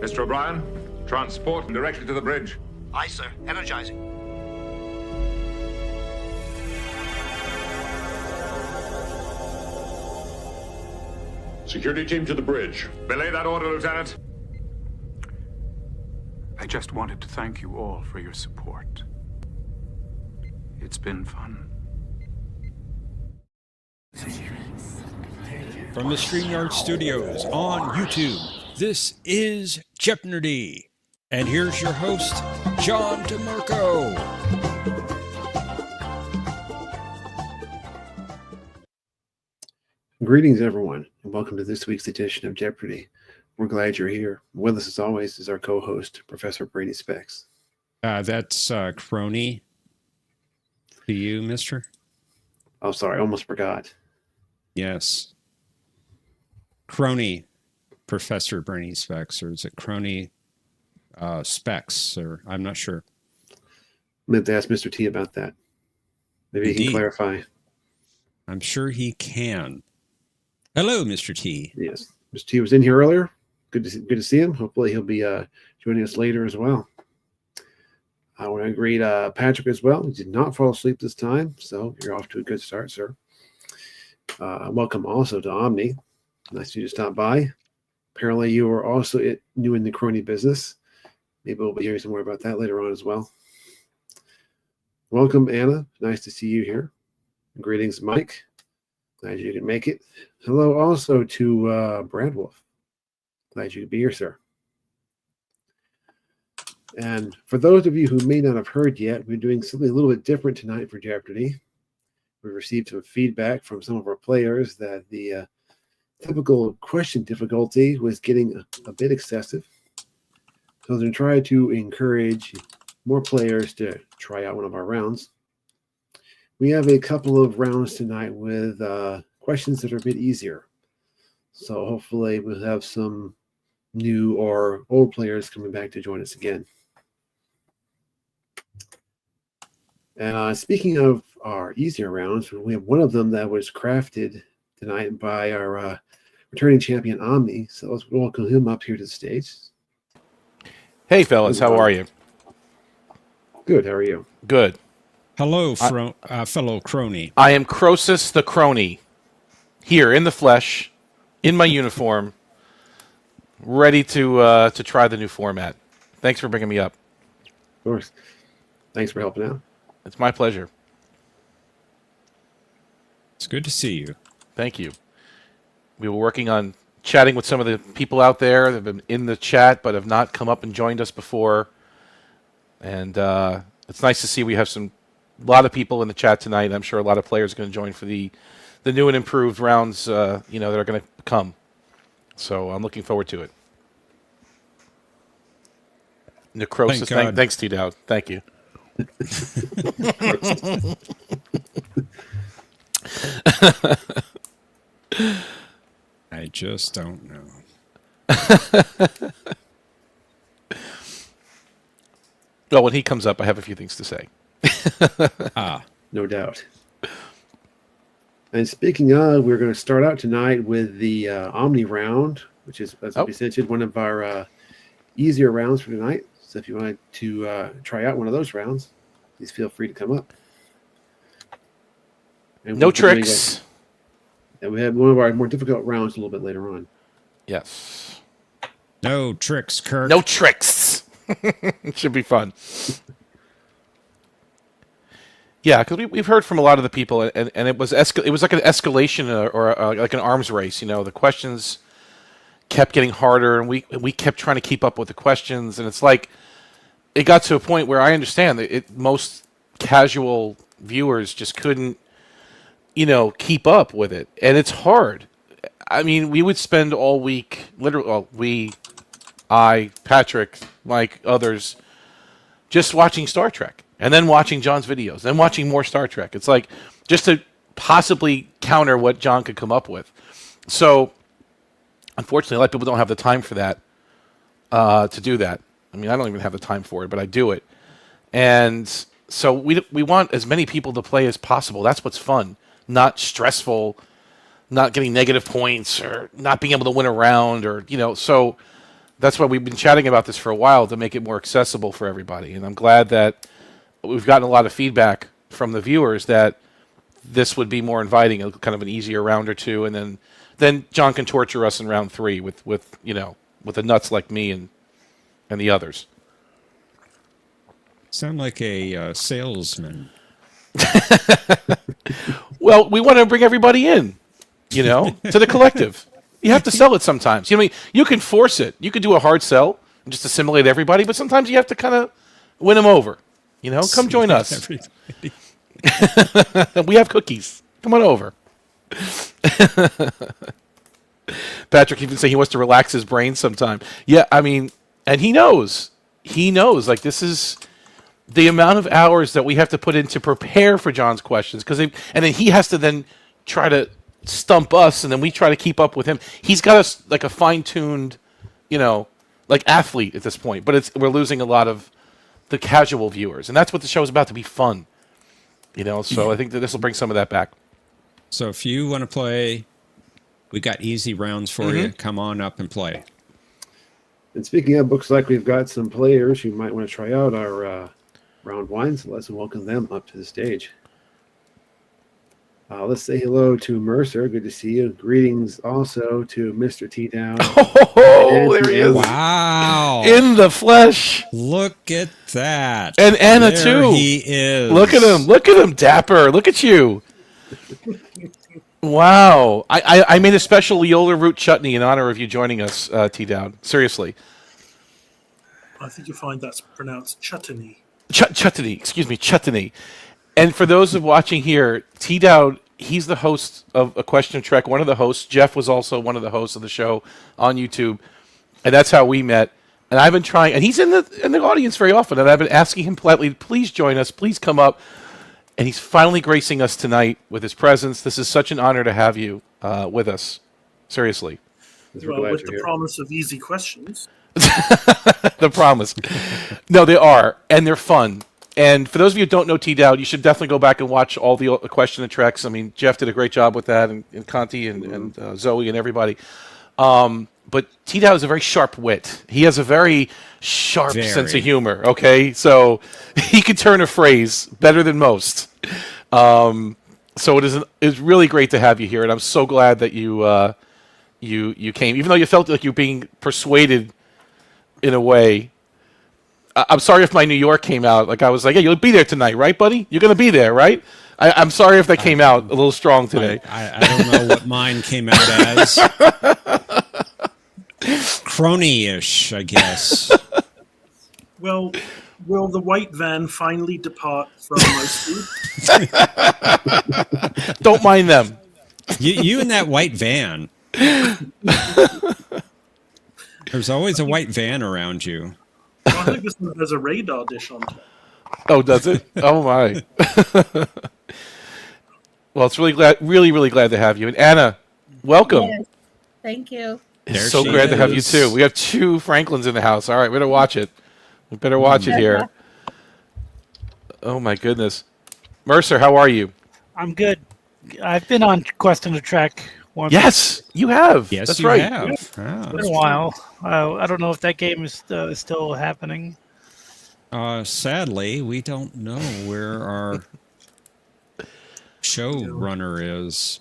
Mr. O'Brien, transport him directly to the bridge. Aye, sir. Energizing. Security team to the bridge. Belay that order, Lieutenant. I just wanted to thank you all for your support. It's been fun. From the StreamYard Studios on YouTube, this is Jeopnerdy. And here's your host, John DeMarco. Greetings, everyone, and welcome to this week's edition of Jeopardy. We're glad you're here. With us, as always, is our co-host, Professor Brainy Specs. That's crony to you, mister? Oh, sorry, I almost forgot. Yes. Crony, Professor Brainy Specs, or is it crony Specs? Or I'm not sure. I meant to ask Mr. T about that. Maybe he can clarify. I'm sure he can. Hello, Mr. T. Yes, Mr. T was in here earlier. Good to see him. Hopefully he'll be joining us later as well. I want to greet Patrick as well. He did not fall asleep this time, so you're off to a good start, sir. Welcome also to Omni. Nice of you to stop by. Apparently you are also new in the crony business. Maybe we'll be hearing some more about that later on as well. Welcome, Anna. Nice to see you here. Greetings, Mike. Glad you could make it. Hello also to Brad Wolf. Glad you could be here, sir. And for those of you who may not have heard yet, we're doing something a little bit different tonight for Jeopardy. We received some feedback from some of our players that the typical question difficulty was getting a bit excessive. So I'm going to try to encourage more players to try out one of our rounds. We have a couple of rounds tonight with questions that are a bit easier. So hopefully we'll have some new or old players coming back to join us again. Speaking of our easier rounds, we have one of them that was crafted tonight by our returning champion, Omni. So let's welcome him up here to the stage. Hey, fellas. How are you? Good. How are you? Good. Hello, fellow crony. I am Croesus the Crony, here in the flesh, in my uniform, ready to try the new format. Thanks for bringing me up. Of course. Thanks for helping out. It's my pleasure. It's good to see you. Thank you. We were working on chatting with some of the people out there that have been in the chat but have not come up and joined us before. And it's nice to see we have a lot of people in the chat tonight. I'm sure a lot of players are going to join for the new and improved rounds that are going to come. So I'm looking forward to it. Necrosis, thanks, T-Dowd. Thank you. I just don't know. Well, when he comes up, I have a few things to say. No doubt. And speaking of, we're going to start out tonight with the Omni round, which is, as we mentioned, one of our easier rounds for tonight. So if you wanted to try out one of those rounds, please feel free to come up. And no tricks. And we have one of our more difficult rounds a little bit later on. Yes. No tricks, Kirk. No tricks. It should be fun. Yeah, because we've heard from a lot of the people, and it was like an escalation or like an arms race. The questions kept getting harder, and we kept trying to keep up with the questions, and it's like it got to a point where I understand that most casual viewers just couldn't, keep up with it, and it's hard. I mean, we would spend all week, literally, Patrick, like others, just watching Star Trek. And then watching John's videos, then watching more Star Trek. It's like just to possibly counter what John could come up with. So, unfortunately, a lot of people don't have the time for that, to do that. I mean, I don't even have the time for it, but I do it. And so we want as many people to play as possible. That's what's fun, not stressful, not getting negative points or not being able to win a round or, So That's why we've been chatting about this for a while, to make it more accessible for everybody. And I'm glad that we've gotten a lot of feedback from the viewers that this would be more inviting, kind of an easier round or two, and then John can torture us in round 3 with the nuts like me and the others. Sound like a salesman. Well, we want to bring everybody in, to the collective. You have to sell it sometimes. You can force it. You can do a hard sell and just assimilate everybody, but sometimes you have to kind of win them over. Come join us. We have cookies. Come on over. Patrick even saying he wants to relax his brain sometime. Yeah, and he knows. He knows. Like, this is the amount of hours that we have to put in to prepare for John's questions, and then he has to then try to stump us, and then we try to keep up with him. He's got us like a fine-tuned, like athlete at this point, but we're losing a lot of the casual viewers, and that's what the show is about, to be fun. So I think that this will bring some of that back. So if you want to play, we got easy rounds for you. Come on up and play. And speaking of, looks like we've got some players who might want to try out our round one, so let's welcome them up to the stage. Let's say hello to Mercer. Good to see you. Greetings also to Mr. T Down. Oh, there he is. Wow. In the flesh. Look at that. And Anna, there too. He is. Look at him. Look at him, dapper. Look at you. Wow. I made a special Leola root chutney in honor of you joining us, T Down. Seriously. I think you'll find that's pronounced chutney. Chutney. Excuse me, chutney. And for those of watching here, T Dowd, he's the host of A Question of Trek, one of the hosts. Jeff was also one of the hosts of the show on YouTube, and that's how we met. And I've been trying, and he's in the audience very often, and I've been asking him politely, please join us, please come up. And he's finally gracing us tonight with his presence. This is such an honor to have you with us. Seriously. Well, with the promise of easy questions. The promise. No, they are, and they're fun. And for those of you who don't know T Dowd, you should definitely go back and watch all the Question and Treks. Jeff did a great job with that, and Conti and Zoe and everybody. But T Dowd is a very sharp wit. He has a very sharp sense of humor. Okay, so he can turn a phrase better than most. So it's really great to have you here, and I'm so glad that you came, even though you felt like you were being persuaded in a way. I'm sorry if my New York came out. Like, I was like, hey, you'll be there tonight, right, buddy? You're going to be there, right? I'm sorry if that came out a little strong today. I don't know what mine came out as. Crony-ish, I guess. Well, will the white van finally depart from my street? Don't mind them. You and that white van. There's always a white van around you. I think this one has a radar dish on top. Oh, does it? Oh, my. Well, it's really glad to have you. And Anna, welcome. Yes. Thank you. So glad to have you, too. We have 2 Franklins in the house. All right, we better watch it. We better watch it here. Oh, my goodness. Mercer, how are you? I'm good. I've been on Question of Trek once. Yes, you have. Yes, that's you right. have. It's been a while. I don't know if that game is still happening. Sadly, we don't know where our showrunner is.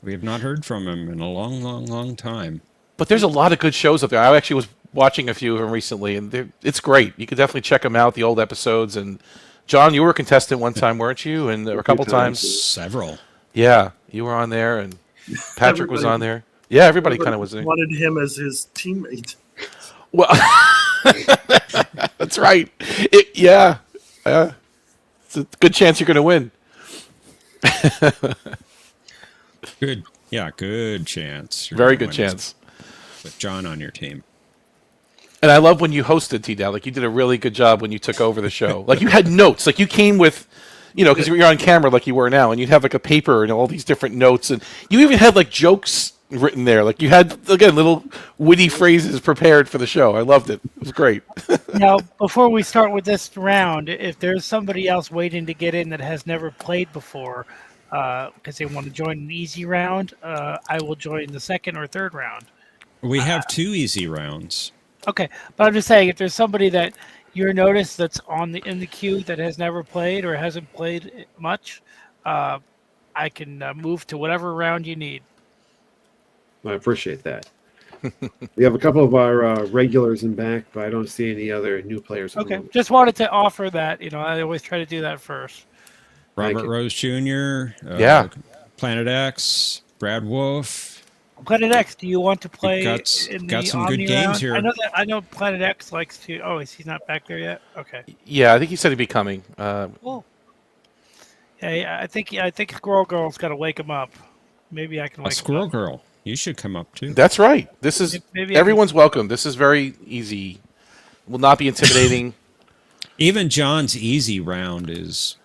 We have not heard from him in a long, long, long time. But there's a lot of good shows up there. I actually was watching a few of them recently, and it's great. You can definitely check them out, the old episodes. And John, you were a contestant one time, weren't you? And a couple times. Several. Yeah, you were on there, and Patrick was on there. Yeah, everybody kind of was there. Wanted him as his teammate. Well, that's right. Yeah. It's a good chance you're going to win. Good. Yeah, good chance. Very good chance. With John on your team. And I love when you hosted, T-Dow. Like, you did a really good job when you took over the show. Like, you had notes. Like, you came with, because you're on camera like you were now, and you'd have, like, a paper and all these different notes. And you even had, like, jokes written there. Like, you had, again, little witty phrases prepared for the show. I loved it. It was great. Now, before we start with this round, if there's somebody else waiting to get in that has never played before, because they want to join an easy round, I will join the second or third round. We have 2 easy rounds. Okay, but I'm just saying, if there's somebody that you're noticed that's in the queue that has never played or hasn't played much, I can move to whatever round you need. I appreciate that. We have a couple of our regulars in back, but I don't see any other new players. At the Okay, moment. just wanted to offer that. I always try to do that first. Thank Robert you. Rose Jr., Yeah. Planet X, Brad Wolf. Planet X, do you want to play got in got the some good Omni games round? here. I know Planet X likes to. Oh, he's not back there yet. Okay. Yeah, I think he said he'd be coming. Cool. Yeah, I think Squirrel Girl's got to wake him up. Maybe I can wake him Squirrel up. Girl, you should come up too. That's right. This is Maybe I everyone's welcome. This is very easy. Will not be intimidating. Even John's easy round is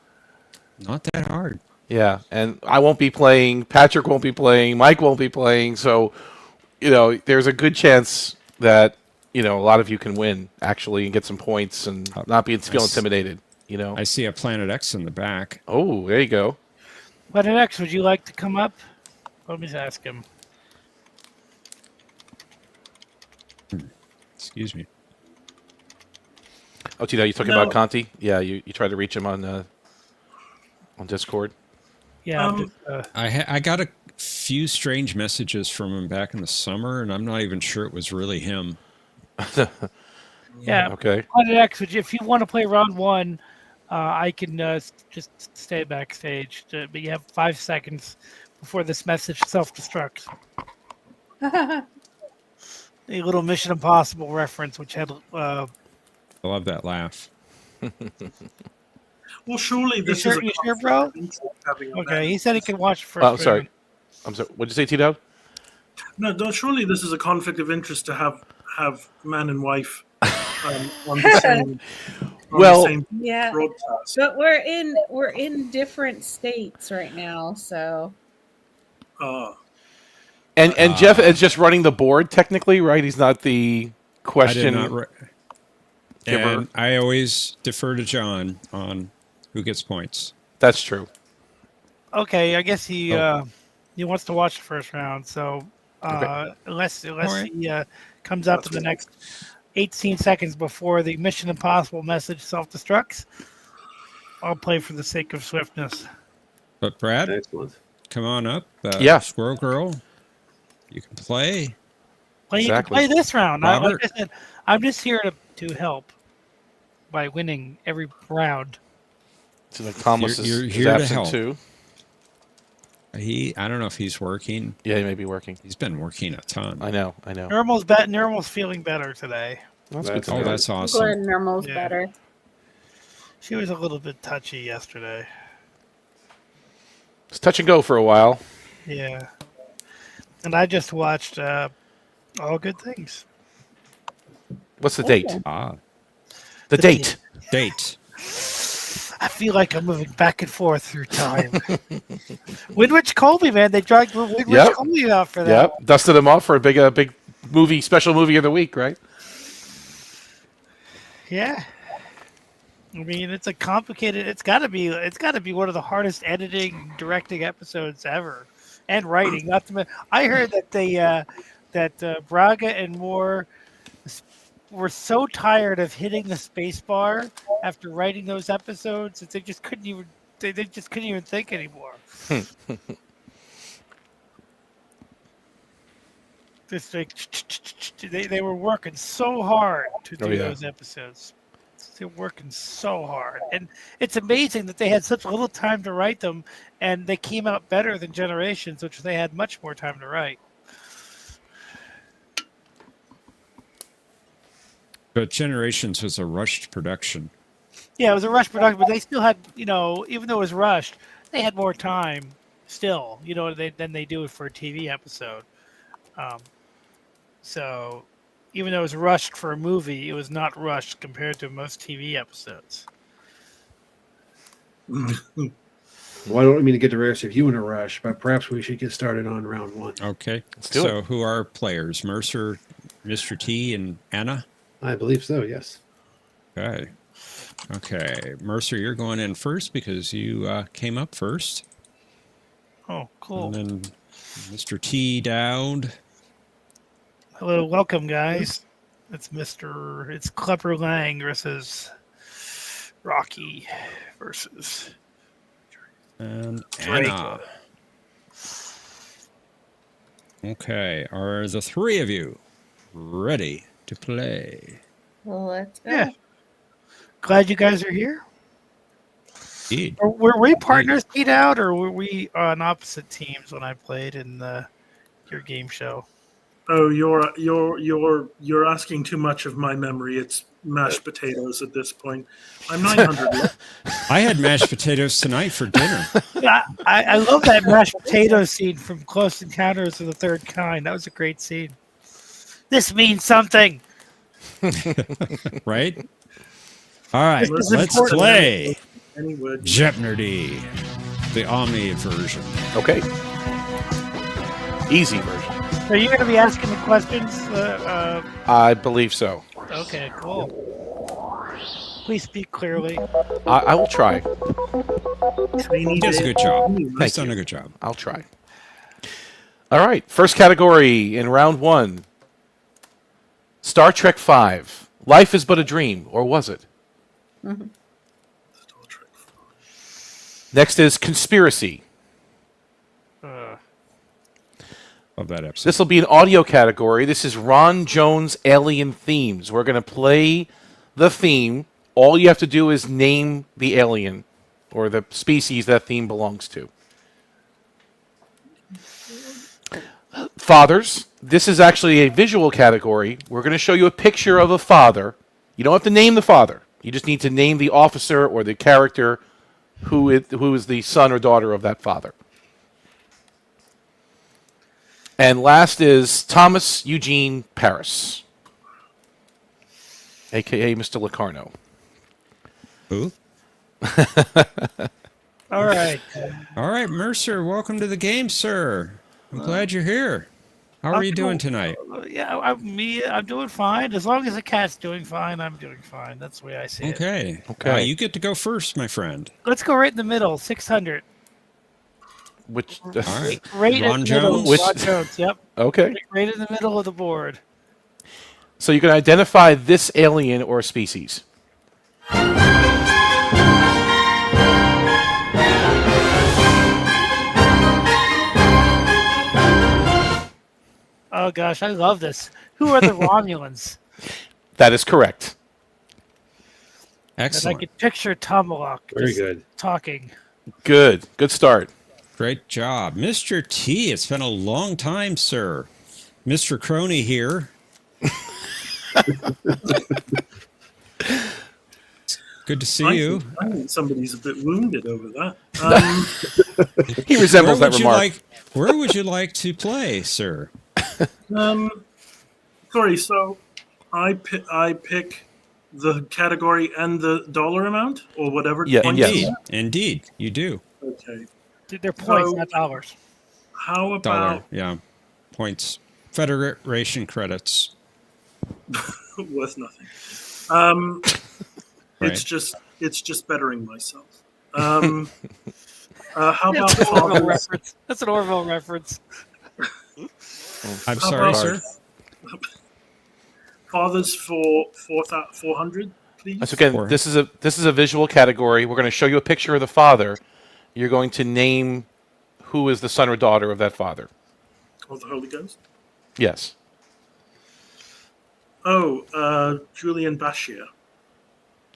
not that hard. Yeah, and I won't be playing. Patrick won't be playing. Mike won't be playing. So, there's a good chance that a lot of you can win actually and get some points and not feel intimidated. I see a Planet X in the back. Oh, there you go. Planet X, would you like to come up? Let me ask him. Excuse me. Oh, Tito, you talking about Conti? Yeah, you tried to reach him on Discord. Yeah. I got a few strange messages from him back in the summer, and I'm not even sure it was really him. Yeah. Okay. Planet X, if you want to play round one, I can just stay backstage. But you have 5 seconds before this message self-destructs. A little Mission Impossible reference, which had. I love that laugh. Well, surely this sure, is a you sure, bro? Okay, he said he could watch first. Oh, sorry. I'm sorry. What'd you say, Tito? No, surely this is a conflict of interest to have man and wife on the same. Yeah, broadcast. but we're in different states right now, so. And Jeff is just running the board technically, right? He's not the question. And I always defer to John on who gets points. That's true. Okay, I guess he wants to watch the first round. So unless right. he comes up in the next 18 seconds before the Mission Impossible message self-destructs, I'll play for the sake of swiftness. But Brad, Excellent. come on up. Yeah. Squirrel Girl, you can play. You can play this round. Robert? Like I said, I'm just here to help by winning every round. So like Thomas You're is here to absent help. too. I don't know if he's working. Yeah, he may be working. He's been working a ton. I know. Nermal's feeling better today. That's good to Oh, know. that's Glad awesome. Normal's Yeah. better. She was a little bit touchy yesterday. It's touch and go for a while. Yeah. And I just watched All Good Things. What's the date? The date. Date. I feel like I'm moving back and forth through time. Winrich Colby, man, they dragged Winrich Colby out for that. Yep, dusted him off for a big movie, special movie of the week, right? Yeah. I mean, it's a complicated. It's got to be one of the hardest editing, directing episodes ever, and writing. Not to mention, I heard that Braga and Moore were so tired of hitting the space bar after writing those episodes that they just couldn't even think anymore. Just like they were working so hard to do those episodes. They're working so hard, and it's amazing that they had such little time to write them, and they came out better than Generations, which they had much more time to write. But Generations was a rushed production. Yeah, it was a rushed production, but they still had, even though it was rushed, they had more time still, than they do for a TV episode. So even though it was rushed for a movie, it was not rushed compared to most TV episodes. Well, I don't mean to get the rest of you in a rush, but perhaps we should get started on round one. Okay. Let's do So it. who are players? Mercer, Mr. T, and Anna? I believe so, yes. Okay. Mercer, you're going in first because you came up first. Oh, cool. And then Mr. T, Dowd. Hello, welcome, guys. It's Clubber Lang versus Rocky versus And Drake. Anna. Okay, are the three of you ready to play? Well, let's go. Yeah. Glad you guys are here. Indeed. Were we partners beat out, or were we on opposite teams when I played in your game show? Oh, you're asking too much of my memory. It's mashed potatoes at this point. I'm 900 left. I had mashed potatoes tonight for dinner. I love that mashed potato scene from Close Encounters of the Third Kind. That was a great scene. This means something. Right? All right, This is let's important. play Any word. Jeopnerdy, the Omni version. Okay. Easy version. Are you going to be asking the questions? I believe so. Okay, cool. Please speak clearly. I will try. He does a good job. He's Thank done you. a good job. I'll try. All right. First category in round 1. Star Trek V. Life is but a dream, or was it? Mm-hmm. Next is conspiracy. Of that episode. This will be an audio category. This is Ron Jones Alien Themes. We're going to play the theme. All you have to do is name the alien or the species that theme belongs to. Fathers. This is actually a visual category. We're going to show you a picture of a father. You don't have to name the father. You just need to name the officer or the character who is the son or daughter of that father. And last is Thomas Eugene Paris, a.k.a. Mr. Locarno. Who? All right. All right, Mercer, welcome to the game, sir. I'm glad you're here. How are you doing tonight? Yeah, I'm doing fine. As long as the cat's doing fine, I'm doing fine. That's the way I see it. Okay. You get to go first, my friend. Let's go right in the middle, 600. Which? All right. Right Ron in the middle. Jones? Ron Jones, yep. Okay. Right in the middle of the board. So you can identify this alien or species. Oh, gosh, I love this. Who are the Romulans? That is correct. Excellent. And I could picture Tomalak Very good. talking. Good. Good start. Great job. Mr. T, it's been a long time, sir. Mr. Crony here. Good to see you. I think somebody's a bit wounded over that. He resembles that remark. Where would you like to play, sir? Sorry, so I pick the category and the dollar amount or whatever. Yeah, points yes. you have? Indeed, you do. Okay. They're points, So- not dollars. How about Dollar, yeah. Points. Federation credits. worth nothing? Right. It's just bettering myself. How about That's an Orville fathers? reference. That's an Orville reference. I'm How sorry, about sir. Fathers for 400, please. So again, this is a visual category. We're going to show you a picture of the father. You're going to name who is the son or daughter of that father. Or the Holy Ghost. Yes. Oh, Julian Bashir.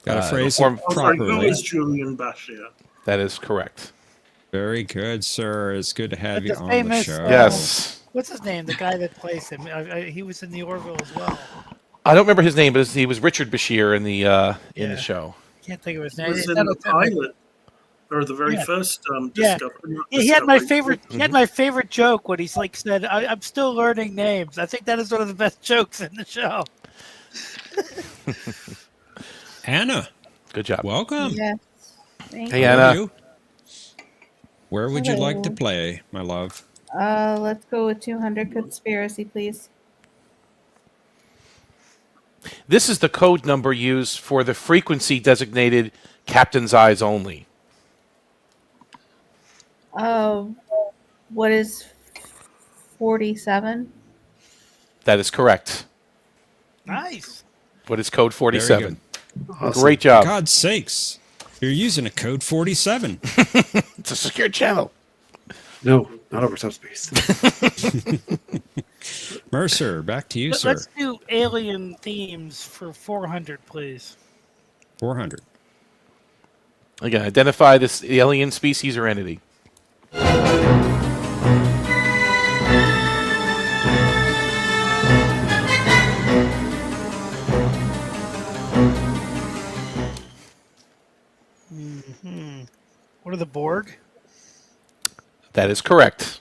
Got to phrase or- it Oh, sorry, who properly. is Julian Bashir? That is correct. Very good, sir. It's good to have That's you a on the famous, show. Yes. What's his name? The guy that plays him. He was in the Orville as well. I don't remember his name, but he was Richard Bashir in the show. Can't think of his He name. was in the pilot, or the very Yeah. first Yeah. Discovery. not He had my Discovery. favorite. He had my favorite joke when he's like said, "I'm still learning names." I think that is one of the best jokes in the show. Anna, Good job. welcome. Yes. Thank Hey, you. How are Anna. you? Where would you like to Hello. play, my love? Let's go with 200 conspiracy, please. This is the code number used for the frequency designated captain's eyes only. What is 47? That is correct. Nice. But it's code 47. Awesome. Great For job. God's sakes, you're using a code 47. It's a secure channel. No, not over subspace. Mercer, back to you, sir. Let's do alien themes for 400, please. 400. Again, identify the alien species or entity. What are the Borg? That is correct.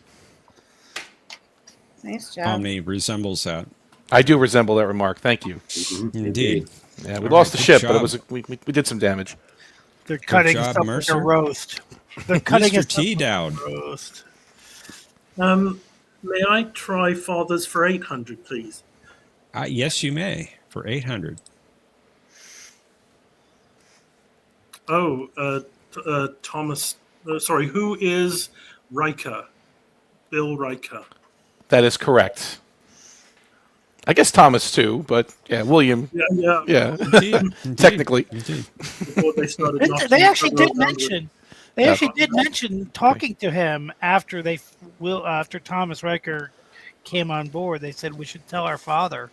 Nice job. Omni resembles that. I do resemble that remark. Thank you. Indeed. Yeah, we All lost right, the good ship, but it job. was we did some damage. They're cutting job, stuff like Mercer. a roast. They're cutting Mr. us up T. like Dowd. a roast. May I try Fathers for 800, please? Yes, you may, for 800. Thomas. Sorry, who is Riker? Bill Riker. That is correct. I guess Thomas too, but yeah, William. Yeah. Yeah, Indeed. Technically. Indeed. Before they started knocking They each actually other did around mention. They actually did mention talking to him after after Thomas Riker came on board. They said we should tell our father.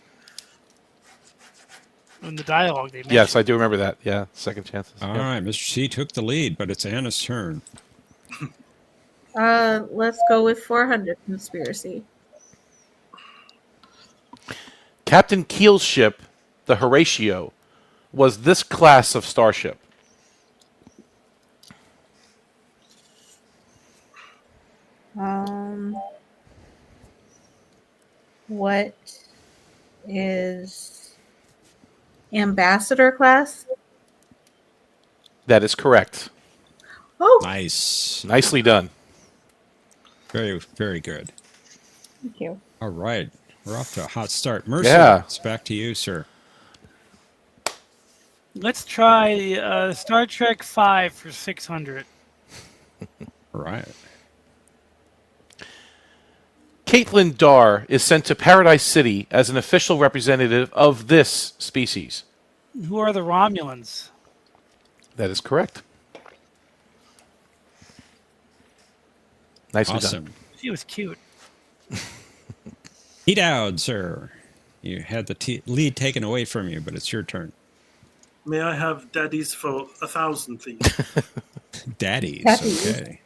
In the dialogue, they mentioned. Yes, I do remember that. Yeah, second chances. All Yeah. right, Mr. T took the lead, but it's Anna's turn. Let's go with 400 conspiracy. Captain Keel's ship, the Horatio, was this class of starship. What is ambassador class? That is correct. Oh, Nice. Nicely done. Very, very good. thank you. All right. We're off to a hot start. Mercer, Yeah. it's back to you, sir. Let's try Star Trek 5 for 600. All right. Caitlin Darr is sent to Paradise City as an official representative of this species. Who are the Romulans? That is correct. Nicely done. Awesome. She was cute. T. Dowd, sir. You had the lead taken away from you, but it's your turn. May I have daddies for 1,000, please? Daddies. Daddies. Okay.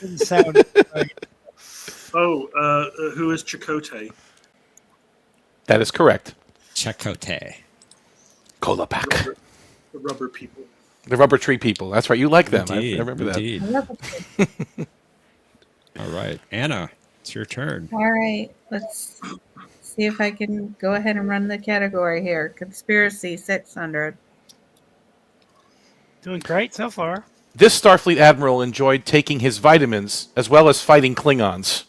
Didn't sound right. Who is Chakotay? That is correct. Chakotay. Kolapak. The rubber people. The rubber tree people. That's right. You like them. Indeed, I remember that. indeed. I love it. All right. Anna, it's your turn. All right, let's see if I can go ahead and run the category here. Conspiracy 600. Doing great so far. This Starfleet admiral enjoyed taking his vitamins as well as fighting Klingons.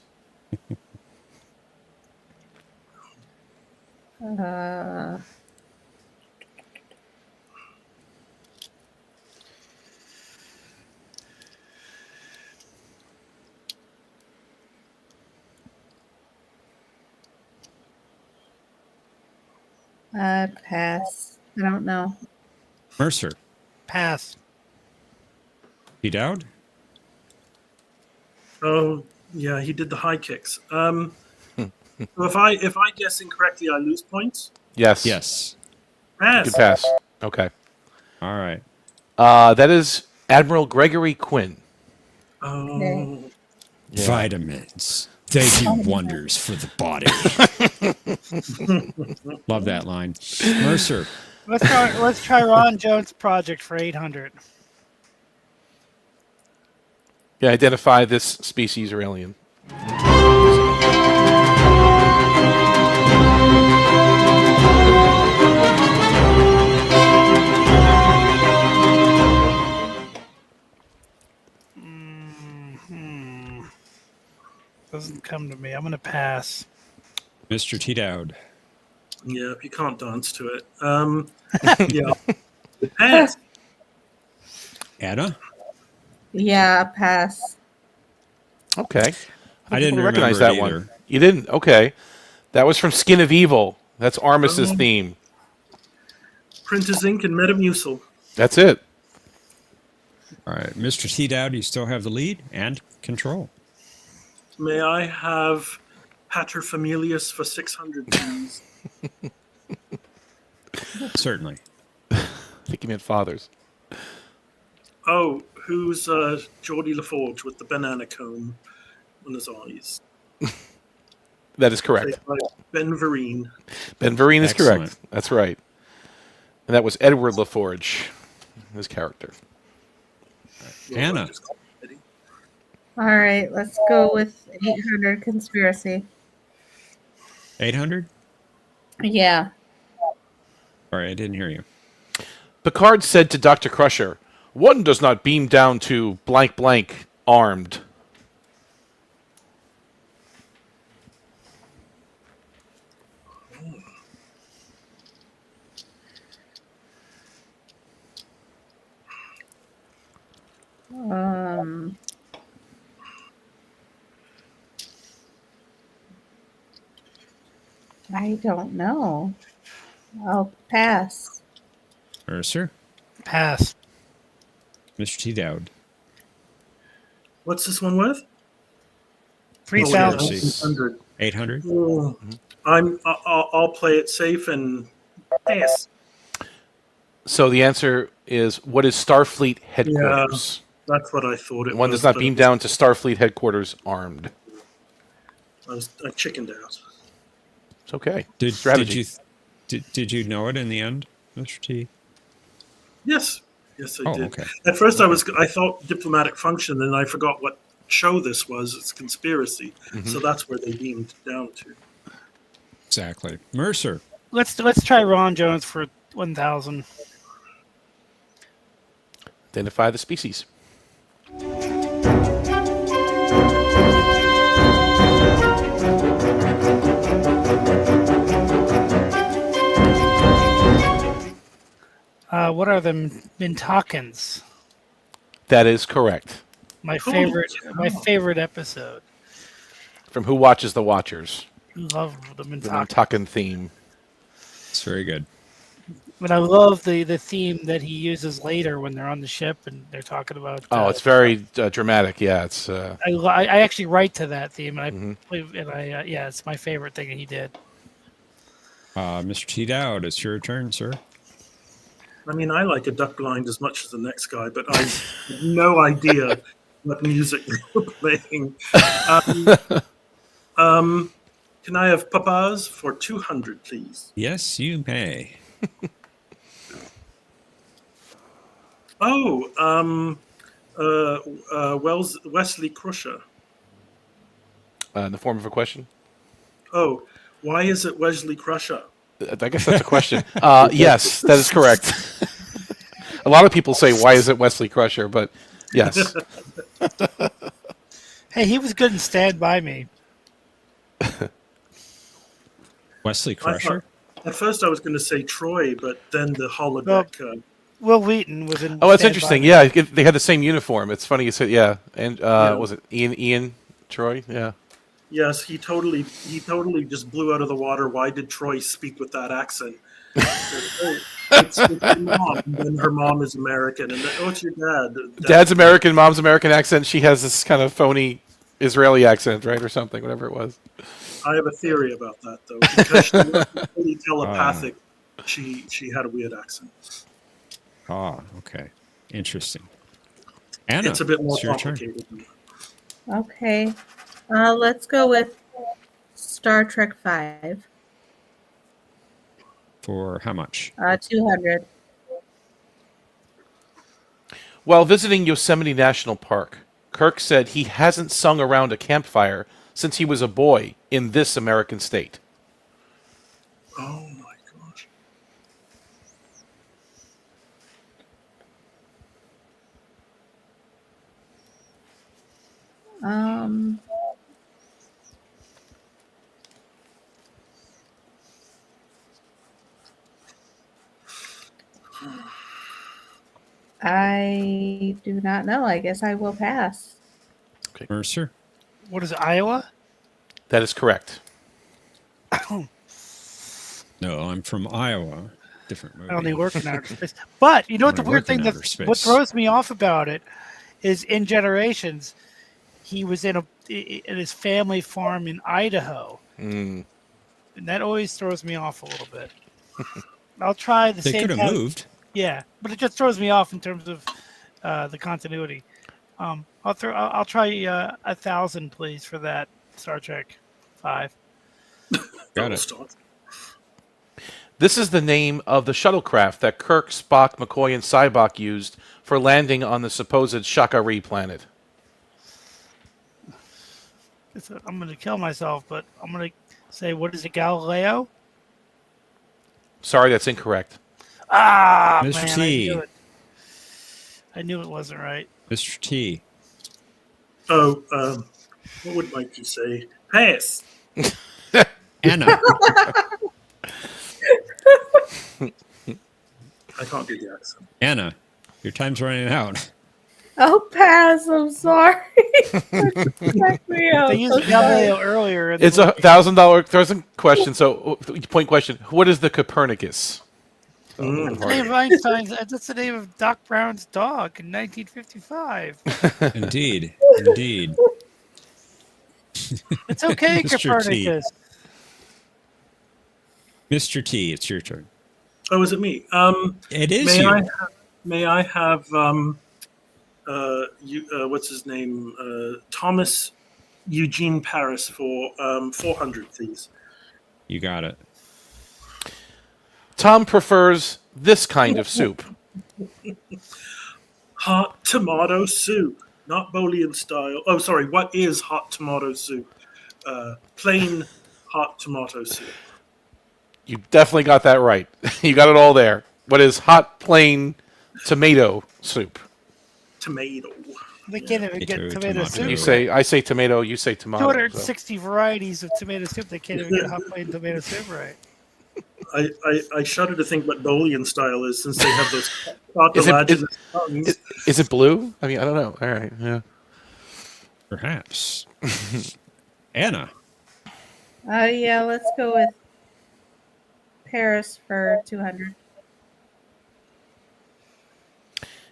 Pass. I don't know. Mercer. Pass. T. Dowd? Oh, yeah, he did the high kicks. So if I guess incorrectly, I lose points. Yes. Yes. Pass. Good pass. Okay. All right. That is Admiral Gregory Quinn. Oh, Okay. Yeah. Vitamins. They do wonders for the body. Love that line. Mercer. Let's try Ron Jones' project for 800. Yeah, identify this species or alien. Doesn't come to me. I'm going to pass. Mr. T. Dowd. yeah, you can't dance to it. Yeah. Pass. Anna? Yeah, pass. Okay. I didn't People recognize remember that it either. one. You didn't? Okay. That was from Skin of Evil, That's Armis's theme. Printers Inc. and Metamucil. That's it. All right, Mr. T. Dowd, you still have the lead and control. May I have Paterfamilias for 600, please? Certainly. I think he meant fathers. Oh, who's Geordie LaForge with the banana cone on his eyes? That is correct. Played by Ben Vereen. Ben Vereen is Excellent. correct. That's right. And that was Edward LaForge, his character. Anna. All right, let's go with 800 conspiracy. 800? Yeah. All right, I didn't hear you. Picard said to Dr. Crusher, "One does not beam down to blank blank armed." I don't know. I'll pass. Mercer? Pass. Mr. T. Dowd. What's this one worth? 3,000. 800. 800? Oh, I'll play it safe and pass. So the answer is, what is Starfleet headquarters? That's what I thought it was. One does not but beam down to Starfleet headquarters armed. I chickened out. It's okay. Did you know it in the end, Mr. T? Yes, I did. Okay. At first, I thought diplomatic function, and I forgot what show this was. It's conspiracy, so that's where they beamed down to. Exactly. Mercer. Let's try Ron Jones for 1,000. Identify the species. What are the Mintakans? That is correct. My favorite episode. From Who Watches the Watchers? Love the The Mintakans. Nantucket theme. It's very good. But I love the theme that he uses later when they're on the ship and they're talking about. It's very dramatic. Yeah, it's. I actually write to that theme, and yeah, it's my favorite thing that he did. Mr. T. Dowd, it's your turn, sir. I mean, I like a duck blind as much as the next guy, but I have no idea what music they were playing. Can I have Papas for 200, please? Yes, you may. Wesley Crusher. In the form of a question? Oh, why is it Wesley Crusher? I guess that's a question. Yes, that is correct. A lot of people say, "Why is it Wesley Crusher?" But yes. Hey, he was good in Stand By Me. Wesley Crusher? At first, I was going to say Troy, but then the holodeck. Will Wheaton was in. Oh, that's Stand interesting. By Me. Yeah, they had the same uniform. It's funny you said, yeah. And was it Ian Troy? Yeah. Yes, he totally just blew out of the water. Why did Troy speak with that accent? It's your mom, and then her mom is American, and then, it's your dad. Dad's American, mom's American accent. She has this kind of phony Israeli accent, right, or something, whatever it was. I have a theory about that, though, because she wasn't fully telepathic. She had a weird accent. Okay. Interesting. Anna, It's a bit more it's your turn. complicated than that. Okay. Let's go with Star Trek 5. For how much? 200. While visiting Yosemite National Park, Kirk said he hasn't sung around a campfire since he was a boy in this American state. Oh my gosh. I do not know. I guess I will pass. Okay. Mercer? What is it, Iowa? That is correct. No, I'm from Iowa. Different movie. I only work in outer space. But you know what the I weird work in thing outer that space. what throws me off about it is in Generations, he was in his family farm in Idaho, Mm. and that always throws me off a little bit. I'll try the They same. could have moved. Yeah, but it just throws me off in terms of the continuity. I'll try 1,000, please, for that Star Trek 5. Got it. Start. This is the name of the shuttlecraft that Kirk, Spock, McCoy, and Sybok used for landing on the supposed Shakari planet. I'm going to kill myself, but I'm going to say, what is it, Galileo? Sorry, that's incorrect. Ah, Mr. man, T. I knew it wasn't right. Mr. T. Oh, what would Mikey say? Pass. Anna. I can't do the accent. Anna, your time's running out. Oh, pass. I'm sorry. Check me out. They used Galileo earlier. It's a $1,000 question. So, point question: what is the Copernicus? That's the name of Einstein's. That's the name of Doc Brown's dog in 1955. Indeed. Indeed. It's okay, Mr. T. Copernicus. Mr. T, it's your turn. Oh, is it me? It is you. May I have what's his name? Thomas Eugene Paris for 400, please. You got it. Tom prefers this kind of soup. Hot tomato soup, not Bolian style. Oh, sorry. What is hot tomato soup? Plain hot tomato soup. You definitely got that right. You got it all there. What is hot, plain tomato soup? Tomato. They can't even get tomato soup. I say tomato, you say tomato. 260 varieties of tomato soup. They can't even get hot plain tomato soup right. I shudder to think what Bolian style is, since they have those cartilaginous tongues. Is it blue? I mean, I don't know. All right, yeah. Perhaps. Anna. Yeah, let's go with Paris for 200.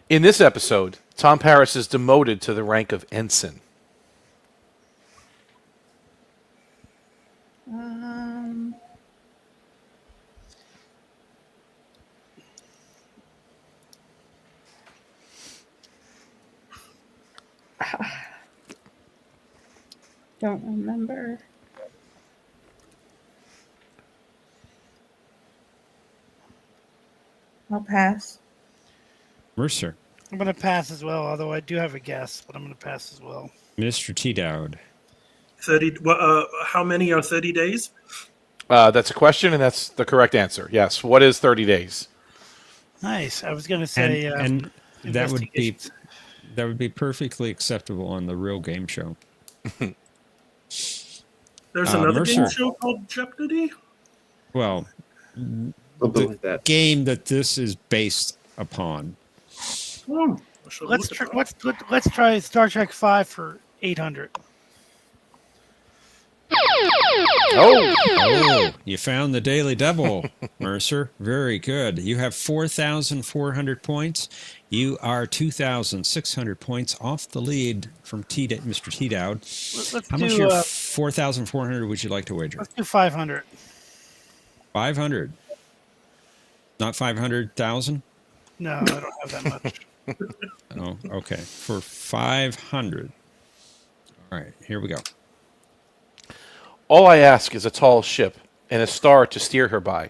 In this episode, Tom Paris is demoted to the rank of ensign. Don't remember. I'll pass. Mercer. I'm going to pass as well, although I do have a guess, but I'm going to pass as well. Mr. T. Dowd. 30. How many are 30 days? That's a question, and that's the correct answer. Yes. What is 30 days? Nice. I was going to say, and that would be perfectly acceptable on the real game show. There's another Mercer. game show called Jeopnerdy? Well, Something like that. game that this is based upon. let's try Star Trek 5 for 800. Oh, you found the Daily Double, Mercer. Very good. You have 4,400 points. You are 2,600 points off the lead from Mr. T. Dowd. How much of your 4,400 would you like to wager? Let's do 500. 500. Not 500,000? No, I don't have that much. Oh, okay. For 500. All right, here we go. All I ask is a tall ship and a star to steer her by.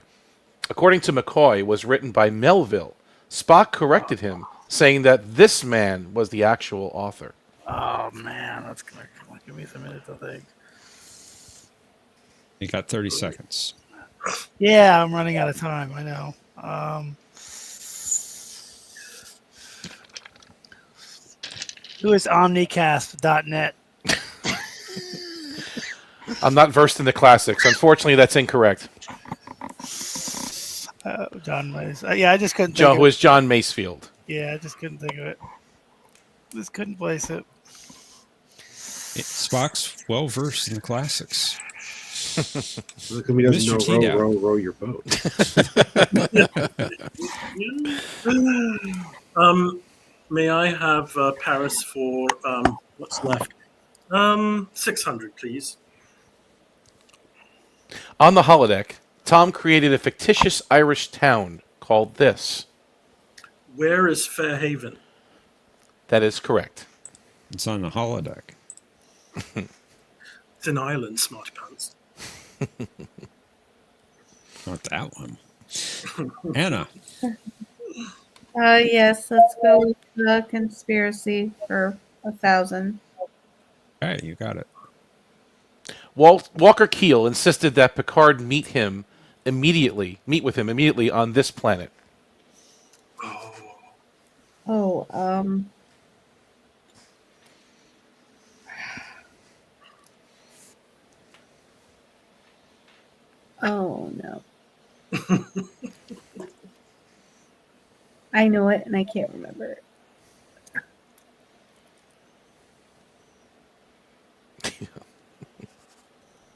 According to McCoy, was written by Melville. Spock corrected him, saying that this man was the actual author. Oh, man. That's going to give me a minute to think. You got 30 seconds. Yeah, I'm running out of time. I know. Who is OmniCast.net? I'm not versed in the classics. Unfortunately, that's incorrect. John Mace. Yeah, I just couldn't think Joe, of who it. is John Masefield. Yeah, I just couldn't think of it. Just couldn't place it. Spock's well versed in the classics. How come he doesn't Mr. know Tito. row your boat? May I have Paris for what's left? 600, please. On the holodeck, Tom created a fictitious Irish town called this. Where is Fairhaven? That is correct. It's on the holodeck. It's an island, smarty pants. Not that one. Anna. Yes, let's go with the conspiracy for 1,000. Hey, you got it. Walker Keel insisted that Picard meet with him immediately on this planet. Oh, oh no. I know it and I can't remember it.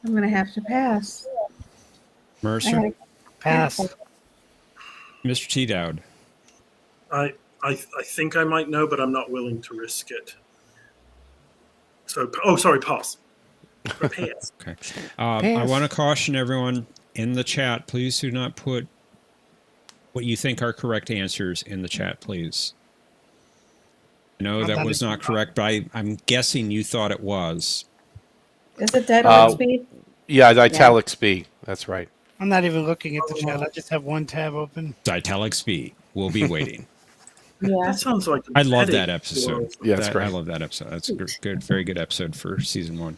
I'm going to have to pass. Mercer. Pass. Mr. T. Dowd. I think I might know, but I'm not willing to risk it. So, sorry, pass. Pass. Okay. I want to caution everyone in the chat, please do not put what you think are correct answers in the chat, please. I know that was not correct, but I'm guessing you thought it was. Is it dead speed? Yeah, italics B. That's right. I'm not even looking at the chat. I just have one tab open. Italics B. We'll be waiting. Yeah. That sounds like I love that episode. Yeah, that's great. I love that episode. That's a good, very good episode for season 1.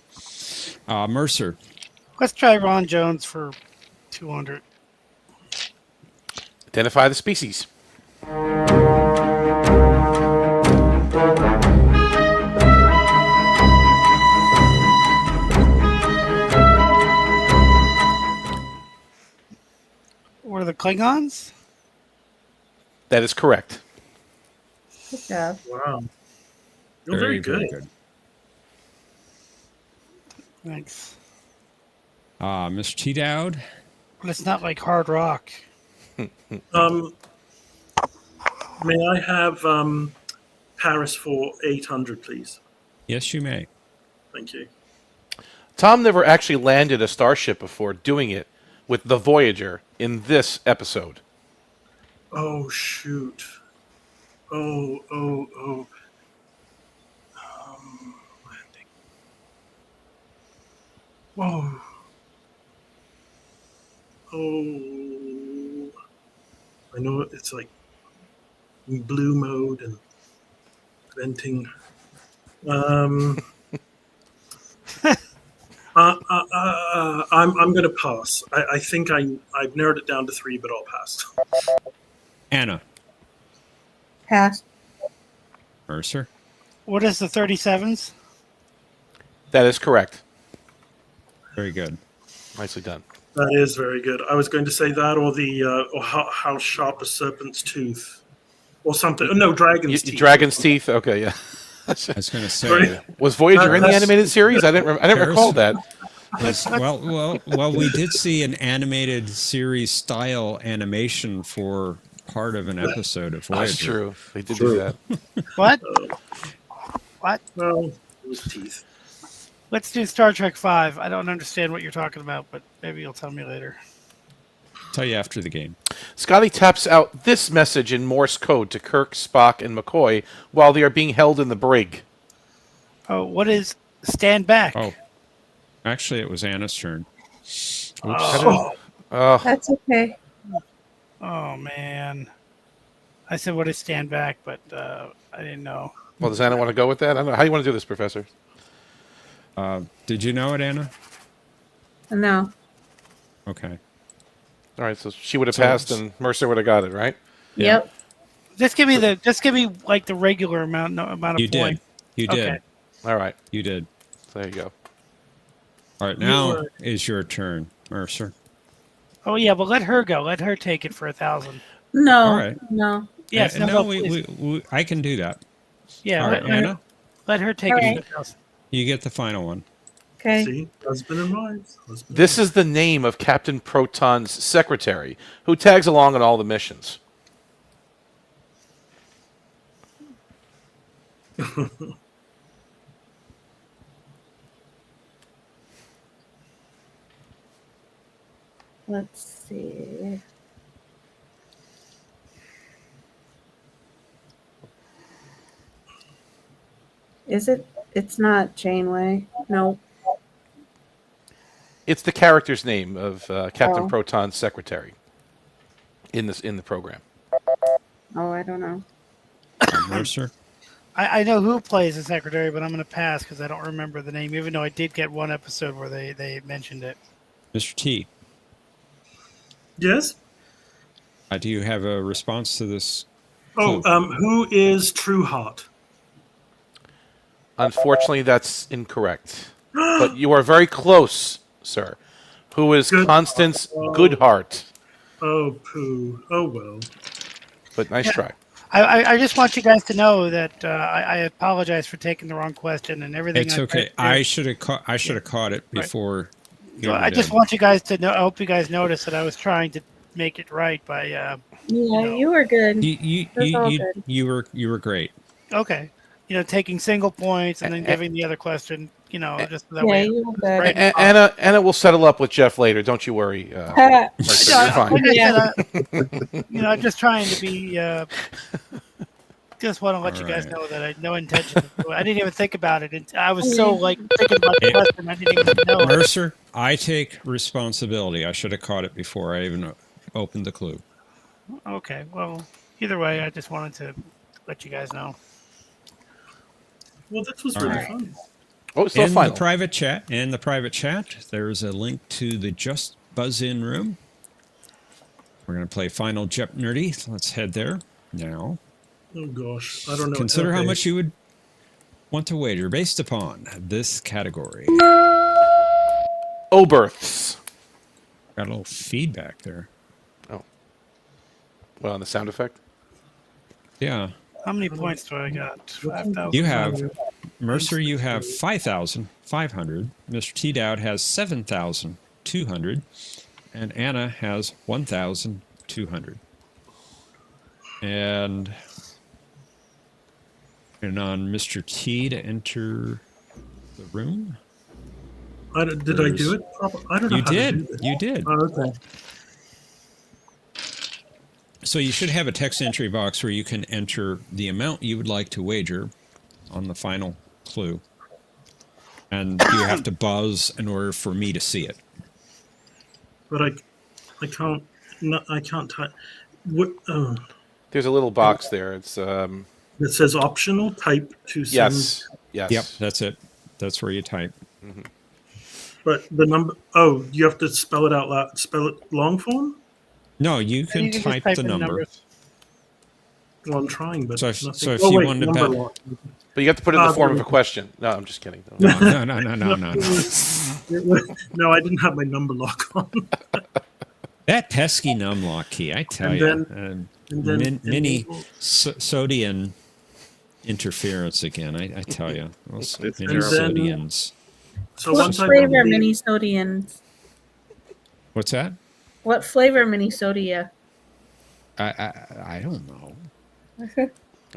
Mercer. Let's try Ron Jones for 200. Identify the species. What are the Klingons? That is correct. Good job. Wow. You're very good. Thanks. Mr. T. Dowd. But it's not like hard rock. May I have Paris for 800, please? Yes, you may. Thank you. Tom never actually landed a starship before doing it with the Voyager in this episode. Oh, shoot. Oh. Landing. Whoa. Oh. I know it's like in blue mode and venting. I'm going to pass. I think I've narrowed it down to 3, but I'll pass. Anna. Pass. Mercer. What is the 37s? That is correct. Very good. Nicely done. That is very good. I was going to say that, or the or how sharp a serpent's tooth, or something. No, dragon's teeth. Dragon's teeth. Okay, yeah. I was going to say. Sorry. Was Voyager in the animated series? I didn't recall that. Well, we did see an animated series style animation for part of an episode of Voyager. That's true. They did do that. What? What? Well, it was teeth. Let's do Star Trek 5. I don't understand what you're talking about, but maybe you'll tell me later. Tell you after the game. Scotty taps out this message in Morse code to Kirk, Spock, and McCoy while they are being held in the brig. Oh, what is stand back? Oh, actually, it was Anna's turn. Oops. Oh. That's okay. Oh, man. I said what is stand back, but I didn't know. Well, does Anna want to go with that? I don't know. How do you want to do this, Professor? Did you know it, Anna? No. Okay. All right, so she would have passed and Mercer would have got it, right? Yeah. Yep. Just give me like the regular amount of You points. did. You did. Okay. All right. You did. So there you go. All right, now is your turn, Mercer. Oh yeah, but let her go. Let her take it for 1,000. No. All right. No. Yes. No, please. I can do that. Yeah. All right, Anna, Let her take All it right. for 1,000. you get the final one. Okay. See, husband and wives. This is the name of Captain Proton's secretary, who tags along on all the missions. Let's see. Is it? It's not Janeway. No. It's the character's name of Captain Oh. Proton's secretary in the program. Oh, I don't know. Mercer. I know who plays the secretary, but I'm going to pass because I don't remember the name, even though I did get one episode where they mentioned it. Mr. T, Yes. do you have a response to this? Oh, who is True Heart? Unfortunately, that's incorrect. But you are very close, sir. Who is Constance Goodhart? Oh, poo. Oh, well. But nice try. I just want you guys to know that I apologize for taking the wrong question and everything. It's okay. I should have caught it before. So I just want you guys to know. I hope you guys noticed that I was trying to make it right by. Yeah, you were good. You were great. Okay, taking single points and then giving the other question. Just that Yeah, way. you were good. Anna will settle up with Jeff later. Don't you worry. Mercer, you're fine. I'm just trying to be. Just want to let you guys know that I had no intention. I didn't even think about it. I was so thinking about the question. I didn't even know. Mercer, I take responsibility. I should have caught it before I even opened the clue. Okay. Well, either way, I just wanted to let you guys know. Well, this was really fun. Oh, it's still final. In the private chat, there's a link to the Just Buzz In room. We're going to play Final Jeopnerdy. Let's head there now. Oh, gosh. I don't know. Consider how much you would want to wager based upon this category. Oberths. Got a little feedback there. Oh. Well, on the sound effect? Yeah. How many points do I got? 5,000. You have, Mercer, you have 5,500. Mr. T. Dowd has 7,200. And Anna has 1,200. And on Mr. T to enter the room. Did I do it? I don't know. You how did. To do this. You did. Oh, okay. So you should have a text entry box where you can enter the amount you would like to wager on the final clue. And you have to buzz in order for me to see it. But I can't. No, I can't type. What? Oh. There's a little box there. It's It says optional type to send. yes. Yep, that's it. That's where you type. Mm-hmm. But the number. Oh, you have to spell it out loud. Spell it long form. No, you can just type the in number. numbers. Well, I'm trying, but So if nothing. you Wait, wanted to number bet- lock. But you have to put it in the form of a question. No, I'm just kidding. No. No, I didn't have my number lock on. That pesky numlock key, I tell And you. then- and then mini enable- sodian interference again, I tell you. Those It's mini terrible. sodians. So What once I flavor mini sodians? What's that? What flavor mini sodia? I don't know.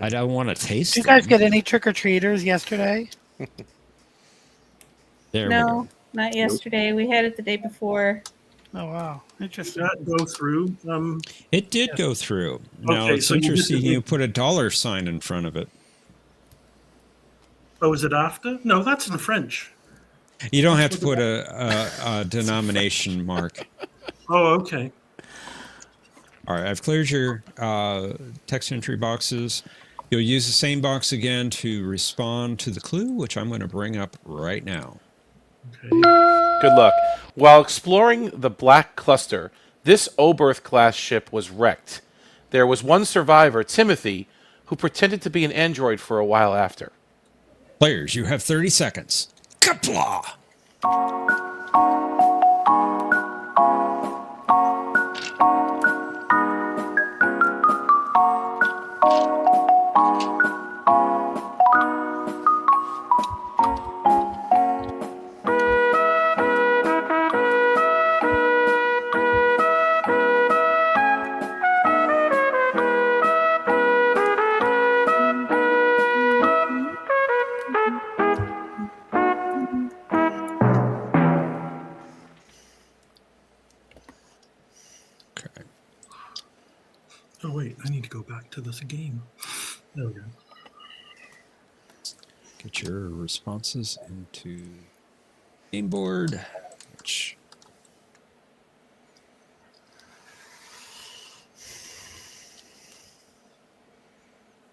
I don't want to taste Did you guys them. get any trick or treaters yesterday? There we No, go. not yesterday. We had it the day before. Oh wow, interesting. that go through. It did go through. Now, Okay, it's so you did interesting the- you put a dollar sign in front of it. Oh, is it after? No, that's in French. You don't have to put a denomination mark. Oh, okay. All right, I've cleared your text entry boxes. You'll use the same box again to respond to the clue, which I'm going to bring up right now. Okay. Good luck. While exploring the Black Cluster, this Oberth-class ship was wrecked. There was one survivor, Timothy, who pretended to be an android for a while after. Players, you have 30 seconds. Kapla! Oh wait, I need to go back to this game. There we go. Get your responses into game board. Which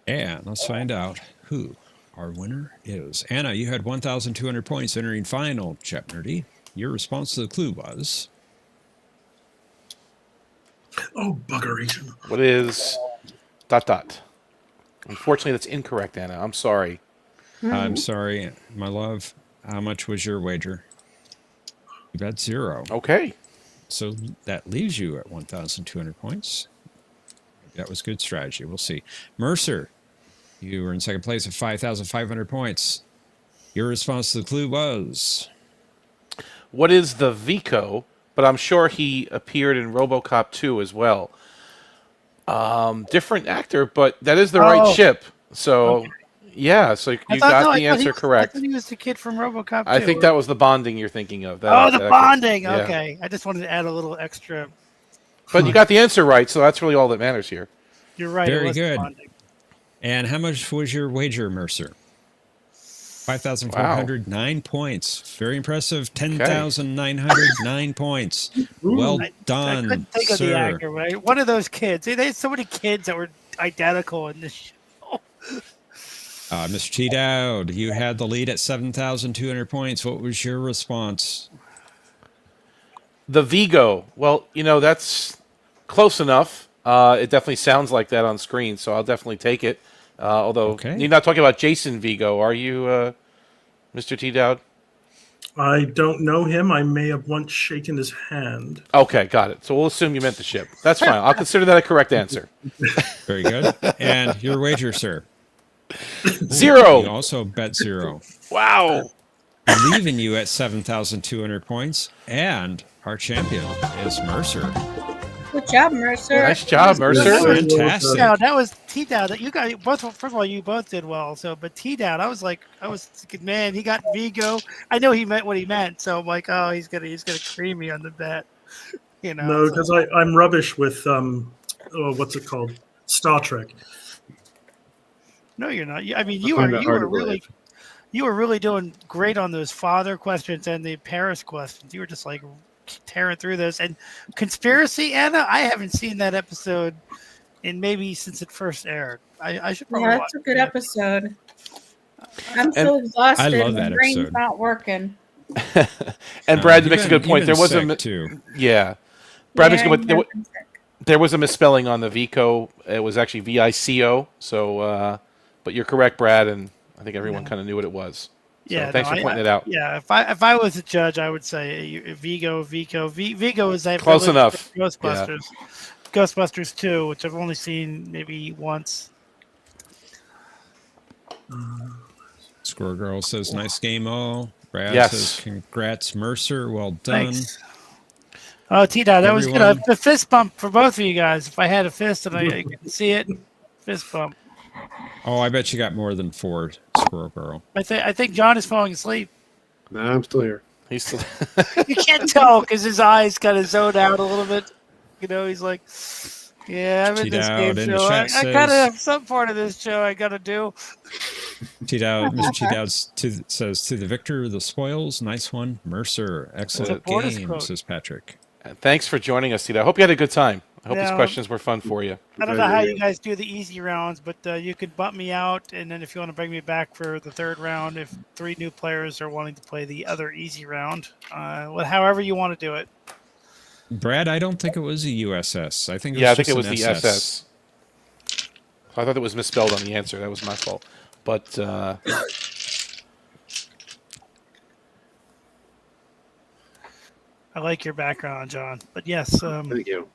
and let's find out who our winner is. Anna, you had 1,200 points entering final Jeopnerdy. Your response to the clue was... Oh, buggeration. What is ... Unfortunately, that's incorrect, Anna. I'm sorry. I'm sorry, my love. How much was your wager? You bet 0. Okay. So that leaves you at 1,200 points. That was good strategy. We'll see. Mercer, you were in second place at 5,500 points. Your response to the clue was... What is the Vico? But I'm sure he appeared in RoboCop 2 as well. Different actor, but that is the right ship. So, Okay. Yeah, so you got the answer correct. I thought he was the kid from RoboCop 2. I think that was the bonding you're thinking of. The bonding. Yeah. Okay. I just wanted to add a little extra. But you got the answer right, so that's really all that matters here. You're right. Very it was good. Bonding. And how much was your wager, Mercer? 5,409 points. Very impressive. 10,909 points. Well done, I couldn't think of sir. the actor, right? One of those kids. They had so many kids that were identical in this show. Mr. T. Dowd, you had the lead at 7,200 points. What was your response? The Vigo. Well, that's close enough. It definitely sounds like that on screen, so I'll definitely take it. Although you're not talking about Jason Vigo, are you, Mr. T. Dowd? I don't know him. I may have once shaken his hand. Okay, got it. So we'll assume you meant the ship. That's fine. I'll consider that a correct answer. Very good. And your wager, sir? 0. You also bet 0. Wow. Leaving you at 7,200 points. And our champion is Mercer. Good job, Mercer. Nice job, Mercer. Fantastic. No, that was T Down. You guys both. First of all, you both did well. So, but T Down, I was thinking, man, he got Vigo. I know he meant what he meant. So I'm like, oh, he's gonna cream me on the bet. No, because I'm rubbish with what's it called? Star Trek. No, you're not. I mean, you were really doing great on those father questions and the Paris questions. You were just like tearing through those. And Conspiracy, Anna, I haven't seen that episode in maybe since it first aired. I should probably watch that's a good episode. I'm so exhausted. I love My that brain's episode. not working. And Brad makes a good point. There was too. Yeah. Brad makes a good point. There was a misspelling on the Vico. It was actually Vico. So, but you're correct, Brad, and I think everyone kind of knew what it was. So thanks for pointing it out. Yeah, if I was a judge, I would say Vigo. Vigo is that close enough. Ghostbusters, Ghostbusters 2, which I've only seen maybe once. Squirrel Girl says, "Nice game, all." Brad says, "Congrats, Mercer. Well done." Thanks. Oh, T-Dot, that was good. The fist bump for both of you guys. If I had a fist and I could see it, fist bump. Oh, I bet you got more than 4, Squirrel Girl. I think John is falling asleep. No, I'm still here. He's still. You can't tell because his eyes kind of zoned out a little bit. He's like, "Yeah, I'm in this game show. I kind of have some part of this show I got to do." Mr. T-Dowd says, "To the victor, the spoils. Nice one, Mercer. Excellent game," says Patrick. Thanks for joining us, T-Dowd. I hope you had a good time. I hope these questions were fun for you. I don't know how you guys do the easy rounds, but you could bump me out, and then if you want to bring me back for the third round, if 3 new players are wanting to play the other easy round, however you want to do it. Brad, I don't think it was a USS. I think it was the SS. I thought it was misspelled on the answer. That was my fault. But I like your background, John. But yes, Thank you.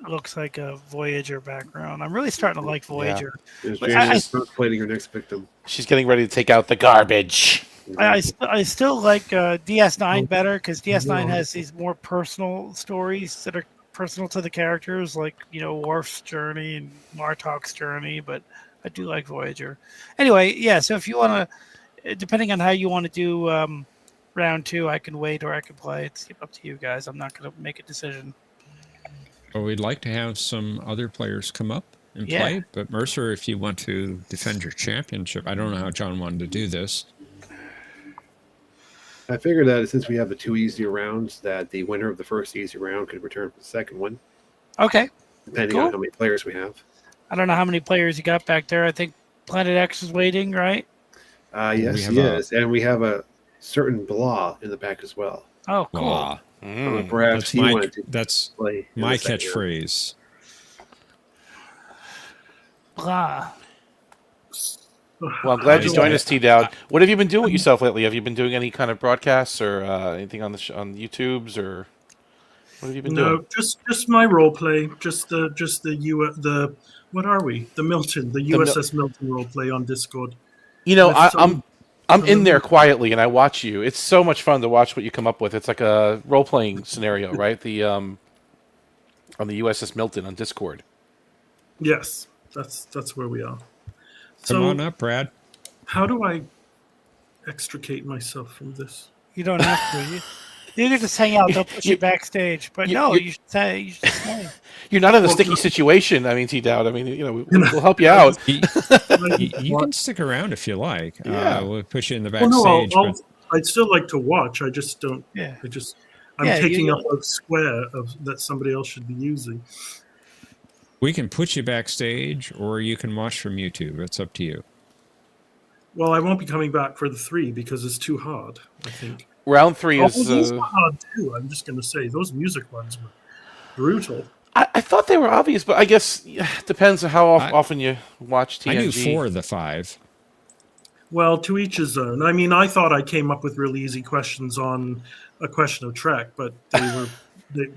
Looks like a Voyager background. I'm really starting to like Voyager. Yeah. James contemplating her next victim. She's getting ready to take out the garbage. I still like DS9 better because DS9 has these more personal stories that are personal to the characters, like Worf's journey and Martok's journey. But I do like Voyager. Anyway, yeah. So if you want to, depending on how you want to do round 2, I can wait or I can play. It's up to you guys. I'm not going to make a decision. Well, we'd like to have some other players come up and Yeah. play. But Mercer, if you want to defend your championship, I don't know how John wanted to do this. I figured that since we have the 2 easier rounds, that the winner of the first easy round could return for the second one, Okay. depending Cool. on how many players we have. I don't know how many players you got back there. I think Planet X is waiting, right? Yes, We have he a- is. And we have a certain blah in the back as well. Oh, cool. Blah. Perhaps That's he my wanted to that's play in my the second round. catchphrase. Blah. Well, I'm glad you joined us, T-Dowd. What have you been doing with yourself lately? Have you been doing any kind of broadcasts or anything on the on YouTube's, or what have you been doing? No, just my role play. Just the what are we? The Milton, the USS Milton role play on Discord. You know, With I'm in there quietly and I watch you. It's so much fun to watch what you come up with. It's like a role playing scenario, right? The on the USS Milton on Discord. Yes, that's where we are. Come on up, Brad. How do I extricate myself from this? You don't have to. You can just hang out. They'll push you backstage. But no, you should say. You should stay. You're not in a sticky situation. I mean, T-Dowd. I mean, you know, we'll help you out. You can stick around if you like. Yeah. We'll push you in the Well, no, backstage. I'd still like to watch. I just don't. Yeah. I'm Yeah, taking you- up a square that somebody else should be using. We can put you backstage, or you can watch from YouTube. It's up to you. Well, I won't be coming back for the 3 because it's too hard, I think. Round 3 is. These were hard too. I'm just going to say those music ones were brutal. I thought they were obvious, but I guess it depends on how often you watch TNG. I knew 4 of the 5. Well, to each his own. I mean, I thought I came up with really easy questions on A Question of Trek, but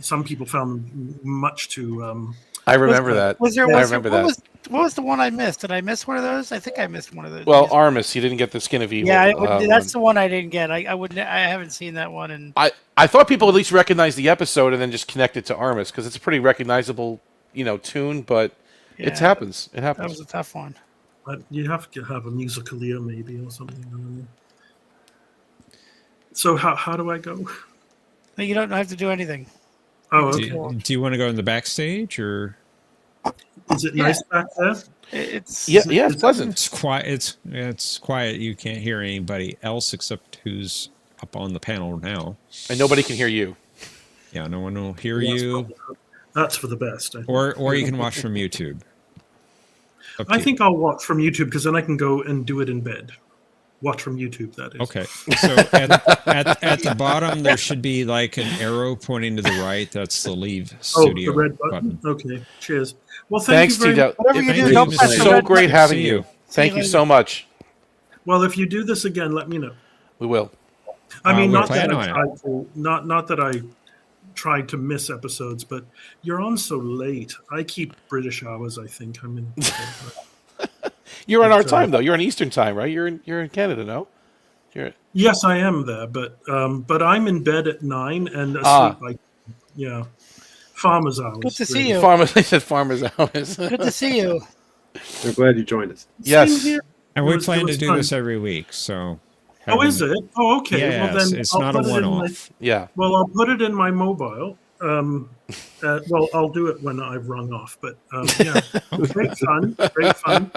some people found them much too. I remember that. I remember that. What was the one I missed? Did I miss one of those? I think I missed one of those. Well, Armis, you didn't get the Skin of Evil. Yeah, that's the one I didn't get. I haven't seen that one. And I thought people at least recognized the episode and then just connect it to Armis because it's a pretty recognizable, tune. But it happens. It happens. That was a tough one. But you have to have a musicalier maybe or something. I don't know. So how do I go? No, you don't have to do anything. Oh, okay. Do you want to go in the backstage, or Is it nice back there? It's it's pleasant. it's quiet? It's quiet. You can't hear anybody else except who's up on the panel now. And nobody can hear you. Yeah, no one will hear That's you. That's for the best. I think. Or you can watch from YouTube. Up to I you. think I'll watch from YouTube because then I can go and do it in bed. Watch from YouTube, that is. Okay. So at the bottom, there should be like an arrow pointing to the right. That's the leave studio the red button. Okay. Cheers. Well, Thanks, you very T-Dowd. Whatever you Thank do, you, don't Mr. press the So red great button. having See you. you. Thank you later. so much. Well, if you do this again, let me know. We will. I mean, we'll not that plan I on it. tried to, not that I tried to miss episodes, but you're on so late. I keep British hours. I think I'm in. You're on our time though. You're on Eastern time, right? You're in Canada, no? Yes, I am there, but I'm in bed at 9 and asleep. Farmers hours. Good to see really. you. Farmers. They said farmers hours. Good to see you. We're glad you joined us. Yes. Same here. And we It was- plan it to was do fun. this every week. So. Oh, is it? Oh, okay. Yeah, well, then it's I'll not a put it in my- one-off. Yeah. Well, I'll put it in my mobile. Well, I'll do it when I've rung off. But yeah, great fun. Great fun.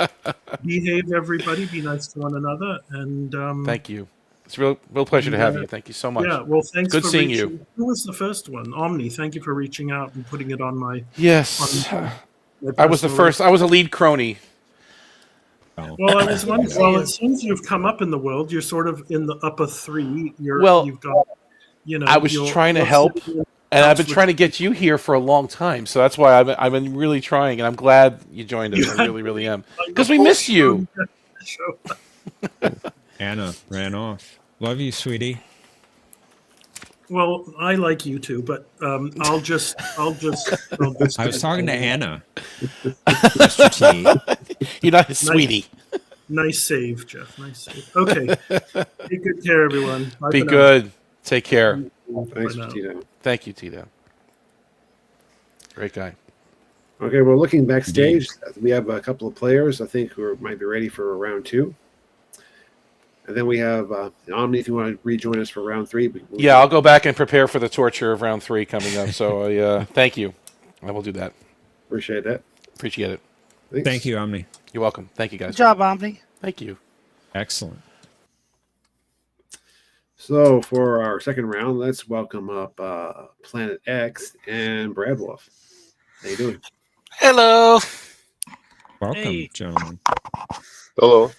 Behave, everybody. Be nice to one another. And Thank you. It's a real pleasure to have you. Thank you so much. yeah, well, thanks. Good for seeing reaching, you. Who was the first one? Omni. Thank you for reaching out and putting it on my. Yes. my I was the personal- first. I was a lead crony. Well, I was wondering. Well, it seems you've come up in the world. You're sort of in the upper 3. You've got. I was trying to help, and I've been trying to get you here for a long time. So that's why I've been really trying, and I'm glad you joined us. I really, really am, because we miss you. Anna ran off. Love you, sweetie. Well, I like you too, but I'll just. I was talking to Anna. Mr. T. You're not a sweetie. Nice save, Jeff. Nice save. Okay. Take good care, everyone. Bye Be for now. good. Take care. Thanks, Bye now. Tito. Thank you, Tito. Great guy. Okay, we're looking backstage. We have a couple of players, I think, who might be ready for round 2. And then we have Omni, if you want to rejoin us for round 3. Yeah, I'll go back and prepare for the torture of round 3 coming up. So thank you. I will do that. Appreciate that. Appreciate it. Thanks. Thank you, Omni. You're welcome. Thank you, guys. Good job, Omni. Thank you. Excellent. So for our second round, let's welcome up Planet X and Brad Wolf. How you doing? Hello. Welcome, Hey. gentlemen. Hello.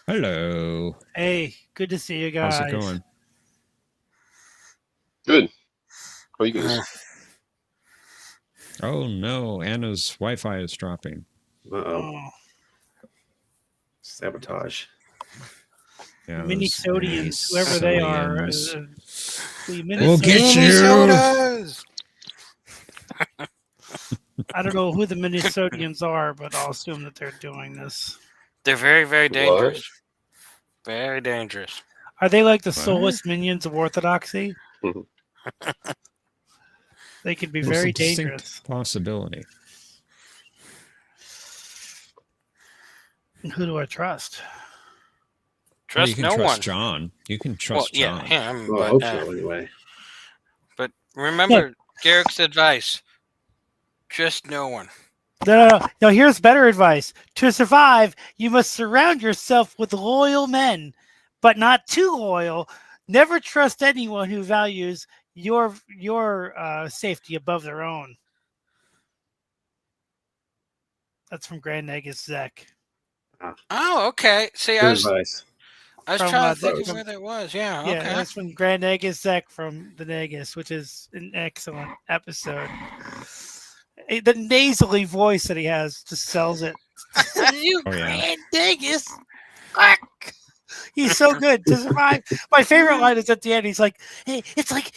Hello. Hey, good to see you guys. How's it going? Good. How are you guys? Oh no, Anna's Wi-Fi is dropping. Uh-oh. Oh, Sabotage. Yeah, Minnesodians, whoever they are. We'll get you. Minnesotas. I don't know who the Minnesodians are, but I'll assume that they're doing this. They're very, very What? dangerous. Very dangerous. Are they like the soulless minions of orthodoxy? Mhm. They could be There's very a distinct dangerous. possibility. Who do I trust? Well, Trust you can no trust one. John. You can Well, trust yeah, John. him. Well, I But, hope so, anyway. but remember Garrick's advice. Trust no one. No, here's better advice. To survive, you must surround yourself with loyal men, but not too loyal. Never trust anyone who values your safety above their own. That's from Grand Negus Zek. Oh, okay. See, Good advice. I was From, trying to think Rose. of where that was. Yeah, Yeah, okay. that's from Grand Negus Zek from the Negus, which is an excellent episode. The nasally voice that he has just sells it. You Oh, yeah. Grand Negus. Quack. He's so good to survive. My favorite line is at the end. He's like, "Hey, it's like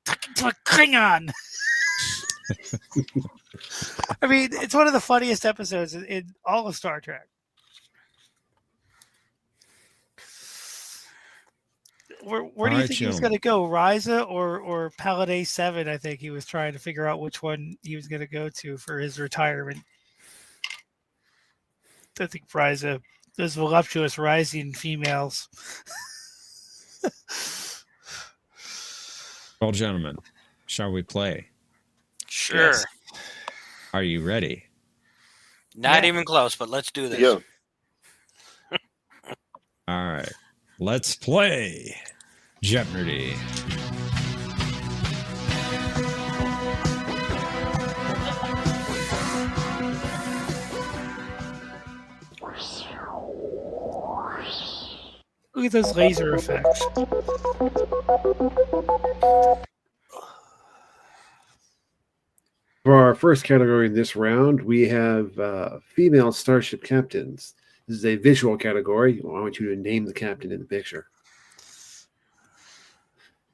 talking to a Klingon." I mean, it's one of the funniest episodes in all of Star Trek. Where do you Alright, think he was gentlemen. going to go? Ryza or Paladin 7? I think he was trying to figure out which one he was going to go to for his retirement. I think Ryza, those voluptuous rising females. Well, gentlemen, shall we play? Sure. Yes. Are you ready? Not Yeah. even close, but let's do this. Yeah. All right. Let's play Jeopnerdy. Look at those laser effects. For our first category in this round, we have female starship captains. This is a visual category. I want you to name the captain in the picture.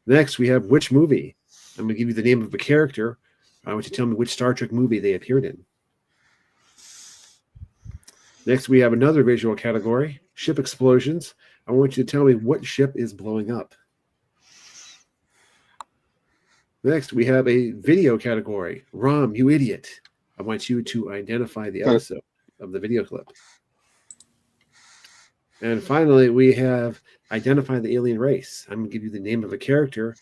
Next, we have which movie. I'm going to give you the name of a character. I want you to tell me which Star Trek movie they appeared in. Next, we have another visual category, ship explosions. I want you to tell me what ship is blowing up. Next, we have a video category, Rom, you idiot. I want you to identify the episode of the video clip. And finally, we have identify the alien race. I'm going to give you the name of a character.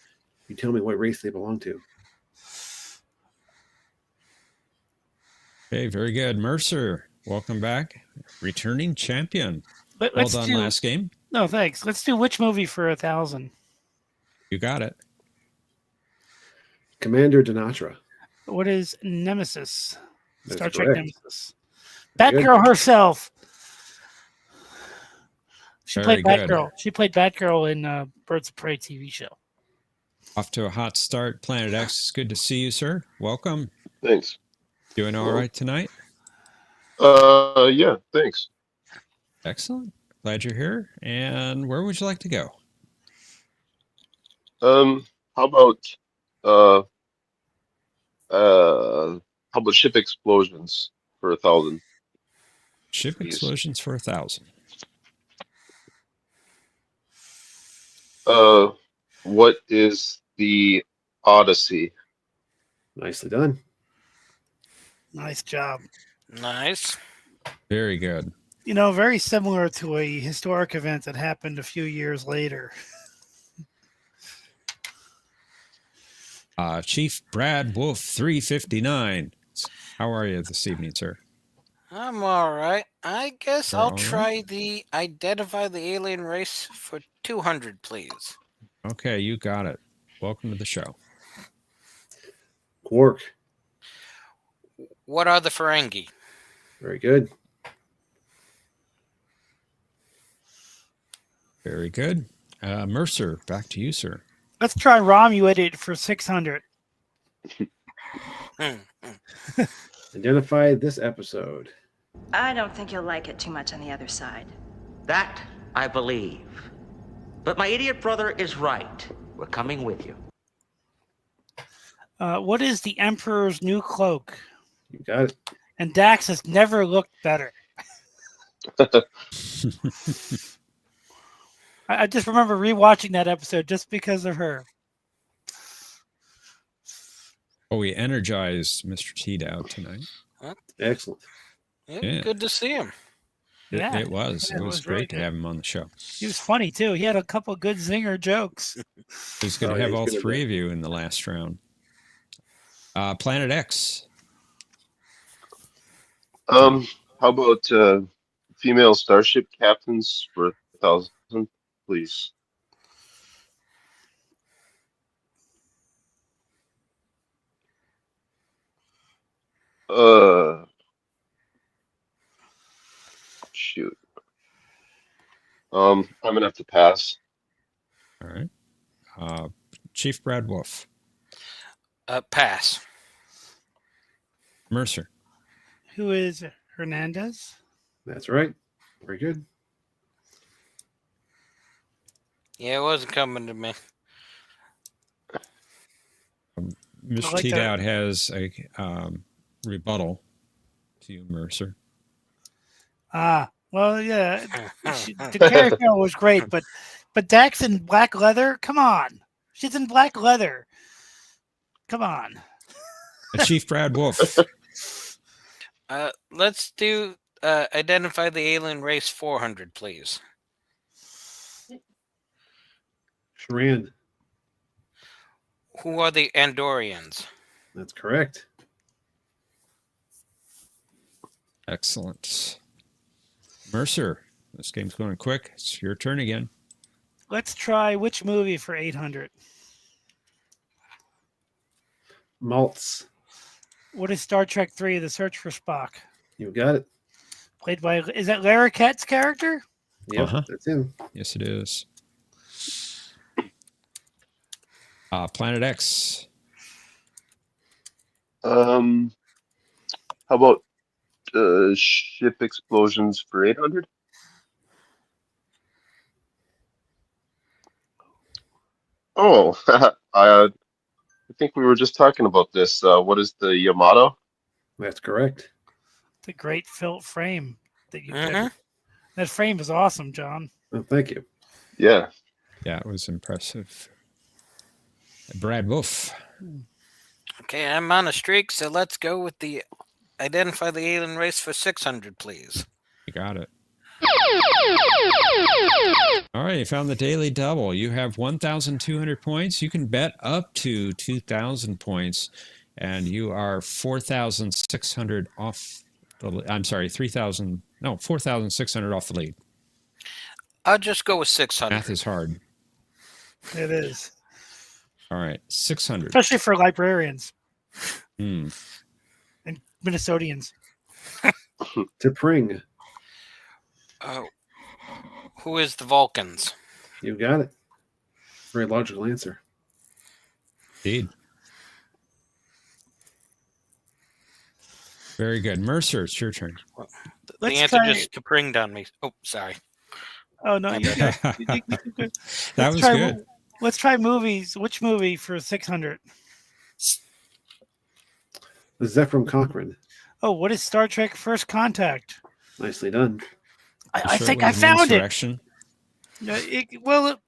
You tell me what race they belong to. Okay, very good. Mercer, welcome back. Returning champion. Well Let's done do. last game. No, thanks. Let's do which movie for 1,000. You got it. Commander Dinatra. What is Nemesis? That's Star Trek correct. Nemesis. Very good. Batgirl herself. She Very played good. Batgirl. She played Batgirl in Birds of Prey TV show. Off to a hot start. Planet X, it's good to see you, sir. Welcome. Thanks. Doing all right tonight? Yeah, thanks. Excellent. Glad you're here. And where would you like to go? How about ship explosions for 1,000? Ship Please. explosions for 1,000. What is the Odyssey? Nicely done. Nice job. Nice. Very good. You know, very similar to a historic event that happened a few years later. Chief Brad Wolf 359. How are you this evening, sir? I'm all right. I guess You're I'll all try the identify the alien race for 200, please. Okay, you got it. Welcome to the show. Quark. What are the Ferengi? Very good. Very good. Mercer, back to you, sir. Let's try Romuid for 600. Identify this episode. I don't think you'll like it too much on the other side. That I believe. But my idiot brother is right. We're coming with you. What is the Emperor's new cloak? You got it. And Dax has never looked better. I just remember rewatching that episode just because of her. Oh, we energized Mr. T-Dow tonight. Huh? Excellent. Yeah. Good to see him. It was. It was really great to good. have him on the show. He was funny, too. He had a couple good zinger jokes. He's going to have all three of you in the last round. Planet X. How about female starship captains for 1,000, please? Shoot. I'm gonna have to pass. All right. Chief Brad Wolf. Pass. Mercer. Who is Hernandez? That's right. Very good. Yeah, it wasn't coming to me. Mr. like T-Dowd has a rebuttal to you, Mercer. Well, yeah. The character was great, but Dax in black leather? Come on. She's in black leather. Come on. Chief Brad Wolf. Let's do identify the alien race 400, please. Sharan. Who are the Andorians? That's correct. Excellent. Mercer, this game's going quick. It's your turn again. Let's try which movie for 800? Maltz. What is Star Trek 3, The Search for Spock? You got it. Played by, is that Larroquette's character? Yep, that's him. Yes, it is. Planet X. How about ship explosions for 800? Oh, I think we were just talking about this. What is the Yamato? That's correct. The great felt frame that you did. That frame is awesome, John. Oh, thank you. Yeah. Yeah, it was impressive. Brad Wolf. Okay, I'm on a streak, so let's go with the identify the alien race for 600, please. You got it. All right, you found the daily double. You have 1,200 points. You can bet up to 2,000 points, and you are 4,600 off the. I'm sorry, 3,000. No, 4,600 off the lead. I'll just go with 600. Math is hard. It is. All right, 600. Especially for librarians and Minnesotans. T'Pring. Who is the Vulcans? You got it. Very logical answer. Indeed. Very good. Mercer, it's your turn. The answer just T'Pring on me. Oh, sorry. Oh, no. That was good. Let's try movies. Which movie for 600? The Zephram Cochrane. Oh, what is Star Trek First Contact? Nicely done. I think I found it. Well,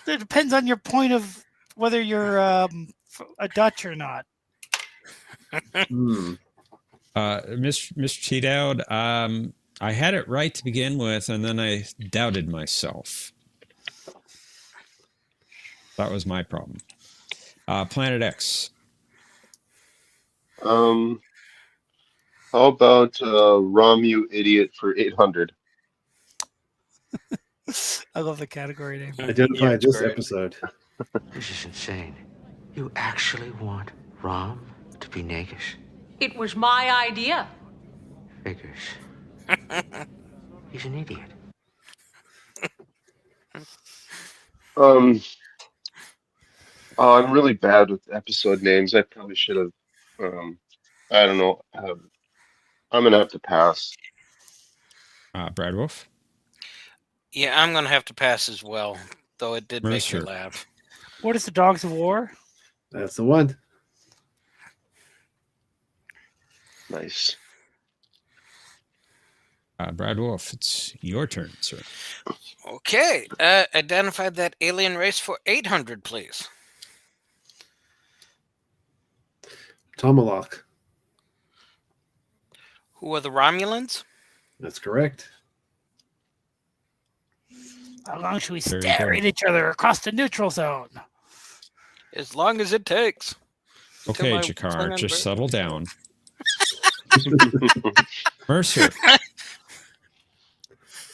it depends on your point of whether you're a Dutch or not. Mr. T-Dowd, I had it right to begin with, and then I doubted myself. That was my problem. Planet X. How about Rom, you idiot, for 800? I love the category name. Identify it's this great. episode. This is insane. You actually want Rom to be naked? It was my idea. Figures. He's an idiot. I'm really bad with episode names. I probably should have. I don't know. I'm gonna have to pass. Brad Wolf. Yeah, I'm gonna have to pass as well, though it did make me Mercer. laugh. What is the Dogs of War? That's the one. Nice. Brad Wolf, it's your turn, sir. Okay, identify that alien race for 800, please. Tomalak. Who are the Romulans? That's correct. How long should we Very stare good. at each other across the neutral zone? As long as it takes. Okay, Until I Jakar, swing on just break. settle down. Mercer.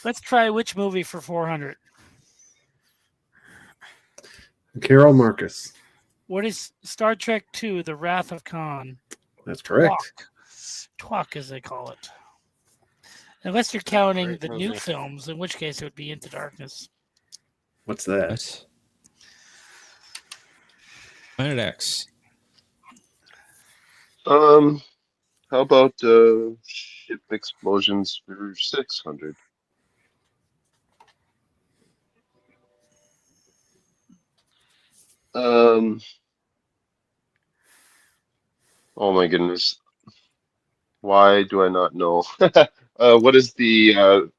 Let's try which movie for 400? Carol Marcus. What is Star Trek II, The Wrath of Khan? That's correct. Twok, as they call it. Unless you're counting Great the movie. new films, in which case it would be Into Darkness. What's that? What? Planet X. How about ship explosions for 600? Oh my goodness. Why do I not know? What is the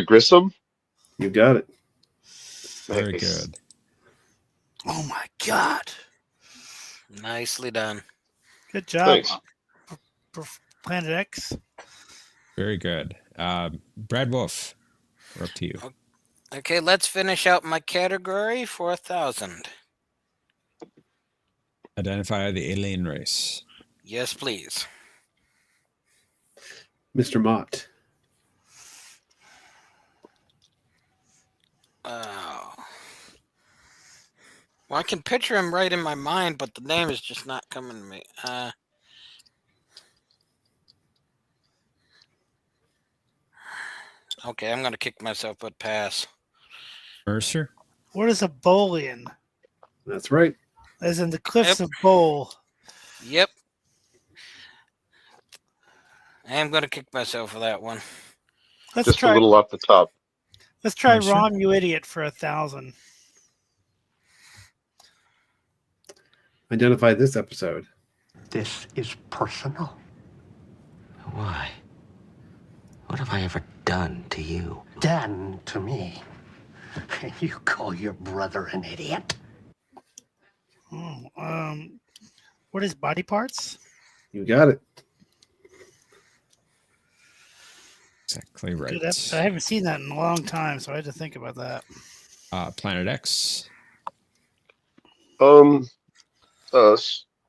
Grissom? You got it. Very Nice. good. Oh my God. Nicely done. Good job. Thanks. For Planet X. Very good. Brad Wolf, we're up to you. Okay, let's finish out my category for 1,000. Identify the alien race. Yes, please. Mr. Mott. Oh. Well, I can picture him right in my mind, but the name is just not coming to me. Okay, I'm going to kick myself, but pass. Mercer. What is a Bolian? That's right. As in the cliffs Yep. of Bol. Yep. I am going to kick myself for that one. Let's Just try. a little off the top. Let's try Mercer? Rom, you idiot, for 1,000. Identify this episode. This is personal. Why? What have I ever done to you? Done to me? You call your brother an idiot? What is Body Parts? You got it. Exactly right. Good episode. I haven't seen that in a long time, so I had to think about that. Planet X.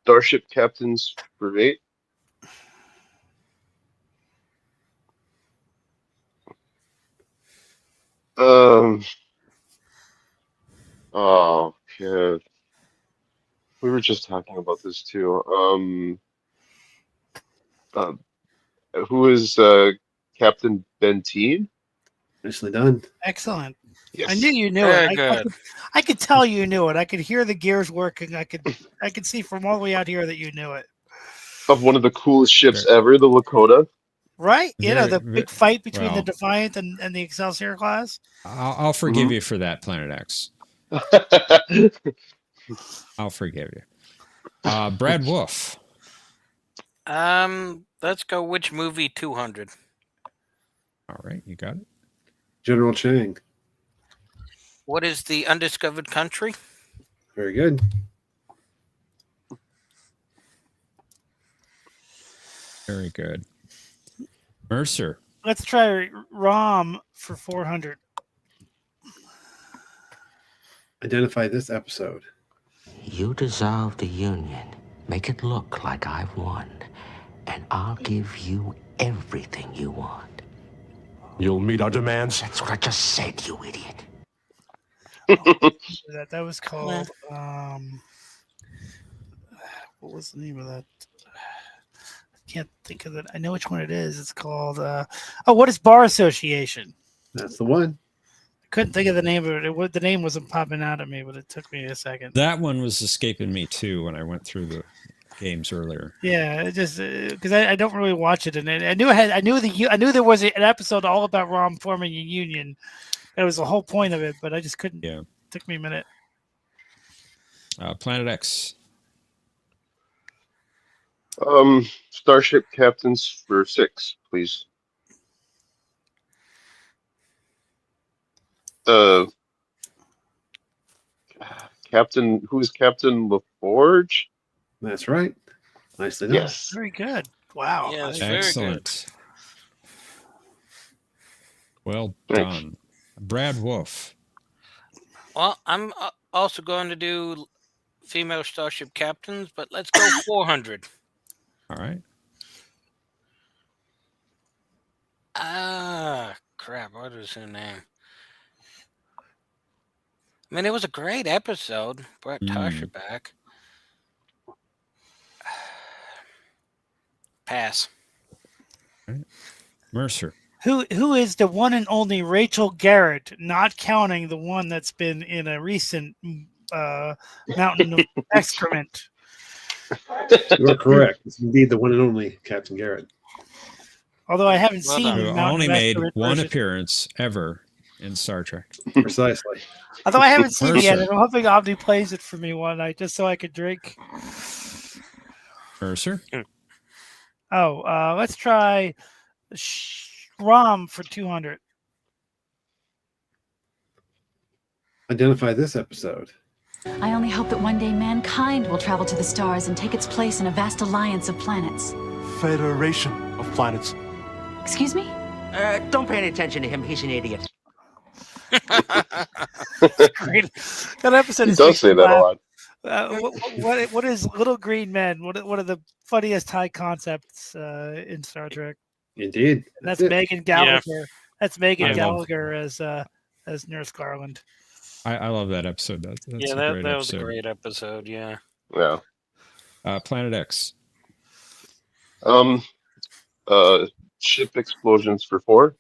Starship Captains for 8. Oh, yeah. We were just talking about this too. Who is Captain Benteen? Nicely done. Excellent. Yes. I knew you knew Very it. good. I could tell you knew it. I could hear the gears working. I could see from all the way out here that you knew it. Of one of the coolest ships ever, the Lakota. Right? You know, the Very- big fight between the well. Defiant and the Excelsior class. I'll forgive you for that, Planet X. I'll forgive you. Brad Wolf. Let's go which movie 200. All right, you got it. General Chang. What is the undiscovered country? Very good. Very good. Mercer. Let's try Rom for 400. Identify this episode. You dissolve the Union, make it look like I've won, and I'll give you everything you want. You'll meet our demands? That's what I just said, you idiot. That was called. What was the name of that? I can't think of it. I know which one it is. It's called. What is Bar Association? That's the one. I couldn't think of the name of it. The name wasn't popping out at me, but it took me a second. That one was escaping me too when I went through the games earlier. Yeah, it just because I don't really watch it, and I knew I knew there was an episode all about Rom forming a union. That was the whole point of it, but I just couldn't. Yeah, it took me a minute. Planet X. Starship captains for 6, please. Captain, who is Captain LaForge? That's right. Nicely done. Yes. Very good. Wow. Yeah, it's Excellent. Well Thanks. done. Brad Wolf. Well, I'm also going to do female starship captains, but let's go 400. All right. Ah, crap. What is her name? I mean, it was a great episode. Brought Tasha back. Pass. All right. Mercer. Who is the one and only Rachel Garrett, not counting the one that's been in a recent Mountain of Excrement? You are correct. It's indeed the one and only Captain Garrett. Although I haven't Well seen done. Who Mountain only of made Excrement one version. appearance ever in Star Trek. Precisely. Although I haven't seen it yet, Mercer. I'm hoping Omni plays it for me one night just so I could drink. Mercer. Let's try Rom for 200. Identify this episode. I only hope that one day mankind will travel to the stars and take its place in a vast alliance of planets. Federation of planets. Excuse me? Don't pay any attention to him. He's an idiot. Great. That episode He is does say that a lot. What is Little Green Men? What are the funniest high concepts in Star Trek? Indeed. That's it. Megan Gallagher. Yeah. That's Megan I love- Gallagher as Nurse Garland. I love that episode. That's Yeah, a that great was a episode. great episode. Yeah. Yeah. Planet X. Ship explosions for 4.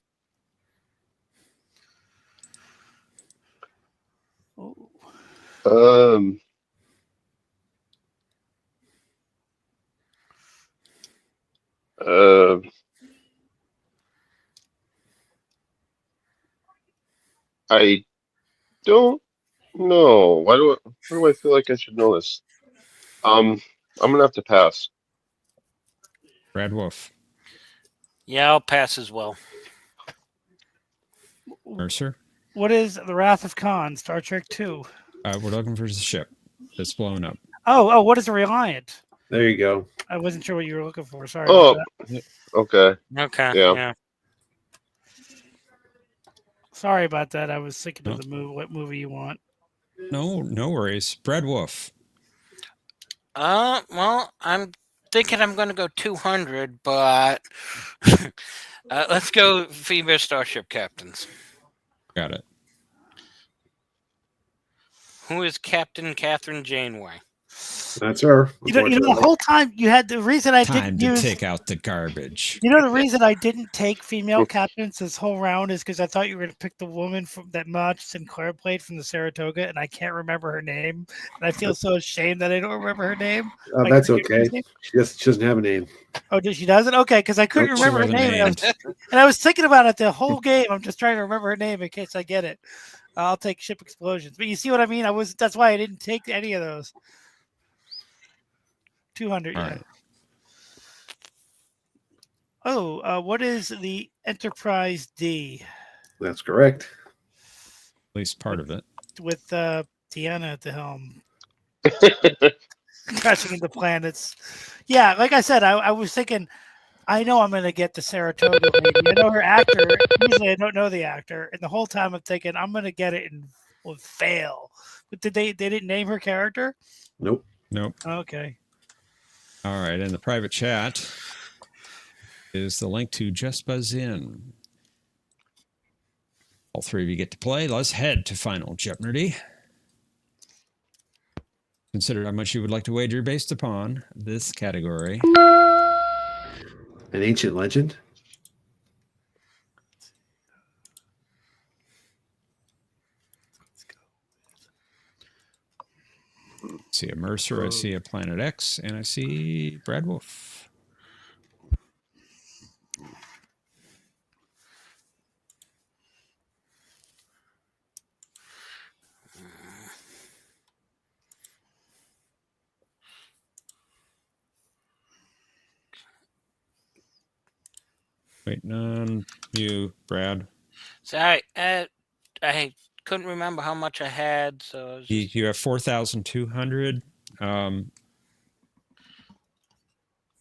I don't know. Why do I feel like I should know this? I'm gonna have to pass. Brad Wolf. Yeah, I'll pass as well. Mercer. What is The Wrath of Khan? Star Trek 2. We're looking for the ship that's blown up. What is Reliant? There you go. I wasn't sure what you were looking for. Sorry. Oh, about that. okay. Okay. Yeah. Sorry about that. I was thinking of the movie. What movie you want? No worries. Brad Wolf. Well, I'm thinking I'm going to go 200, but let's go female starship captains. Got it. Who is Captain Catherine Janeway? That's her. You know, the whole time you had the reason I Time didn't to use. take out the garbage. You know the reason I didn't take female captains this whole round is because I thought you were going to pick the woman from that Marge Sinclair played from the Saratoga, and I can't remember her name, and I feel so ashamed that I don't remember her name. Oh, Like, that's forget her okay. name. She doesn't have a name. Oh, she doesn't? Okay, because I couldn't Nope, she remember her wasn't name, and I was thinking about it the whole game. I'm just trying to remember her name in case I get it. I'll take ship explosions, but you see what I mean? That's why I didn't take any of those. 200. All Yeah. right. What is the Enterprise D? That's correct. At least part of it. With Tiana at the helm. Crashing into planets. Yeah, like I said, I was thinking, I know I'm going to get the Saratoga lady. I know her actor. Usually I don't know the actor. And the whole time I'm thinking, I'm going to get it and will fail. But they didn't name her character? Nope. Okay. All right. And the private chat is the link to Just Buzz In. All three of you get to play. Let's head to Final Jeopardy. Consider how much you would like to wager based upon this category. An ancient legend? I see a Mercer, I see a Planet X, and I see Brad Wolf. Waiting on you, Brad. Sorry, I couldn't remember how much I had, so I was just... You have 4,200. Planet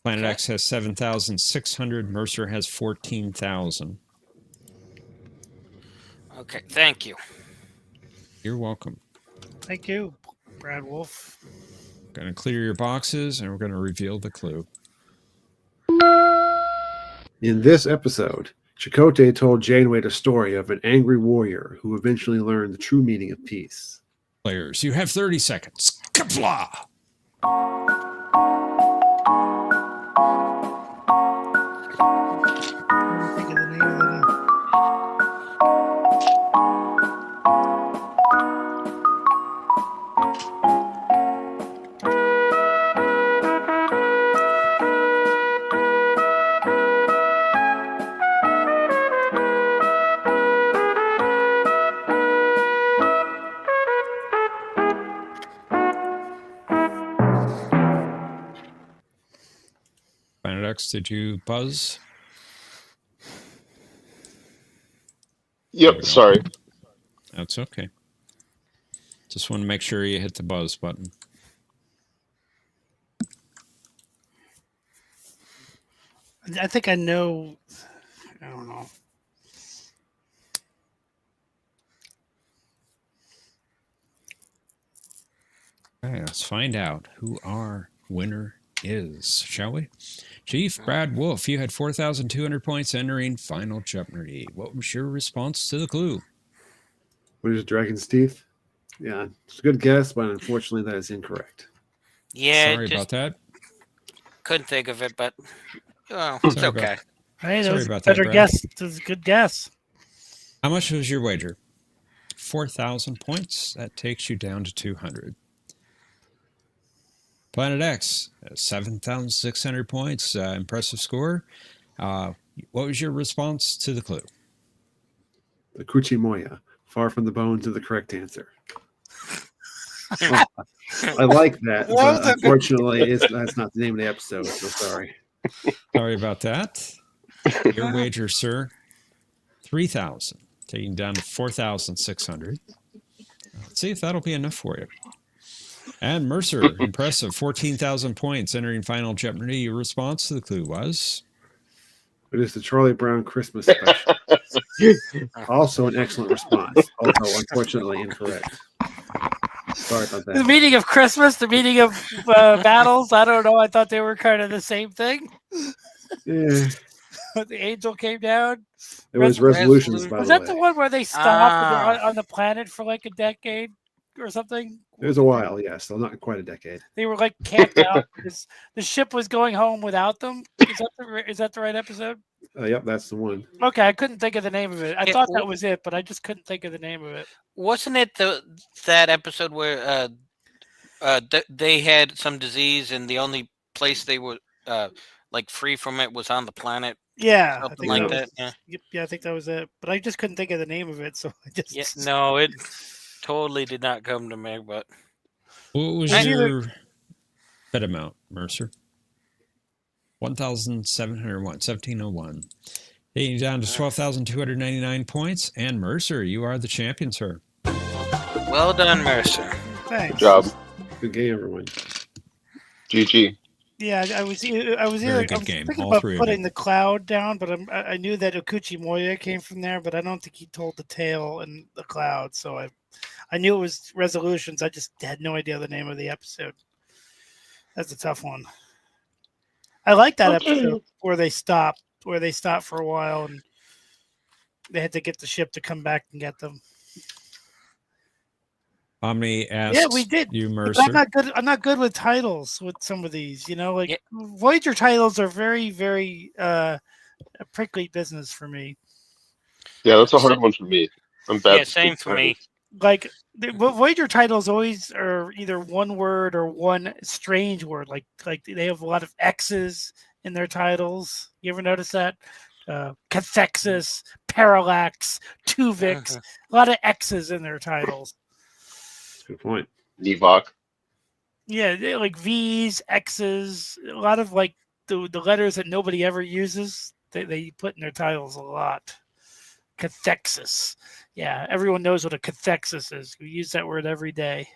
X has 7,600. Mercer has 14,000. Okay, thank you. You're welcome. Thank you, Brad Wolf. Going to clear your boxes, and we're going to reveal the clue. In this episode, Chakotay told Janeway the story of an angry warrior who eventually learned the true meaning of peace. Players, you have 30 seconds. Kapla! Think of the name of the... Planet X, did you buzz? Yep, sorry. That's okay. Just want to make sure you hit the buzz button. I think I know. I don't know. Okay, let's find out who our winner is, shall we? Chief Brad Wolf, you had 4,200 points entering Final Jeopardy. What was your response to the clue? What is dragon's teeth? Yeah, it's a good guess, but unfortunately that is incorrect. Yeah, Sorry about that. Couldn't think of it, but it's Sorry okay. Hey, that Sorry was a about that, better Brad. guess. That was a good guess. How much was your wager? 4,000 points. That takes you down to 200. Planet X, 7,600 points. Impressive score. What was your response to the clue? The Kuchi Moya, far from the bones, is the correct answer. Oh, I like that, but unfortunately, that's not the name of the episode, so sorry. Sorry about that. Your wager, sir, 3,000, taking down to 4,600. Let's see if that'll be enough for you. And Mercer, impressive, 14,000 points entering Final Jeopardy. Your response to the clue was? It is the Charlie Brown Christmas special. Also an excellent response, although unfortunately incorrect. Sorry about The that. meaning of Christmas, the meaning of battles. I don't know. I thought they were kind of the same thing. Yeah. The angel came down. It was resolutions, by Was the that way. the one where they stopped on the planet for like a decade or something? It was a while, yes, so not quite a decade. They were like camped out because the ship was going home without them. Is that the right episode? Yep, that's the one. Okay, I couldn't think of the name of it. I thought that was it, but I just couldn't think of the name of it. Wasn't it that episode where they had some disease and the only place they were like free from it was on the planet? Yeah, I something think like that. that. Yeah, I think that was it. But I just couldn't think of the name of it, so I just. Yeah, no, it totally did not come to me. But What was your bet amount, Mercer? 1,701, 1,701. Taking you down to 12,299 points. And Mercer, you are the champion, sir. well done, Mercer. Thanks. Good job. Good game, everyone. GG. Yeah, I was Very good game, thinking all about three of putting you. the cloud down, but I knew that Okuchi Moya came from there, but I don't think he told the tale and the cloud. So I knew it was resolutions. I just had no idea the name of the episode. That's a tough one. I like that episode where they stop for a while and they had to get the ship to come back and get them. Omni asks, Yeah, we did. you, But Mercer. I'm not good with titles with some of these. Voyager titles are very, very a prickly business for me. Yeah, that's a hard one for me. I'm bad. Yeah, same for me. Like the Voyager titles always are either one word or one strange word. Like they have a lot of X's in their titles. You ever notice that? Cathexis, Parallax, Tuvix, a lot of X's in their titles. Good point. Nevok. Yeah, like V's, X's, a lot of like the letters that nobody ever uses. They put in their titles a lot. Cathexis. Yeah, everyone knows what a cathexis is. We use that word every day.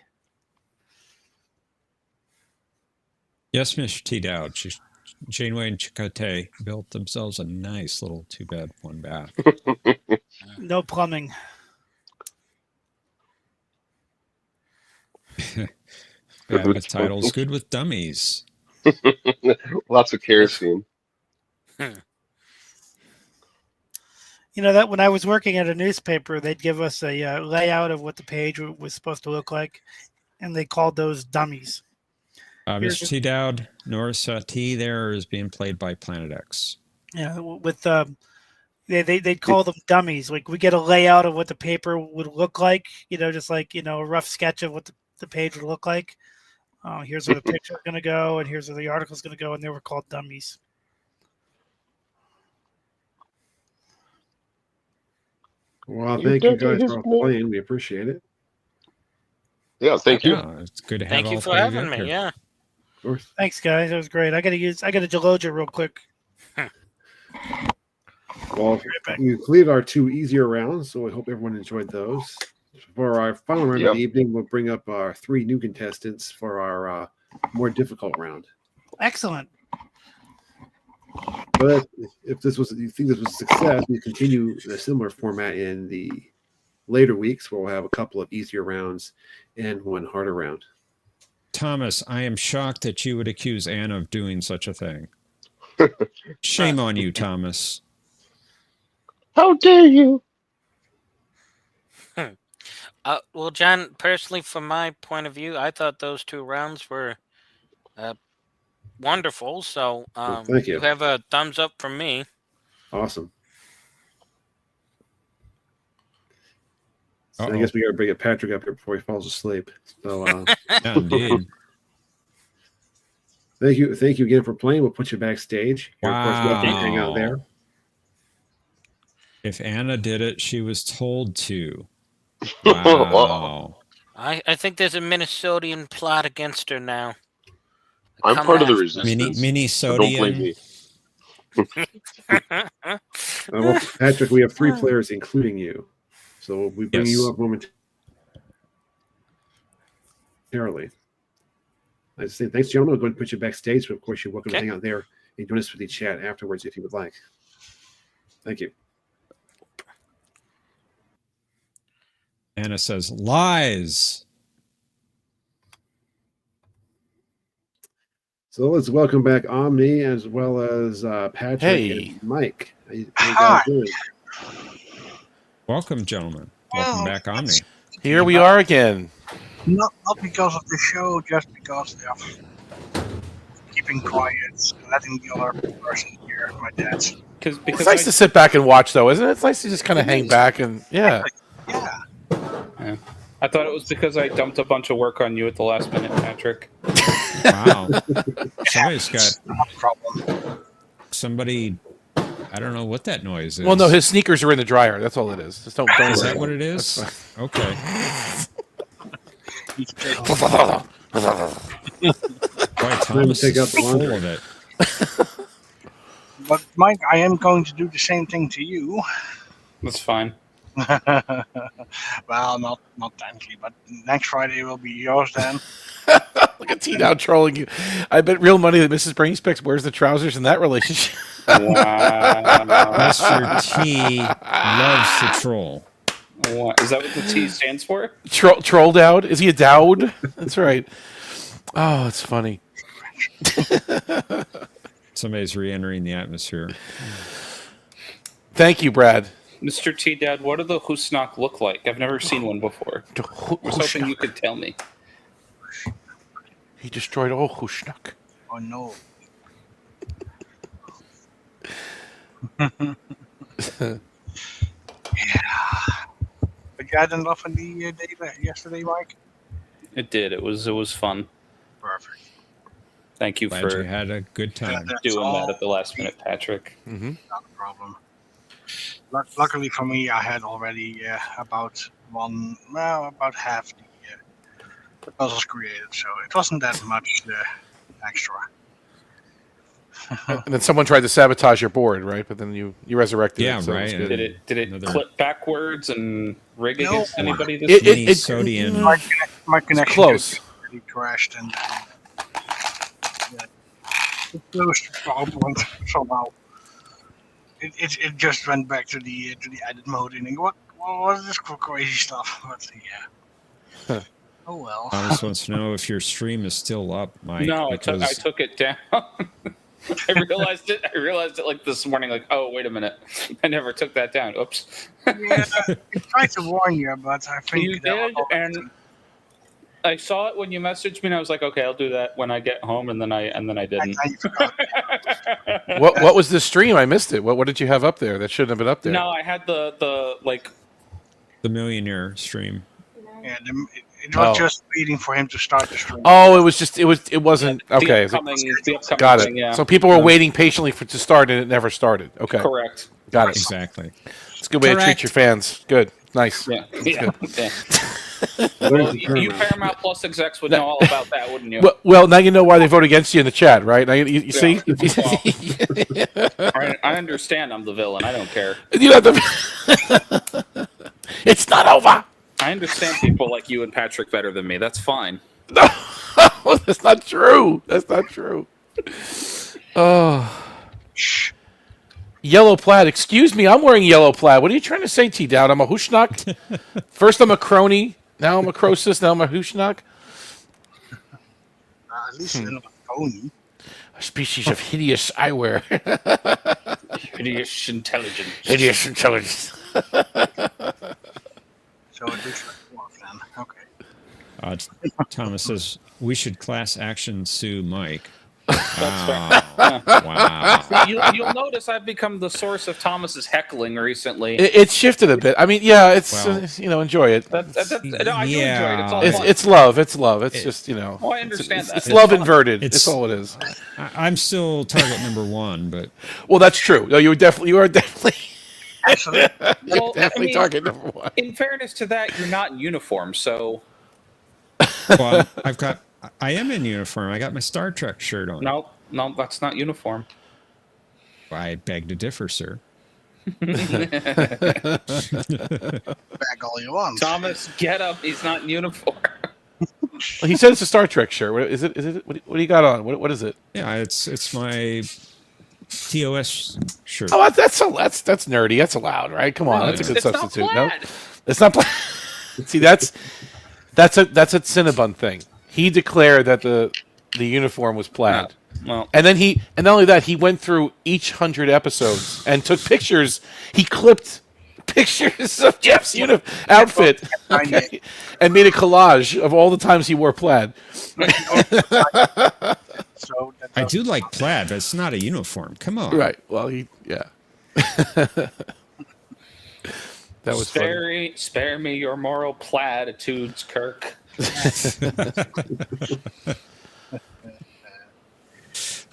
Yes, Mr. T. Dowd. Janeway and Chakotay built themselves a nice little 2-bed, 1-bath. No plumbing. Bad with titles, good with dummies. Lots of kerosene. That when I was working at a newspaper, they'd give us a layout of what the page was supposed to look like, and they called those dummies. Mr. T. Dowd, Norris T. there is being played by Planet X. Yeah, with they'd call them dummies. Like we get a layout of what the paper would look like, just like a rough sketch of what the page would look like. Here's where the picture is going to go, and here's where the article is going to go, and they were called dummies. Well, thank you guys for playing. We appreciate it. Yeah, thank you. It's good to have Thank all you for three of having me. here. Yeah. Of course. Thanks, guys. That was great. I got to Geologia real quick. Well, we completed our 2 easier rounds, so I hope everyone enjoyed those. For our final round of the evening, we'll bring up our 3 new contestants for our more difficult round. Excellent. But if you think this was a success, we continue in a similar format in the later weeks, where we'll have a couple of easier rounds and 1 harder round. Thomas, I am shocked that you would accuse Anna of doing such a thing. Shame on you, Thomas. How dare you? Well, John, personally, from my point of view, I thought those 2 rounds were wonderful. So thank you. You have a thumbs up from me. Awesome. So I guess we got to bring Patrick up here before he falls asleep. So, indeed. Thank you again for playing. We'll put you backstage. Of course, we'll hang out there. If Anna did it, she was told to. Wow. I think there's a Minnesotian plot against her now. I'm part of the resistance. Minnesota. Don't blame me. Well, Patrick, we have 3 players, including you. So we bring you up momentarily. I just say thanks, gentlemen. We'll go ahead and put you backstage. But of course, you're welcome to hang out there and join us for the chat afterwards if you would like. Thank you. Anna says, lies. So let's welcome back Omni as well as Patrick and Mike. How you guys doing? Welcome, gentlemen. Welcome back, Omni. Here we are again. Not because of the show, just because of keeping quiet, letting the other person hear my dad. Because it's nice to sit back and watch, though, isn't it? It's nice to just kind of hang back and Yeah. I thought it was because I dumped a bunch of work on you at the last minute, Patrick. Wow. Somebody's got somebody. I don't know what that noise is. Well, no, his sneakers are in the dryer. That's all it is. Just don't Is worry. that what it is? Okay. Boy, Thomas Take out is the full laundry. of it. But Mike, I am going to do the same thing to you. That's fine. Well, not technically, but next Friday will be yours then. Look at T now trolling you. I bet real money that Mrs. Brainy Specs wears the trousers in that relationship. Mr. T loves to troll. What? Is that what the T stands for? Troll Dowd? Is he a Dowd? That's right. Oh, it's funny. much. Somebody's re-entering the atmosphere. Thank you, Brad. Mr. T Dad, what do the Husnak look like? I've never seen one before. I was hoping you could tell me. He destroyed all Husnak. Oh no. Yeah. But you had enough in the day yesterday, Mike? It did. It was fun. Perfect. Thank you Glad for you had a good time. doing that at the last minute, Patrick. Mm-hmm. Not a problem. Luckily for me, I had already about half the puzzles created, so it wasn't that much extra. And then someone tried to sabotage your board, right? But then you resurrected Yeah, it. So right. It was good. Did it clip backwards and rig No. against anybody this week? Sodium. My connection close. just really crashed and it closed to PowerPoint somehow. It just went back to the edit mode and what is this for crazy stuff? But yeah. Oh well. Thomas wants to know if your stream is still up, Mike. No, I because took it down. I realized it like this morning. Like, oh, wait a minute, I never took that down. Oops. Yeah, I tried to warn you, but I think You did, and I saw it when you messaged me, and I was like, okay, I'll do that when I get home, and then I didn't. What was the stream? I missed it. What did you have up there that shouldn't have been up there? No, I had the millionaire stream. Yeah, it was just waiting for him to start the stream. Oh, it wasn't okay. upcoming Got it. thing, yeah. So people were waiting patiently to start, and it never started. Okay, Correct. Got it. Exactly. It's a good way to treat your fans. Good, nice. Yeah. That's Yeah. good. Well, you Paramount Plus execs would know all about that, wouldn't you? Well, now you know why they vote against you in the chat, right? Now you see. Well, I understand. I'm the villain. I don't care. You know, it's not over. I understand people like you and Patrick better than me. That's fine. No, that's not true. That's not true. Oh. Yellow plaid. Excuse me, I'm wearing yellow plaid. What are you trying to say, T-Dowd? I'm a Hushnak? First I'm a crony, now I'm a Croesus, now I'm a Hushnak? At least you're not a pony. A species of hideous eyewear. Hideous intelligence. Hideous intelligence. So it looks like dwarf then. Okay. Thomas says we should class action sue Mike. That's Wow. Wow. You'll notice I've become the source of Thomas's heckling recently. It's shifted a bit. I mean, yeah, it's enjoy it. I do enjoy it. It's all fun. It's love. It's love. It's just Oh, I understand that. It's love inverted. It's all it is. I'm still target number one, but well, that's true. No, you are definitely. Excellent. Well, definitely target number one. In fairness to that, you're not in uniform, so. Well, I am in uniform. I got my Star Trek shirt on. No, that's not uniform. I beg to differ, sir. Back all you want. Thomas, get up. He's not in uniform. Well, he said it's a Star Trek shirt. What is it? What do you got on? What is it? Yeah, it's my TOS shirt. Oh, that's nerdy. That's allowed, right? Come on, that's a good substitute. No, it's not plaid. See, that's a Cinnabon thing. He declared that the uniform was plaid. Well, and not only that, he went through each 100 episodes and took pictures. He clipped pictures of Jeff's outfit and made a collage of all the times he wore plaid. I do like plaid, but it's not a uniform. Come on. Right. Well, that was spare me your moral platitudes, Kirk.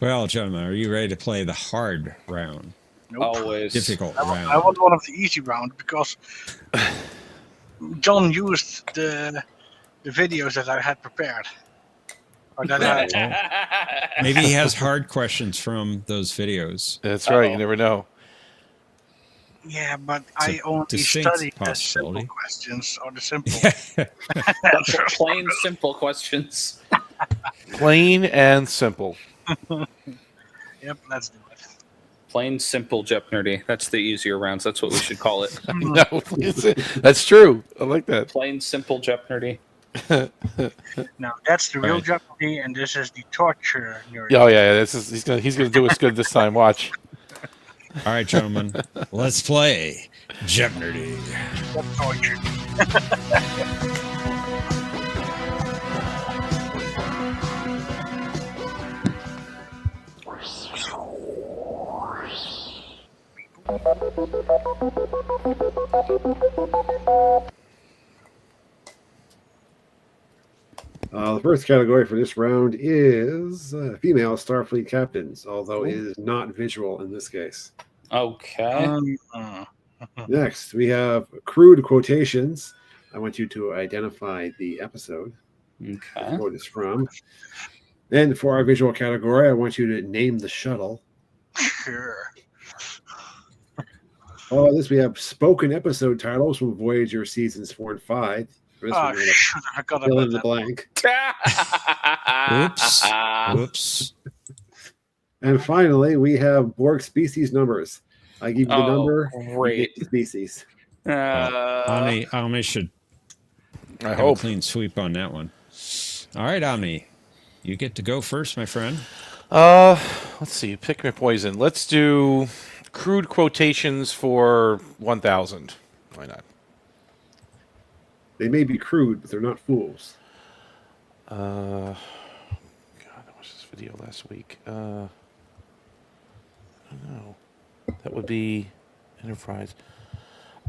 Well, gentlemen, are you ready to play the hard round? Nope. Always difficult round. I want one of the easy round because John used the videos that I had prepared. Or that maybe he has hard questions from those videos. That's right. You never know. Yeah, but I only studied the simple questions or the simple. Plain, simple questions. Plain and simple. Yep, let's do it. Plain, simple Jeopnerdy. That's the easier rounds. That's what we should call it. No, that's true. I like that. Plain, simple Jeopnerdy. Now that's the real Right. Jeopardy, and this is the torture nerdy. Oh yeah, he's gonna do us good this time. Watch. All right, gentlemen, let's play Jeopnerdy. That's torture. The first category for this round is female Starfleet captains, although it is not visual in this case. Okay. Next, we have crude quotations. I want you to identify the episode the Okay. quote is from. Then for our visual category, I want you to name the shuttle. Sure. Following this, we have spoken episode titles from Voyager seasons 4 and 5. For this Oh, one, we're gonna shoot, I forgot fill about in the that. blank. Oops. Whoops. And finally, we have Borg species numbers. I give you the Oh, number, you great. get the species. Omni should have a clean sweep on that one. All right, Omni, you get to go first, my friend. Let's see. Pick my poison. Let's do crude quotations for 1,000. Why not? They may be crude, but they're not fools. God, I watched this video last week. I don't know. That would be Enterprise.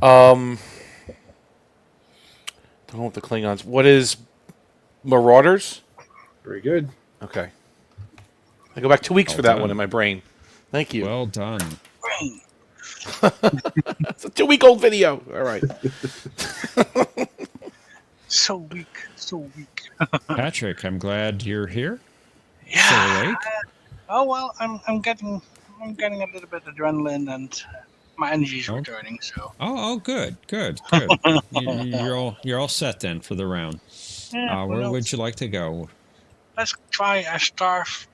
Don't know what the Klingons. What is Marauders? Very good. Okay. I go back 2 weeks Well for that done. one in my brain. Thank you. Well done. It's a 2-week-old video. All right. So weak, so weak. Patrick, I'm glad you're here. Yeah. Still awake? Oh well, I'm getting a little bit of adrenaline and my energy's returning. So. Oh, good. You're all set then for the round. Yeah, Where would you like to go? Let's try a Starfleet.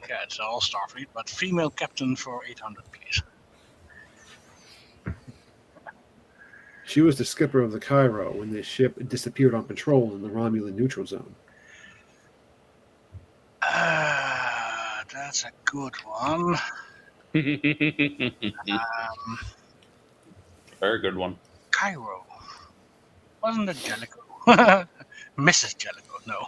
Yeah, it's all Starfleet, but female captain for 800, please. She was the skipper of the Cairo when the ship disappeared on patrol in the Romulan neutral zone. That's a good one. Very good one. Cairo. Wasn't it Jellicoe? Mrs. Jellicoe, no.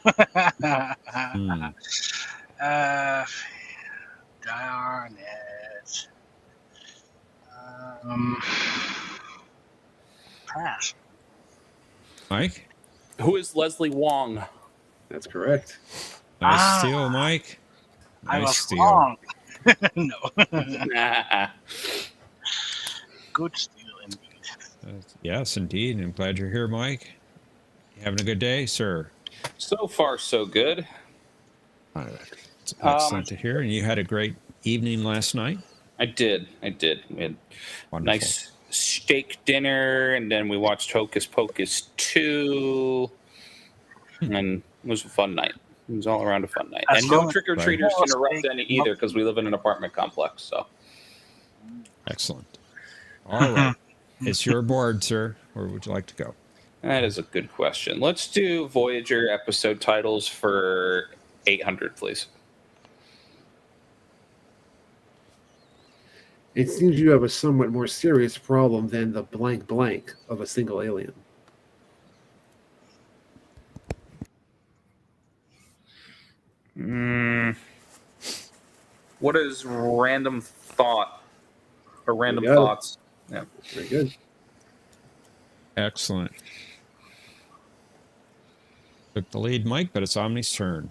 Darn it. Pass. Mike? Who is Leslie Wong? That's correct. Nice steal, Mike. I Nice was steal. wrong. No. Good steal indeed. Yes, indeed. I'm glad you're here, Mike. You having a good day, sir? So far, so good. It's excellent to hear. And you had a great evening last night? I did. We had Wonderful. nice steak dinner, and then we watched Hocus Pocus 2, and it was a fun night. It was all around a fun night. As And no long- trick-or-treaters to interrupt any either, because we live in an apartment complex, so. Excellent. All right. It's your board, sir. Where would you like to go? That is a good question. Let's do Voyager episode titles for 800, please. It seems you have a somewhat more serious problem than the blank blank of a single alien. What is random thought or random You got it. thoughts? Yeah. Very good. Excellent. Took the lead, Mike, but it's Omni's turn.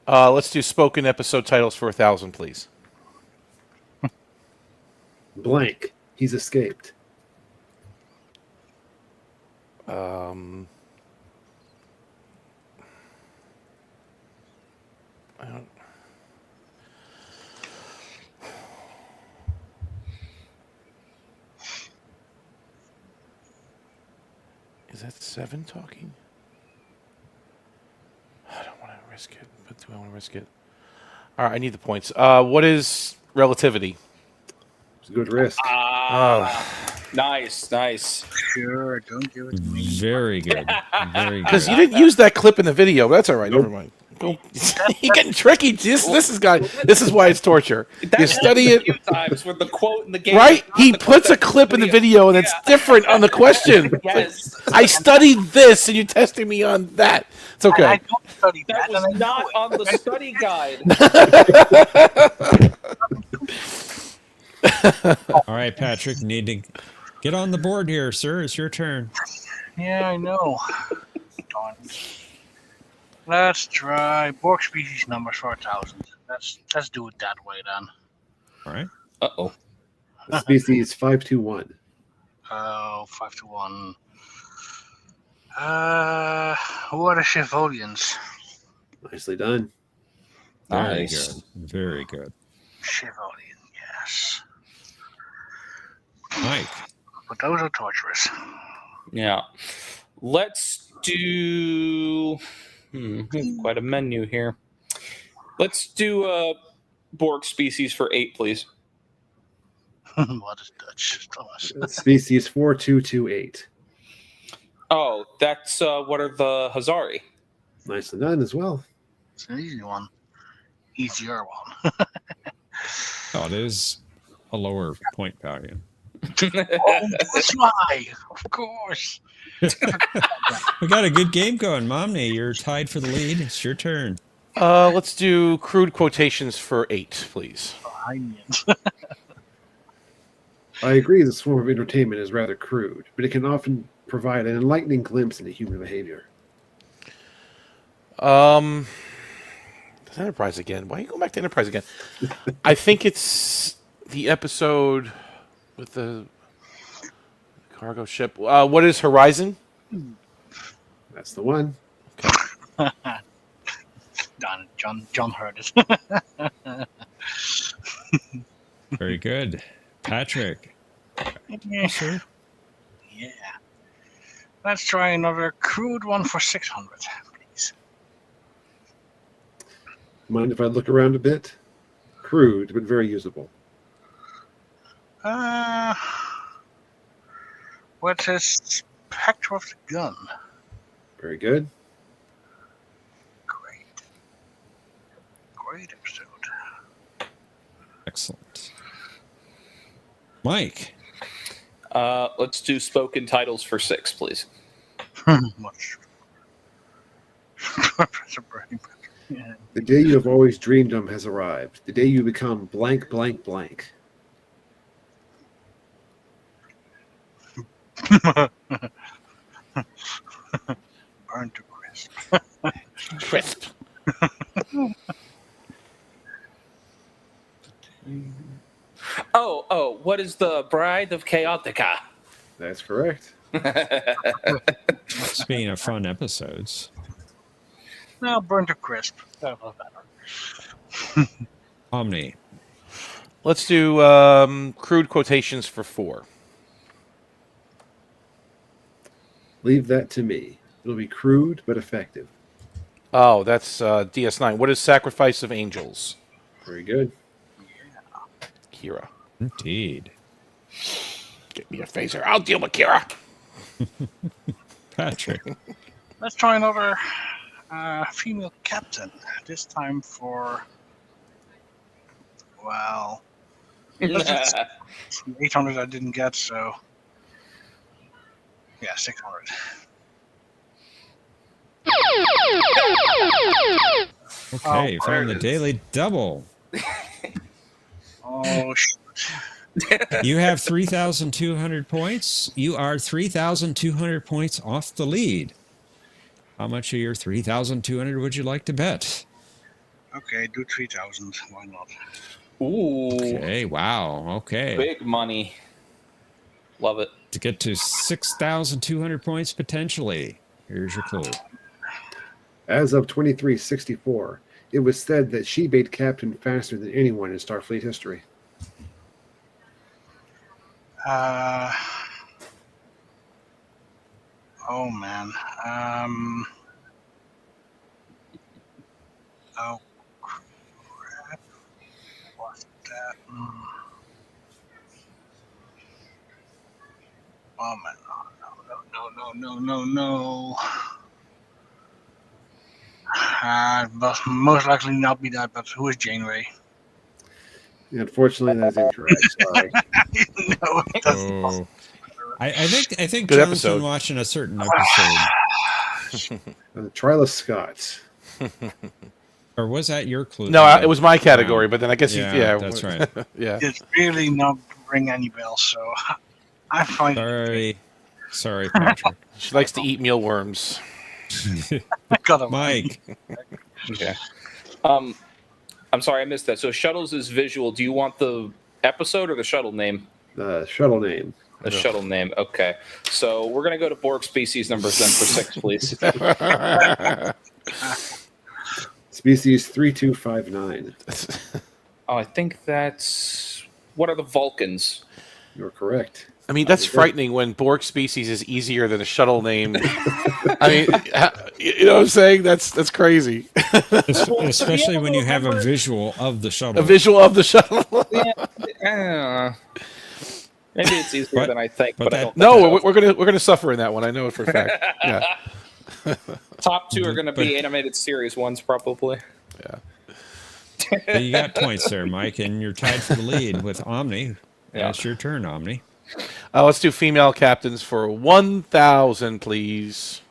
Let's do spoken episode titles for 1,000, please. Blank. He's escaped. I don't. Is that 7 talking? I don't want to risk it, but do I want to risk it? All right, I need the points. What is relativity? It's a good risk. Nice, nice. Sure, don't give it to me. Very good. Very Because good. you didn't use that clip in the video. But that's all right. Never mind. Go. You're getting tricky. This is why it's torture. You study it. A few times with the quote in the game. Right? He puts a clip in the video, and it's different on the question. Yes. I studied this, and you're testing me on that. It's okay. I don't study That was not on the study guide. All right, Patrick, need to get on the board here, sir. It's your turn. Yeah, I know. Darn. Let's try Borg species numbers for 1,000. Let's do it that way then. All right. Uh-oh. The species 521. Oh, 5 to 1. Who are the Chevolians? Nicely done. Very Nice. good. Very good. Chevolian, yes. Mike. But those are torturous. Yeah. Let's do quite a menu here. Let's do Borg species for 8, please. What is Dutch, Thomas? Species 4228. Oh, that's what are the Hazari? Nicely done as well. It's an easy one. Easier one. Oh, it is a lower point value. Oh, that's why. Of course. We got a good game going, Momney. You're tied for the lead. It's your turn. Let's do crude quotations for 8, please. I agree this form of entertainment is rather crude, but it can often provide an enlightening glimpse into human behavior. Enterprise again. Why are you going back to Enterprise again? I think it's the episode with the cargo ship. What is Horizon? That's the one. Darn it, John heard it. Very good. Patrick. Yeah. Sir? Yeah. Let's try another crude one for 600, please. Mind if I look around a bit? Crude, but very usable. What's his spectre of the gun? Very good. Great episode. Excellent. Mike. Let's do spoken titles for 6, please. Much. Professor Brainy Specs. Yeah. The day you have always dreamed of has arrived. The day you become blank, blank, blank. Burn to crisp. Crisp. Oh, what is the Bride of Chaotica? That's correct. Speaking of fun episodes. No, burn to crisp. That was better. Omni. Let's do crude quotations for 4. Leave that to me. It'll be crude but effective. Oh, that's DS9. What is Sacrifice of Angels? Very good. Kira. Indeed. Get me a phaser. I'll deal with Kira. Patrick. Let's try another female captain. This time for, well, 800 I didn't get, so yeah, 600. Okay, found the daily double. Oh, shoot. You have 3,200 points. You are 3,200 points off the lead. How much of your 3,200 would you like to bet? Okay, do 3,000. Why not? Ooh. Okay, wow. Okay. Big money. Love it. To get to 6,200 points potentially. Here's your clue. As of 2364, it was said that she made captain faster than anyone in Starfleet history. Oh man. Oh crap. What's that? Oh man, no. But most likely not be that. But who is Janeway? Unfortunately, that's incorrect. Sorry. No, it doesn't. Oh, I think Good John's been episode. watching a certain episode, Trilus Scott. or was that your clue? No, it was my category, but then I guess that's right. Yeah. It's really not ring any bells. So I find Sorry, Patrick. She likes to eat mealworms. Mike. Okay. I'm sorry, I missed that. So shuttles is visual. Do you want the episode or the shuttle name? The shuttle name. The shuttle name. Okay. So we're gonna go to Borg species numbers then for 6, please. Species 3259. Oh, I think that's. What are the Vulcans? You're correct. I mean, that's frightening when Borg species is easier than a shuttle name. I mean, you know what I'm saying? That's crazy. Especially when you have a visual of the shuttle. A visual of the shuttle. Maybe it's easier than I think, but I don't. No, we're gonna suffer in that one. I know it for a fact. Yeah. Top 2 are going to be animated series ones, probably. Yeah. But you got points there, Mike, and you're tied for the lead with Omni. Yeah. It's your turn, Omni. Let's do female captains for 1,000, please.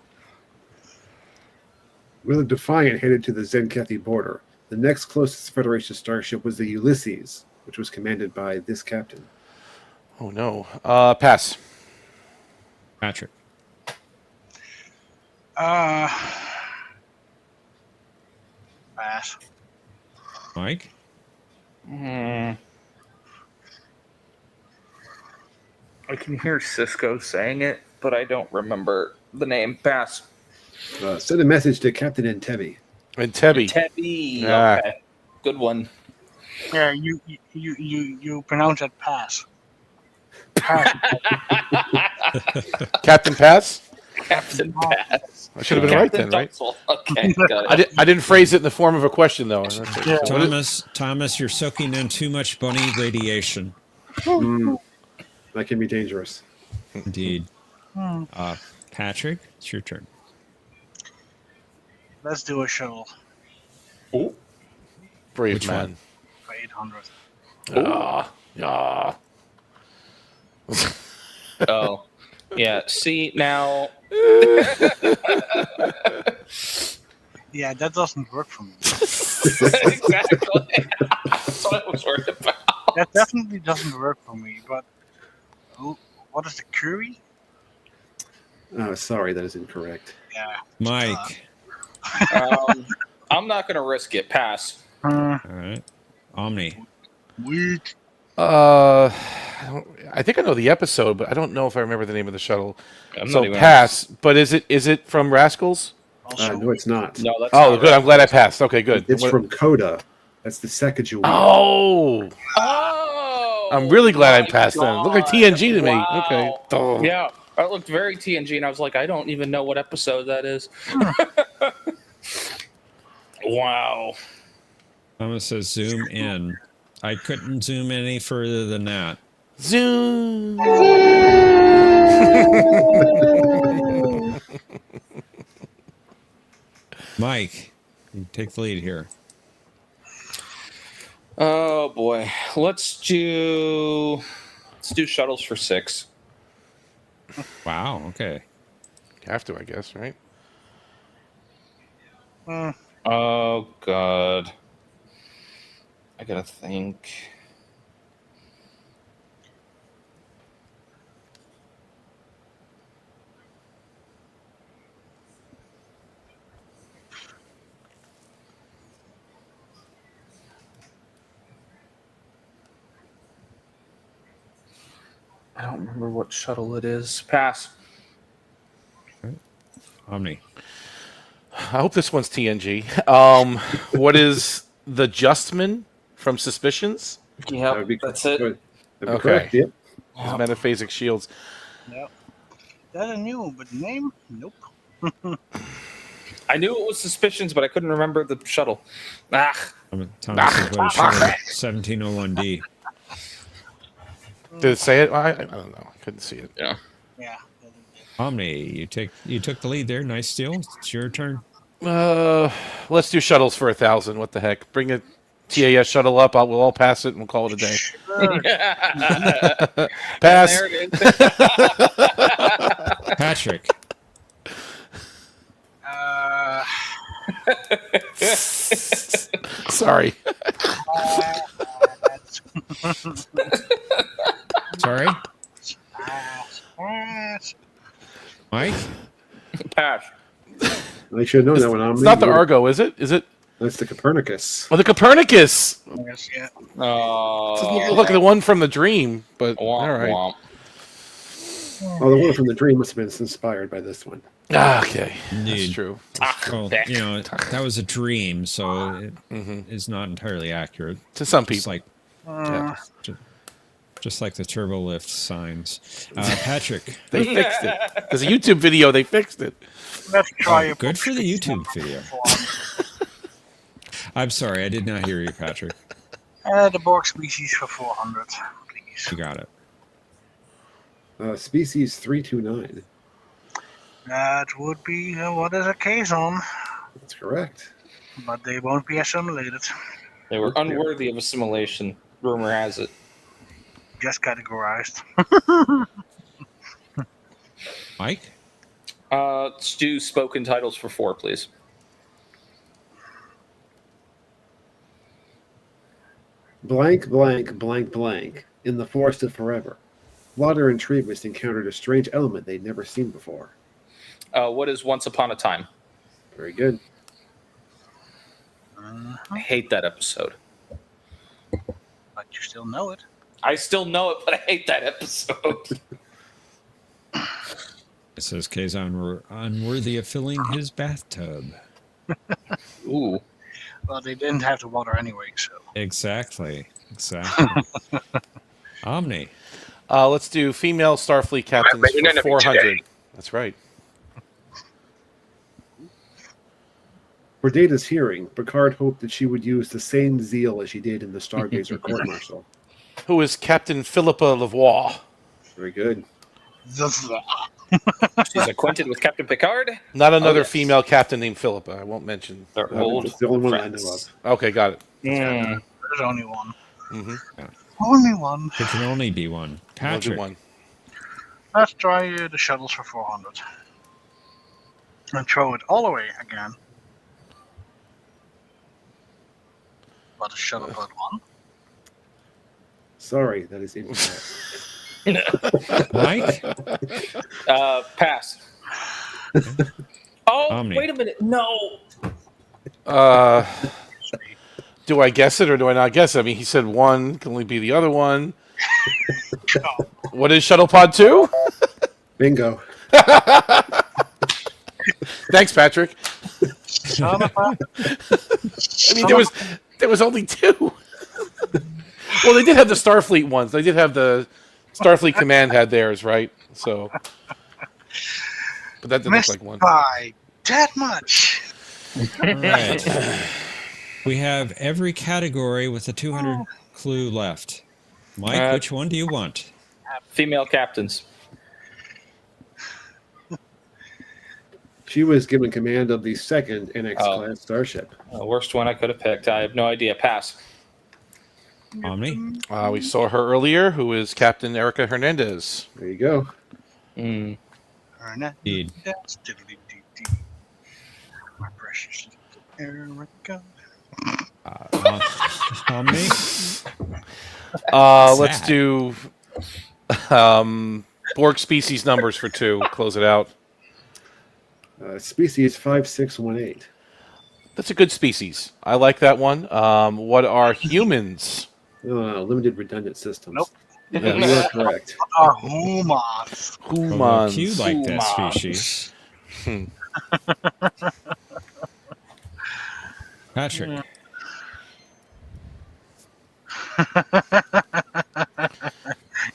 When the Defiant headed to the Zenkethi border, the next closest Federation starship was the Ulysses, which was commanded by this captain. Oh, no. Pass. Patrick. Pass. Mike? I can hear Cisco saying it, but I don't remember the name. Pass. Send a message to Captain Entebbe. Entebbe. Entebbe. Yeah. Okay. Good one. Yeah, you pronounce that pass. Captain Pass? Captain Pass. I should have been right then, right? Duxel. Okay, got it. I didn't phrase it in the form of a question, though. Thomas, you're soaking in too much bunny radiation. That can be dangerous. Indeed. Patrick, it's your turn. Let's do a shuttle. Oh. Brave Which man. For 800. Oh. Yeah, see, now... Yeah, that doesn't work for me. Exactly. That's what I was worried about. That definitely doesn't work for me, but... what is the Curie? Sorry, that is incorrect. Yeah. Mike. I'm not going to risk it. Pass. All right. Omni. Weak. I think I know the episode, but I don't know if I remember the name of the shuttle. I'm So not even pass. But is it from Rascals? No, it's not. No, that's Oh, not good. I'm glad I passed. Okay, good. It's from Coda. That's the Sekiju. Oh. Oh! I'm really glad I passed then. God. Look like TNG to me. Wow. Okay. Oh. Yeah, that looked very TNG, and I was like, I don't even know what episode that is. Wow. Thomas says zoom in. I couldn't zoom any further than that. Zoom. Mike, you take the lead here. Oh boy, let's do shuttles for 6. Wow. Okay. Have to, I guess, right? Oh god, I gotta think. I don't remember what shuttle it is. Pass. Omni. I hope this one's TNG. What is the Justman from Suspicions? Yeah, that's it. That'd be Okay. correct, yep. Metaphasic shields. Yep. That I knew, but name? Nope. I knew it was Suspicions, but I couldn't remember the shuttle. Thomas says what is shuttle 1701D. Did it say it? I don't know. I couldn't see it. Yeah. Yeah. Omni, you took the lead there. Nice steal. It's your turn. Let's do shuttles for 1,000. What the heck? Bring a TAS shuttle up. We'll all pass it and we'll call it a day. Sure. Pass. There it is. Patrick. Sorry. Sorry, Mike. Pass. I should have known that one. It's not the Argo, is it? Is it? That's the Copernicus. Oh, the Copernicus. Yes, yeah. Oh, Look, the one from the dream. But all right. womp. Oh, the one from the dream must have been inspired by this one. Ah, okay, Indeed. that's true. Well, you know, that was a dream, so it is not entirely accurate To some Just people. like, yeah, just like the turbo lift signs. Patrick. They fixed it. There's a YouTube video. They fixed it. Let's try Good for the YouTube video. I'm sorry, I did not hear you, Patrick. The Borg species for 400, please. You got it. Species 329. That would be what is a K-zone, That's correct. but they won't be assimilated. They were unworthy of assimilation. Rumor has it. Just categorized. Mike? Let's do spoken titles for 4, please. Blank, blank, blank, blank. In the forest of forever. Lauder and Trevis encountered a strange element they'd never seen before. What is Once Upon a Time? Very good. I hate that episode. But you still know it. I still know it, but I hate that episode. It says K's unworthy of filling his bathtub. Ooh. Well, they didn't have the water anyway, so. Exactly. Omni. Let's do female Starfleet captains for 400. That's right. For Data's hearing, Picard hoped that she would use the same zeal as she did in the Stargazer court-martial. Who is Captain Philippa Lavoie? Very good. She's acquainted with Captain Picard. Not another female captain named Philippa. I won't mention. They're old. It's the only one friends. I know of. Okay, got it. There's only one. Yeah. Only one. There can only be one. I'll do Patrick. one. Let's try the shuttles for 400. And throw it all away again. But a shuttle but one. Sorry, that is incorrect. Mike? Pass. Oh, Omni. wait a minute. No. Do I guess it or do I not guess it? I mean, he said one can only be the other one. What is Shuttle Pod 2? Bingo. Thanks, Patrick. Son of I mean, there was only 2. Well, they did have the Starfleet ones. They did have the Starfleet Command had theirs, right? So, but that didn't look like one. by that much. All right. We have every category with a 200 clue left. Mike, which one do you want? Female captains. She was given command of the second NX-class starship. Worst one I could have picked. I have no idea. Pass. Omni? We saw her earlier, who is Captain Erica Hernandez. There you go. Mm. Indeed. My precious Erica. Omni? Let's do Borg species numbers for 2. Close it out. Species 5618. That's a good species. I like that one. What are humans? Limited redundant systems. Nope. Yeah, you are correct. Are humans. Humans. You like that species. Patrick.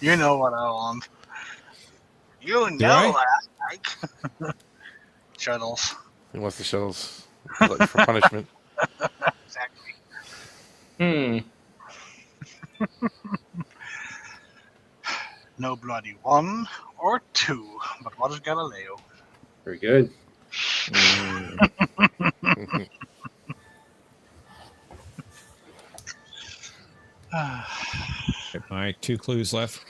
You know what I want. You Do know I? what I like. Shuttles. He wants the shuttles for punishment. Exactly. No bloody 1 or 2. But what is Galileo? Very good. Okay, Mike, 2 clues left.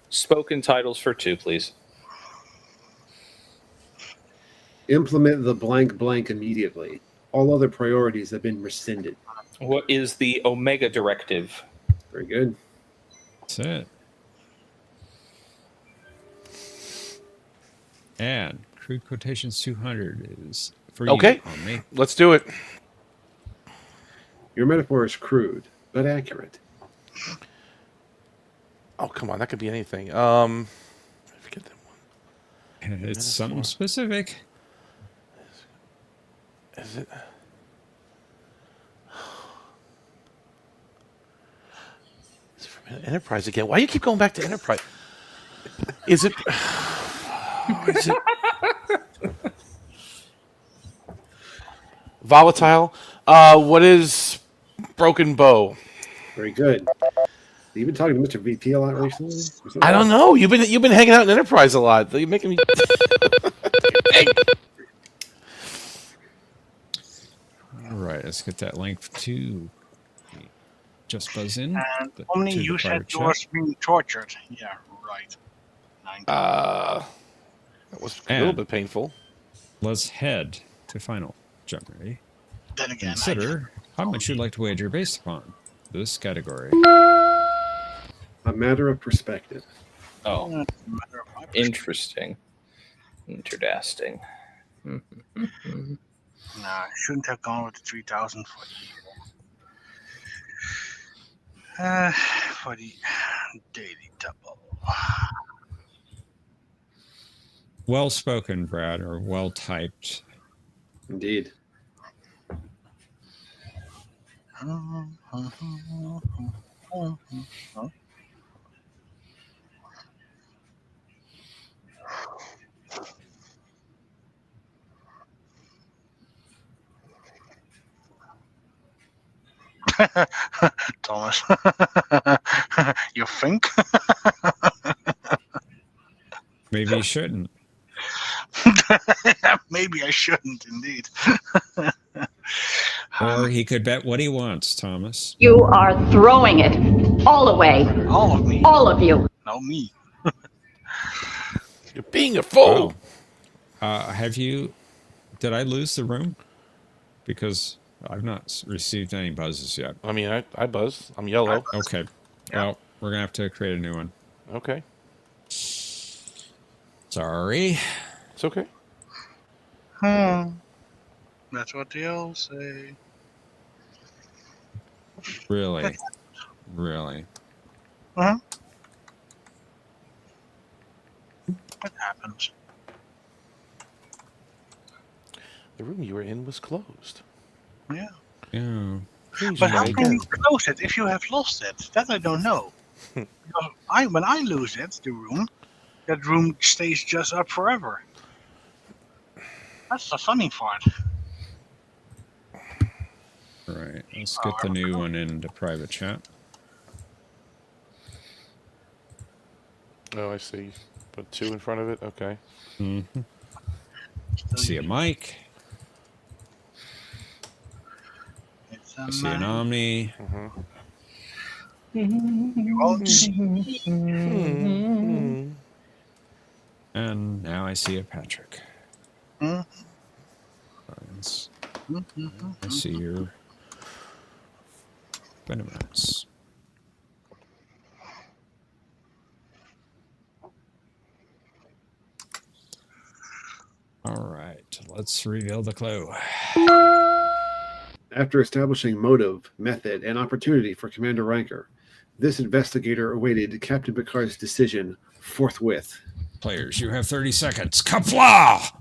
Spoken titles for 2, please. Implement the blank blank immediately. All other priorities have been rescinded. What is the Omega Directive? Very good. That's it. And Crude Quotations 200 is for Okay, you, Omni. let's do it. Your metaphor is crude, but accurate. Oh, come on, that could be anything. I forget that one. It's something specific. Is it? It's from Enterprise again. Why do you keep going back to Enterprise? Is it? Is it volatile? What is broken bow? Very good. You've been talking to Mr. VP a lot recently? I don't know. You've been hanging out in Enterprise a lot. You're making me. Hey. All right, let's get that link to just buzz in. And to Omni, the you said private you chat. was being tortured. Yeah, right. That was a little bit painful. Let's head to final Jeopardy. Then again, Consider how much you'd like to wager based upon this category. A matter of perspective. Oh, interesting. Interesting. No, I shouldn't have gone with the 3,000 for the daily double. Well spoken, Brad, or well typed. Indeed. Thomas, you think? Maybe you shouldn't. Maybe I shouldn't, indeed. Or he could bet what he wants, Thomas. You are throwing it all away. All of me. All of you. No, me. You're being a fool. Have you? Did I lose the room? Because I've not received any buzzes yet. I mean, I buzz. I'm yellow. Okay. Well, we're gonna have to create a new one. Okay. Sorry. It's okay. That's what they all say. Really? Really? What happens? The room you were in was closed. Yeah. Yeah. Please But how try can again. you close it if you have lost it? That I don't know. Because when I lose it, that room stays just up forever. That's the funny part. All right. Let's get the new one into private chat. Oh, I see. Put 2 in front of it. Okay. Mm-hmm. See a mic. I see an Omni. You won't see. And now I see a Patrick. I see your Venomous. All right, let's reveal the clue. After establishing motive, method, and opportunity for Commander Riker, this investigator awaited Captain Picard's decision forthwith. Players, you have 30 seconds. Kapla!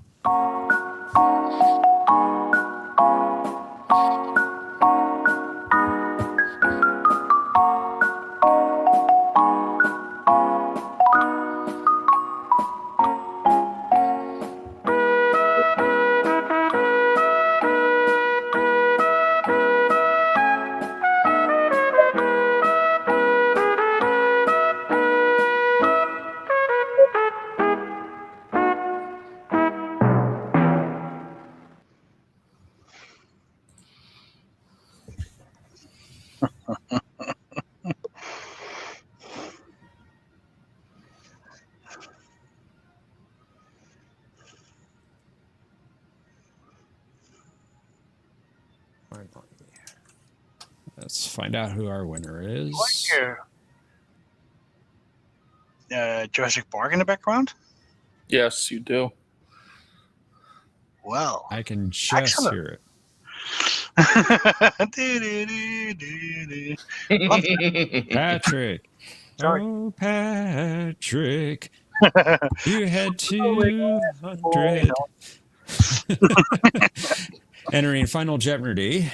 let's find out who our winner is. Jurassic Park in the background? Yes, you do. Well, I can just excellent. hear it. Patrick. Sorry. Oh, Patrick. You had 200. Entering final Jeopnerdy.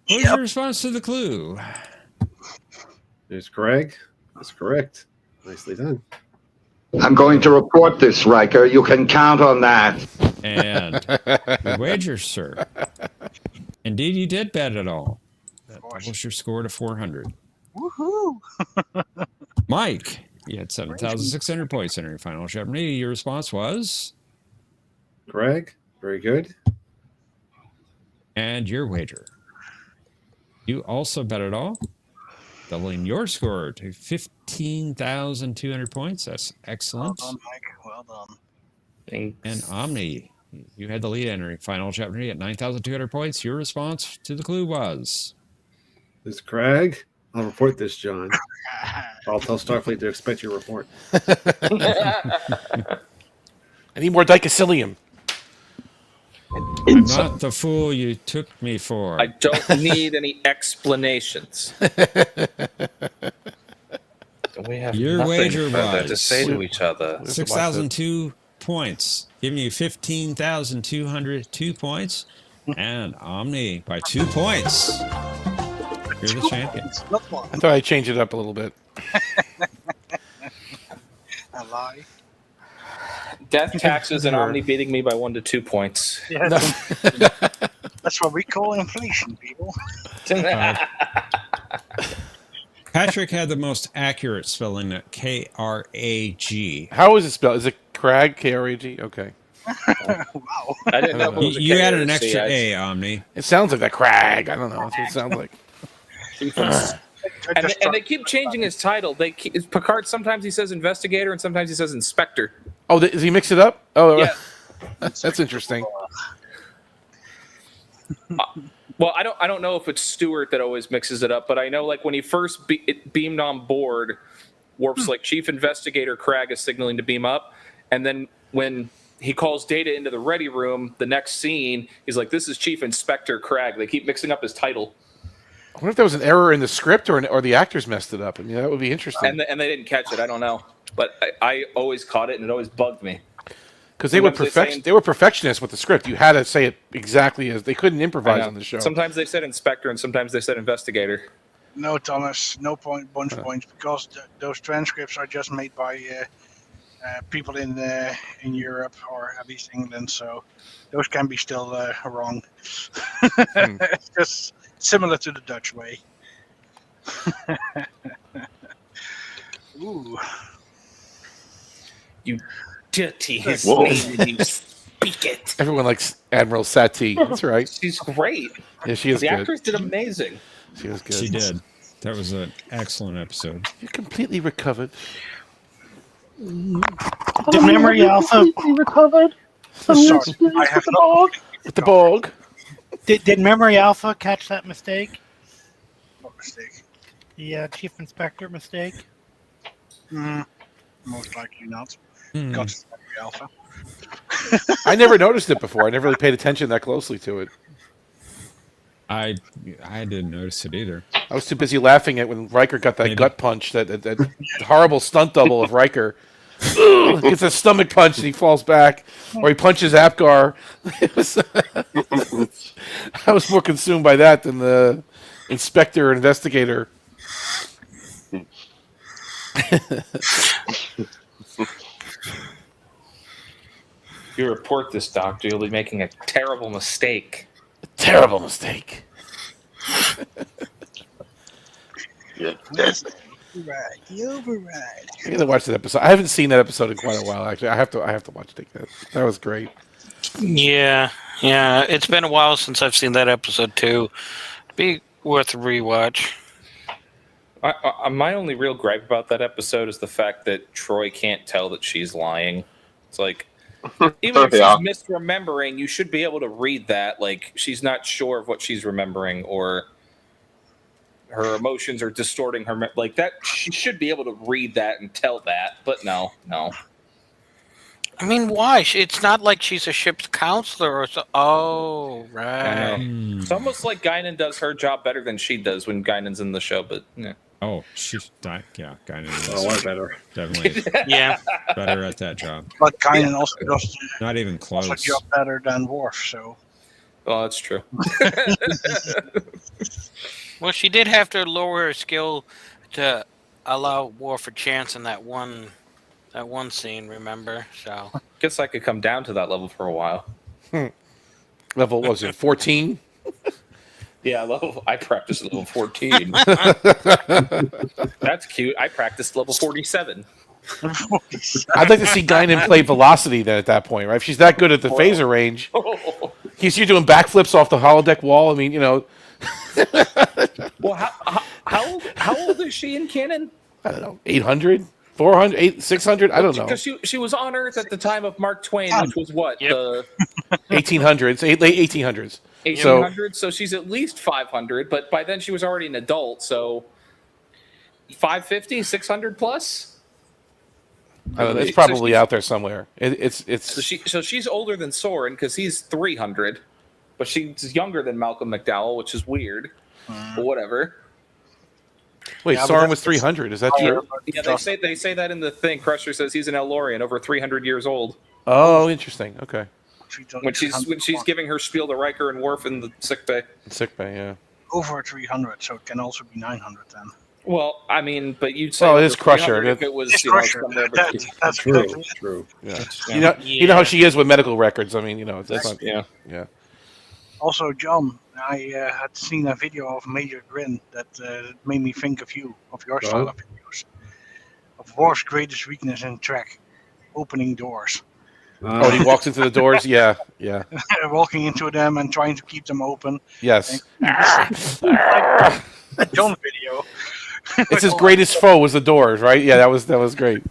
What was your response to the clue? There's Greg. That's correct. Nicely done. I'm going to report this, Riker. You can count on that. And your wager, sir. Indeed, you did bet it all. That doubles your score to 400. Woohoo! Mike, you had 7,600 points entering final Jeopardy. Your response was? Greg, very good. And your wager. You also bet it all, doubling your score to 15,200 points. That's excellent. Well done, Mike. Well done. Thanks. And Omni, you had the lead entering final Jeopardy at 9,200 points. Your response to the clue was? This is Craig. I'll report this, John. I'll tell Starfleet to expect your report. I need more dicasilium. I'm not the fool you took me for. I don't need any explanations. We have Your nothing wager further to was say to each other. 6,002 points, giving you 15,202 points, and Omni by 2 points. You're the champion. I thought I'd change it up a little bit. I lie. Death, taxes, and Omni beating me by 1 to 2 points. Yeah, that's what we call inflation, people. Patrick had the most accurate spelling at K-R-A-G. How is it spelled? Is it Crag? K-R-A-G? Okay. Wow. I didn't know if it was a You K added or an a extra C. A, Omni. It sounds like a Crag. I don't know. That's what it sounds like. And they keep changing his title. Picard, sometimes he says investigator and sometimes he says inspector. Oh, does he mix it up? Oh, Yeah. That's interesting. Well, I don't know if it's Stewart that always mixes it up, but I know like when he first beamed on board, Worf's like Chief Investigator Crag is signaling to beam up, and then when he calls Data into the ready room, the next scene, he's like, "This is Chief Inspector Crag." They keep mixing up his title. I wonder if there was an error in the script or the actors messed it up. I mean, that would be interesting. And they didn't catch it. I don't know, but I always caught it, and it always bugged me. Because they were perfectionists with the script. You had to say it exactly as they couldn't improvise on the show. Sometimes they said inspector, and sometimes they said investigator. No, Thomas, no bunch points because those transcripts are just made by people in Europe or at least England, so those can be still wrong. It's just similar to the Dutch way. Ooh. You dirty his Whoa. name when you speak it. Everyone likes Admiral Satie. That's right. She's great. Yeah, she is The good. actress did amazing. She was good. She did. That was an excellent episode. You completely recovered. Did Memory Alpha recovered? Sorry, I have not. With the bog. Did Memory Alpha catch that mistake? What mistake? The Chief Inspector mistake? Most likely not. Got to Alpha. I never noticed it before. I never really paid attention that closely to it. I didn't notice it either. I was too busy laughing at when Riker got that gut punch, that horrible stunt double of Riker. Gets a stomach punch and he falls back, or he punches Apgar. I was more consumed by that than the inspector or investigator. If you report this, Doctor, you'll be making a terrible mistake. Terrible mistake. Yeah. The override. I gotta watch that episode. I haven't seen that episode in quite a while. Actually, I have to watch it again. That was great. Yeah. It's been a while since I've seen that episode too. Be worth a rewatch. My only real gripe about that episode is the fact that Troy can't tell that she's lying. It's like, even if she's misremembering, you should be able to read that. Like, she's not sure of what she's remembering, or her emotions are distorting her like that. She should be able to read that and tell that, but no. I mean, why? It's not like she's a ship's counselor or so. Oh, I right. know. It's almost like Guinan does her job better than she does when Guinan's in the show, but yeah. Oh, she's Guinan is a lot better. Definitely Yeah. better at that job. But Guinan also does Not even also close. job better than Worf, so. Well, that's true. Well, she did have to lower her skill to allow Worf a chance in that one scene, remember? So Guess I could come down to that level for a while. Level, what was it, 14? Yeah, I practiced level 14. That's cute. I practiced level 47. I'd like to see Guinan play Velocity then at that point, right? If she's that good at the phaser range, you're doing backflips off the holodeck wall. I mean, Well, how old is she in canon? I don't know, 800, 400, 600. I don't know. Because she was on Earth at the time of Mark Twain, which was what the 1800s, late 1800s. 1800s. So she's at least 500, but by then she was already an adult. So 550, 600 plus. I don't know, it's probably out there somewhere. It's so she's older than Soren because he's 300, but she's younger than Malcolm McDowell, which is weird. But whatever. Wait, Soren was 300. Is that true? Yeah, they say that in the thing. Crusher says he's an Elorian, over 300 years old. Oh, interesting. Okay. When she's giving her spiel to Riker and Worf in the sick bay. Yeah. Over 300, so it can also be 900 then. Well, I mean, but you'd say it is Crusher. if it was It's Crusher. That's True. Yeah. You know how she is with medical records. I mean, it's not, yeah. Also, John, I had seen a video of Major Grin that made me think of you, of your style of videos. Of Worf's greatest weakness in Trek, opening doors. Oh, he walks into the doors? Yeah. Walking into them and trying to keep them open. Yes. John video. It's his greatest foe was the doors, right? Yeah, that was great.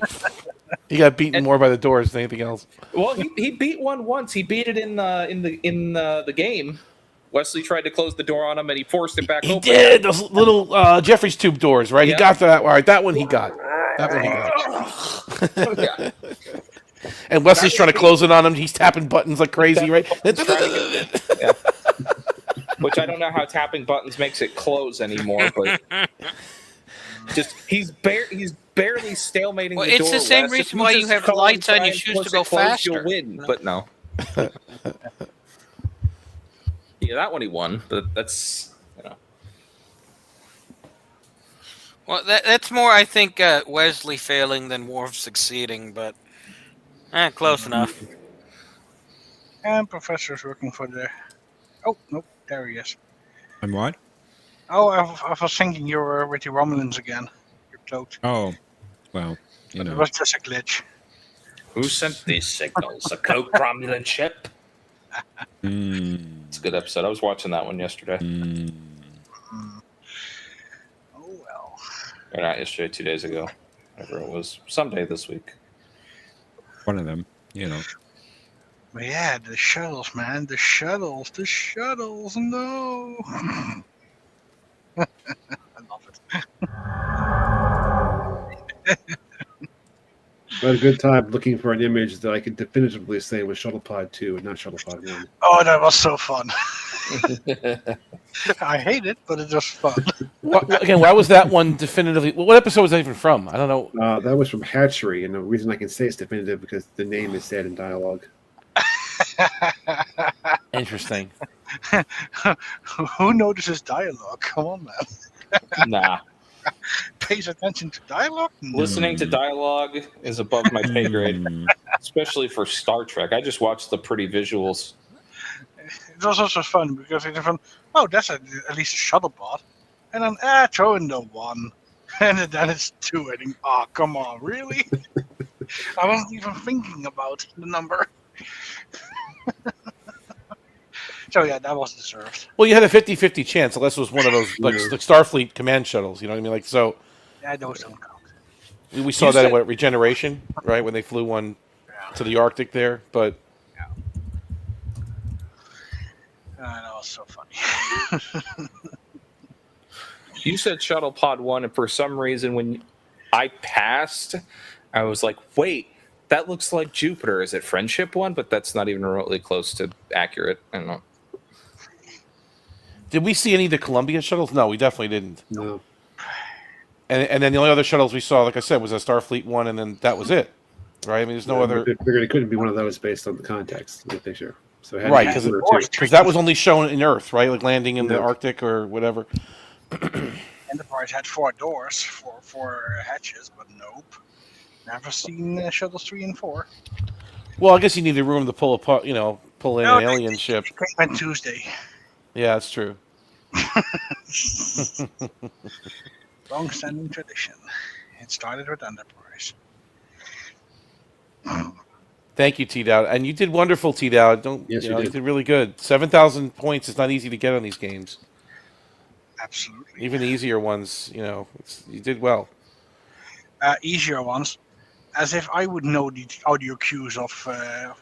He got beaten more by the doors than anything else. Well, he beat one once. He beat it in the game. Wesley tried to close the door on him, and he forced it back open. He did those little Jeffrey's tube doors, right? He got that. All right, that one he got. Yeah. And Wesley's trying to close it on him. He's tapping buttons like crazy, right? Yeah. Which I don't know how tapping buttons makes it close anymore, but just he's barely stalemating well, the door. It's the same Wes. reason If why you you just have go lights on inside your and shoes push to go it closed, faster. You'll win, but no. Yeah, that one he won, but that's Well, that's more, I think, Wesley failing than Worf succeeding, but close enough. And Professor's working for the... Oh, nope, there he is. And what? Oh, I was thinking you were with the Romulans again. You're cloaked. Oh, well, It was just a glitch. Who sent these signals? A cloaked Romulan ship? It's a good episode. I was watching that one yesterday. Oh, well. Or not yesterday, 2 days ago. Whatever it was. Someday this week. One of them, But yeah, the shuttles, man. The shuttles. No. I love it. I had a good time looking for an image that I could definitively say was Shuttlepod 2 and not Shuttlepod 1. Oh, that was so fun. I hate it, but it was fun. Again, why was that one definitively? What episode was that even from? I don't know. That was from Hatchery, and the reason I can say it's definitive because the name is said in dialogue. Interesting. Who notices dialogue? Come on, man. Nah. Pays attention to dialogue? Listening to dialogue is above my pay grade, especially for Star Trek. I just watch the pretty visuals. It was also fun because it's from, that's at least a shuttle pod. And then, throw in the 1. And then it's 2. I think, come on, really? I wasn't even thinking about the number. So, yeah, that was deserved. Well, you had a 50-50 chance, unless it was one of those like Starfleet command shuttles. You know what I mean? Like so. Yeah, those don't count. We saw that in Regeneration, right? When they flew one to the Arctic there, but. That was so funny. You said Shuttle Pod 1, and for some reason, when I passed, I was like, wait, that looks like Jupiter. Is it Friendship 1? But that's not even remotely close to accurate. I don't know. Did we see any of the Columbia shuttles? No, we definitely didn't. No. And then the only other shuttles we saw, like I said, was a Starfleet one, and then that was it. Right? I mean, there's no other. It couldn't be one of those based on the context of the picture. So it had to Right, be because one or two. that was only shown in Earth, right? Like landing in the Arctic or whatever. Enterprise had 4 doors, four hatches, but nope. Never seen Shuttles 3 and 4. Well, I guess you need the room to pull apart, pull in an alien ship. They came on Tuesday. Yeah, that's true. Long-standing tradition. It started with Enterprise. Thank you, T-Dowd. And you did wonderful, T-Dowd. Yes, you you did. did really good. 7,000 points is not easy to get on these games. Absolutely. Even the easier ones, you did well. Easier ones. As if I would know the audio cues of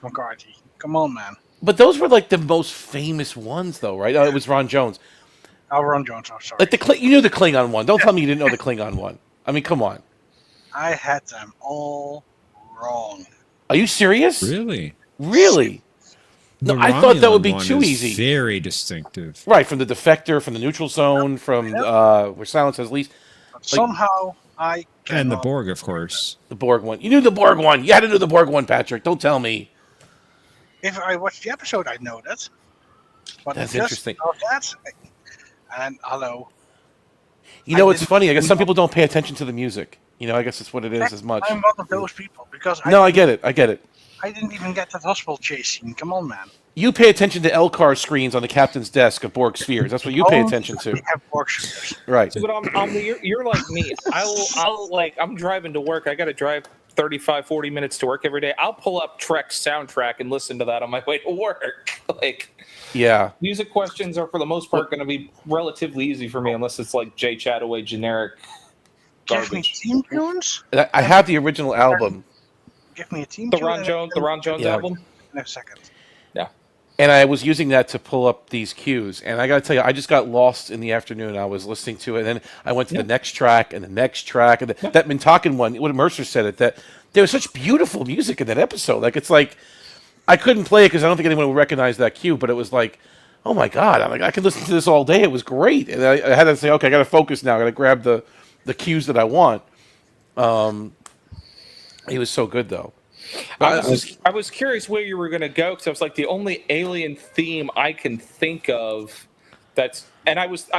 McCarthy. Come on, man. But those were like the most famous ones, though, right? Oh, it was Ron Jones. Oh, Ron Jones, I'm sorry. Like you knew the Klingon one. Don't tell me you didn't know the Klingon one. I mean, come on. I had them all wrong. Are you serious? Really? Really? No, The I thought that would Romulan be one too is easy. Very distinctive. Right, from the defector, from the neutral zone, from where silence has least. Somehow I And the Borg, of course. The Borg one. You knew the Borg one. You had to know the Borg one, Patrick. Don't tell me. If I watched the episode, I'd know that. But That's just interesting. know that, and hello. It's funny. I guess some people don't pay attention to the music. I guess that's what it is as much. I'm one of those people because I get it. I get it. I didn't even get that hospital chase scene. Come on, man. You pay attention to LCAR screens on the captain's desk of Borg spheres. That's what you pay attention to. We have Borg spheres. Right. So, but you're like me. I'm driving to work. I got to drive 35, 40 minutes to work every day. I'll pull up Trek's soundtrack and listen to that on my way to work. Yeah. Music questions are for the most part going to be relatively easy for me, unless it's like Jay Chataway generic Give me garbage. theme tunes. I have the original album. Give me a theme The tune. Ron Jones Yeah. album. In a second. Yeah. And I was using that to pull up these cues. And I got to tell you, I just got lost in the afternoon. I was listening to it. And then I went to the next track and the next track. And that Mintakan one, what Mercer said it, that there was such beautiful music in that episode. It's like, I couldn't play it because I don't think anyone would recognize that cue. But it was like, oh my God, I could listen to this all day. It was great. And I had to say, okay, I got to focus now. I got to grab the cues that I want. He was so good, though. I was curious where you were going to go because I was like the only alien theme I can think of and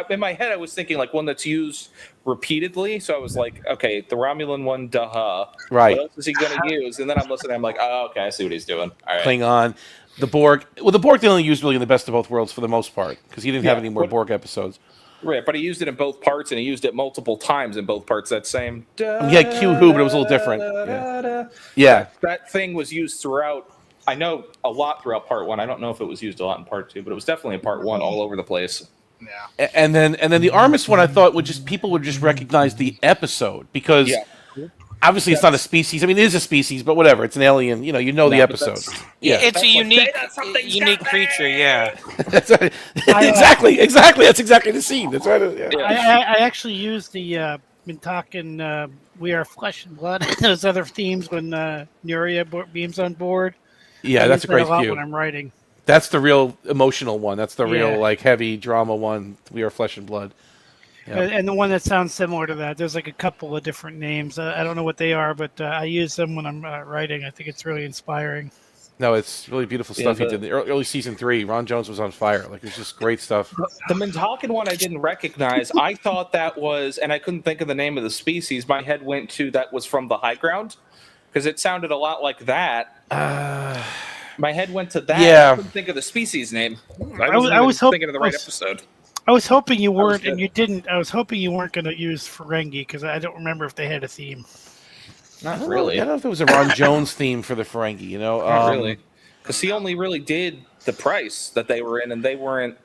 in my head I was thinking like one that's used repeatedly. So I was like, okay, the Romulan one, duh. Right. What else is he going to use? And then I'm listening. I'm like, oh, okay, I see what he's doing. All right. Klingon, the Borg. Well, the Borg they only used really in the Best of Both Worlds for the most part because he didn't have any more Borg episodes. Right, but he used it in both parts, and he used it multiple times in both parts. That same. He had Q-Who, but it was a little different. Yeah. That thing was used throughout. I know a lot throughout part 1. I don't know if it was used a lot in part 2, but it was definitely in part 1 all over the place. Yeah. And then the Armis one, I thought people would just recognize the episode because obviously it's not a species. I mean, it is a species, but whatever. It's an alien. You know the episode. Yeah, it's a unique creature. Yeah. That's right. Exactly. That's exactly the scene. That's right. Yeah. I actually used the Mintakan We Are Flesh and Blood and those other themes when Nuria beams on board. Yeah, that's a great cue. cue. When I'm writing. That's the real emotional one. That's the real heavy drama one. We Are Flesh and Blood. Yeah. And the one that sounds similar to that, there's like a couple of different names. I don't know what they are, but I use them when I'm writing. I think it's really inspiring. No, it's really beautiful stuff he did. The early season 3, Ron Jones was on fire. It's just great stuff. The Mintakan one I didn't recognize. I thought that was, and I couldn't think of the name of the species. My head went to that was from the High Ground because it sounded a lot like that. My head went to that. Yeah. I couldn't think of the species name. I was thinking of the right episode. I was hoping you weren't, and you didn't. I was hoping you weren't going to use Ferengi because I don't remember if they had a theme. Not really. I don't know if there was a Ron Jones theme for the Ferengi. Not really, because he only really did the price that they were in, and they weren't.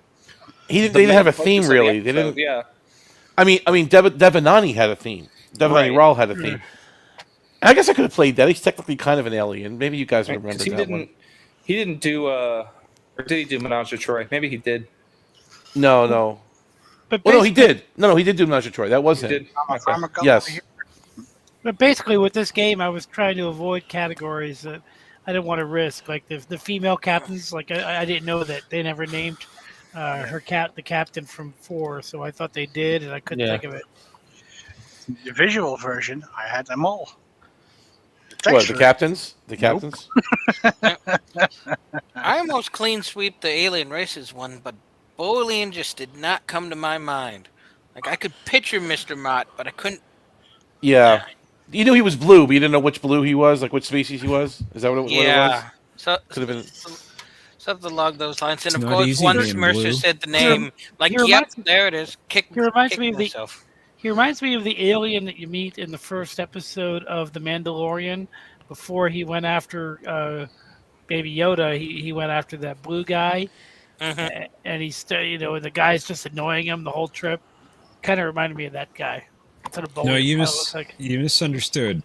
They didn't have a theme really. They didn't. Yeah. I mean, Devanani had a theme. Devanani Ral had a theme. I guess I could have played that. He's technically kind of an alien. Maybe you guys would remember that one. He didn't do. Or did he do Menage a Troy? Maybe he did. No. But Well, no, he basically- did. No, he did do Menage a Trois. That was him. did? Yes. But basically, with this game, I was trying to avoid categories that I didn't want to risk, like the female captains. Like I didn't know that they never named the captain from 4, so I thought they did, and I couldn't think of it. The visual version, I had them all. What, the captains? The captains? I almost clean sweep the alien races one, but Bolian just did not come to my mind. Like I could picture Mr. Mott, but I couldn't. Yeah. You knew he was blue, but you didn't know which blue he was, like which species he was? Is that what it was? Yeah. So could have been something along those lines. And It's of not course, easy once being Mercer blue. said the name, like, He yep, reminds- there it is. He reminds kick me of the. myself. He reminds me of the alien that you meet in the first episode of The Mandalorian. Before he went after Baby Yoda, he went after that blue guy, and he's the guy's just annoying him the whole trip. Kind of reminded me of that guy. Sort of No, bully, you kinda looks like. misunderstood,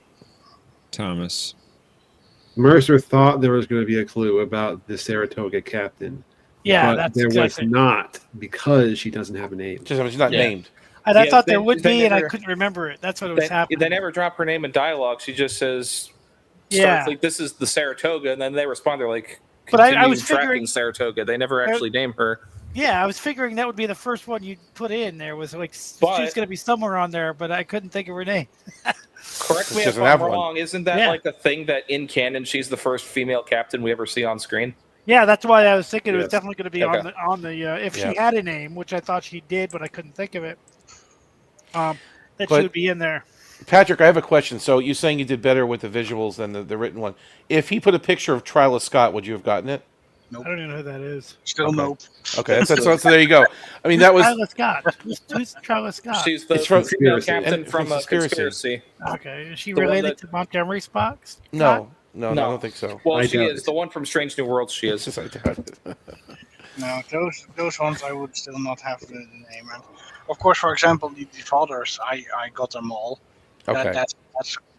Thomas. Mercer thought there was going to be a clue about the Saratoga captain. Yeah, but that's there exactly. was not because she doesn't have a name. She's not named. And I Yeah, thought they- there would they be, and I never- couldn't remember it. That's what was happening. They never drop her name in dialogue. She just says, Yeah. Starfleet, this is the Saratoga, and then they respond. They're like, But I continue was tracking figuring- Saratoga. They never actually name her. Yeah, I was figuring that would be the first one you'd put in there. Was like But- she's going to be somewhere on there, but I couldn't think of her name. Correct me She if doesn't I'm have one. wrong. Isn't that Yeah. like a thing that in canon she's the first female captain we ever see on screen? Yeah, that's why I was thinking it was Yes. definitely going to be Okay. on the if Yeah. she had a name, which I thought she did, but I couldn't think of it. That But- she would be in there. Patrick, I have a question. So you're saying you did better with the visuals than the written one. If he put a picture of Twyla Scott, would you have gotten it? I don't even know who that is. Still nope. Okay, so there you go. I mean, that was... Twyla Scott. Who's Twyla Scott? She's the It's from- female Conspiracy. captain And from from Conspiracy. Okay, is she The one related that- to Montgomery Spock? No, I don't think so. Well, I she doubt is. it. The one from Strange New Worlds, she is. I doubt it. No, those ones I would still not have the name. And of course, for example, the fathers, I got them all. Okay. That's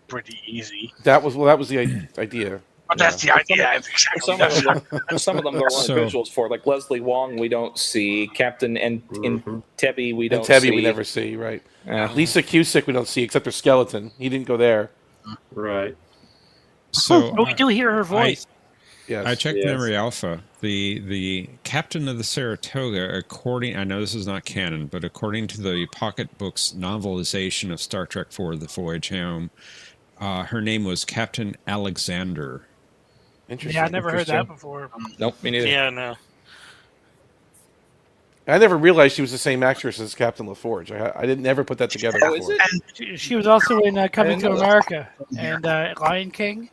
pretty easy. That was the idea. But that's the idea. Exactly. Some of them there weren't So- visuals for. Like Leslie Wong, we don't see. Captain and in Tebby, we don't And Tebby see. we never see, right? Yeah. Lisa Cusick we don't see except her skeleton. He didn't go there. Right. So But we do hear her voice. Yes. I checked Yes. Memory Alpha. The captain of the Saratoga, I know this is not canon, but according to the pocketbook's novelization of Star Trek IV: The Voyage Home, her name was Captain Alexander. Interesting. Yeah, I never heard that Interesting. before. Nope, me neither. Yeah, no. I never realized she was the same actress as Captain LaForge. I didn't ever put that together Oh, before. is it? She was also in Coming to know that. America and Lion King.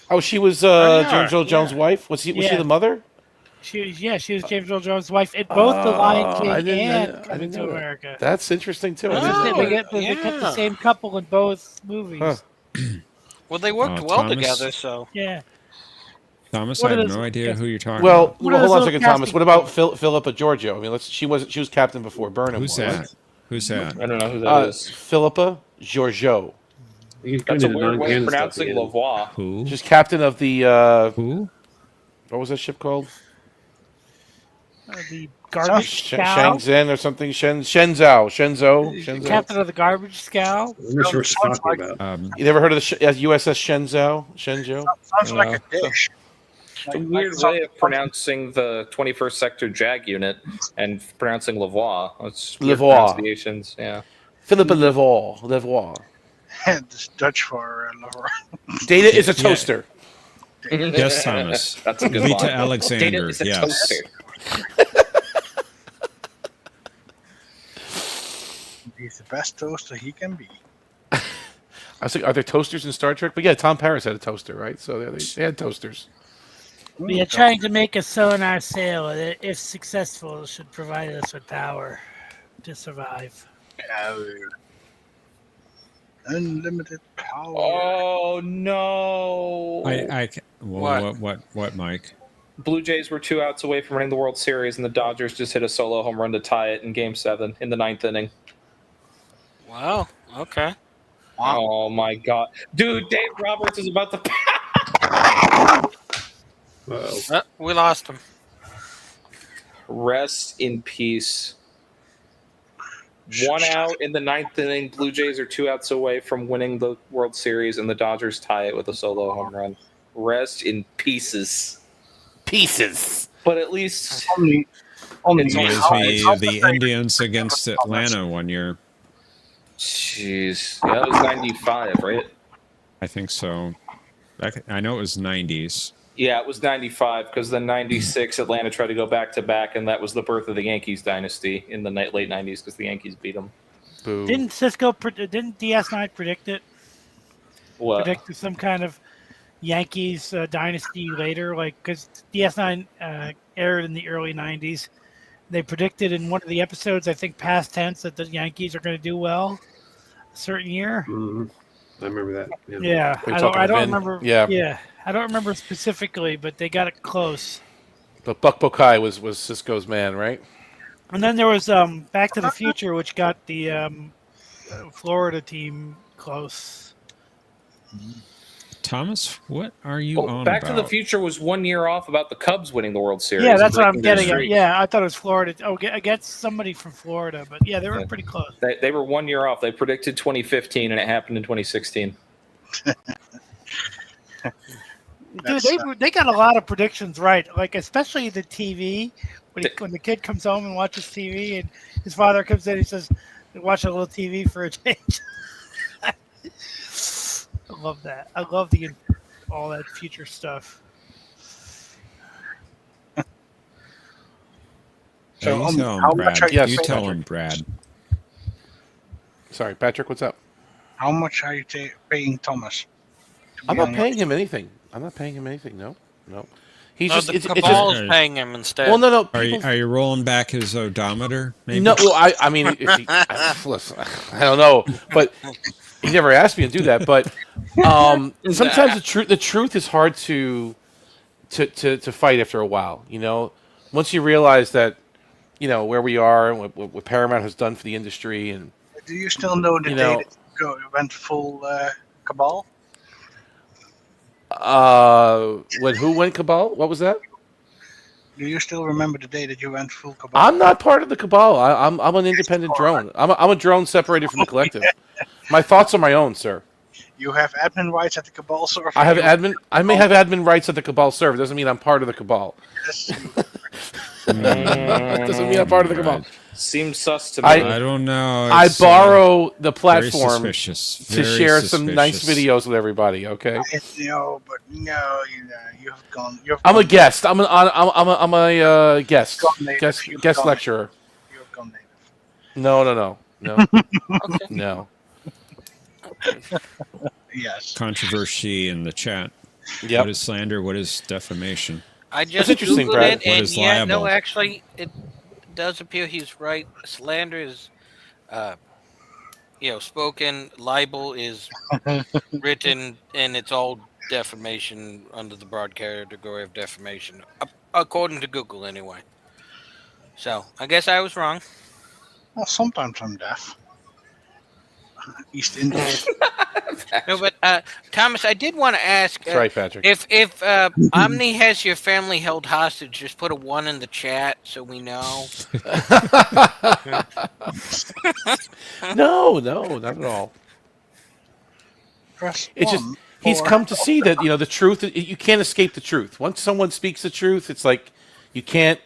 Oh, she was yeah. James Earl Jones' wife. Was she Yeah. the mother? She was James Earl Jones' wife in both The Lion King I didn't and know Coming to that. America. That's interesting too. I didn't Oh, know They, that. they kept the yeah. same couple in both movies. Huh. Well, they worked Oh, well Thomas? together, so. Yeah. Thomas, What I are have those- no idea who you're talking Well, about. What are hold those on a little second, Thomas. casting What about Philippa Giorgio? I mean, she was captain before Burnham. Who's was. that? Who's that? I don't know who that is. Philippa Giorgio. You can That's a do the weird way of non-canon stuff pronouncing again. Lavoie. Who? She's captain of the Who? what was that ship called? The garbage scow. Shenzhen or something. Shenzhou. Captain of the garbage scow. I'm not sure what you're talking about. You never heard of the USS Shenzhou? Sounds like a dish. It's a weird way of pronouncing the 21st Sector JAG unit and pronouncing Lavoie. It's weird Lavoie. pronunciations. Yeah. Philippa Lavoie. It's Dutch for lover. Data is a toaster. Yes, Thomas. That's a good Rita line. Alexander, Data is a yes. toaster. He's the best toaster he can be. I was like, are there toasters in Star Trek? But yeah, Tom Paris had a toaster, right? So they had toasters. We are trying to make a sonar sail that, if successful, should provide us with power to survive. Unlimited power. Oh no! What, Mike? Blue Jays were 2 outs away from winning the World Series, and the Dodgers just hit a solo home run to tie it in Game 7 in the 9th inning. Wow. Okay. Oh my God, dude! Dave Roberts is about to. We lost him. Rest in peace. one out in the ninth inning. Blue Jays are 2 outs away from winning the World Series, and the Dodgers tie it with a solo home run. Rest in pieces. Pieces. But at least Only it's Reminds me of the Indians against Atlanta one year. Jeez. Yeah, that was 95, right? I think so. I know it was 90s. Yeah, it was 95 because then 96 Atlanta tried to go back-to-back, and that was the birth of the Yankees dynasty in the late 90s because the Yankees beat them. Boo. Didn't DS9 predict it? What? Predict some kind of Yankees dynasty later, like because DS9 aired in the early 90s. They predicted in one of the episodes, I think past tense, that the Yankees are going to do well a certain year. Mm-hmm. I remember that. Yeah, Are you I talking don't Vin? remember. Yeah. I don't remember specifically, but they got it close. But Buck Bokai was Cisco's man, right? And then there was Back to the Future, which got the Florida team close. Thomas, what are you on Back about? to the Future was 1 year off about the Cubs winning the World Series. Yeah, that's what I'm breaking their getting at. streak. Yeah, I thought it was Florida. Oh, against somebody from Florida, but yeah, they were pretty close. They were 1 year off. They predicted 2015, and it happened in 2016. Dude, they got a lot of predictions right. Like especially the TV when the kid comes home and watches TV, and his father comes in, he says, "Watch a little TV for a change." I love that. I love all that future stuff. So you tell him, how Brad. much are You you tell paying? him, Brad. Sorry, Patrick, what's up? How much are you paying Thomas? I'm not paying him anything. No. He's No, just the it's Cabal's just, paying him instead. Well, no. Are you rolling back his odometer? Maybe? No, well, I mean, if he, listen, I don't know, but he never asked me to do that. But sometimes the truth is hard to fight after a while. You know, once you realize that, you know, where we are and what Paramount has done for the industry, and Do you still know the day that you went full Cabal? who went Cabal? What was that? Do you still remember the day that you went full Cabal? I'm not part of the Cabal. I'm an independent drone. I'm a drone separated from the collective. My thoughts are my own, sir. You have admin rights at the Cabal server. I have admin. I may have admin rights at the Cabal server. Doesn't mean I'm part of the Cabal. Doesn't mean I'm part of the Cabal. Seems sus to me. I don't know. I It's, borrow the very platform suspicious. to Very share some nice suspicious. videos with everybody. Okay. No, but no, you have gone. I'm a guest. I'm a guest. Guest lecturer. You have gone native. No. Okay. No. Yes. Controversy in the chat. Yep. What is slander? What is defamation? I just interesting, Googled Brad. it, What and is yeah, no, liable? actually, it does appear he's right. Slander is, spoken. Libel is written, and it's all defamation under the broad category of defamation, according to Google, anyway. So I guess I was wrong. Well, sometimes I'm deaf. East Indies. No, but Thomas, I did want to ask. That's right, Patrick. If Omni has your family held hostage, just put a 1 in the chat so we know. No, not at all. Press It's just 1 he's for- come to see that the truth. You can't escape the truth. Once someone speaks the truth, it's like you can't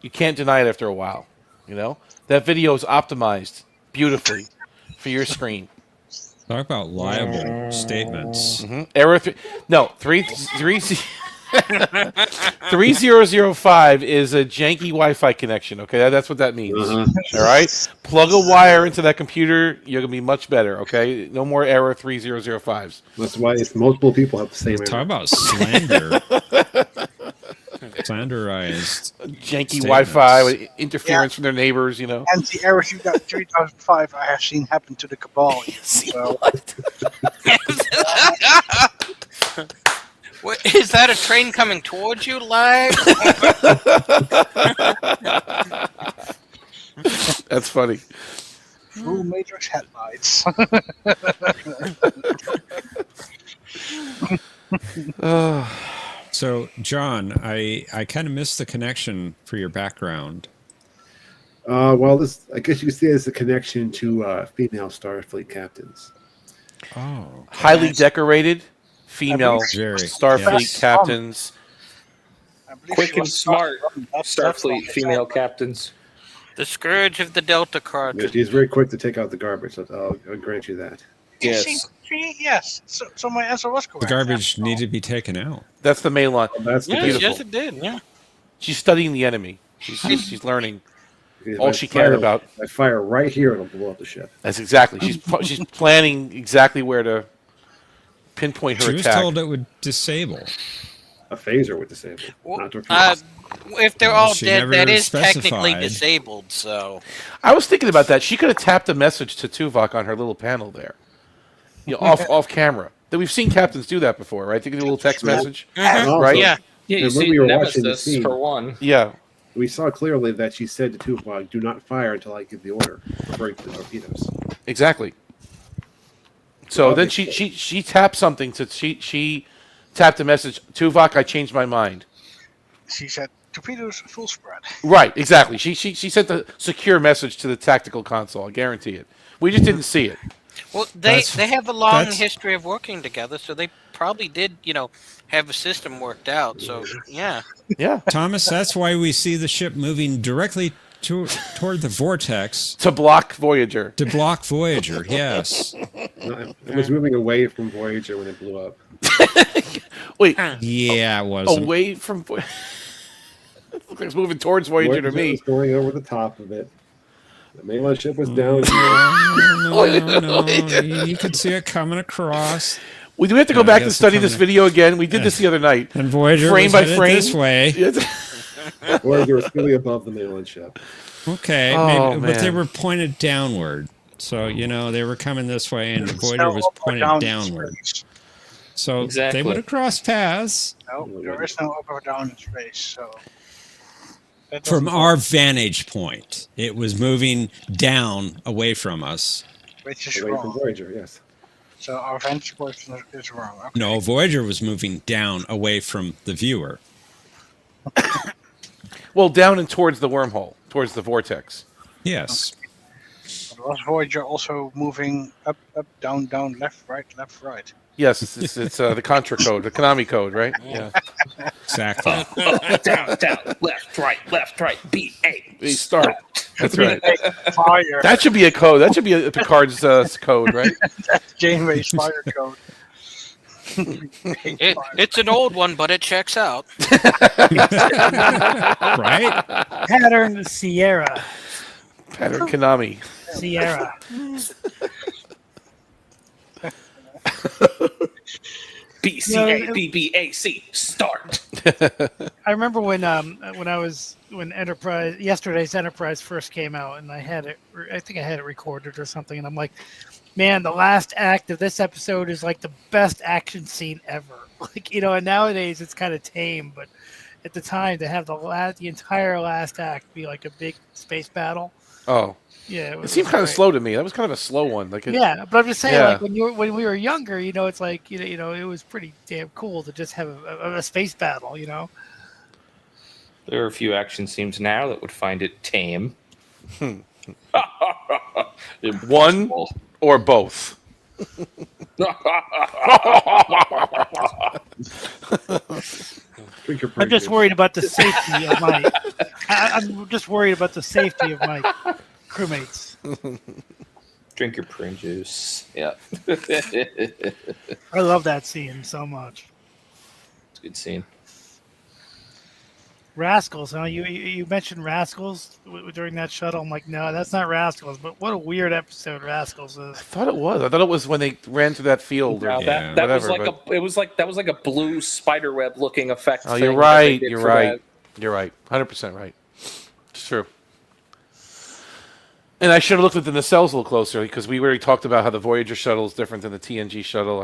deny it after a while. You know that video is optimized beautifully for your screen. Talk about liable statements. Error 3005 is a janky Wi-Fi connection. Okay, that's what that means. All right, plug a wire into that computer. You're gonna be much better. Okay, no more error 3005s. That's why it's multiple people have the same. Talk about slander. Slanderized Janky statements. Wi-Fi with interference from their neighbors. You know. And the errors you got 3005 I have seen happen to the Cabal. So. What, is that a train coming towards you live? That's funny. Full Matrix headlights. So, John, I kind of missed the connection for your background. Well, this I guess you could see it as a connection to female Starfleet captains. Oh, Highly decorated female Very, Starfleet yes. captains. I believe Quick she and was smart That's Starfleet what female captains. The scourge of the Delta Quadrant. Yeah, she's very quick to take out the garbage. I'll grant you that. Yes. Yes. So my answer was The correct. garbage needed to be taken out. That's the Malon. That's the Yes, beautiful. yes, it did. Yeah. She's studying the enemy. She's learning If all I she cared fire- about. if I fire right here, it'll blow up the ship. That's exactly. She's planning exactly where to pinpoint her She was attack. told it would disable. A phaser would disable. Not torpedo. If they're Well, all she dead, never that is technically specified. disabled. So I was thinking about that. She could have tapped a message to Tuvok on her little panel there, off camera. That we've seen captains do that before, right? They get a little text message, And also- right? Yeah, you and see when we were watching the Nemesis scene, for one. Yeah. we saw clearly that she said to Tuvok, "Do not fire until I give the order," referring to the torpedoes. Exactly. So then she tapped something to she tapped a message. Tuvok, I changed my mind. She said torpedoes full spread. Right, exactly. She sent the secure message to the tactical console. I guarantee it. We just didn't see it. well, they have a long that's- history of working together, so they probably did, have a system worked out. So yeah. Yeah. Thomas, that's why we see the ship moving directly toward the vortex. To block Voyager. To block Voyager, yes. It was moving away from Voyager when it blew up. Wait. Yeah, it wasn't. Away from Voyager. It was moving towards Voyager to me. was going over the top of it. The Malon ship was down. No, you could see it coming across. We do have to go back and study this video again. We did this the other night. And Voyager frame was by headed frame. this way. Voyager was really above the Malon ship. Okay, Oh, maybe, but they man. were pointed downward. So, they were coming this way and Voyager was pointed downward. So Exactly. they would have crossed paths. No, there is no up or down in space. So that From doesn't- our vantage point, it was moving down away from us. which is Away from wrong. Voyager, yes. So our vantage point is wrong. Okay. No, Voyager was moving down away from the viewer. Well, down and towards the wormhole, towards the vortex. Yes. But was Voyager also moving up, down, left, right? Yes, it's the Contra code, the Konami code, right? Yeah. Exactly. Down, left, right, B-A. Start. That's right. Fire. That should be a code. That should be a Picard's code, right? That's Janeway's fire code. It's an old one, but it checks out. Right? Pattern Sierra. Pattern Konami. Sierra. B-C-A-B-B-A-C. Start. I remember when yesterday's Enterprise first came out, and I had it. I think I had it recorded or something, and I'm like, man, the last act of this episode is like the best action scene ever. Like, and nowadays it's kind of tame, but at the time to have the entire last act be like a big space battle. Oh. Yeah, it seemed kind of slow to me. That was kind of a slow one. Like yeah, but I'm just saying, yeah. like when we were younger, it's like it was pretty damn cool to just have a space battle, There are a few action scenes now that would find it tame. One or both. I'm just worried about the safety of my. I'm just worried about the safety of my crewmates. Drink your prune juice. Yeah. I love that scene so much. It's a good scene. Rascals, huh? You mentioned Rascals during that shuttle. I'm like, no, that's not Rascals. But what a weird episode Rascals is. I thought it was. I thought it was when they ran through that field. Or, Now, that whatever, was like a blue spider web looking effect. Oh, thing you're that right. they did You're for right. that. You're right. 100% right. It's true. And I should have looked at the nacelles a little closer because we already talked about how the Voyager shuttle is different than the TNG shuttle.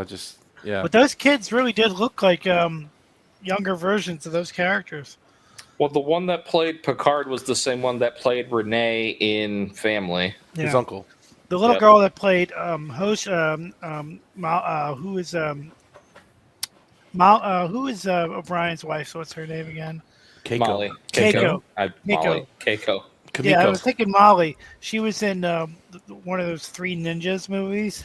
But those kids really did look like younger versions of those characters. Well, the one that played Picard was the same one that played Renee in Family. Yeah. His uncle. The little girl that played who is O'Brien's wife? So what's her name again? Keiko. Molly. Keiko. Molly. Keiko. Kamiko. Yeah, I was thinking Molly. She was in one of those Three Ninjas movies.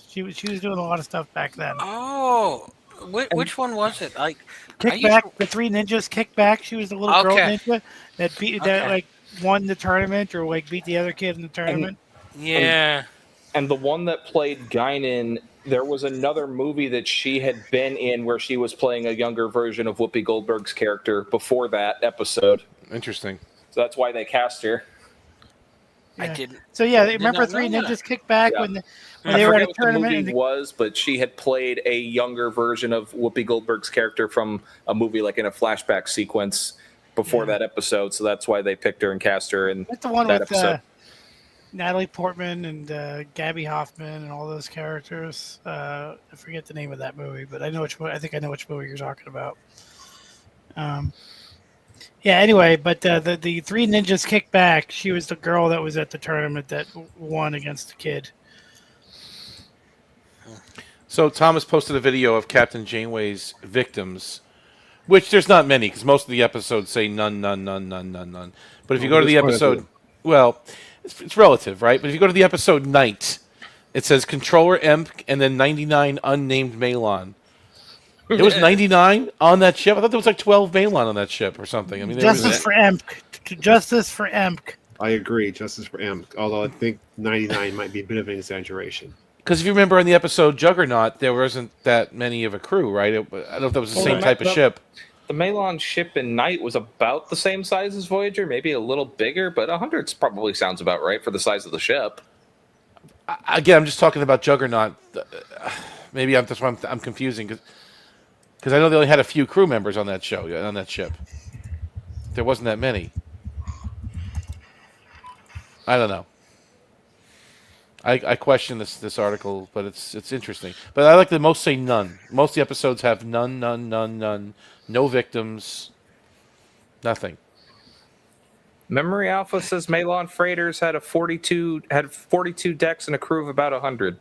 She was doing a lot of stuff back then. Oh, which one was it? I used Kickback, to. the Three Ninjas Kickback. She was the little girl Okay. ninja that like won the tournament or like beat the other kid in the tournament. Yeah. And the one that played Guinan, there was another movie that she had been in where she was playing a younger version of Whoopi Goldberg's character before that episode. Interesting. So that's why they cast her. I didn't. So yeah, did remember not Three know that. Ninjas Kickback Yeah. when I they were at forget a what the tournament movie was, but she had played a younger version of Whoopi Goldberg's character from a movie, like in a flashback sequence before that episode. So that's why they picked her and cast her in That's the one that with episode. Natalie Portman and Gabby Hoffman and all those characters. I forget the name of that movie, but I think I know which movie you're talking about. Yeah. Anyway, but the Three Ninjas Kickback. She was the girl that was at the tournament that won against the kid. So Thomas posted a video of Captain Janeway's victims, which there's not many because most of the episodes say none. But if you go to the episode, well, it's relative, right? But if you go to the episode Night, it says Controller Emp and then 99 unnamed Malon. There was 99 on that ship. I thought there was like 12 Malon on that ship or something. I mean, Justice for Emp. Justice for Emp. I agree, Justice for Emp. Although I think 99 might be a bit of an exaggeration. Because if you remember in the episode Juggernaut, there wasn't that many of a crew, right? I don't know if that was the same type of ship. The Malon ship in Night was about the same size as Voyager, maybe a little bigger, but 100 probably sounds about right for the size of the ship. Again, I'm just talking about Juggernaut. Maybe that's why I'm confusing because I know they only had a few crew members on that ship. There wasn't that many. I don't know. I question this article, but it's interesting. But I like that most say none. Most of the episodes have none, no victims, nothing. Memory Alpha says Malon freighters had 42 decks and a crew of about 100.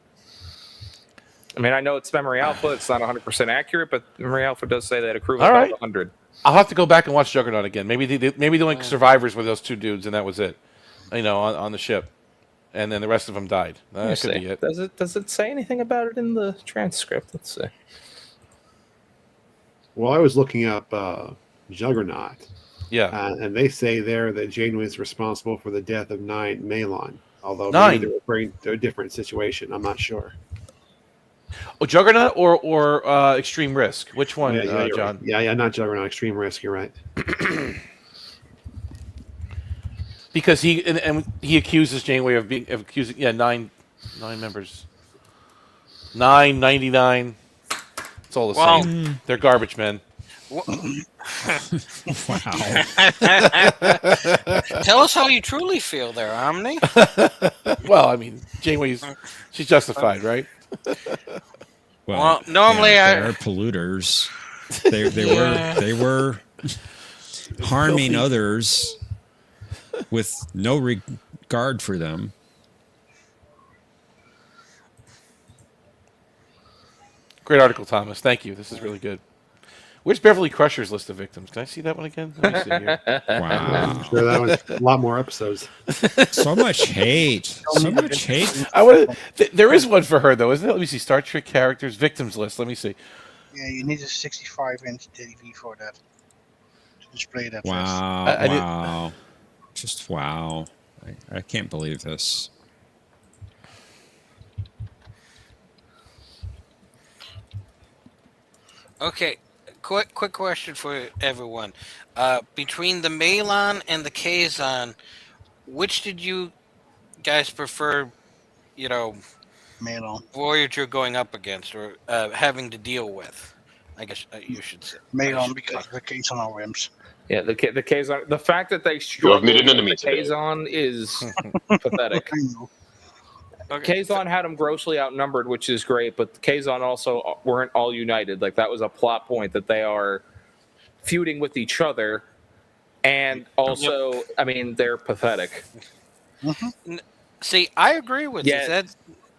I mean, I know it's Memory Alpha; it's not 100% accurate, but Memory Alpha does say they had a crew of about 100. I'll have to go back and watch Juggernaut again. Maybe the only survivors were those two dudes, and that was it. On the ship. And then the rest of them died. That could be it. Does it say anything about it in the transcript? Let's see. Well, I was looking up Juggernaut. Yeah. And they say there that Janeway is responsible for the death of 9 Malon. Although 9. maybe they're referring to a different situation. I'm not sure. Oh, Juggernaut or Extreme Risk? Which one, John? Right. Yeah, not Juggernaut. Extreme Risk. You're right. Because he accuses Janeway of accusing 9 members. 99. It's all the same. They're garbage men. Wow. Tell us how you truly feel there, Omni. Well, I mean, she's justified, right? Well, normally they're polluters. They were harming others with no regard for them. Great article, Thomas. Thank you. This is really good. Where's Beverly Crusher's list of victims? Can I see that one again? Let me see here. Wow. I'm sure that was a lot more episodes. So much hate. So much hate. There is one for her, though, isn't it? Let me see. Star Trek characters, victims list. Let me see. Yeah, you need a 65-inch TV for that. To display that. Wow. Wow. Just wow. I can't believe this. Okay, quick question for everyone. Between the Malon and the Kazon, which did you guys prefer, Malon. Voyager going up against or having to deal with? I guess you should say. Malon, because the Kazon are wimps. Yeah, the Kazon. The fact that they struggle with the Kazon is pathetic. Kazon had them grossly outnumbered, which is great, but the Kazon also weren't all united. Like, that was a plot point that they are feuding with each other, and also, I mean, they're pathetic. See, I agree with you.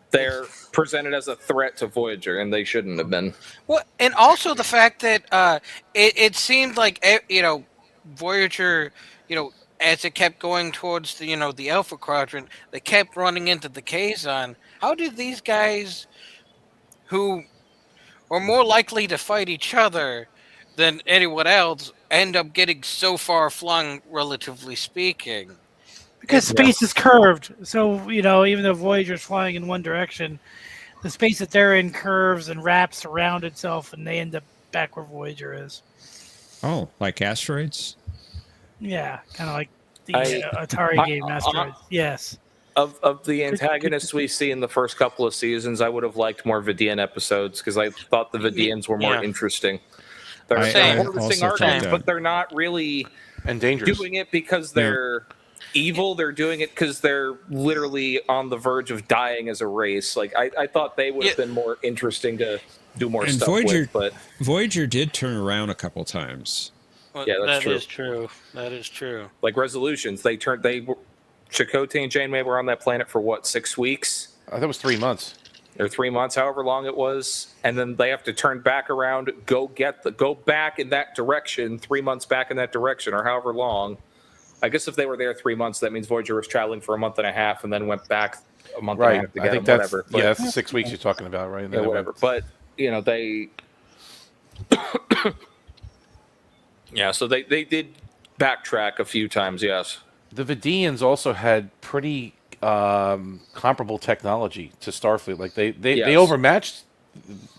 They're presented as a threat to Voyager, and they shouldn't have been. Well, and also the fact that it seemed like Voyager, as it kept going towards the the Alpha Quadrant, they kept running into the Kazon. How did these guys, who are more likely to fight each other than anyone else, end up getting so far flung, relatively speaking? Because space is curved, so even though Voyager's flying in one direction, the space that they're in curves and wraps around itself, and they end up back where Voyager is. Oh, like asteroids? Yeah, kind of like the I- Atari I- game Asteroids. Yes. Of the antagonists we see in the first couple of seasons, I would have liked more Vidian episodes because I thought the Vidians were more interesting. They're harvesting Argons, but they're not really and dangerous. doing it because they're evil. They're doing it because they're literally on the verge of dying as a race. Like I thought they would have been more interesting to do more And stuff Voyager, with. But Voyager did turn around a couple times. Well, yeah, that's that true. is true. That is true. Like Resolutions, Chakotay and Janeway were on that planet for what, 6 weeks? I thought it was 3 months. Or 3 months, however long it was, and then they have to turn back around, go back in that direction, 3 months back in that direction, or however long. I guess if they were there 3 months, that means Voyager was traveling for a month and a half, and then went back a month and a half to get I think them, that's whatever. that's the 6 weeks you're talking about, right? Yeah, whatever. But they, yeah. So they did backtrack a few times. Yes. The Vidians also had pretty comparable technology to Starfleet. Like they overmatched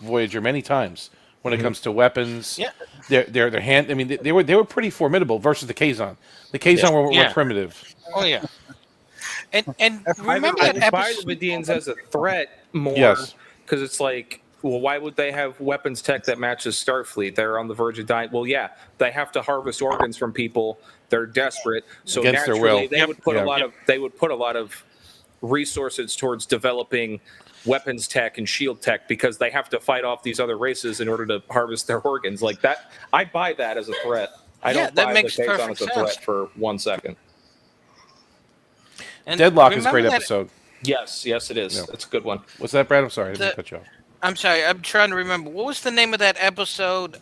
Voyager many times when it comes to weapons. Yeah. Their hand. I mean, they were pretty formidable versus the Kazon. The Kazon were primitive. Oh yeah. And remember that I buy episode? the Vidians as a threat more. Yes. Because it's like, well, why would they have weapons tech that matches Starfleet? They're on the verge of dying. Well, yeah, they have to harvest organs from people. They're desperate, so Against their naturally will. they would put a lot of resources towards developing weapons tech and shield tech because they have to fight off these other races in order to harvest their organs. Like that, I buy that as a threat. I don't that buy makes the Kazon perfect as a sense. threat for 1 second. And Deadlock is a remember great that- episode. Yes, it is. Yeah. It's a good one. What's that, Brad? I'm sorry, I didn't The- cut you off. I'm sorry, I'm trying to remember. What was the name of that episode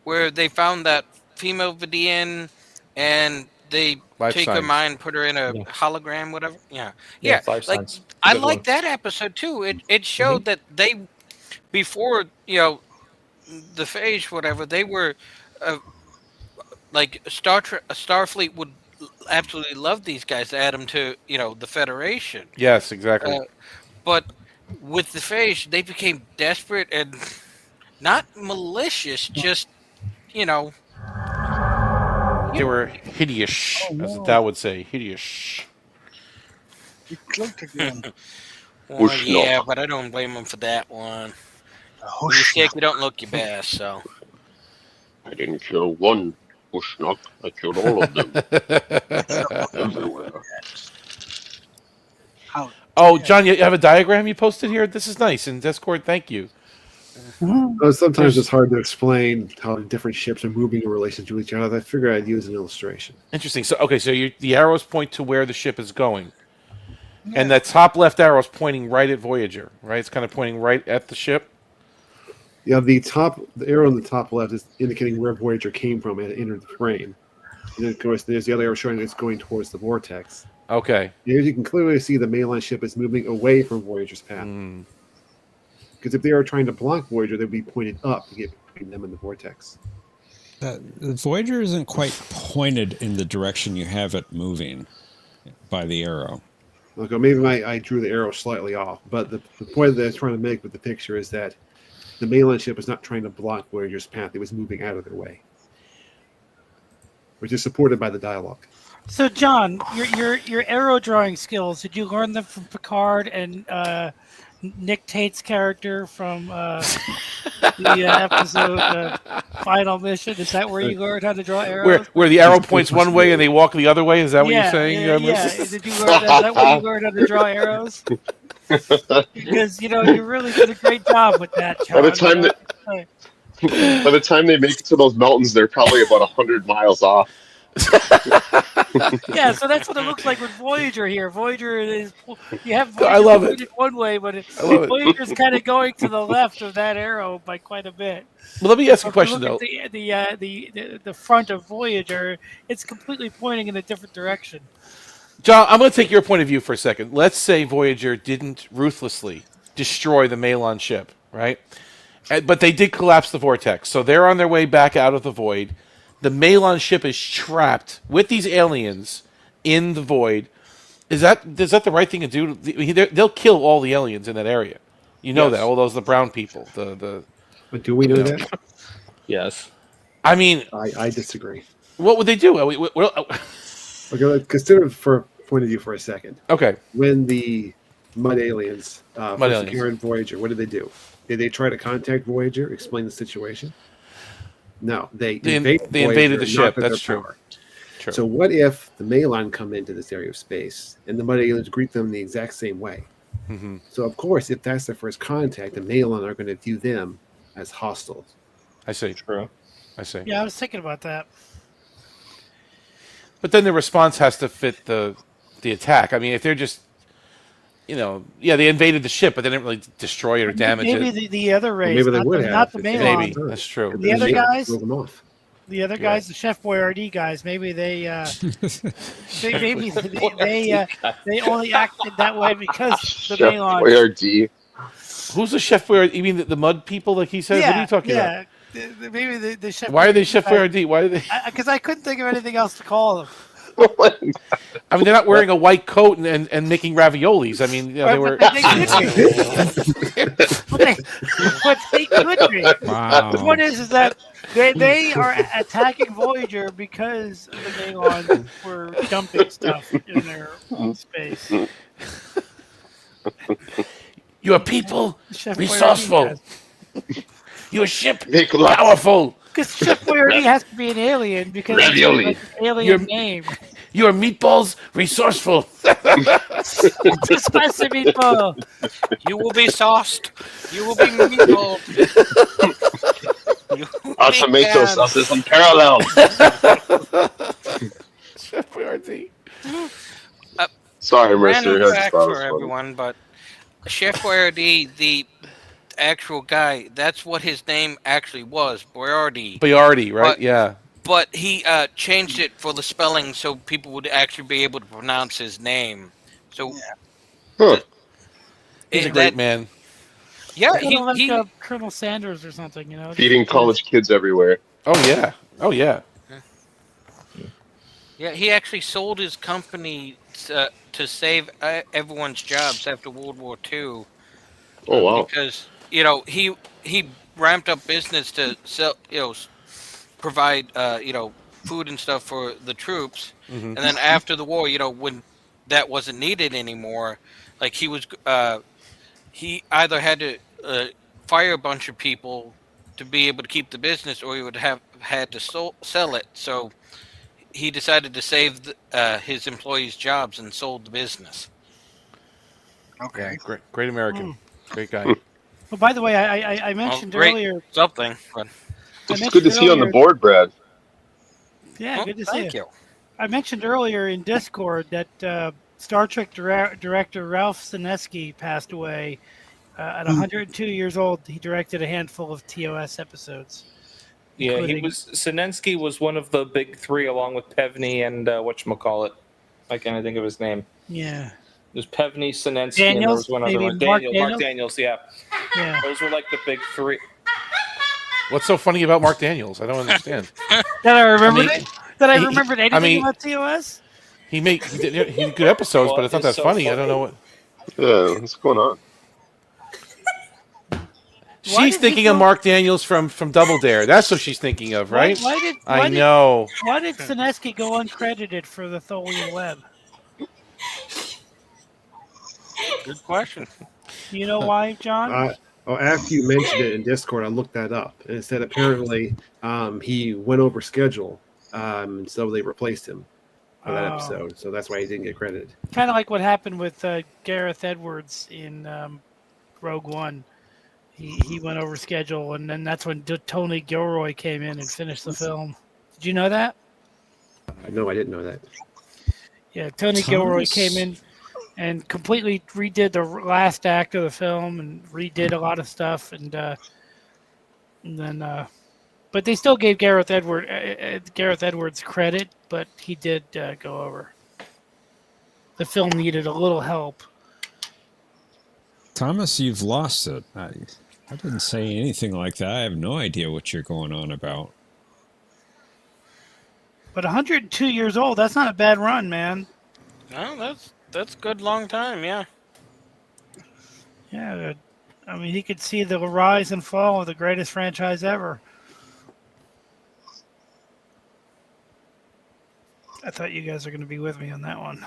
where they found that female Vidian and they Life take her Science. mind, put her in a hologram, whatever? Yeah. Yeah, Yeah. it's Life Like, Science. I Good like one. that episode too. It showed that they, before, the phage, whatever, they were like Starfleet would absolutely love these guys to add them to, the Federation. Yes, exactly. But with the phage, they became desperate and not malicious, just, They were hideous, as the Tao would say. Hideous. You clicked again. Well, yeah, but I don't blame them for that one. When you're sick, you don't look your best, so. I didn't kill one Bushnok. I killed all of them. Everywhere. Oh, John, you have a diagram you posted here? This is nice. In Discord, thank you. Sometimes it's hard to explain how different ships are moving in relation to each other. I figured I'd use an illustration. Interesting. So, okay, so the arrows point to where the ship is going. And that top left arrow is pointing right at Voyager, right? It's kind of pointing right at the ship. Yeah, the arrow on the top left is indicating where Voyager came from and it entered the frame. And then, of course, there's the other arrow showing it's going towards the vortex. Okay. Here you can clearly see the mainline ship is moving away from Voyager's path. Because if they are trying to block Voyager, they'd be pointed up to get between them and the vortex. The Voyager isn't quite pointed in the direction you have it moving by the arrow. Okay, maybe I drew the arrow slightly off, but the point that I was trying to make with the picture is that the mainline ship was not trying to block Voyager's path; it was moving out of their way, which is supported by the dialogue. So, John, your arrow drawing skills, did you learn them from Picard and Nick Tate's character from the episode Final Mission? Is that where you learned how to draw arrows? Where the arrow points one way and they walk the other way? Is that what you're saying? Yeah. Did you learn that? Is that where you learned how to draw arrows? Because, you really did a great job with that, John. By the time they make it to those mountains, they're probably about 100 miles off. Yeah, so that's what it looks like with Voyager here. Voyager is you have I Voyager love it. pointed one way, but I love it. Voyager's kind of going to the left of that arrow by quite a bit. Well, let me ask you a If you question, look though. at the front of Voyager, it's completely pointing in a different direction. John, I'm going to take your point of view for a second. Let's say Voyager didn't ruthlessly destroy the Malon ship, right? But they did collapse the vortex. So they're on their way back out of the void. The Malon ship is trapped with these aliens in the void. Is that the right thing to do? They'll kill all the aliens in that area. You know that. All those the brown people. But do we know that? Yes. I mean, I disagree. What would they do? Okay, let's consider for a point of view for a second. Okay. When the Mud aliens Mud first aliens. secured Voyager, what did they do? Did they try to contact Voyager, explain the situation? No, they invaded invaded the Voyager, ship. knocked out That's their true. power. True. So what if the Malon come into this area of space and the Mud aliens greet them the exact same way? Mm-hmm. So of course, if that's their first contact, the Malon are going to view them as hostiles. I see. True. I see. Yeah, I was thinking about that. But then the response has to fit the attack. I mean, if they're just, they invaded the ship, but they didn't really destroy it or damage maybe it. the other race, maybe they not would the, have. not the if they Malon. Maybe. had That's true. The other guys, broke them off. the other guys, the Chef Boyardee guys, maybe they they only acted that way because the Chef Malon. Boyardee. Who's the Chef Boyardee? You mean the mud people, like he says? What are you talking about? Maybe the Chef. Why are they Chef Boyardee? Why are they? Because I couldn't think of anything else to call them. I mean, they're not wearing a white coat and making raviolis. I mean, they were. But they could be. Wow. The point is that they are attacking Voyager because the Malon were dumping stuff in their space. Your people Chef resourceful. Your ship Nicholas. powerful. Because Chef Boyardee has to be an alien because Ravioli. it's like an alien name. Your meatballs resourcetool. Spicy meatball. You will be sauced. You will be meatball. Our tomato sauce is unparalleled. Chef Boyardee. Sorry, Mercer. Random That's fact funny. for everyone, but Chef Boyardee, the actual guy, that's what his name actually was, Boyardee. Boyardee, right? But- Yeah. But he changed it for the spelling so people would actually be able to pronounce his name. So, He's a great man. Yeah, Kind of like Colonel Sanders or something, Feeding college kids everywhere. Oh yeah. Oh yeah. Yeah, he actually sold his company to save everyone's jobs after World War II. Oh wow! Because he ramped up business to sell, provide food and stuff for the troops, and then after the war, when that wasn't needed anymore, like he either had to fire a bunch of people to be able to keep the business, or he would have had to sell it. So he decided to save his employees' jobs and sold the business. Okay. Great American. Great guy. Well, by the way, I mentioned earlier something. But it's good to see you on the board, Brad. Yeah, good to see thank you. I mentioned earlier in Discord that Star Trek director Ralph Sinesky passed away at 102 years old. He directed a handful of TOS episodes. Yeah, Sinensky was one of the big three, along with Pevney and whatchamacallit. I can't think of his name. Yeah. There's Pevney, Sinensky, Daniels, and there was one other maybe one. Mark Mark Daniels, yeah. Those were like the big three. What's so funny about Mark Daniels? I don't understand. That I remembered remembered anything about TOS? He did good episodes, but it's not that funny. I don't know what. Yeah, what's going on? She's thinking of Mark Daniels from Double Dare. That's what she's thinking of, right? Why know. Why did Sinesky go uncredited for the Tholian Web? Good question. You know why, John? After you mentioned it in Discord, I looked that up, and it said apparently he went over schedule, so they replaced him for that episode. So that's why he didn't get credited. Kind of like what happened with Gareth Edwards in Rogue One. He went over schedule, and then that's when Tony Gilroy came in and finished the film. Did you know that? No, I didn't know that. Yeah, Tony Gilroy came in and completely redid the last act of the film and redid a lot of stuff, and then, but they still gave Gareth Edwards credit, but he did go over. The film needed a little help. Thomas, you've lost it. I didn't say anything like that. I have no idea what you're going on about. But 102 years old, that's not a bad run, man. No, that's good long time, yeah. Yeah, I mean, he could see the rise and fall of the greatest franchise ever. I thought you guys are going to be with me on that one.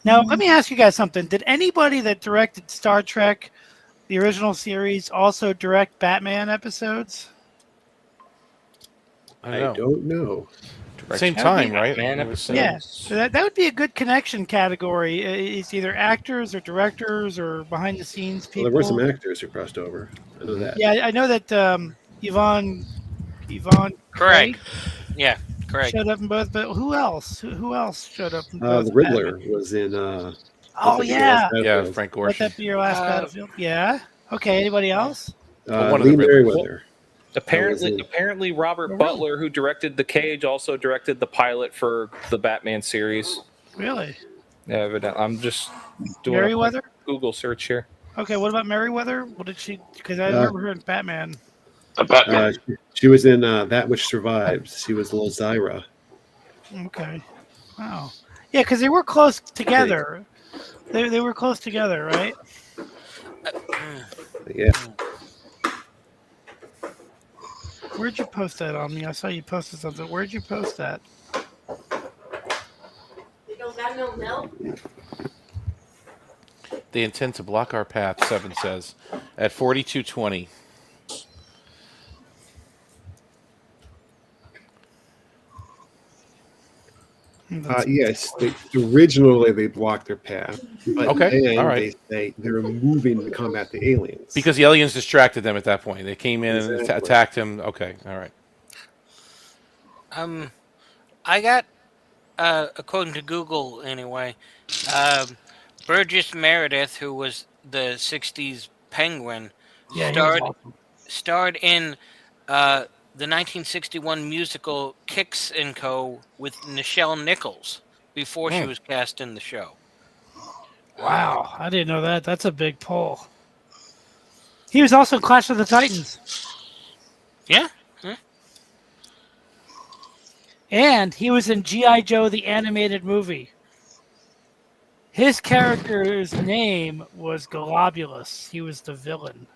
Now, let me ask you guys something. Did anybody that directed Star Trek, the original series, also direct Batman episodes? I don't know. Same time, right? Yeah, so that would be a good connection category. It's either actors or directors or behind the scenes people. Well, there were some actors who crossed over. I know that. Yeah, I know that Yvonne Craig. Yeah, Craig. showed up in both. But who else? Who else showed up in both? The Riddler was in. Oh yeah, Frank Let Gorshin. that be your last Battlefield. Yeah. Okay. Anybody else? Lee Merriweather. Apparently, Robert Butler, who directed The Cage, also directed the pilot for the Batman series. Really? Yeah, evidently. I'm just doing Merriweather? a Google search here. Okay. What about Merriweather? What did she? Because I remember her in Batman. She was in That Which Survives. She was Lozira. Okay. Wow. Yeah, because they were close together. They were close together, right? Yeah. Where'd you post that on me? I saw you posted something. Where'd you post that? You don't got no milk? They intend to block our path, 7 says, at 42:20. Yes, originally they blocked their path, but Okay, then all right. they say they're moving to combat the aliens. Because the aliens distracted them at that point. They came in and Exactly. attacked him. Okay, all right. I got, according to Google anyway, Burgess Meredith, who was the '60s Penguin, Yeah, he was awesome. starred in the 1961 musical Kicks & Co. with Nichelle Nichols before she was cast in the show. Wow, I didn't know that. That's a big pull. He was also in Clash of the Titans. Yeah. And he was in G.I. Joe, the animated movie. His character's name was Globulus. He was the villain.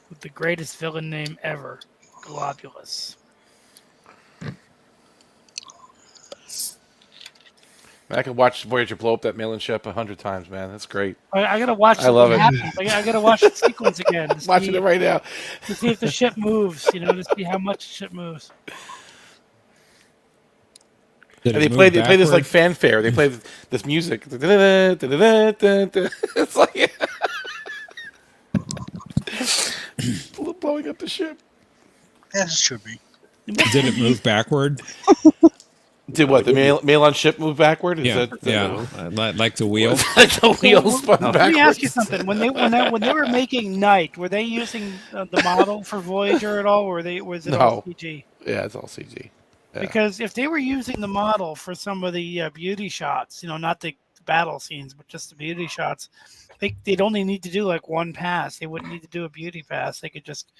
With the greatest villain name ever, Globulus. I could watch Voyager blow up that Malin ship 100 times, man. That's great. I gotta watch. I love it. I gotta watch the sequence again. Watching it right now. To see if the ship moves. To see how much the ship moves. And they play this like fanfare. They play this music. It's like blowing up the ship. Yes, it should be. Did it move backward? Did what? The Malon ship move backward? Like the wheel. Like the wheels spun backwards. Let me ask you something. When they were making Night, were they using the model for Voyager at all, or was it all CG? Yeah, it's all CG. Yeah. Because if they were using the model for some of the beauty shots, not the battle scenes, but just the beauty shots, they'd only need to do like one pass. They wouldn't need to do a beauty pass. They could just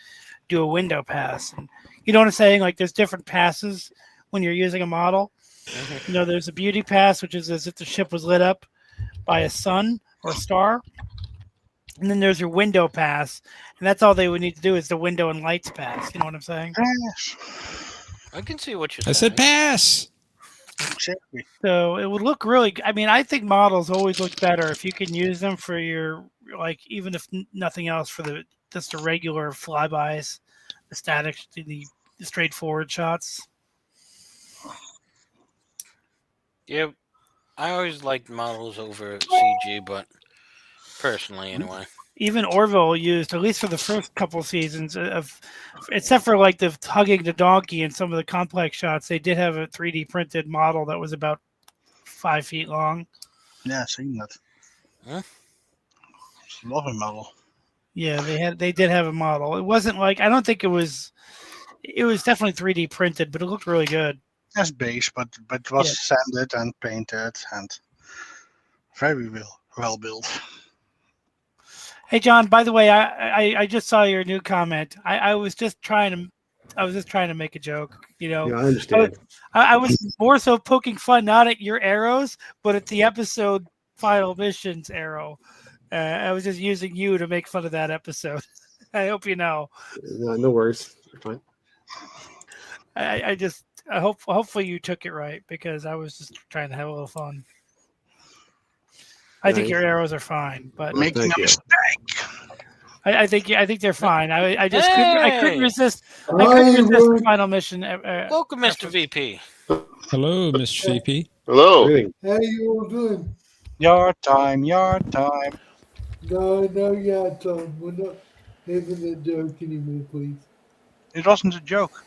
do a window pass. And you know what I'm saying? Like there's different passes when you're using a model. There's a beauty pass, which is as if the ship was lit up by a sun or a star. And then there's your window pass. And that's all they would need to do is the window and lights pass. You know what I'm saying? I can see what you're I saying. said pass. Exactly. So it would look really. I mean, I think models always look better if you can use them for your even if nothing else for just the regular flybys, the static, the straightforward shots. Yeah, I always liked models over CG, but personally, anyway. even Orville used, at least for the first couple seasons, except for like the hugging the donkey and some of the complex shots, they did have a 3D printed model that was about 5 feet long. Yeah, seen that. Huh? It's a lovely model. Yeah, they did have a model. It wasn't like, I don't think it was definitely 3D printed, but it looked really good. As base, but it was sanded and painted and very well built. Hey John, by the way, I just saw your new comment. I was just trying to make a joke, you know. Yeah, I understand. I was more so poking fun not at your arrows, but at the episode final missions arrow. I was just using you to make fun of that episode. I hope you know. No worries. You're fine. I hope hopefully you took it right, because I was just trying to have a little fun. I think your arrows are fine, but making a mistake. I think they're fine. I couldn't resist. I couldn't resist the final mission. Welcome, Mr. VP. Hello, Mr. VP. Hello. How you all doing? Your time. No, your time. We're not having a joke anymore, please. It wasn't a joke.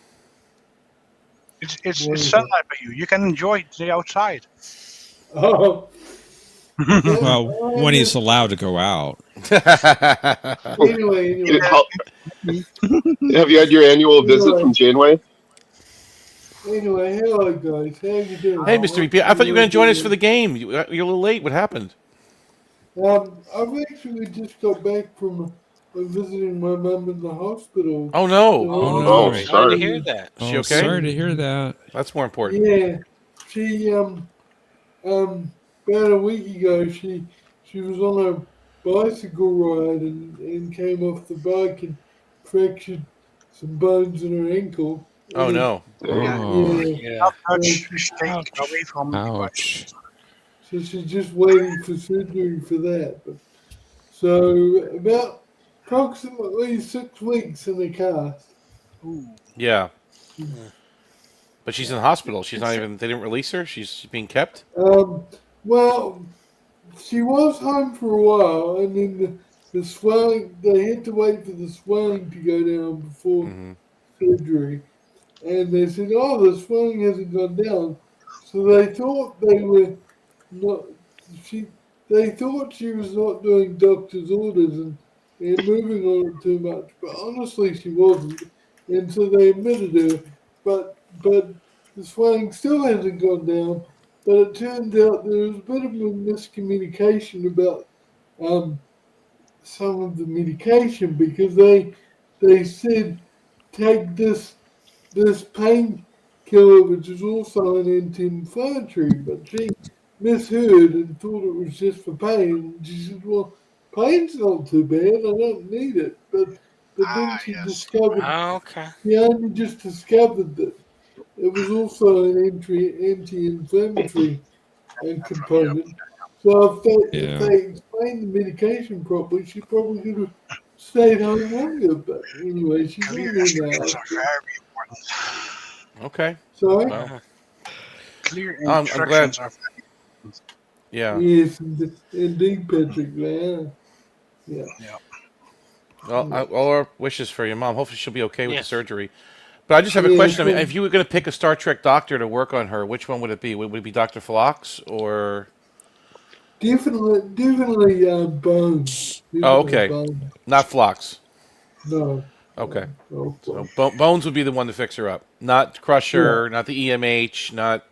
It's sunlight by you. You can enjoy the outside. Oh. Well, when he's allowed to go out. Anyway. Have you had your annual visit from Janeway? Anyway, hello guys. How you doing? Hey, Mr. VP. I thought you were going to join us for the game. You're a little late. What happened? I've actually just got back from visiting my mum in the hospital. Oh no! Oh, sorry to hear that. Is she okay? Sorry to hear that. That's more important. Yeah, she about a week ago she was on a bicycle ride and came off the bike and fractured some bones in her ankle. Oh no! Yeah. Away from Ouch. So she's just waiting for surgery for that. So about approximately 6 weeks in the cast. Yeah. But she's in the hospital. She's not even. They didn't release her. She's being kept. Well, she was home for a while, and then the swelling. They had to wait for the swelling to go down before surgery, and they said, "Oh, the swelling hasn't gone down." So they thought they were not. They thought she was not doing doctor's orders and moving on it too much, but honestly, she wasn't, and so they admitted her. But the swelling still hasn't gone down. But it turns out there was a bit of a miscommunication about some of the medication, because they said take this painkiller, which is also an anti-inflammatory, but she misheard and thought it was just for pain. And she said, "Well, pain's not too bad. I don't need it." But then she discovered. Okay. She only just discovered that it was also an anti-inflammatory component. So if they explained the medication properly, she probably could have stayed home longer. But anyway, she's in there now. Okay. Sorry? Well, Clear I'm glad. instructions are very important. Yeah. Yes, indeed, Patrick. Yeah. Well, all our wishes for your mom. Hopefully, she'll be okay with the surgery. But I just have a question. I mean, if you were going to pick a Star Trek doctor to work on her, which one would it be? Would it be Dr. Phlox or? Definitely Bones. Oh, okay. Bones. Not Phlox. No. Okay. No. So Bones would be the one to fix her up. Not Crusher, not the EMH, not...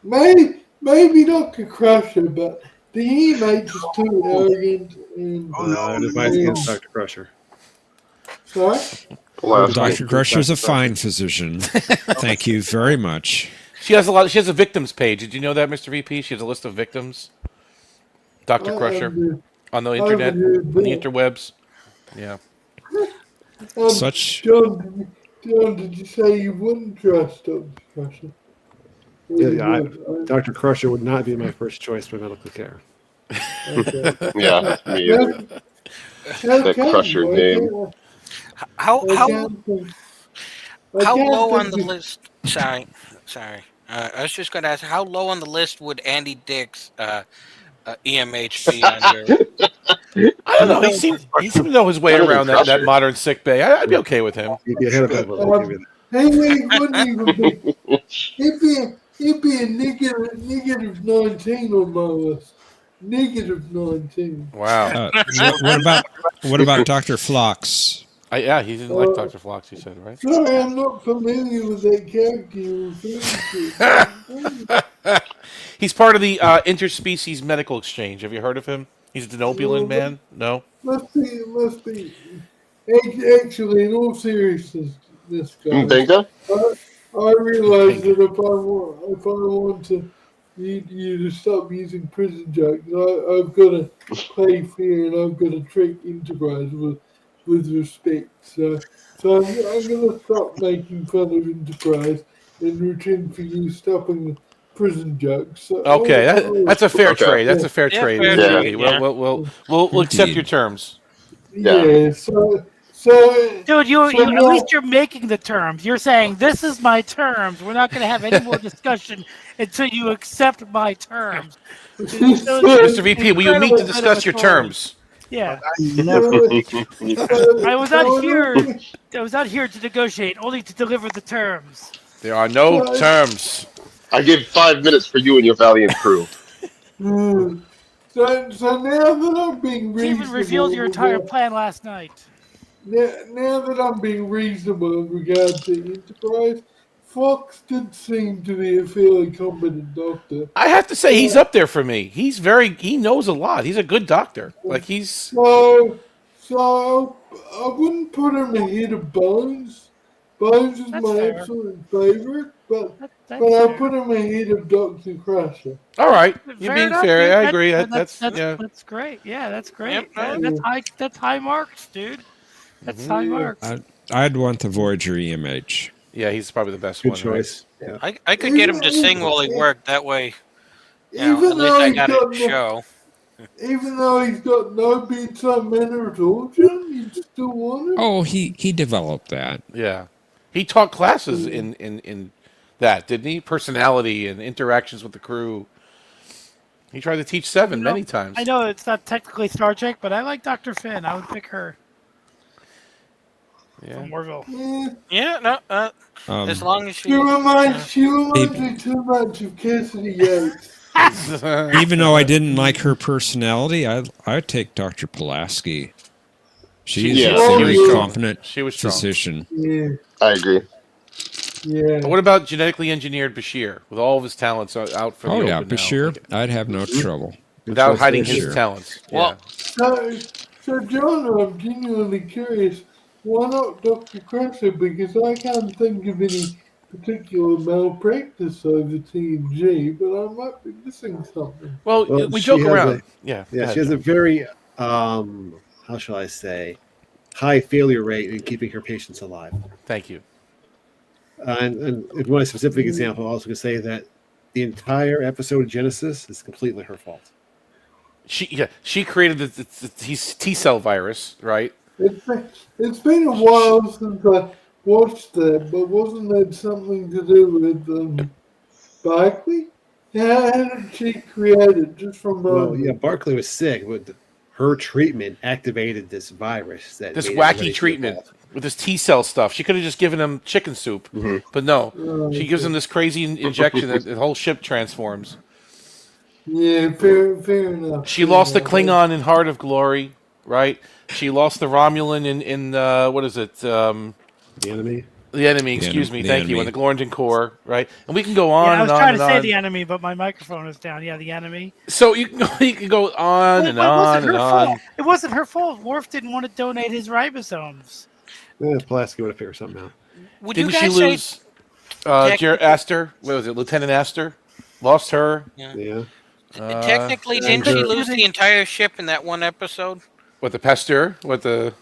Maybe Dr. Crusher, but the EMH is too arrogant. And, I advise against Dr. Crusher. Sorry? Dr. Crusher's a fine physician. Thank you very much. She has a victims page. Did you know that, Mr. VP? She has a list of victims. Dr. Crusher on the internet, on the interwebs. Yeah. John, did you say you wouldn't trust Dr. Crusher? Dr. Crusher would not be my first choice for medical care. Okay. Yeah, me either. That Crusher name. How low on the list? Sorry. I was just going to ask, how low on the list would Andy Dix EMHP on your. I don't know. He seems to know his way Better than around that Crusher. modern sick bay. I'd be okay with him. You'd be ahead of him. I'll give you that. Hey, it wouldn't even be. It'd be a negative 19 on my list. Negative 19. Wow. What about Dr. Phlox? Yeah, he didn't like Dr. Phlox, he said, right? Sorry, I'm not familiar with that character you're referring to. He's part of the interspecies medical exchange. Have you heard of him? He's a denobulan man? No? Must be. Actually, in all seriousness, guys, Benga? I realize that if I want to you to stop using prison jokes, I've got to play fair and I've got to treat Enterprise with respect. So I'm going to stop making fun of Enterprise in return for you stopping the prison jokes. So Okay, that's a fair trade. That's a fair Yeah, trade. fair trade, yeah. We'll accept your terms. Yeah. So Dude, so at now- least you're making the terms. You're saying this is my terms. We're not going to have any more discussion until you accept my terms. Mr. VP, will you meet to discuss your terms? Yeah. I I was not here. I was not here to negotiate, only to deliver the terms. There are no terms. I give 5 minutes for you and your valiant crew. So now that I'm being You reasonable, even revealed your entire plan last night. Now that I'm being reasonable in regard to Enterprise, Fox did seem to be a fairly competent doctor. I have to say, he's up there for me. He knows a lot. He's a good doctor. Like, he's... So I wouldn't put him ahead of Bones. Bones is That's my fair. absolute favorite, but That's I'll fair. put him ahead of Dr. Crusher. All right. You're Fair being enough, fair. dude. I agree. That's That's great. Yeah, that's great. Yep. That's high marks, dude. That's high marks. I'd want the Voyager EMH. Yeah, he's probably the best Good one. choice. Yeah. I could get him to sing while he worked. That way, Even at least I he's got got it to show. Even though he's got no bedside manner at all, Jim, you still want him? Oh, he developed that. Yeah. He taught classes in that, didn't he? Personality and interactions with the crew. He tried to teach Seven many times. I know it's not technically Star Trek, but I like Dr. Finn. I would pick her. Yeah. From Orville. Yeah, no. As long as she. She reminds me too much of Cassidy Yates. Even though I didn't like her personality, I'd take Dr. Pulaski. She's a very competent physician. Yeah. I agree. Yeah. But what about genetically engineered Bashir with all of his talents out for the open now? Bashir, I'd have no trouble. Without hiding his Bashir. talents. Well, So John, I'm genuinely curious. Why not Dr. Crusher? Because I can't think of any particular malpractice over TNG, but I might be missing something. Well, we joke around. Yeah, she has a very, how shall I say, high failure rate in keeping her patients alive. Thank you. And in one specific example, I also can say that the entire episode of Genesis is completely her fault. She created the T-cell virus, right? It's been a while since I watched that, but wasn't that something to do with Barkley? How did she create it? Just from Well, yeah, Barkley was sick, but her treatment activated this virus. This wacky treatment with this T-cell stuff. She could have just given him chicken soup, but no. She gives him this crazy injection that the whole ship transforms. Yeah, fair enough. She lost the Klingon in Heart of Glory, right? She lost the Romulan in what is it? The Enemy. The Enemy, excuse me. Thank you. In the Glorrington Core, right? And we can go on I was and on trying and to say on. the Enemy, but my microphone is down. Yeah, the Enemy. So you can go on and on and on. It wasn't her fault. Worf didn't want to donate his ribosomes. Yeah, Pulaski would have figured something out. Didn't she lose Astor? What was it? Lieutenant Astor? Lost her. Yeah. Technically, didn't she lose the entire ship in that one episode? What, the Pasteur? What the...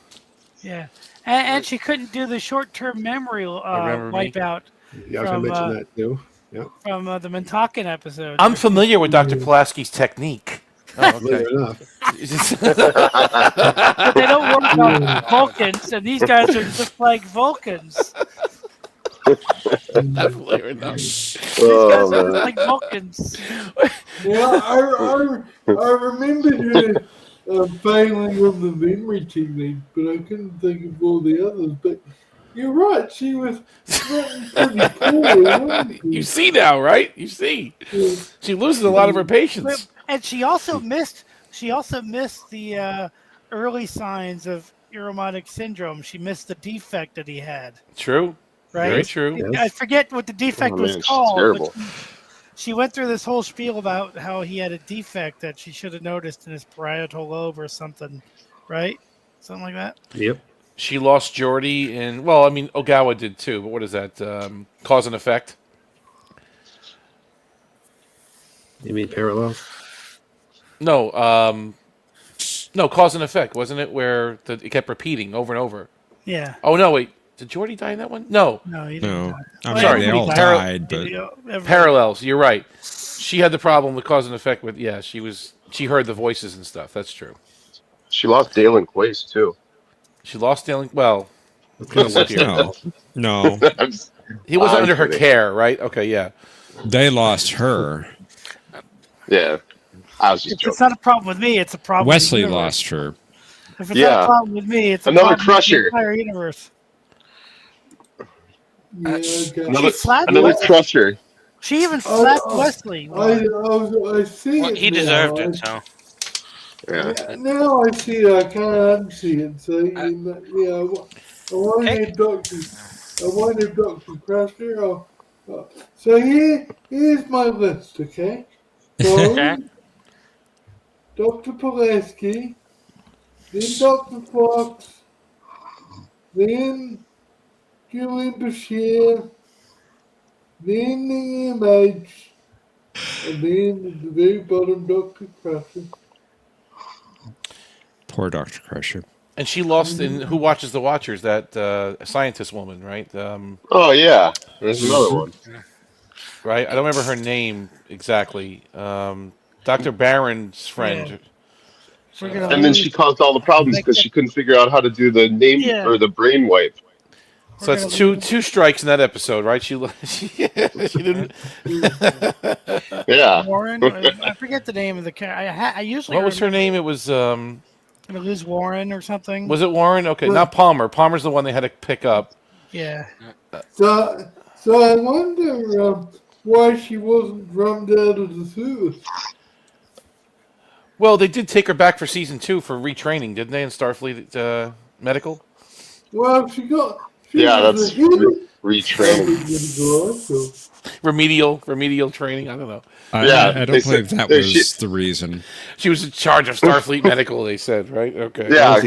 Yeah. And she couldn't do the short-term memory wipeout. Yeah, I was going to mention that too. Yeah. From the Mintakan episode. I'm familiar with Dr. Pulaski's technique. Oh, okay. But they don't work on Vulcans, and these guys are just like Vulcans. Definitely or not. These guys Oh, are man. like Vulcans. Yeah, I remembered her failing on the memory technique, but I couldn't think of all the others. But you're right, she was written pretty poorly, wasn't she? You see now, right? You see. Yeah. She loses a lot of her patience. And she also missed. She also missed the early signs of Ironic syndrome. She missed the defect that he had. True. Right. Very true. I forget what the defect was man, she's called. terrible. But she went through this whole spiel about how he had a defect that she should have noticed in his parietal lobe or something, right? Something like that. Yep. She lost Geordi, and well, I mean Ogawa did too. But what is that? Cause and effect. You mean parallels? No, no, cause and effect, wasn't it? Where it kept repeating over and over. Yeah. Oh no, wait. Did Jordy die in that one? No. No, he didn't. No, Die. I Sorry, mean, they all died, but Parallels. You're right. She had the problem with cause and effect. With she heard the voices and stuff. That's true. She lost Dalen Quace, too. She lost Dalen. Well, no. He wasn't I'm under her kidding. care, right? Okay, yeah. They lost her. Yeah. I was just If joking. it's not a problem with me, it's a problem. Wesley with the universe. lost her. If it's not a problem with me, it's a Another problem with crusher. the entire universe. Yeah, okay. She slapped Another Wesley. crusher. She even slapped Wesley. I see Well, it he now. deserved it, so. Yeah. Now I see it. I can't unsee it. So I won't have Dr. Crusher. So here's my list, okay? Bone, Dr. Pulaski, then Dr. Fox, then Julian Bashir, then the EMH, and then at the very bottom, Dr. Crusher. Poor Dr. Crusher. And she lost in Who Watches the Watchers? That scientist woman, right? Oh, yeah. There's another one. Right? I don't remember her name exactly. Dr. Barron's friend. And then she caused all the problems because she couldn't figure out how to do the name or the brain wipe. So that's two strikes in that episode, right? She didn't. Yeah. Warren. I forget the name of the character. I usually. What was her name? It was. I'm gonna lose Warren or something. Was it Warren? Okay, not Palmer. Palmer's the one they had to pick up. Yeah. So I wonder why she wasn't drummed out of the service. Well, they did take her back for season 2 for retraining, didn't they? In Starfleet Medical. Well, she was that's a hidden retraining. Remedial training. I don't know. I don't believe that was the reason. She was in charge of Starfleet Medical. They said, right? Okay. Yeah.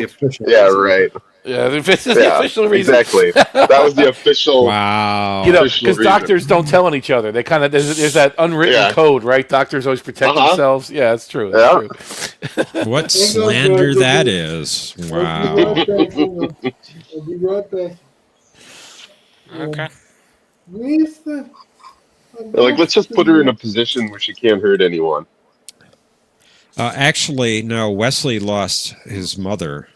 Yeah. Right. Yeah. The official reason. Exactly. That was the official. Wow. You know, because doctors don't tell on each other. They kind of there's that unwritten code, right? Doctors always protect themselves. Yeah, that's true. That's true. What slander that is! Wow. I'll be right back. Okay. Where's the? They're like, let's just put her in a position where she can't hurt anyone. Actually, no. Wesley lost his mother.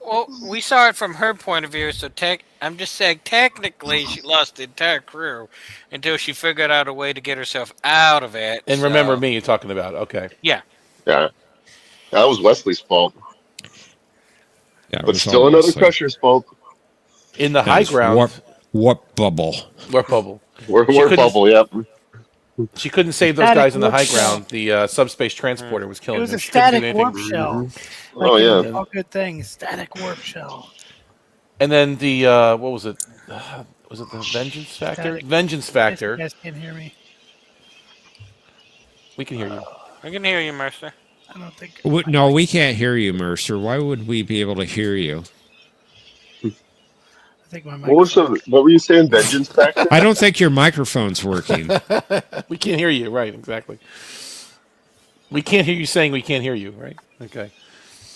Well, we saw it from her point of view, so I'm just saying, technically, she lost the entire crew until she figured out a way to get herself out of it. And remember me, you're talking about. Okay. Yeah. Yeah. That was Wesley's fault. Yeah, it But was still all another Wesley. Crusher's fault. In the That high was ground. Warp bubble. Warp bubble. Warp couldn't- bubble, yep. She couldn't save those Static guys in the warp high shell. ground. The subspace transporter was killing It was them. a She couldn't do static anything. warp shell. Oh, Like, yeah. all good things. Static warp shell. And then the what was it? Was it the Vengeance Factor? Static. Vengeance Factor. You guys can't hear me. We can hear you. I can hear you, Mercer. I don't think. No, we can't hear you, Mercer. Why would we be able to hear you? I think my What were you saying? Vengeance Factor? I don't think your microphone's working. We can't hear you, right? Exactly. We can't hear you saying we can't hear you, right? Okay.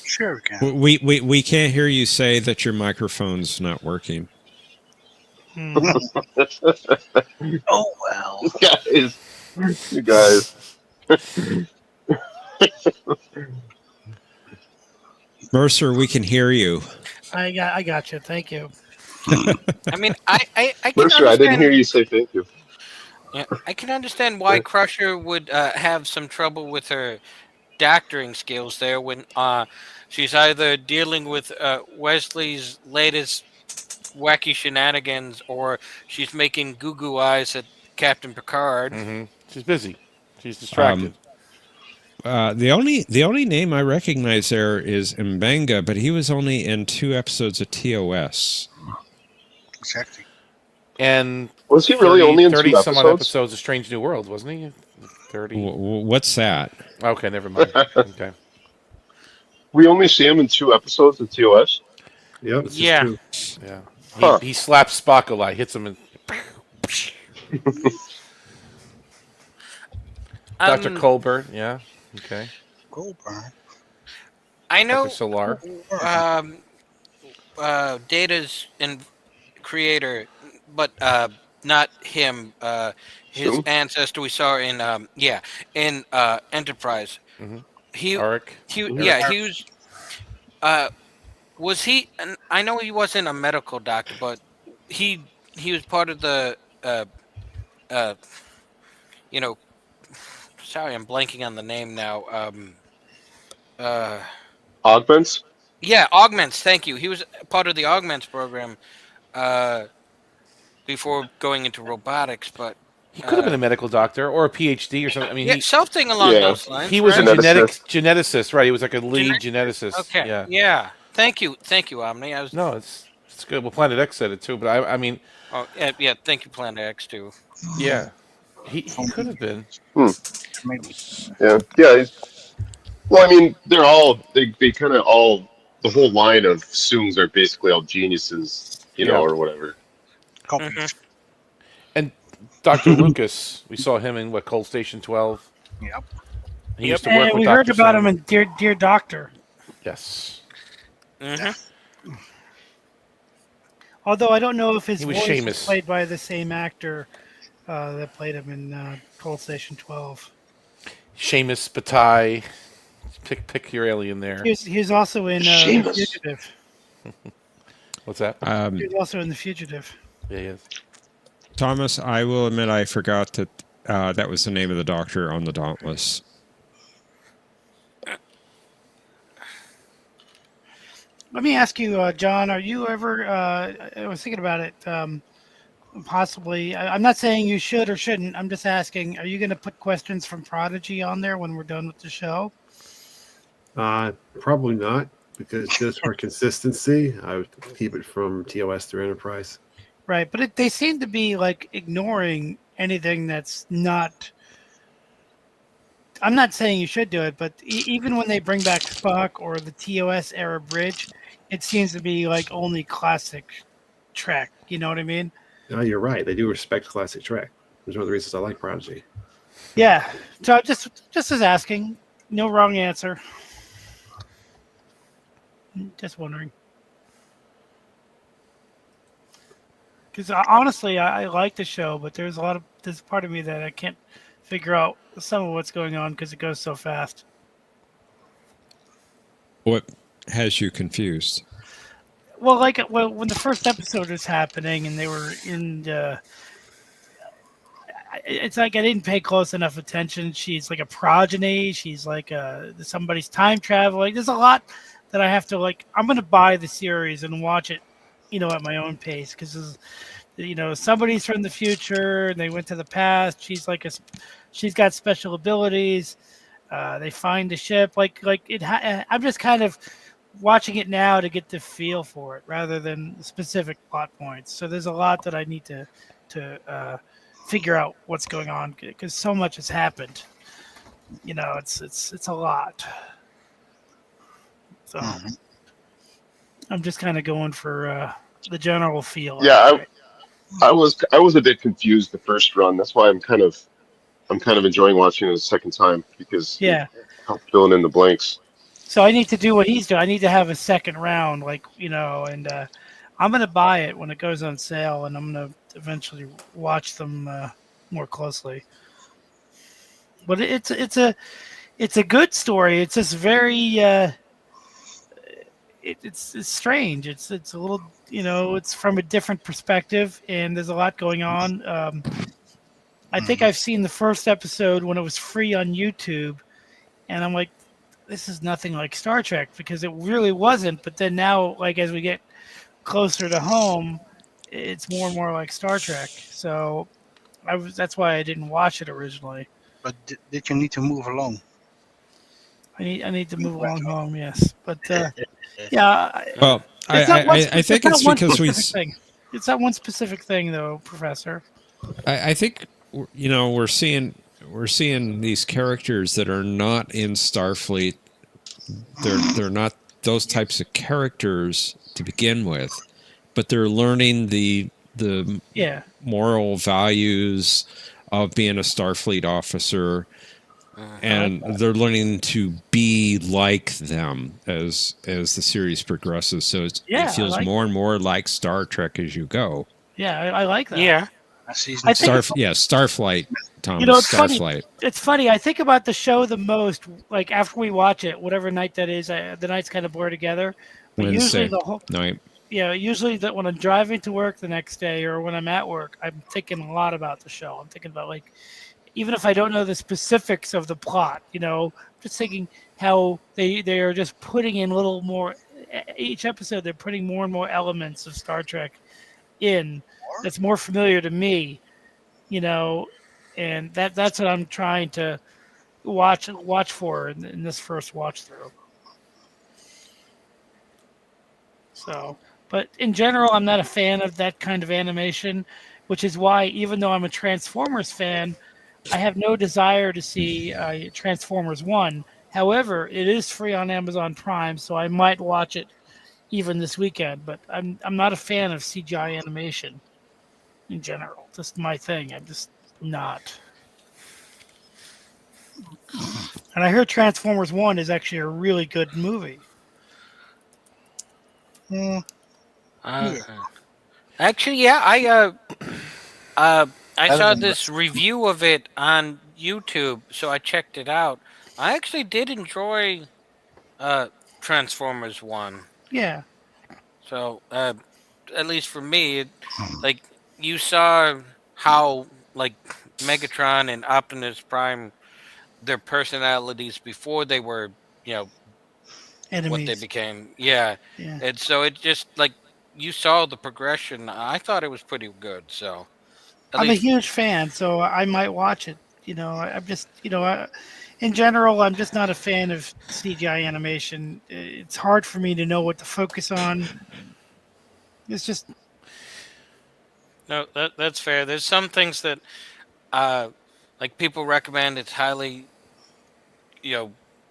Sure, we can. We can't hear you say that your microphone's not working. Oh well. You guys. Mercer, we can hear you. I got you. Thank you. I mean, I can Mercer, I didn't hear understand. you say thank you. Yeah, I can understand why Crusher would have some trouble with her doctoring skills there when she's either dealing with Wesley's latest wacky shenanigans or she's making goo goo eyes at Captain Picard. She's busy. She's distracted. The only name I recognize there is Mbenga, but he was only in 2 episodes of TOS. Exactly. And Was he really only in 30 2 some odd episodes? episodes of Strange New Worlds, wasn't he? 30. What's that? Okay, never mind. Okay. We only see him in 2 episodes of TOS? Yep, this Yeah. is true. Yeah. Huh. He slaps Spock a lot, hits him in. Dr. Colbert, yeah. Okay. Goldberg. I know Dr. Solar. Data's creator, but not him. His Soon? ancestor we saw in in Enterprise. He Arik. he yeah he was he? And I know he wasn't a medical doctor, but he was part of the you know. Sorry, I'm blanking on the name now. Augments? Yeah, Augments. Thank you. He was part of the Augments program before going into robotics, but He could have been a medical doctor or a PhD or something. I mean, yeah, something along those lines. He was right? a geneticist, right? He was like a lead geneticist. Okay. Yeah. Thank you, Omni. I was. No, it's good. Well, Planet X said it too, but I mean. Oh yeah. Thank you, Planet X too. Yeah, he could have been. Yeah. Well, I mean, they kind of all, the whole line of Soongs are basically all geniuses, or whatever. And Dr. Lucas, we saw him in Cold Station 12. Yep. He used to work with we Dr. heard about Sam. him in Dear Doctor. Yes. Although I don't know if his He was voice Seamus. was played by the same actor that played him in Cold Station 12. Seamus, Bataille. Pick your alien there. He was also in The Fugitive. What's that? He was also in The Fugitive. Yeah, he is. Thomas, I will admit I forgot that that was the name of the doctor on the Dauntless. Let me ask you, John, are you ever, I was thinking about it, possibly, I'm not saying you should or shouldn't, I'm just asking, are you going to put questions from Prodigy on there when we're done with the show? Probably not, because just for consistency, I would keep it from TOS through Enterprise. Right, but they seem to be like ignoring anything that's not. I'm not saying you should do it, but even when they bring back Spock or the TOS era bridge, it seems to be like only classic Trek. You know what I mean? No, you're right. They do respect classic Trek. That's one of the reasons I like Prodigy. Yeah. So just as asking, no wrong answer. Just wondering. Because honestly, I like the show, but there's part of me that I can't figure out some of what's going on because it goes so fast. What has you confused? Well, when the first episode was happening and they were in the, it's like I didn't pay close enough attention. She's like a progeny. She's like somebody's time traveling. There's a lot that I have to like. I'm going to buy the series and watch it, at my own pace because, somebody's from the future and they went to the past. She's she's got special abilities. They find the ship. I'm just kind of watching it now to get the feel for it rather than specific plot points. So there's a lot that I need to figure out what's going on because so much has happened. It's a lot. So I'm just kind of going for the general feel. Yeah, I was a bit confused the first run. That's why I'm kind of enjoying watching it a second time because yeah, I'm filling in the blanks. So I need to do what he's doing. I need to have a second round, and I'm going to buy it when it goes on sale, and I'm going to eventually watch them more closely. But it's a good story. It's just very it's strange. It's a little, it's from a different perspective, and there's a lot going on. I think I've seen the first episode when it was free on YouTube, and I'm like, this is nothing like Star Trek, because it really wasn't. But then now, like, as we get closer to home, it's more and more like Star Trek. So that's why I didn't watch it originally. But did you need to move along? I need to move along home, yes. But yeah. Well, I think it's because it's not one specific thing, though, Professor. I think we're seeing these characters that are not in Starfleet. They're not those types of characters to begin with, but they're learning the moral values of being a Starfleet officer, and they're learning to be like them as the series progresses. So it feels more and more like Star Trek as you go. Yeah, I like that. Yeah. Starflight, Tom. It's Starflight. funny. It's funny. I think about the show the most, like after we watch it, whatever night that is. The nights kind of blur together. But Wednesday usually the whole night. Yeah, usually that when I'm driving to work the next day or when I'm at work, I'm thinking a lot about the show. I'm thinking about, like, even if I don't know the specifics of the plot, just thinking how they are just putting in little more. Each episode, they're putting more and more elements of Star Trek in that's more familiar to me, and that's what I'm trying to watch for in this first watch through. So, but in general, I'm not a fan of that kind of animation, which is why, even though I'm a Transformers fan, I have no desire to see Transformers 1. However, it is free on Amazon Prime, so I might watch it even this weekend. But I'm not a fan of CGI animation in general. Just my thing. I'm just not. And I heard Transformers 1 is actually a really good movie. Actually, yeah, I saw this review of it on YouTube, so I checked it out. I actually did enjoy Transformers 1. Yeah. So, at least for me, like, you saw how, like, Megatron and Optimus Prime, their personalities before they were, enemies. What they became. Yeah. And so it just, like, you saw the progression. I thought it was pretty good, so. I'm a huge fan, so I might watch it. I'm just, in general, I'm just not a fan of CGI animation. It's hard for me to know what to focus on. It's just. No, that's fair. There's some things that, like, people recommend. It's highly,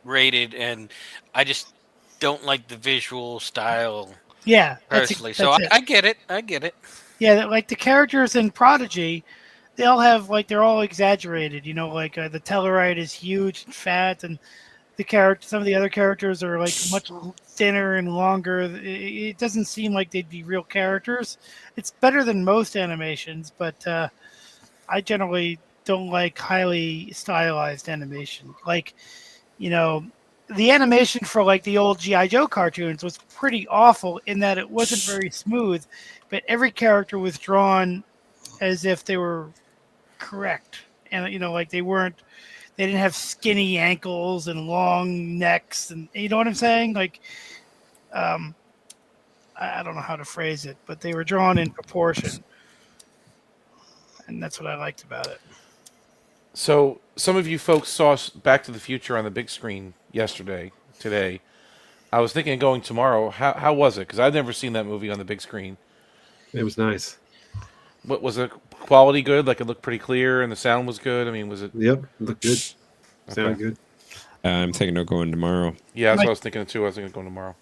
rated, and I just don't like the visual style. Yeah, personally. that's I get it. I get it. Yeah, like the characters in Prodigy, they all have, like, they're all exaggerated. Like the Tellarite is huge and fat, and some of the other characters are, like, much thinner and longer. It doesn't seem like they'd be real characters. It's better than most animations, but I generally don't like highly stylized animation. Like, the animation for, like, the old G.I. Joe cartoons was pretty awful in that it wasn't very smooth, but every character was drawn as if they were correct. And, like, they didn't have skinny ankles and long necks, and you know what I'm saying? Like, I don't know how to phrase it, but they were drawn in proportion. And that's what I liked about it. So some of you folks saw Back to the Future on the big screen today. I was thinking of going tomorrow. How was it? Because I've never seen that movie on the big screen. It was nice. What was the quality good? Like, it looked pretty clear and the sound was good? I mean, was it? Yep, it looked good. Sounded good. I'm thinking of going tomorrow. Yeah, that's what I was thinking too. I was thinking of going tomorrow.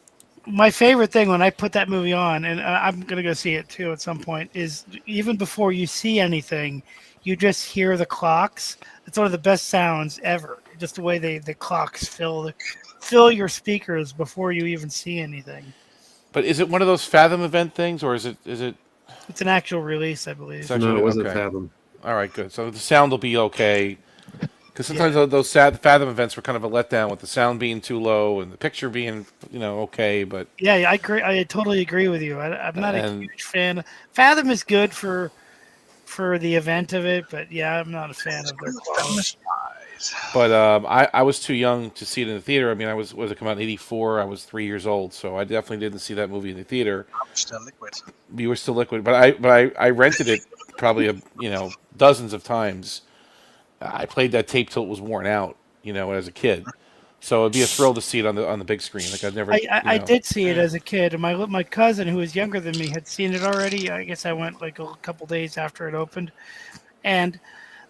My favorite thing when I put that movie on, and I'm going to go see it too at some point, is even before you see anything, you just hear the clocks. It's one of the best sounds ever. Just the way the clocks fill your speakers before you even see anything. But is it one of those Fathom event things, or is it? It's an actual release, I believe. No, it wasn't Fathom. All right, good. So the sound will be okay. Because sometimes those sad Fathom events were kind of a letdown with the sound being too low and the picture being, okay, but Yeah, I agree. I totally agree with you. I'm not a huge fan. Fathom is good for the event of it, but yeah, I'm not a fan of their quality. But I was too young to see it in the theater. I mean, was it come out in '84? I was 3 years old, so I definitely didn't see that movie in the theater. I'm still liquid. You were still liquid, but I rented it probably dozens of times. I played that tape till it was worn out, as a kid. So it'd be a thrill to see it on the big screen. Like I've never. I did see it as a kid, and my cousin, who was younger than me, had seen it already. I guess I went like a couple days after it opened, and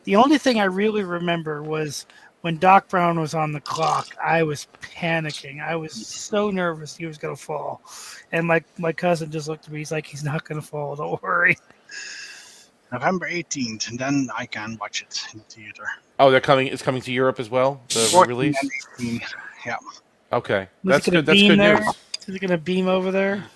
the only thing I really remember was when Doc Brown was on the clock. I was panicking. I was so nervous he was going to fall, and my cousin just looked at me. He's like, "He's not going to fall. Don't worry." November 18th, and then I can watch it in the theater. Oh, it's coming to Europe as well. The release. Yeah. Okay, That's good. That's good news. Is it going to beam over there?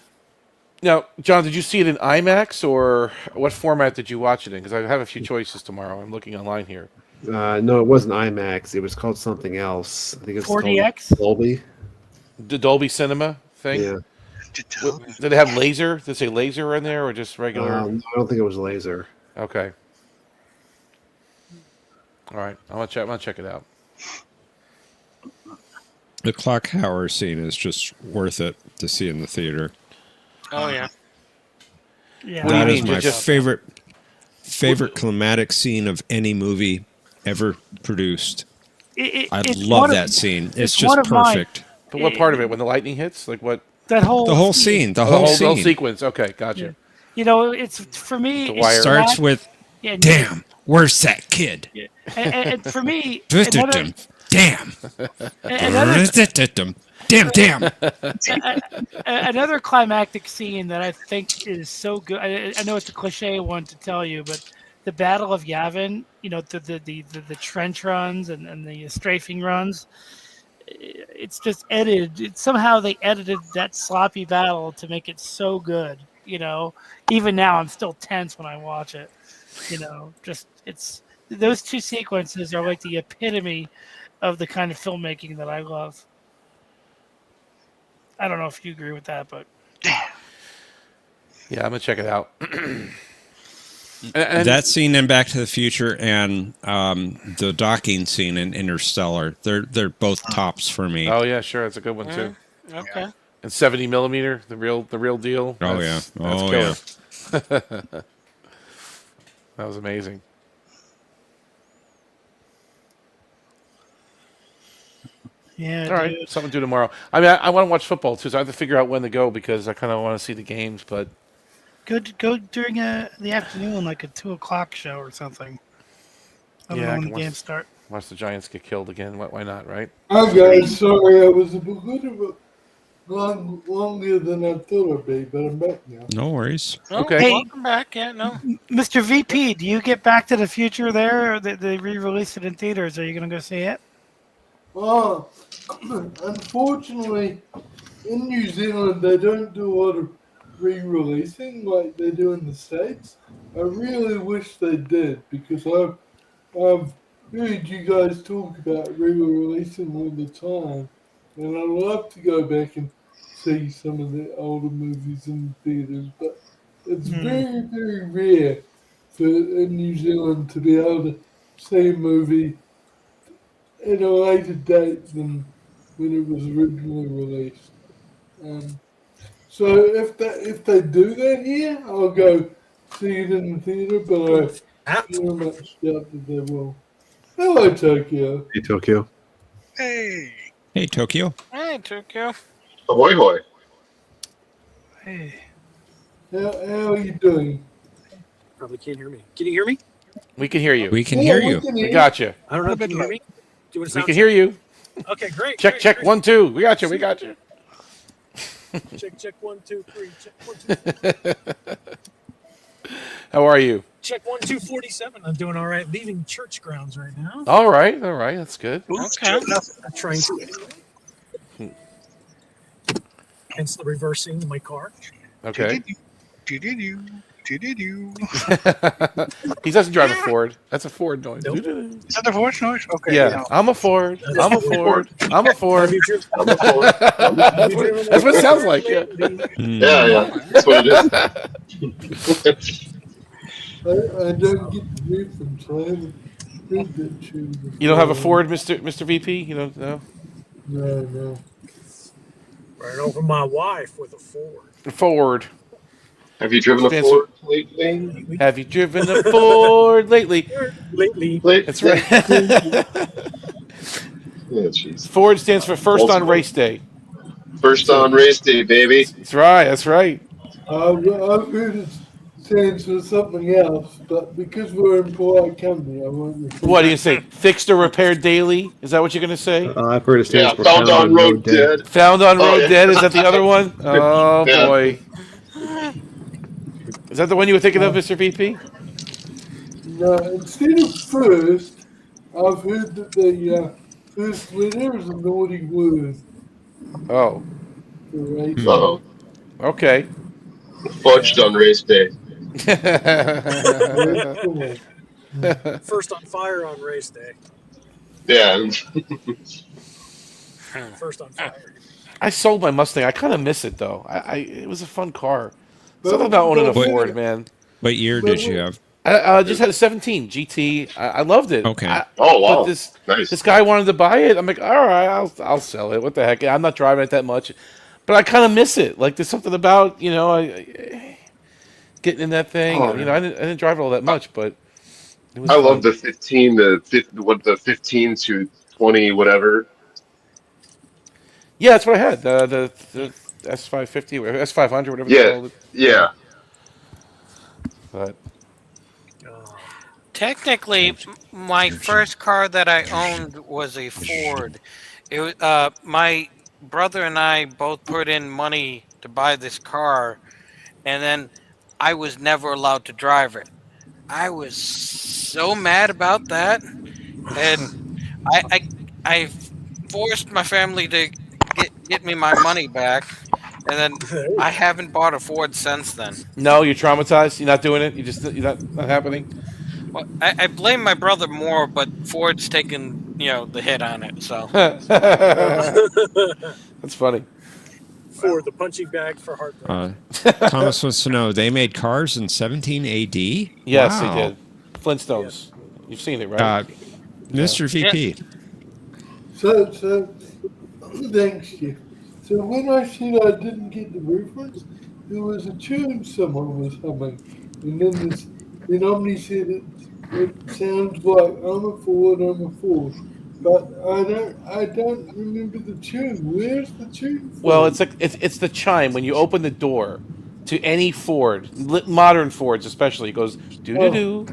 Now, John, did you see it in IMAX or what format did you watch it in? Because I have a few choices tomorrow. I'm looking online here. No, it wasn't IMAX. It was called something else. I think it's 4DX? called Dolby. The Dolby Cinema thing? Yeah. Did it have laser? Did it say laser in there or just regular? I don't think it was laser. Okay. All right. I'm gonna check it out. The clock tower scene is just worth it to see in the theater. Oh yeah. Yeah. That is my favorite climatic scene of any movie ever produced. I love that scene. It's just perfect. But what part of it? When the lightning hits? Like what? The whole scene. The whole scene. sequence. Okay, gotcha. It's for me. The It wire. Starts with, damn, where's that kid? Yeah. And for me, damn. Damn. Another climactic scene that I think is so good. I know it's a cliche one to tell you, but the Battle of Yavin, the trench runs and the strafing runs, it's just edited. Somehow they edited that sloppy battle to make it so good. Even now I'm still tense when I watch it. It's those two sequences are like the epitome of the kind of filmmaking that I love. I don't know if you agree with that, but yeah, I'm gonna check it out. That scene in Back to the Future and the docking scene in Interstellar, they're both tops for me. Oh yeah, sure, it's a good one too. Okay. And 70 millimeter, the real deal. Oh That's yeah. That was amazing. yeah. All right, something to do tomorrow. I mean, I want to watch football too, so I have to figure out when to go because I kind of want to see the games. But Go during the afternoon, like a 2:00 show or something. I don't know when the games start. Watch the Giants get killed again. Why not, right? Hi guys, sorry I was a little longer than I thought I'd be, but I'm back now. No worries. Oh, Okay. Hey, welcome back. Yeah, no. Mr. VP, do you get Back to the Future there? Or they re-released it in theaters. Are you going to go see it? Oh, unfortunately, in New Zealand they don't do a lot of re-releasing like they do in the States. I really wish they did because I've heard you guys talk about re-releasing all the time, and I'd love to go back and see some of the older movies in the theaters, but it's very, very rare in New Zealand to be able to see a movie at a later date than when it was originally released. So if they do that here, I'll go see it in the theater, but I very much doubt that they will. Hello, Tokyo. Hey, Tokyo. Hey. Hey, Tokyo. Hey, Tokyo. Ahoy hoy. Hey. How are you doing? Probably can't hear me. Can you hear me? We can hear you. We can hear you. We got you. I don't know. Can you hear me? Do We can hear you. Okay, great. Check. 1, 2. We got you. We got you. Check 1, 2, 3. Check 1, 2. How are you? Check 1, 2, 47. I'm doing all right. Leaving church grounds right now. All right. That's good. Okay. I'm trying to. Hence the reversing my car. Okay. Doo-doo-doo. He doesn't drive a Ford. That's a Ford noise. Is that the Ford noise? Okay. Yeah, I'm a Ford. I'm a Ford. I'm a Ford. Have you driven? I'm a Ford. That's what it sounds like. Yeah. Yeah. That's what it is. I don't get the reference. I haven't heard that tune before. You don't have a Ford, Mr. VP? You don't know? No. Right over my wife with a Ford. Ford. Have you driven a Stands Ford lately? Have you driven a Ford lately? Lately. That's right. Yeah, jeez. Ford stands for First on Multiple. Race Day. First on race day, baby. That's right. That's right. I've heard it stands for something else, but because we're in polite company, I won't repeat What do you it. say? Fixed or repaired daily? Is that what you're going to say? I've heard it stands Yeah, for found on road dead. Found on Oh, road yeah. dead? Is that the other one? Oh, Yeah. boy. Is that the one you were thinking of, Mr. VP? No, instead of first, I've heard that the first letter is a naughty word Oh. for race day. Uh-oh. Okay. Fudged on race day. First on fire on race day. Yeah. First on fire. I sold my Mustang. I kind of miss it, though. It was a fun car. Something about owning a Ford, man. What year did you have? I just had a 17 GT. I loved it. Okay. Oh, wow. But Nice. this guy wanted to buy it. I'm like, all right, I'll sell it. What the heck? I'm not driving it that much, but I kind of miss it. Like there's something about getting in that thing. Oh, And, I didn't drive it all that much, but it was I fun. love the 15 to 15 to 20 whatever. Yeah, that's what I had. The S550 or S500, whatever they Yeah. called it. Yeah. But Technically, my first car that I owned was a Ford. It was my brother and I both put in money to buy this car, and then I was never allowed to drive it. I was so mad about that, and I forced my family to get me my money back, and then I haven't bought a Ford since then. no, you're traumatized. You're not doing it. You're not happening. Well, I blame my brother more, but Ford's taken the hit on it. So That's funny. For the punching bag for heartbreak. Thomas wants to know, they made cars in 17 AD? Yes, Wow. they did. Flintstones. You've seen it, right? Mr. VP. So, thanks, Jeff. So when I said I didn't get the reference, there was a tune someone was humming, and then Omni said it sounds like I'm a Ford, but I don't remember the tune. Where's the tune from? Well, it's the chime when you open the door to any Ford, modern Fords especially. It goes doo doo doo.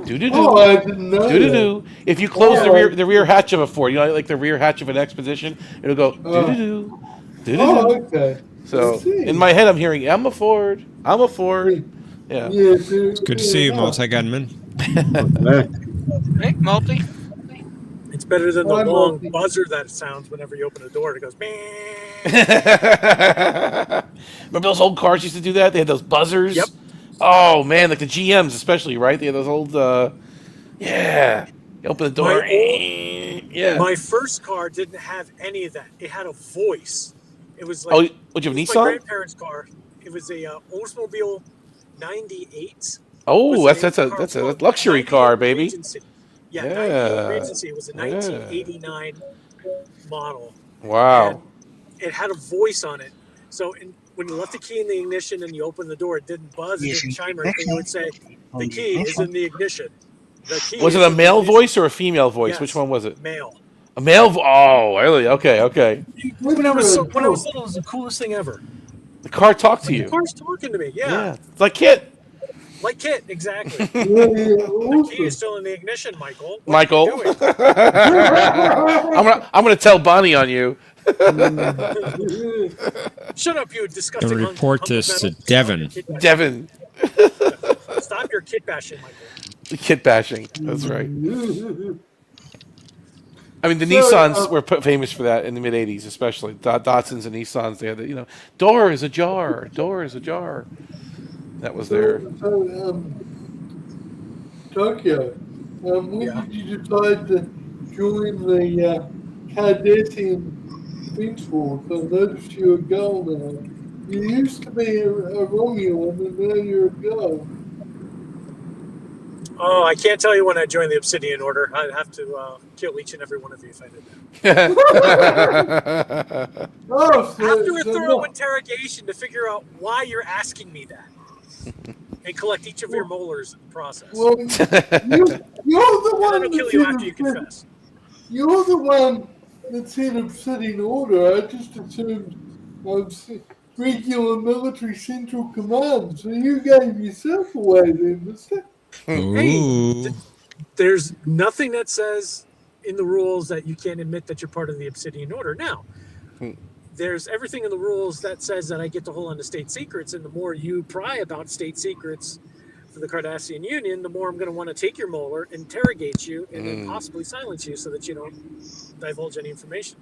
Do do do. Oh, I didn't know Do do do. If you close Oh, the rear hatch of a Ford, like the rear hatch of an Expedition, it'll go do do do. Do do Oh, do. okay. So I see. in my head, I'm hearing I'm a Ford. I'm a Ford. Yeah. It's good to see you, multi-gunman. Hey, Multi. It's better than the I'm long okay. buzzer that sounds whenever you open a door. It goes, bing. Remember those old cars used to do that? They had those buzzers. Yep. Oh man, like the GMs especially, right? They had those old. Yeah. You open the door. Yeah. My first car didn't have any of that. It had a voice. It was like, Oh, would you have it was Nissan? my grandparents' car. It was a Oldsmobile 98. Oh, Was that's the car a called luxury 98 car, baby. Regency. Yeah, Yeah. 98 Regency. It was a Yeah. 1989 model. Wow. And it had a voice on it. So when you left the key in the ignition and you opened the door, it didn't buzz, it didn't chime or anything. It would say, the key is in the ignition. The key Was it is a in the male ignition. voice or a female voice? Yes, Which one was it? male. A male. Oh, really? Okay. When I was little, it was the coolest thing ever. The car talked to The you. car's talking to me. Yeah. It's like Kit. Like Kit, exactly. Yeah, The key is still in the ignition, Michael. What Michael. are you doing? I'm gonna tell Bonnie on you. Shut up, you disgusting And report this to Devin. Devin. Stop your kit bashing, Michael. Kit bashing. That's right. I mean, the So, Nissans were famous for that in the mid '80s, especially Datsuns and Nissans. They had the, door is ajar, door is ajar. That was their. Tokyo, when did you decide to join the Cardassian Fleet Force? I noticed you're a girl now. You used to be a Romulan, and now you're a girl. Oh, I can't tell you when I joined the Obsidian Order. I'd have to kill each and every one of you if I did that. After a thorough interrogation to figure out why you're asking me that, and collect each of your molars in the process. Well, you're the and one then I'll kill you after you confess. You're the one that's in Obsidian Order. I just assumed regular military central command. So you gave yourself away then, mister. Hey, there's nothing that says in the rules that you can't admit that you're part of the Obsidian Order. Now, there's everything in the rules that says that I get to hold on to state secrets, and the more you pry about state secrets for the Cardassian Union, the more I'm going to want to take your molar, interrogate you, and then possibly silence you so that you don't divulge any information.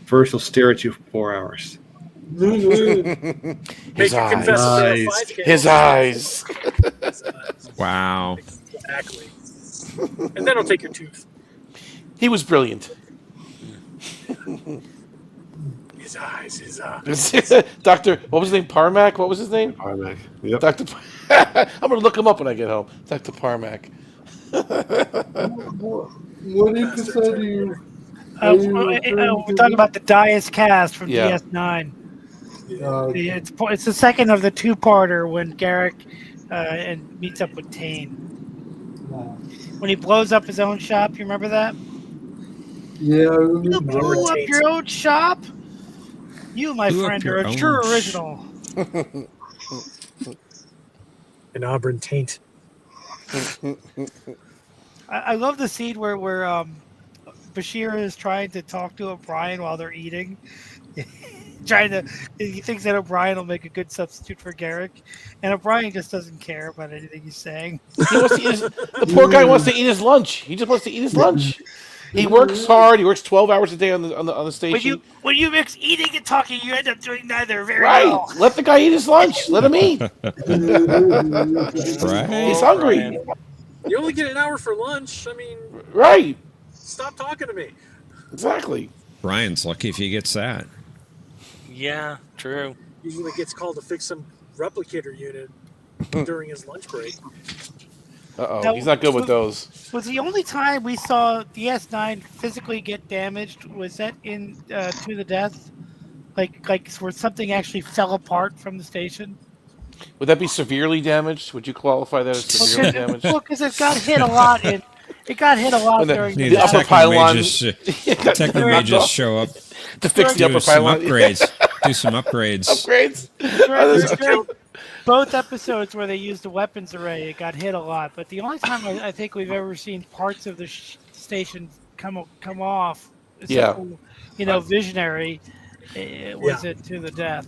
First, he'll stare at you for 4 hours. His eyes. His eyes. Wow. Exactly. And then I'll take your tooth. He was brilliant. His eyes. Dr. What was his name? Parmack? What was his name? Parmack. Yep. Dr. I'm going to look him up when I get home. Dr. Parmack. What episode are you? We're talking about the Dias cast from DS9. It's the second of the two-parter when Garrick and meets up with Tane. When he blows up his own shop, you remember that? Yeah, I You remember. blew up your own shop? You, my Blew up friend, your are a own true original. An Auburn taint. I love the scene where Bashir is trying to talk to O'Brien while they're eating. He thinks that O'Brien will make a good substitute for Garrick, and O'Brien just doesn't care about anything he's saying. He wants to eat the poor guy wants to eat his lunch. He just wants to eat his lunch. He works hard. He works 12 hours a day on the station. When you mix eating and talking, you end up doing neither very Right. well. Let the guy eat his lunch. Let him eat. Right. He's hungry. You only get an hour for lunch. I mean, Right. stop talking to me. Exactly. Brian's lucky if he gets that. Yeah, true. Usually gets called to fix some replicator unit during his lunch break. Uh-oh. He's not good with those. Was the only time we saw DS9 physically get damaged, was that in To the Death? Like where something actually fell apart from the station? Would that be severely damaged? Would you qualify that as severely damaged? Well, because it got hit a lot during the upper pylon. Technically may just show up to fix the upper pylon. Do some upgrades. Both episodes where they used the weapons array, it got hit a lot. But the only time I think we've ever seen parts of the station come off, Visionary, was it To the Death,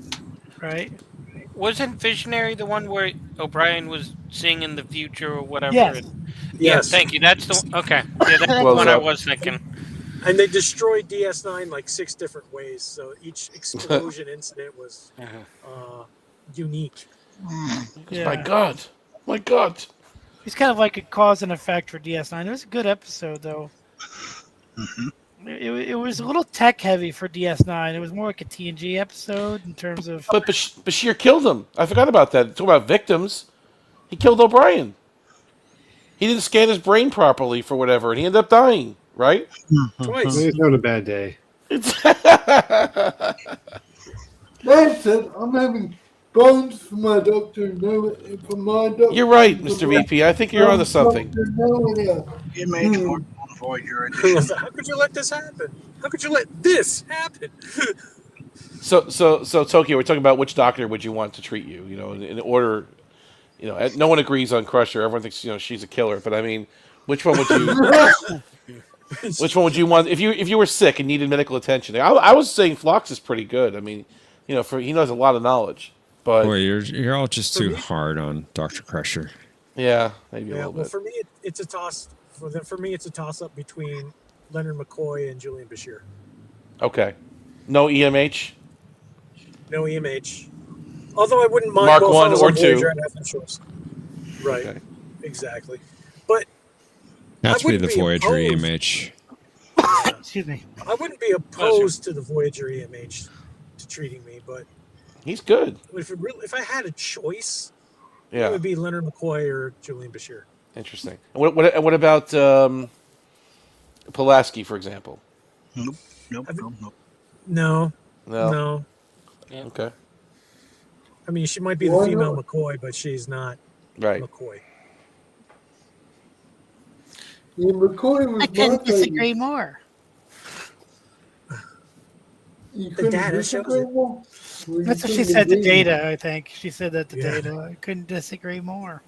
right? Wasn't Visionary the one where O'Brien was seeing in the future or whatever? Yes. Yeah, thank you. That's the okay. Yeah, that's the one I was thinking. And they destroyed DS9 like 6 different ways, so each explosion incident was unique. Yeah. My God. It's kind of like a cause and effect for DS9. It was a good episode, though. Mm-hmm. It was a little tech heavy for DS9. It was more like a TNG episode in terms of. But Bashir killed him. I forgot about that. Talk about victims. He killed O'Brien. He didn't scan his brain properly for whatever, and he ended up dying. Right? Twice. He's having a bad day. That's it. I'm having bones for my doctor. You're right, Mr. VP. I think you're onto something. It makes more Voyager edition. How could you let this happen? How could you let this happen? So Tokyo, we're talking about which doctor would you want to treat you? You know, in order. You know, no one agrees on Crusher. Everyone thinks she's a killer. But I mean, which one would you? Which one would you want if you were sick and needed medical attention? I was saying Phlox is pretty good. I mean, he knows a lot of knowledge. But boy, you're all just too hard on Dr. Crusher. Yeah, maybe a little bit. For me, it's a toss. For me, it's a toss-up between Leonard McCoy and Julian Bashir. Okay, no EMH. No EMH. Although I wouldn't mind. Mark well, if 1 I was or a Voyager, 2. I'd have no choice. Right. Okay. Exactly. But Has to be wouldn't the be Voyager opposed. EMH. Excuse me. I wouldn't be opposed to the Voyager EMH to treating me, but He's good. if I had a choice, it Yeah. would be Leonard McCoy or Julian Bashir. Interesting. And what about Pulaski, for example? Nope. No. No. No. Okay. I mean, she might be the female McCoy, but she's not Right. McCoy. Yeah, McCoy was I couldn't my disagree favorite. more. You The couldn't data shows disagree it. more? Or you That's what she couldn't said to agree more? Data, I think. She said that to Yeah. Data. I couldn't disagree more.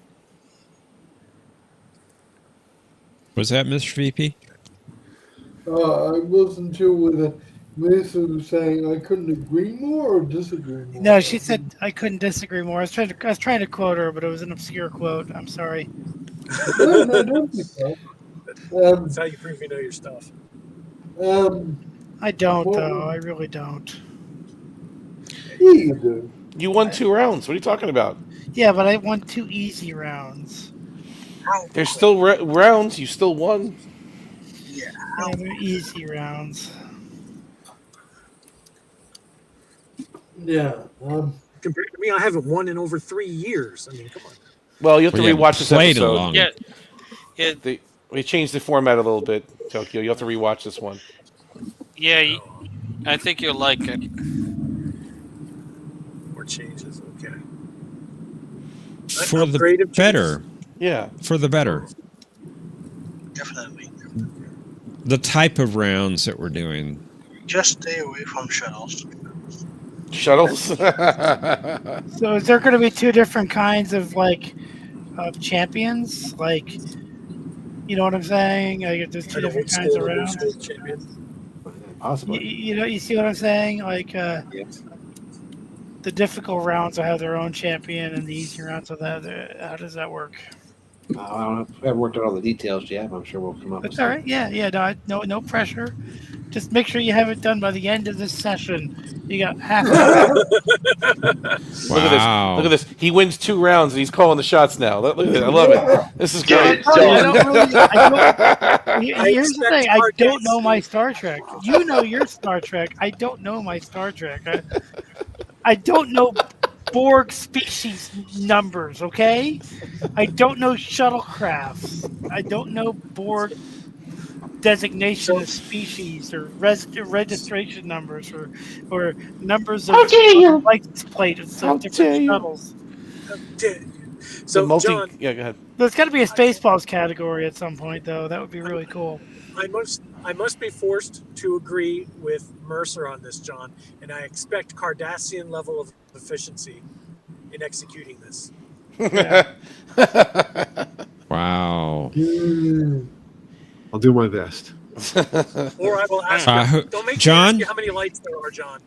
Was that Mr. VP? I wasn't sure whether Melissa was saying I couldn't agree more or disagree more. No, she said I couldn't disagree more. I was trying to quote her, but it was an obscure quote. I'm sorry. No, don't be sorry. That's how you prove you know your stuff. I don't, though. I really don't. You do. You won 2 rounds. What are you talking about? Yeah, but I won 2 easy rounds. There's still rounds. You still won. Yeah, they're easy rounds. Yeah. Compared to me, I haven't won in over 3 years. I mean, come on. Well, you have to Well, rewatch this played episode. along. Yeah. We changed the format a little bit, Tokyo. You have to rewatch this one. Yeah, I think you'll like it. More changes, okay. For the better. Yeah. For the better. Definitely. The type of rounds that we're doing. Just stay away from shuttles. Shuttles? So is there going to be 2 different kinds of of champions? Like, you know what I'm saying? Like, there's 2 different kinds of rounds. Possibly. You see what I'm saying? Like, Yes. the difficult rounds will have their own champion, and the easy rounds will have how does that work? I don't know. I haven't worked out all the details yet, but I'm sure we'll come up with That's all right. Yeah. No pressure. Just make sure you have it done by the end of this session. You got half an hour. Wow. Look at this. He wins 2 rounds and he's calling the shots now. Look at it. I love it. This is great. Here's the thing. I don't know my Star Trek. You know your Star Trek. I don't know my Star Trek. I don't know Borg species numbers, okay? I don't know shuttlecrafts. I don't know Borg designation of species or registration numbers or numbers of license plates of different shuttles. So, John, yeah, go ahead. There's got to be a Spaceballs category at some point, though. That would be really cool. I must be forced to agree with Mercer on this, John, and I expect Cardassian level of efficiency in executing this. Yeah. Wow. I'll do my best. Or I will ask you. Don't make John? me ask you how many lights there are, John.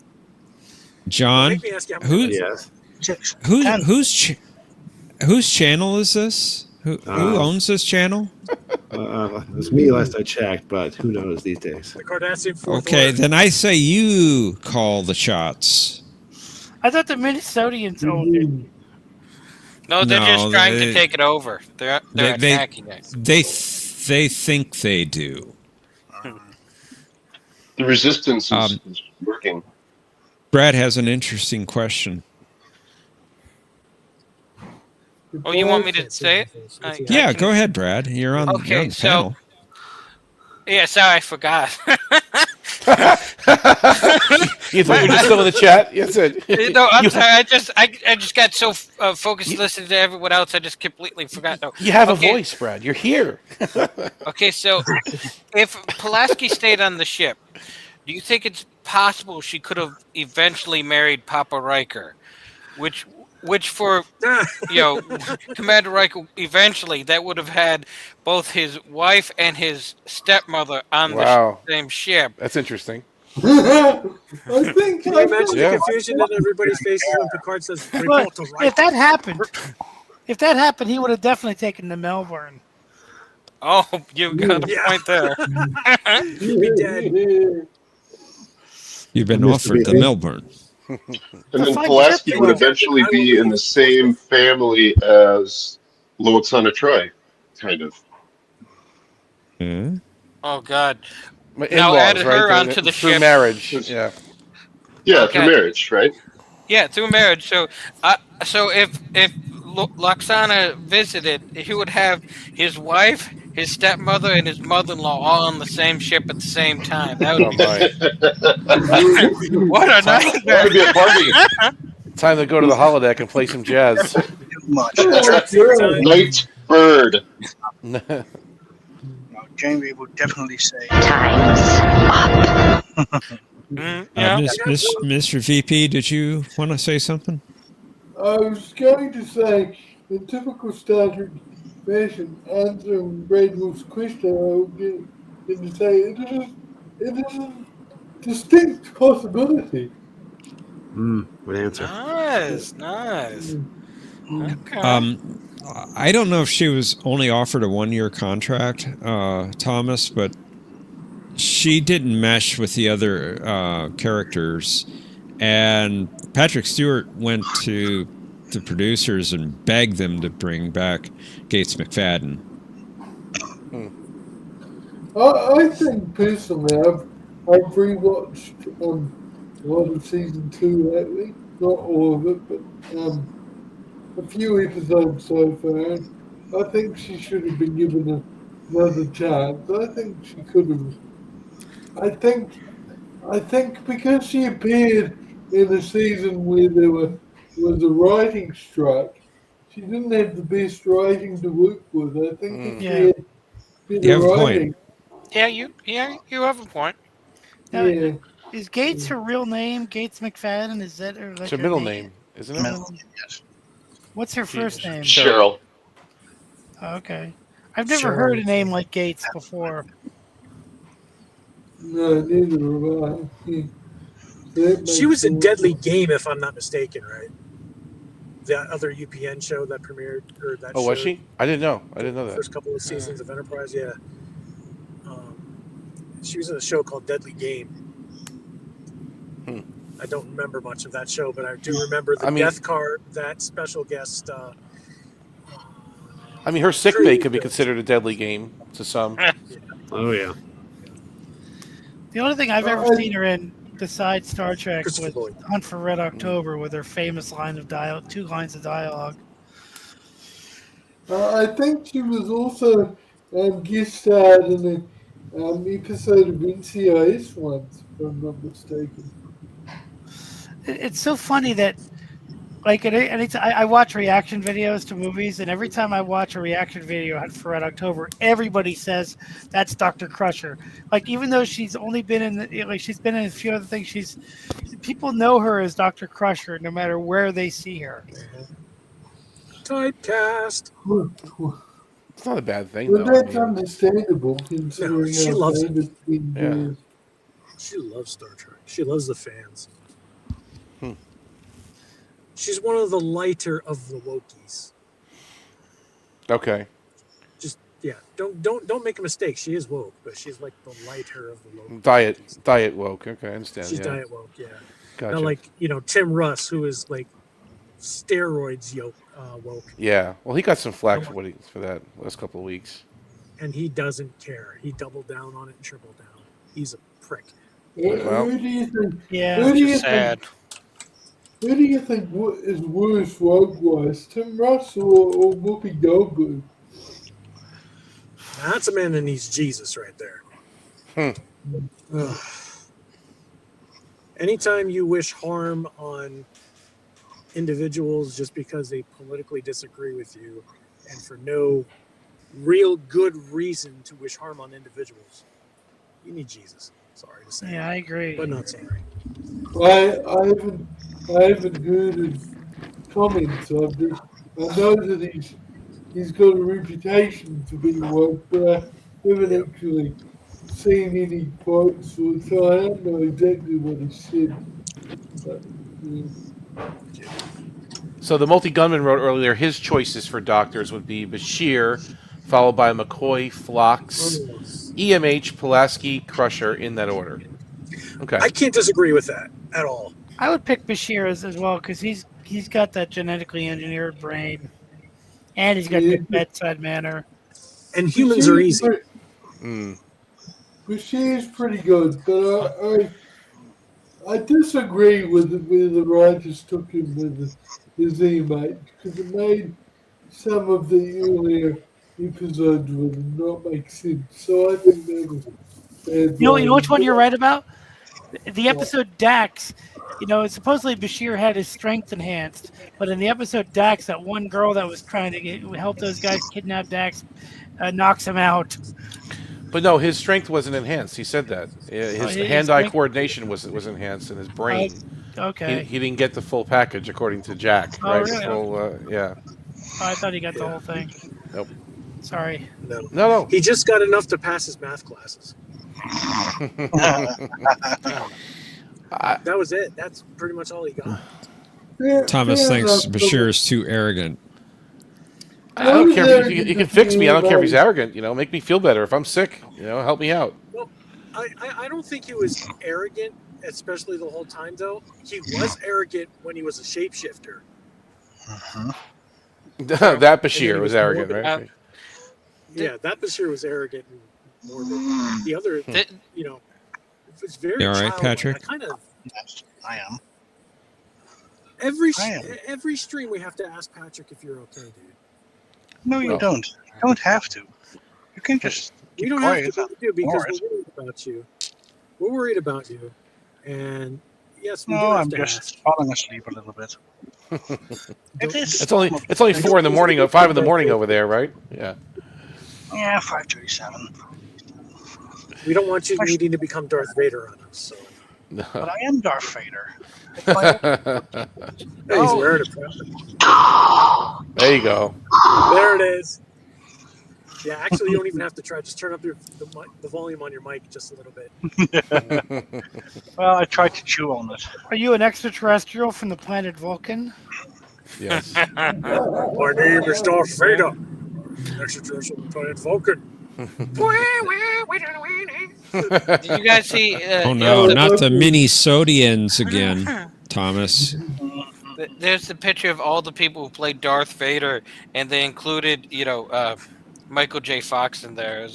John? Don't make me ask you how many lights there are. Whose channel is this? Who owns this channel? It was me last I checked, but who knows these days? The Cardassian Fourth Okay, Order. then I say you call the shots. I thought the Minnesotans owned it. No, they're just trying to take it over. They're attacking it. They think they do. The resistance is working. Brad has an interesting question. Oh, you want me to say it? Yeah, go ahead, Brad. You're on, you're on the panel. Yeah, sorry, I forgot. You thought you were just still in the chat? Yes, No, I'm sorry. I just got so focused listening to everyone else, I just completely forgot. No, You have a voice, Brad. You're here. Okay, so if Pulaski stayed on the ship, do you think it's possible she could have eventually married Papa Riker, which for Commander Riker eventually that would have had both his wife and his stepmother on the same ship. That's interesting. I think. Can you imagine the confusion in everybody's faces when Picard says Well, report to Riker? if that happened, he would have definitely taken the Melbourne. Oh, you got a point there. He'd be dead. You've been offered the Melbourne. And then fight Pulaski would Jethro. eventually I will be in leave. the same family as Loxana Troy, kind of. Hmm? Oh God! My Now in-laws, added right? her onto the Through ship. marriage. Yeah. Yeah, through Okay. marriage, right? Yeah, through marriage. So if Loxana visited, he would have his wife, his stepmother, and his mother-in-law all on the same ship at the same time. That would Oh be my. what a Time, nightmare. That'd be a party. time to go to the holodeck and play some jazz. Too much. Night bird. No, Jamie would definitely say. Time's up. Yeah. Mr. VP, did you want to say something? I was going to say, in typical Star Trek fashion, answering Brad Wolf's question, I will get him to say it is a distinct possibility. Good answer. Nice. Okay. I don't know if she was only offered a 1-year contract, Thomas, but she didn't mesh with the other characters. And Patrick Stewart went to the producers and begged them to bring back Gates McFadden. I think personally, I've rewatched a lot of season 2 lately, not all of it, but a few episodes so far. I think she should have been given another chance. I think she could have. I think because she appeared in a season where there was a writing strike, she didn't have the best writing to work with. I think if she had better You have a writing, point. Yeah, you have a point. Now, yeah. is Gates her real name? Gates McFadden? Is that her? Like It's her her middle name? name, isn't it? Middle, yes. What's her first name? Cheryl. Oh, okay. I've never heard a name like Gates before. No, neither have I. She was in Deadly Game, if I'm not mistaken, right? That other UPN show that premiered, or that Oh, show. was she? I didn't know. I didn't know that. First couple of seasons of Enterprise, yeah. She was in a show called Deadly Game. I don't remember much of that show, but I do remember the Death Card, that special guest. I mean, her sick bay could be considered a deadly game to some. Oh yeah. The only thing I've ever seen her in besides Star Trek was Hunt for Red October with her famous line of dialogue, 2 lines of dialogue. I think she was also guest starred in an episode of NCIS once, if I'm not mistaken. It's so funny that, like, I watch reaction videos to movies, and every time I watch a reaction video for Red October, everybody says that's Dr. Crusher. Like, even though she's only been in, she's been in a few other things, people know her as Dr. Crusher no matter where they see her. Typecast. It's not a bad thing, Well, though. that's understandable considering she how loves it. famous Bing is. She loves Star Trek. She loves the fans. She's one of the lighter of the Wokies. Okay. Just don't make a mistake. She is woke, but she's like the lighter of the woke. Diet woke. Okay, I understand. She's diet woke, yeah. Gotcha. Not like Tim Russ, who is like steroids woke. Yeah. Well, he got some flack for that last couple of weeks. And he doesn't care. He doubled down on it and tripled down. He's a prick. Well, Who do you think? Yeah, who do you sad. Who do you think is worse woke-wise, Tim Russ or Whoopi Goldberg? That's a man that needs Jesus right there. Anytime you wish harm on individuals just because they politically disagree with you and for no real good reason to wish harm on individuals, you need Jesus. Sorry to say. Yeah, I agree. But not sorry. I haven't heard his comments. I know that he's got a reputation for being woke, but I haven't actually seen any quotes, so I don't know exactly what he said. But, So the multi-gunman wrote earlier his choices for doctors would be Bashir, followed by McCoy, Phlox, EMH, Pulaski, Crusher, in that order. Okay. I can't disagree with that at all. I would pick Bashir as well because he's got that genetically engineered brain, and he's got Yeah. good bedside manner. And humans are easy. Bashir's pretty good, but I disagree with the writers took him with the Z-Mate because it made some of the earlier episodes would not make sense. So I think that was bad. You know which writing. one you're right about? The What? episode Dax. Supposedly Bashir had his strength enhanced, but in the episode Dax, that one girl that was trying to help those guys kidnap Dax knocks him out. But no, his strength wasn't enhanced. He said that his his hand-eye strength- coordination was enhanced in his brain. Okay. He didn't get the full package according to Jack. Oh, Right? really? The full, yeah. Oh, I thought he got the whole thing. Nope. Sorry. No. He just got enough to pass his math classes. That was it. That's pretty much all he got. Thomas thinks Bashir is too arrogant. I don't care. You can fix me. I don't care if he's arrogant. Make me feel better. If I'm sick, help me out. Well, I don't think he was arrogant, especially the whole time, though. He was arrogant when he was a shapeshifter. That Bashir was arrogant, right? Yeah, that Bashir was arrogant and morbid. The other, it was very You all right, childlike. Patrick? I kind of. I am. Every stream we have to ask Patrick if you're okay, dude. No, you don't. You don't have to. You can just We keep don't quiet. have to do because Ignore it. we're worried about you. We're worried about you, and yes, we do No, have I'm to just ask. falling asleep a little bit. It is. It's only 4 in the morning, 5 in the morning over there, right? Yeah. Yeah, 5:37. We don't want you needing to become Darth Vader on us. So. But I am Darth Vader. Hey, he's wearing a prop. There you go. There it is. Yeah, actually, you don't even have to try. Just turn up the volume on your mic just a little bit. Well, I tried to chew on it. Are you an extraterrestrial from the planet Vulcan? Yes. My name is Darth Vader. Extraterrestrial from the planet Vulcan. Did you guys see? Oh no, not the mini Sodians again, Thomas. There's the picture of all the people who played Darth Vader, and they included, Michael J. Fox in there.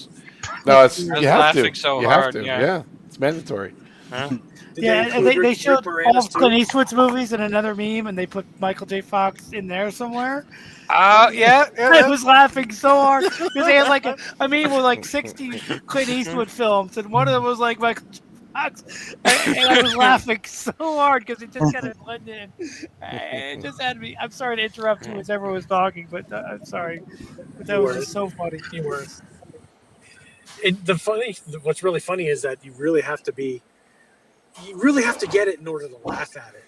No, I was you have laughing to. so You hard. have to. Yeah, it's mandatory. Huh? Yeah, and they showed all of Clint Eastwood's movies in another meme, and they put Michael J. Fox in there somewhere. Yeah. I was laughing so hard because they had like a meme with like 60 Clint Eastwood films, and one of them was like Michael J. Fox, and I was laughing so hard because it just kind of blended in. It just had me. I'm sorry to interrupt you as everyone was talking, but I'm sorry. But that was just so funny. He was. What's really funny is that you really have to get it in order to laugh at it.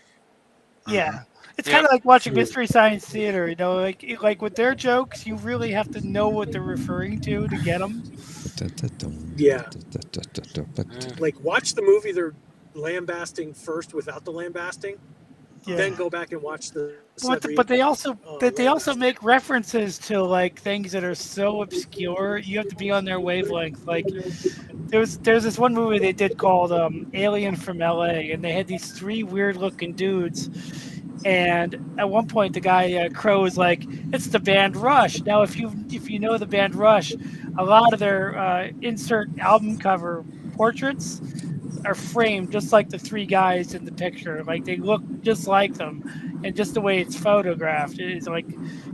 Yeah. It's kind of like watching Mystery Science Theater, like with their jokes, you really have to know what they're referring to get them. Yeah. Like watch the movie they're lambasting first without the lambasting, then go back and watch the. But they also make references to like things that are so obscure. You have to be on their wavelength. Like there's this one movie they did called Alien from L.A. and they had these 3 weird looking dudes. And at one point, the guy Crow is like, "It's the band Rush." Now, if you know the band Rush, a lot of their insert album cover portraits are framed just like the 3 guys in the picture. Like they look just like them, and just the way it's photographed is like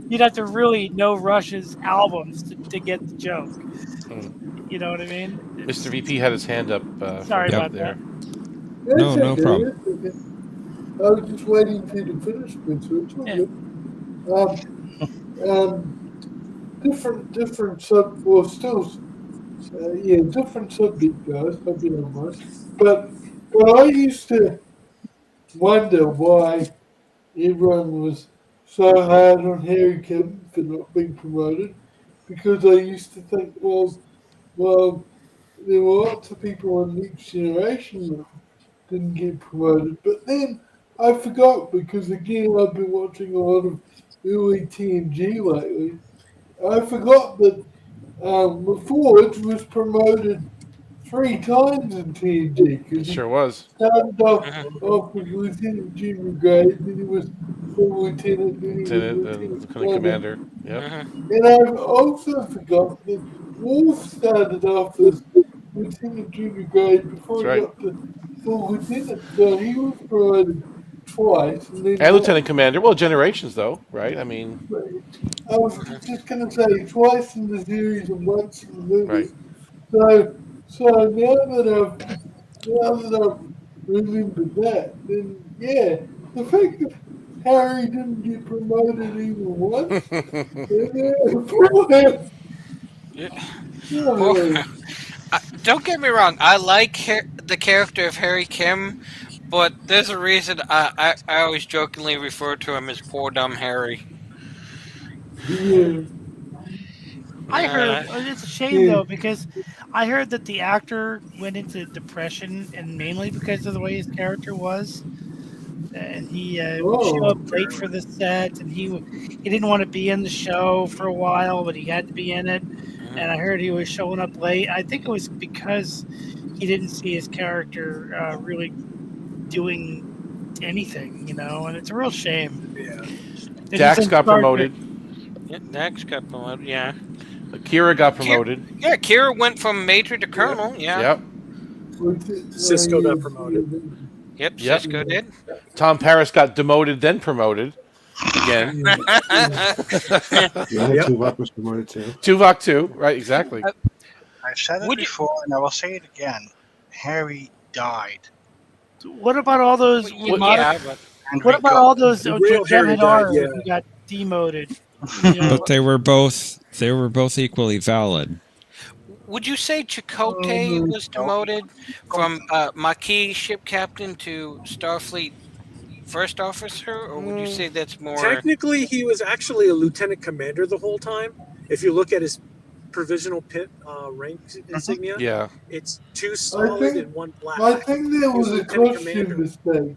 you'd have to really know Rush's albums to get the joke. You know what I mean? Mr. VP had his hand up. Sorry from about there. that. No problem. I was just waiting for you to finish, Spencer. It's all good. Different different subject, guys. Hope you don't mind. But I used to wonder why everyone was so hard on Harry Kim for not being promoted, because I used to think, well, there were lots of people on Next Generation that didn't get promoted, but then I forgot because again I've been watching a lot of early TNG lately. I forgot that LaForge was promoted 3 times in TNG. It Because sure was. started off with Lieutenant Junior grade, then he was full lieutenant, then he was Lieutenant and lieutenant Lieutenant Commander. Yep. And I've also forgotten that Wolf started off as Lieutenant Junior grade That's before he right. got to full lieutenant. So he was promoted twice, and then And Lieutenant Commander. Well, generations though, right? I mean, I was just going to say twice in the series and once in the right. movies. So now that I've remembered that, then yeah, the fact that Harry didn't get promoted even once, Yeah. Poor- don't get me wrong. I like the character of Harry Kim, but there's a reason I always jokingly refer to him as poor dumb Harry. yeah. I heard Uh, it's a shame though because I heard that the actor went into depression and mainly because of the way his character was, and he would show up Oh, late for the set, and he didn't want to be in the show for a while, but he had to be in it. And I heard he was showing up late. I think it was because he didn't see his character really doing anything, and it's a real shame. Yeah. That he's Dax in got Star Trek. promoted. yeah, Dax got promoted. Yeah. Akira got promoted. Yeah, Kira went from major to colonel. Yeah. Yep. Cisco got promoted. Yep. Yep. Cisco did. Tom Paris got demoted, then promoted again. Yeah, Tuvok was promoted too. Tuvok too, right? Exactly. I've said it before, and I will say it again. Harry died. What about all those? Yeah, but What about all those The real Harry died, Jeopnerdy yeah. who got demoted? But they were both equally valid. would you say Chakotay was demoted from Maquis ship captain to Starfleet first officer, or would you say that's more? Technically, he was actually a lieutenant commander the whole time. If you look at his provisional pit rank insignia, Yeah. it's 2 solid and 1 black. I think there He was a lieutenant costume mistake.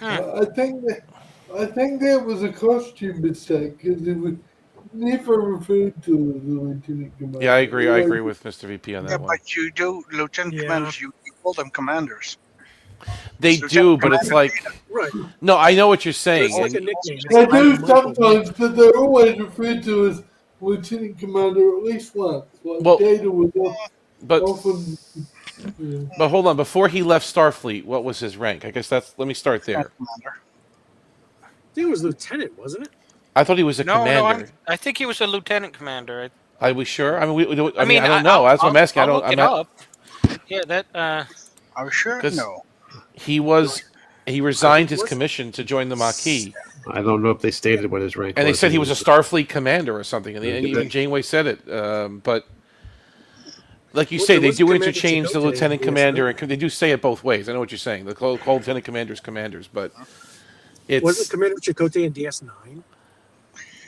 I think there was a costume mistake because it was never referred to as a lieutenant commander. Yeah, I agree. I agree with Mr. VP on that Yeah, one. but you do lieutenant commanders. You call them commanders. They It's do, Lieutenant but it's Commander like Right. no. I know what you're saying. It's like and- a nickname. They do sometimes, but they're always referred to as lieutenant commander at least once. Like Well, Data was but often. Yeah. but hold on. Before he left Starfleet, what was his rank? I guess that's. Let me start there. I think it was lieutenant, wasn't it? I thought he was a commander. I think he was a lieutenant commander. Are we sure? I mean, I mean, don't know. That's what I'm asking. I'll I look don't. it up. Yeah, that. Are we sure? No. He resigned his commission to join the Maquis. I don't know if they stated what his rank was. And they said he was a Starfleet commander or something, and Yeah, even Janeway said it. But like you Well, say, there they was do Commander interchange the Chakotay lieutenant in commander, and they do say it both ways. I know what you're saying. They call lieutenant commanders commanders, but it's Wasn't Commander Chakotay in DS9?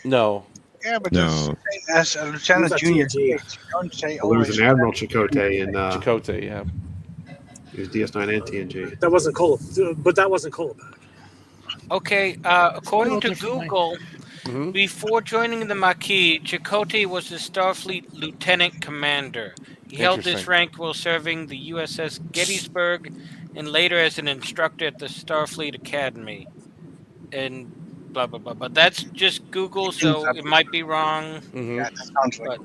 no. Yeah, but No. as a lieutenant Who's that junior, TNG? you don't say Well, there was always. an Admiral Chakotay in Chakotay, yeah. He was DS9 and TNG. That wasn't but that wasn't Kolopak. Okay, according to Google, before joining the Maquis, Chakotay was the Starfleet lieutenant commander. He held this Interesting. rank while serving the USS Gettysburg and later as an instructor at the Starfleet Academy. And blah, blah, blah. But that's just Google, so it might be wrong. Yeah, that sounds like.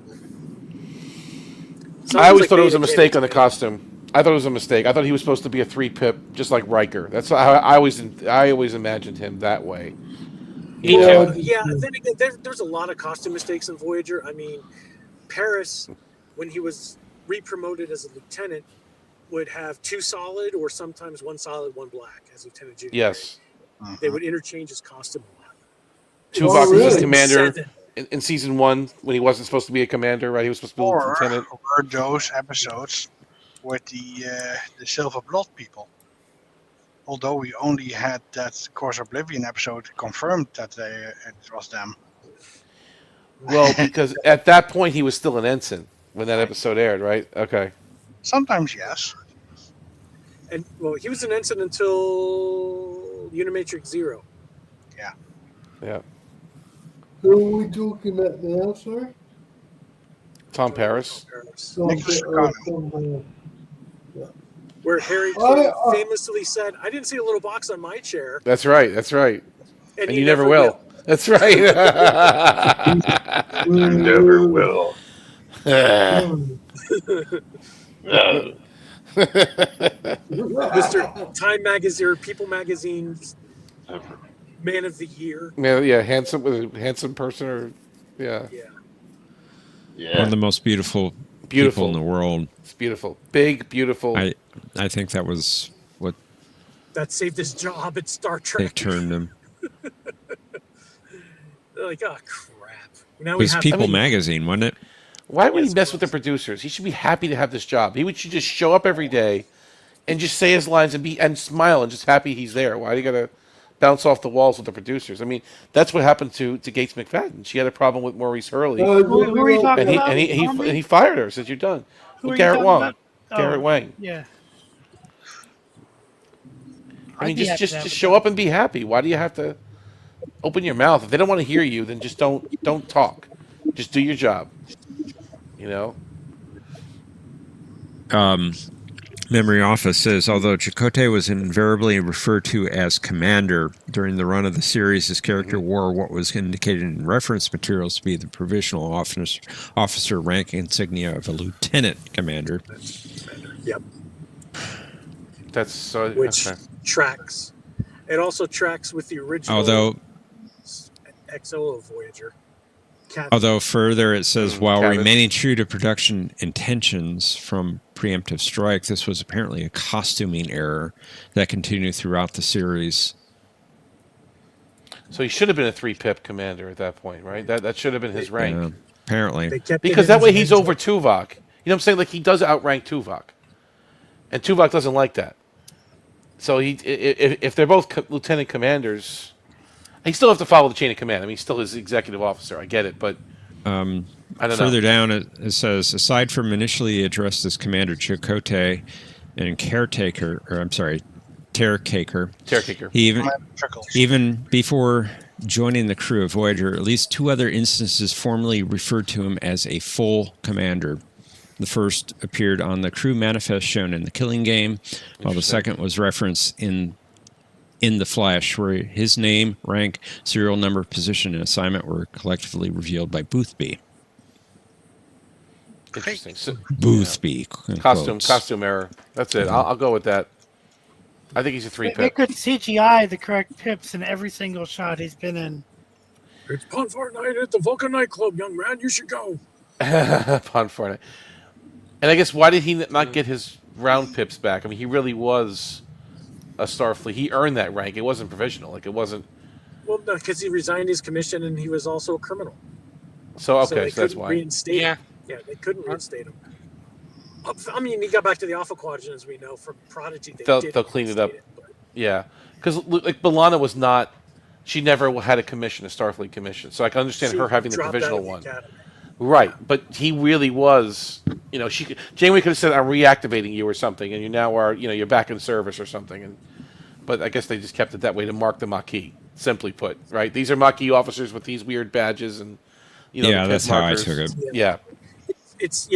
I always thought it was a mistake on the costume. I thought it was a mistake. I thought he was supposed to be a 3-pip, just like Riker. That's how I always imagined him that way. Yeah. Then again, there's a lot of costume mistakes in Voyager. I mean, Paris, when he was re-promoted as a lieutenant, would have 2 solid or sometimes 1 solid, 1 black as lieutenant junior. Yes. They would interchange his costume a lot. Tuvok was his commander 7. in season 1 when he wasn't supposed to be a commander, right? He was supposed to be a lieutenant. Or those episodes with the Silver Blood people. Although we only had that Course Oblivion episode confirmed that it was them. Well, because at that point he was still an ensign when that episode aired, right? Okay. Sometimes yes. And well, he was an ensign until Unimatrix 0. Yeah. Yeah. Who are we talking about now, sorry? Tom Paris. where Harry famously said, "I didn't see a little box on my chair." That's right. That's right. And you never will. That's right. You never will. Mr. Time Magazine or People Magazine's Man of the Year. Yeah, handsome person, or yeah. One of the most beautiful people in the world. It's beautiful, big, beautiful. I think that was what that saved his job at Star they Trek. turned him. They're like, oh crap! Now It was People Magazine, wasn't it? Why would he mess with the producers? He should be happy to have this job. Should just show up every day and just say his lines and smile and just happy he's there. Why do you gotta bounce off the walls with the producers? I mean, that's what happened to Gates McFadden. She had a problem with Maurice Hurley, Who are you talking about? and he fired her. Said, "You're done." Who are you Garrett talking Wang. about? Garrett Wang. Yeah. I mean, just show up and be happy. Why do you have to open your mouth? If they don't want to hear you, then just don't talk. Just do your job. You know. Memory Office says, although Chakotay was invariably referred to as Commander during the run of the series, his character wore what was indicated in reference materials to be the provisional officer rank insignia of a lieutenant commander. Yep. That's so. Which tracks. It also tracks with the original. XO of Voyager. Although further it says, while remaining true to production intentions from preemptive strike, this was apparently a costuming error that continued throughout the series. So he should have been a 3-pip commander at that point, right? That should have been his rank. Yeah, apparently. Because that way he's over Tuvok. You know what I'm saying? Like, he does outrank Tuvok. And Tuvok doesn't like that. So if they're both lieutenant commanders... He still have to follow the chain of command. I mean, he's still his executive officer. I get it, but I don't know. Further down, it says, aside from initially addressed as Commander Chakotay and Caretaker, even before joining the crew of Voyager, at least 2 other instances formally referred to him as a full commander. The first appeared on the crew manifest shown in The Killing Game, while the second was referenced in The Flash, where his name, rank, serial number, position, and assignment were collectively revealed by Boothby. Interesting. So, Boothby. Costume error. That's it. I'll go with that. I think he's a 3-pip. They could CGI the correct pips in every single shot he's been in. It's Ponfar night at the Vulcan nightclub, young man. You should go. Ponfar night. And I guess why did he not get his round pips back? I mean, he really was a Starfleet. He earned that rank. It wasn't provisional. Like, it wasn't. Well, no, because he resigned his commission and he was also a criminal. So okay, they so that's couldn't why. Reinstate him. Yeah, they couldn't reinstate him. I mean, he got back to the Alpha Quadrant, as we know from Prodigy. They'll clean it up. Yeah, because like B'Elanna was not. She never had a commission, a Starfleet commission. So I can understand her having the provisional one. Right, but he really was. You know, Janeway could have said, "I'm reactivating you" or something, and you now are. You know, you're back in service or something. But I guess they just kept it that way to mark the Maquis. Simply put, right? These are Maquis officers with these weird badges, and that's markers. How I took it. Yeah. It's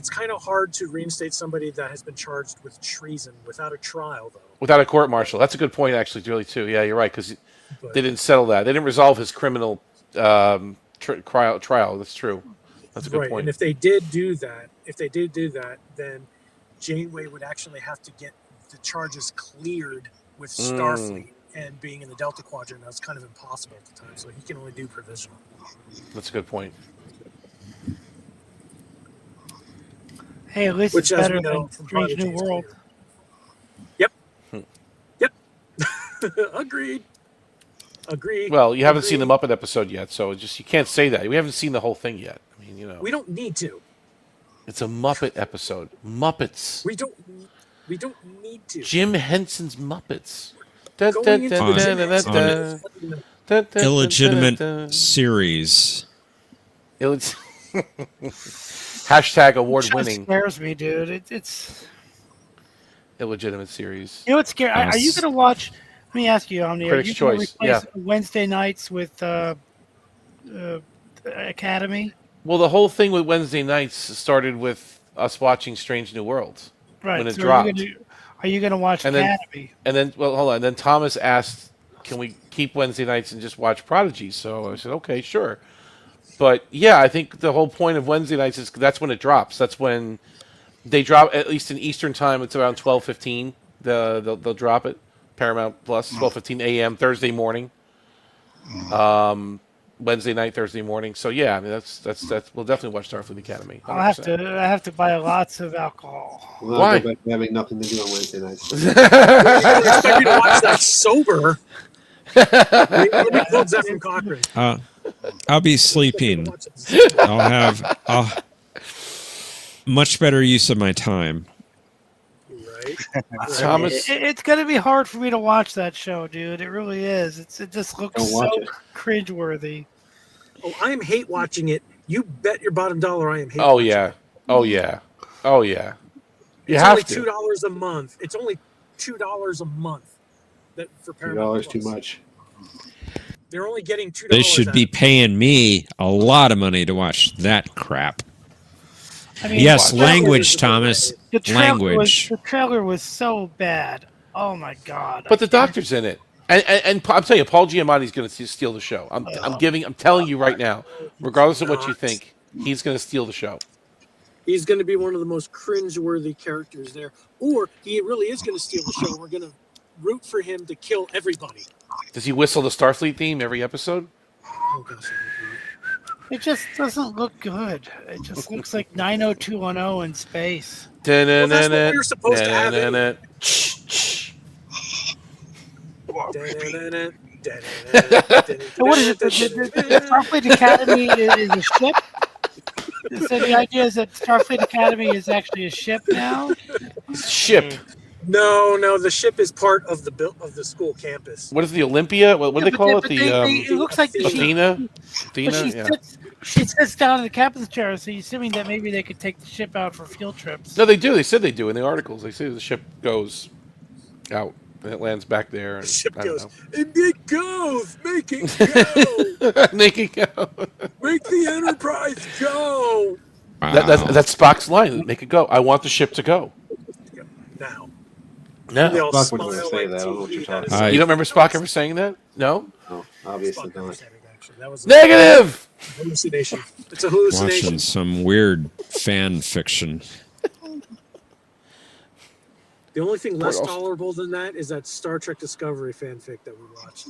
kind of hard to reinstate somebody that has been charged with treason without a trial, though. Without a court martial. That's a good point, actually, really, too. Yeah, you're right, because they didn't settle that. They didn't resolve his criminal trial. That's true. That's a good point. And if they did do that, then Janeway would actually have to get the charges cleared with Starfleet, and being in the Delta Quadrant, that was kind of impossible at the time, so he can only do provisional. That's a good point. Hey, at least it's better than Strange New World. Yep. Yep. Agreed. Well, you haven't seen the Muppet episode yet, so you can't say that. We haven't seen the whole thing yet. I mean, we don't need to. It's a Muppet episode. Muppets. We don't need to. Jim Henson's Muppets. Illegitimate series. Hashtag award winning. It scares me, dude. It's illegitimate series. You know what's scary? Are you going to watch? Let me ask you, Omni. Critics' Choice. Yeah. Wednesday nights with Academy. Well, the whole thing with Wednesday nights started with us watching Strange New Worlds. Right. when it So dropped. are you gonna watch Academy? And then, well, hold on. And then Thomas asked, "Can we keep Wednesday nights and just watch Prodigy?" So I said, "Okay, sure." But yeah, I think the whole point of Wednesday nights is that's when it drops. That's when they drop. At least in Eastern time, it's around 12:15. They'll drop it. Paramount Plus, 12:15 a.m. Thursday morning. Wednesday night, Thursday morning. So yeah, I mean that's we'll definitely watch Starfleet Academy. 100%. I have to buy lots of alcohol. Well, I'll go back to having nothing to do on Wednesday nights. You don't expect me to watch that sober. Let me quote that from Cochrane. I'll be sleeping. I'll have much better use of my time. Thomas, It's going to be hard for me to watch that show, dude. It really is. It just looks so cringeworthy. Oh, I am hate watching it. You bet your bottom dollar I am hate Oh watching yeah. it. Oh yeah. Oh yeah. You It's have only to. $2 a month. It's only $2 a month that for Paramount $2 too Plus. much. They're only getting $2. They should be paying me a lot of money to watch that crap. I mean, Yes, the language, Thomas. Language. The trailer was so bad. Oh my god! But the doctor's in it, and I'm telling you, Paul Giamatti's going to steal the show. I'm telling you right now, regardless of what you think, he's going to steal the show. He's going to be one of the most cringe-worthy characters there, or he really is going to steal the show. We're going to root for him to kill everybody. Does he whistle the Starfleet theme every episode? Oh gosh. It just doesn't look good. It just looks like 90210 in space. Well, that's what we were supposed to have. So what is it? The Starfleet Academy is a ship? So the idea is that Starfleet Academy is actually a ship now? Ship. No, the ship is part of the school campus. What is the Olympia? What do they call it? It looks like Athena. She sits down in the captain's chair, so you're assuming that maybe they could take the ship out for field trips. No, they do. They said they do in the articles. They say the ship goes out and it lands back there. And, The ship goes. Know. It goes. Make it go. Make it go. Make the Enterprise go. Wow. That's Spock's line. Make it go. I want the ship to go. Now. No. Spock wouldn't want to say that. I don't know what you're talking about. You don't remember Spock ever saying that? No? No, obviously not. That was Negative! Hallucination. It's a hallucination. Watching some weird fan fiction. The only thing less tolerable than that is that Star Trek Discovery fanfic that we watched.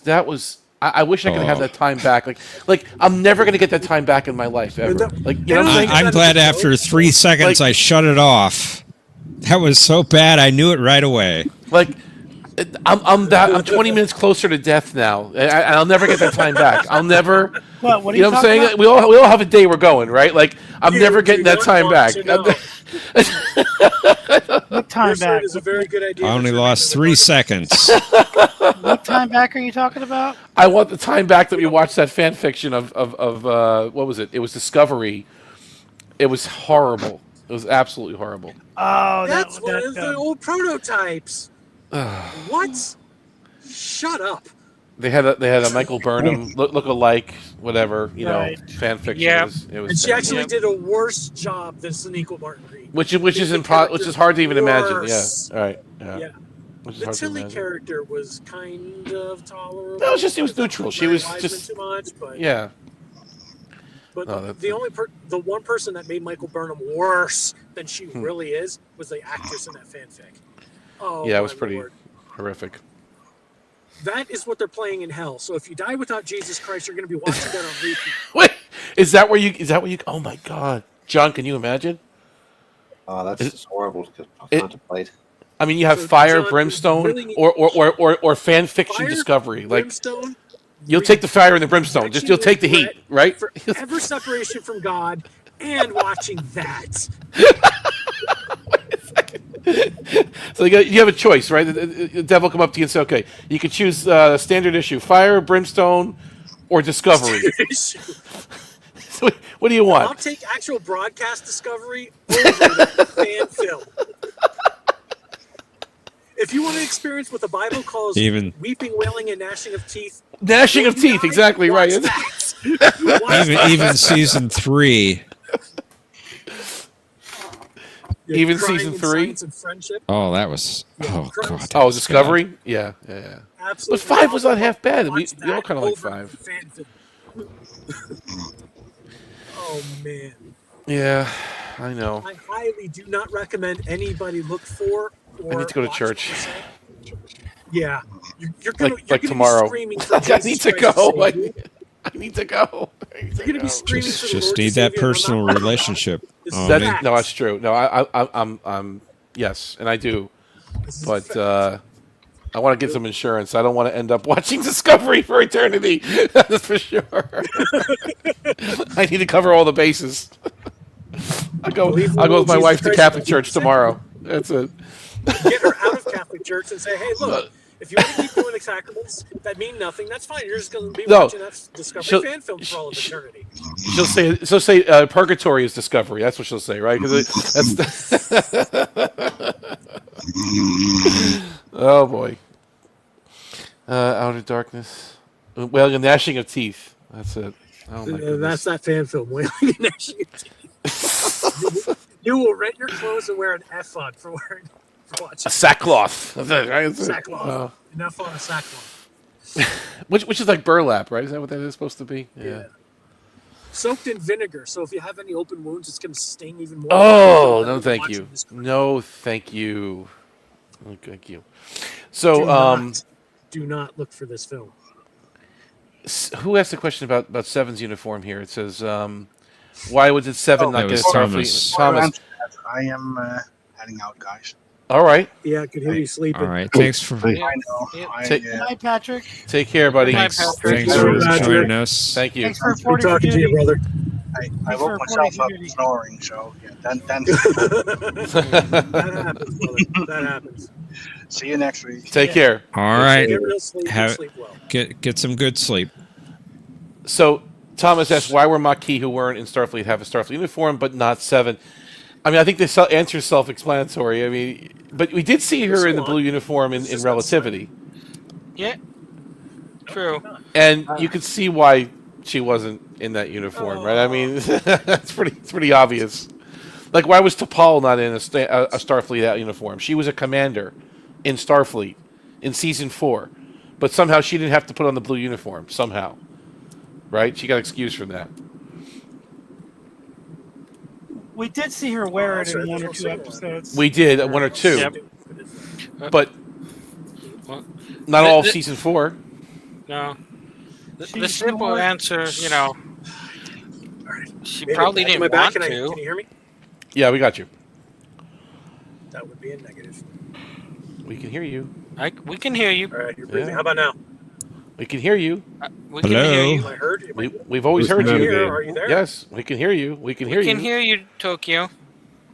That was. I wish I could have that time back. Like I'm never gonna get that time back in my life ever. Like you know what I'm saying? I'm glad after 3 seconds I shut it off. That was so bad. I knew it right away. Like I'm 20 minutes closer to death now, and I'll never get that time back. I'll never. What are you know what I'm saying? about? We all have a day we're going, right? Like I'm never getting that time back. What time back? Is a very good idea. I only lost 3 seconds. What time back are you talking about? I want the time back that we watched that fan fiction of what was it? It was Discovery. It was horrible. It was absolutely horrible. Oh, that's one of the old prototypes. What? Shut up. They had a Michael Burnham look alike, whatever, Right. fan fiction. Yeah. It was And she terrible. actually did a worse job than Sonequa Martin Green. which is hard to even imagine. Worse. Yeah, all right. Yeah. Which is The hard to Tilly imagine. character was kind of tolerable. No, it was neutral. She was Wiseman just too much, but yeah. But Oh, the one person that made Michael Burnham worse than she really is was the actress in that fanfic. Oh, Yeah, it was my pretty Lord. horrific. That is what they're playing in hell. So if you die without Jesus Christ, you're going to be watching that on repeat. Wait, is that where you? Oh my God, John, can you imagine? Oh, that's just horrible to contemplate. I mean, you have So, fire, John, brimstone, you really need- or fan fiction Fire, discovery. Like brimstone, you'll take the fire and the brimstone. You'll take the heat, right? Forever separation from God and watching that. So you have a choice, right? The devil come up to you and say, "Okay, you can choose standard issue, fire, brimstone, or discovery." So what do you want? I'll take actual broadcast discovery over the fan film. If you want to experience what the Bible calls Even- weeping, wailing, and gnashing of teeth, Gnashing of teeth, exactly right. Even season 3. Even Crying season in 3? Science and Friendship. Oh, that was. Oh Crying God. in that Oh, was Discovery? bad. Yeah, yeah. But Absolutely. 5 was not Watch- half bad. We watch all that kind of like over 5. the fan film. Oh man. Yeah, I know. I highly do not recommend anybody look for or I need to go to watch church. per se. Yeah, you're gonna Like be tomorrow. screaming for I Jesus need to Christ to go. save you. I need to go. You're gonna be screaming for the Just Lord to need save that you. And I'm personal not relationship. This is That's, fact. no, that's true. No, I'm yes, and I do. This is But fact. I want to get some insurance. I don't want to end up watching Discovery for eternity. That's for sure. I need to cover all the bases. I'll go Believe in with my Jesus wife to Christ Catholic and church tomorrow. That's it. Get her out of Catholic church and say, "Hey, look, if you want to keep doing the sacraments that mean nothing, that's fine. You're just going to be No, watching that Discovery she'll- fan film for all of eternity." She'll say purgatory is Discovery. That's what she'll say, right? Because that's oh boy. Outer Darkness. Well, the gnashing of teeth. That's it. Oh my goodness. That's that fan film. Wailing and gnashing of teeth. You will rent your clothes and wear an ephod for watching. A sackcloth. That's it, right? That's it. Sackcloth. An ephod, a sackcloth. Which is like burlap, right? Is that what that is supposed to be? Yeah. Soaked in vinegar, so if you have any open wounds, it's going to sting even more. Oh, no, thank you. No, thank you. No, thank you. So, do not look for this film. Who asked the question about Seven's uniform here? It says, why was it 7 not get Starfleet? Thomas. I am heading out, guys. All right. Yeah, I could hear you sleeping. All right. Thanks for. I know. Take- Good night, Patrick. Take care, buddy. Thanks for joining us. Thank you. Thanks for Good reporting for talking to you, duty. brother. I woke myself up snoring, so yeah, then That happens, brother. That happens. see you next week. Take care. All right. Get real sleep. Have, Sleep well. get some good sleep. So, Thomas asked, why were Maquis who weren't in Starfleet have a Starfleet uniform, but not 7? I mean, I think the answer is self-explanatory. I mean, but we did see her in the blue uniform in Relativity. Yeah. True. And you could see why she wasn't in that uniform, right? I mean, it's pretty obvious. Like, why was T'Pol not in a Starfleet uniform? She was a commander in Starfleet in season 4, but somehow she didn't have to put on the blue uniform. Somehow, right? She got excused from that. We did see her wear it in 1 or 2 episodes. We did 1 or 2, Yep. but not all of season 4. No. The simple answer, she probably didn't want to. Can you hear me? Yeah, we got you. That would be a negative. We can hear you. We can hear you. All right, you're breathing. How about now? We can hear you. We can hear you. Am I heard? We've always heard you. Are you there? Yes, we can hear you. We can hear We you. can hear you, Tokyo.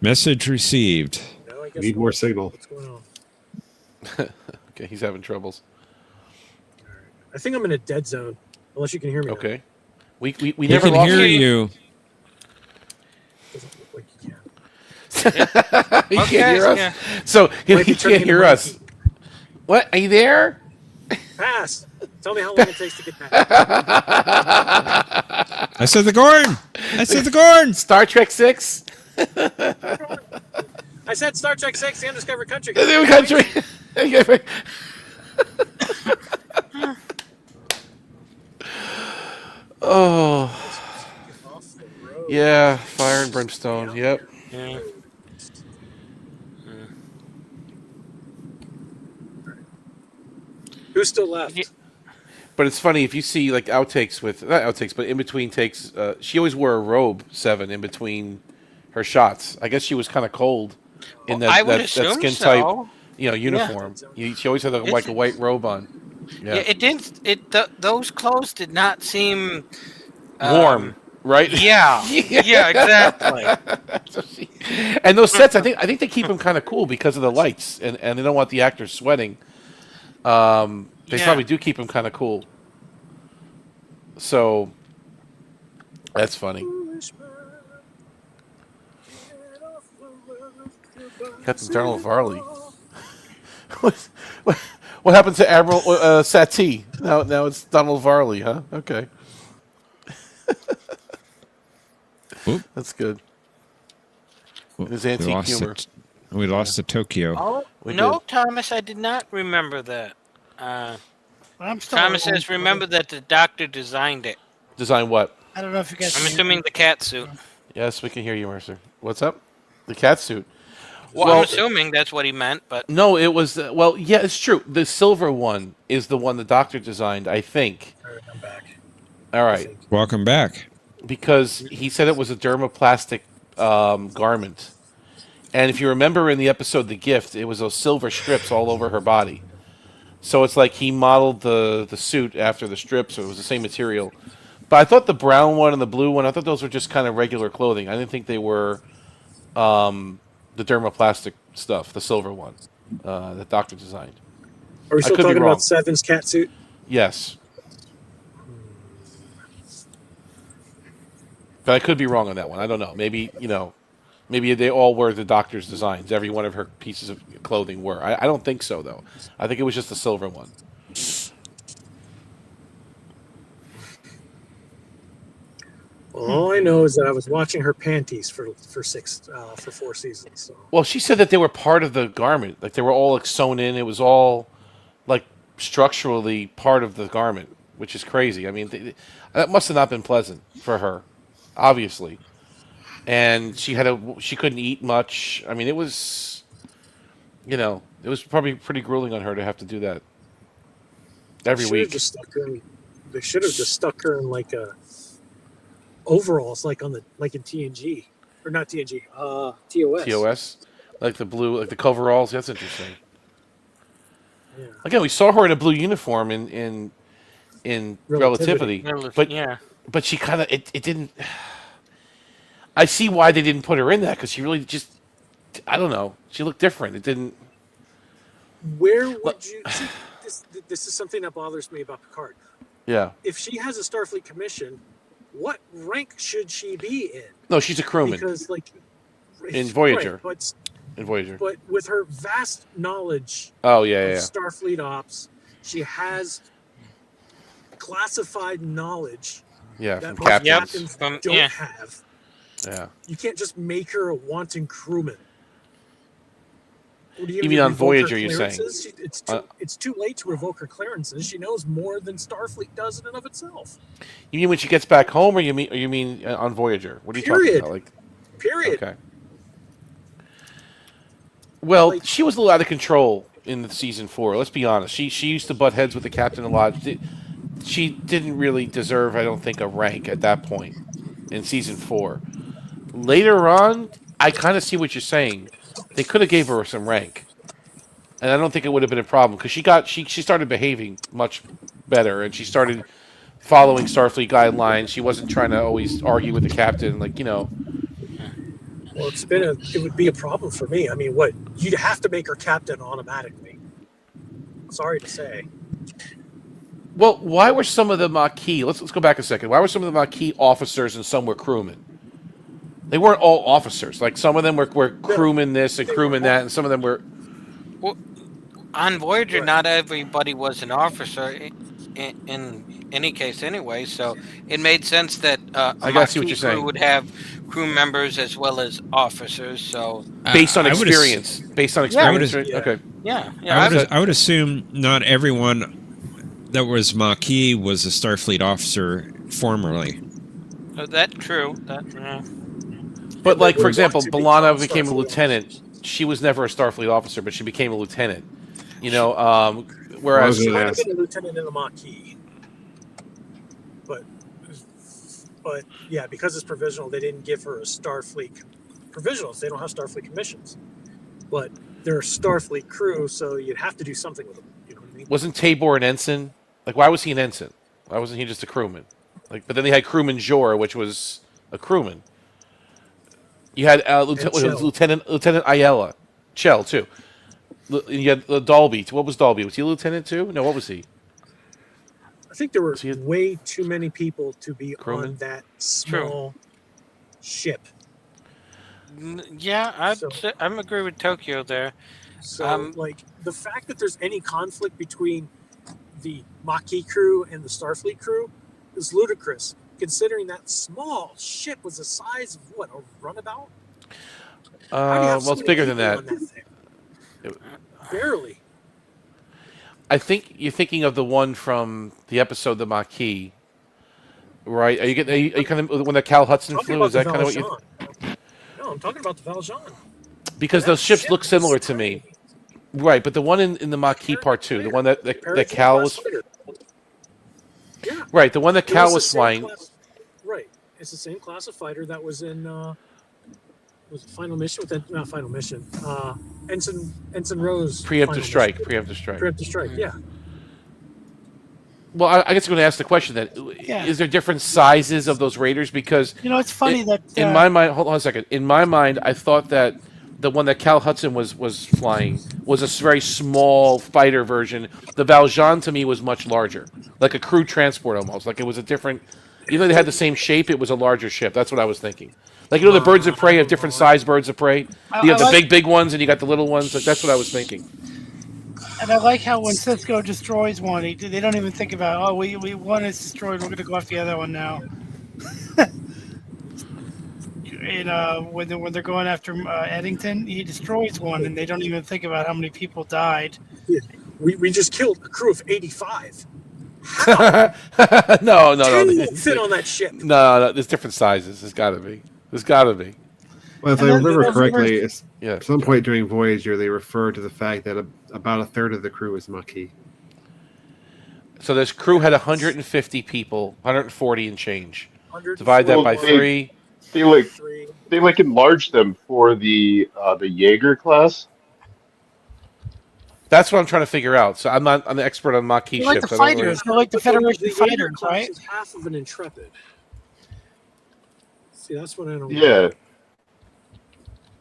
Message received. No, I guess Need more signal. What's going on? Okay, he's having troubles. I think I'm in a dead zone. Unless you can hear me. Okay. We We never can lost hear you. Doesn't look like you can. He Okay, can't hear us. yeah. So he Might be can't turning hear into us. What? Are you there? Pass. Tell me how long it takes to get back. I said the Gorn. I said the Gorn. Star Trek 6. I said Star Trek 6 and Discovery Country. The country. Oh. Yeah, fire and brimstone. Yep. Yeah. Who's still left? But it's funny if you see like outtakes with not outtakes, but in between takes. She always wore a robe, 7, in between her shots. I guess she was kind of cold in I would that assume skin so. type, uniform. She always had like a white robe on. Yeah, it didn't. Those clothes did not seem Warm, right? Yeah, yeah, exactly. And those sets, I think they keep them kind of cool because of the lights, and they don't want the actors sweating. They probably do keep them kind of cool. So that's funny. Captain Donald Varley. What happened to Admiral Satie? Now it's Donald Varley, huh? Okay. That's good. His antique humor. We lost to Tokyo. Oh, We no, did. Thomas, I did not remember that. I'm still Thomas says, remember that the doctor designed it. Design what? I don't know if you guys. I'm assuming the cat suit. Yes, we can hear you, Mercer. What's up? The cat suit. Well, I'm assuming that's what he meant, but no, it was well, yeah, it's true. The silver one is the one the doctor designed, I think. All right, I'm back. All right, Welcome back. because he said it was a dermoplastic garment, and if you remember in the episode The Gift, it was those silver strips all over her body. So it's like he modeled the suit after the strips, so it was the same material. But I thought the brown one and the blue one, I thought those were just kind of regular clothing. I didn't think they were the dermoplastic stuff, the silver one that Doctor designed. Are we I still could be talking wrong. about Seven's cat suit? Yes. But I could be wrong on that one. I don't know. Maybe, maybe they all were the Doctor's designs. Every one of her pieces of clothing were. I don't think so, though. I think it was just the silver one. All I know is that I was watching her panties for 4 seasons. So. Well, she said that they were part of the garment. Like, they were all, like, sewn in. It was all, like, structurally part of the garment, which is crazy. I mean, that must have not been pleasant for her, obviously. And she couldn't eat much. I mean, it was, it was probably pretty grueling on her to have to do that every week. They should have just stuck her in like a overalls, like in TNG, or not TNG, TOS. TOS, like the blue, like the coveralls. That's interesting. Yeah. Again, we saw her in a blue uniform in Relativity, but she kind of it didn't. I see why they didn't put her in that, because she really just, I don't know, she looked different. It didn't. Where would you see? This is something that bothers me about Picard. Yeah. If she has a Starfleet commission, what rank should she be in? No, she's a crewman. Because in Voyager. Right, in Voyager. But with her vast knowledge of Starfleet ops, she has classified knowledge that most captains don't have. Yeah. You can't just make her a wanton crewman. You mean on Voyager, you're saying? It's too late to revoke her clearances. She knows more than Starfleet does in and of itself. You mean when she gets back home, or you mean on Voyager? What are you talking about? Period. Okay. Well, she was a little out of control in the season 4. Let's be honest. She used to butt heads with the captain a lot. She didn't really deserve, I don't think, a rank at that point in season 4. Later on, I kind of see what you're saying. They could have gave her some rank, and I don't think it would have been a problem, because she started behaving much better, and she started following Starfleet guidelines. She wasn't trying to always argue with the captain, Well, it would be a problem for me. I mean, you'd have to make her captain automatically. Sorry to say. Well, why were some of the Maquis? Let's go back a second. Why were some of the Maquis officers and some were crewmen? They weren't all officers. Like, some of them were crewmen this and crewmen that, and some of them were. Well, on Voyager, not everybody was an officer in any case anyway, so it made sense that I gotta see what you're crew saying. would have crew members as well as officers. So based on experience. Right? Okay. Yeah. I would assume not everyone that was Maquis was a Starfleet officer formerly. That's true. But, like, for example, B'Elanna became a lieutenant. She was never a Starfleet officer, but she became a lieutenant. Whereas She might have been a lieutenant in the Maquis. But yeah, because it's provisional, they didn't give her a Starfleet provisionals. They don't have Starfleet commissions. But they're a Starfleet crew, so you'd have to do something with them. You know what I mean? Wasn't Tabor an ensign? Like, why was he an ensign? Why wasn't he just a crewman? But then they had crewman Jor, which was a crewman. You had Lieutenant Ayala, Chell too. You had Dalby. What was Dalby? Was he a lieutenant too? No, what was he? I think there were way too many people to be on that small ship. Yeah, I'm agree with Tokyo there. So, the fact that there's any conflict between the Maquis crew and the Starfleet crew is ludicrous, considering that small ship was the size of a runabout. How do you have Well, so it's many bigger than people that. on that thing? Barely. I think you're thinking of the one from the episode The Maquis, right? Are you kind of when the Cal Hudson Talking flew? about Is the that kind of what you? Valjean. No, I'm talking about the Valjean. Because That those ships ship look was similar to me, tiny. right? But the one in the Maquis Part 2, the one that Paris Cal class was, fighter. Yeah. right? The one that It Cal the was same flying. class. Right. It's the same class of fighter that was in was it Final Mission with not Final Mission. Ensign Rose. Preemptive strike. Preemptive strike. Yeah. Well, I guess I'm going to ask the question then: Yeah. Is there different sizes of those Raiders? Because it's funny that in my mind, hold on a second. In my mind, I thought that the one that Cal Hudson was flying was a very small fighter version. The Valjean to me was much larger, like a crew transport almost. Like it was a different. Even though they had the same shape, it was a larger ship. That's what I was thinking. Like the birds of prey have different size birds of prey. You have the big ones, and you got the little ones. Like, that's what I was thinking. And I like how when Cisco destroys one, they don't even think about, we one is destroyed, we're going to go after the other one now. When they're going after Eddington, he destroys one, and they don't even think about how many people died. Yeah. We just killed a crew of 85. No. 10 fit on that ship. No, there's different sizes. There's got to be. Well, if I remember correctly, Yeah. at some point during Voyager, they refer to the fact that about a third of the crew is Maquis. So this crew had 150 people, 140 and change. Divide that by 3. They enlarged them for the Jaeger class. That's what I'm trying to figure out. So I'm an expert on Maquis They're like ships. the fighters. They're like the Federation the fighters, class right? is half of an Intrepid. See, that's what I don't. Yeah.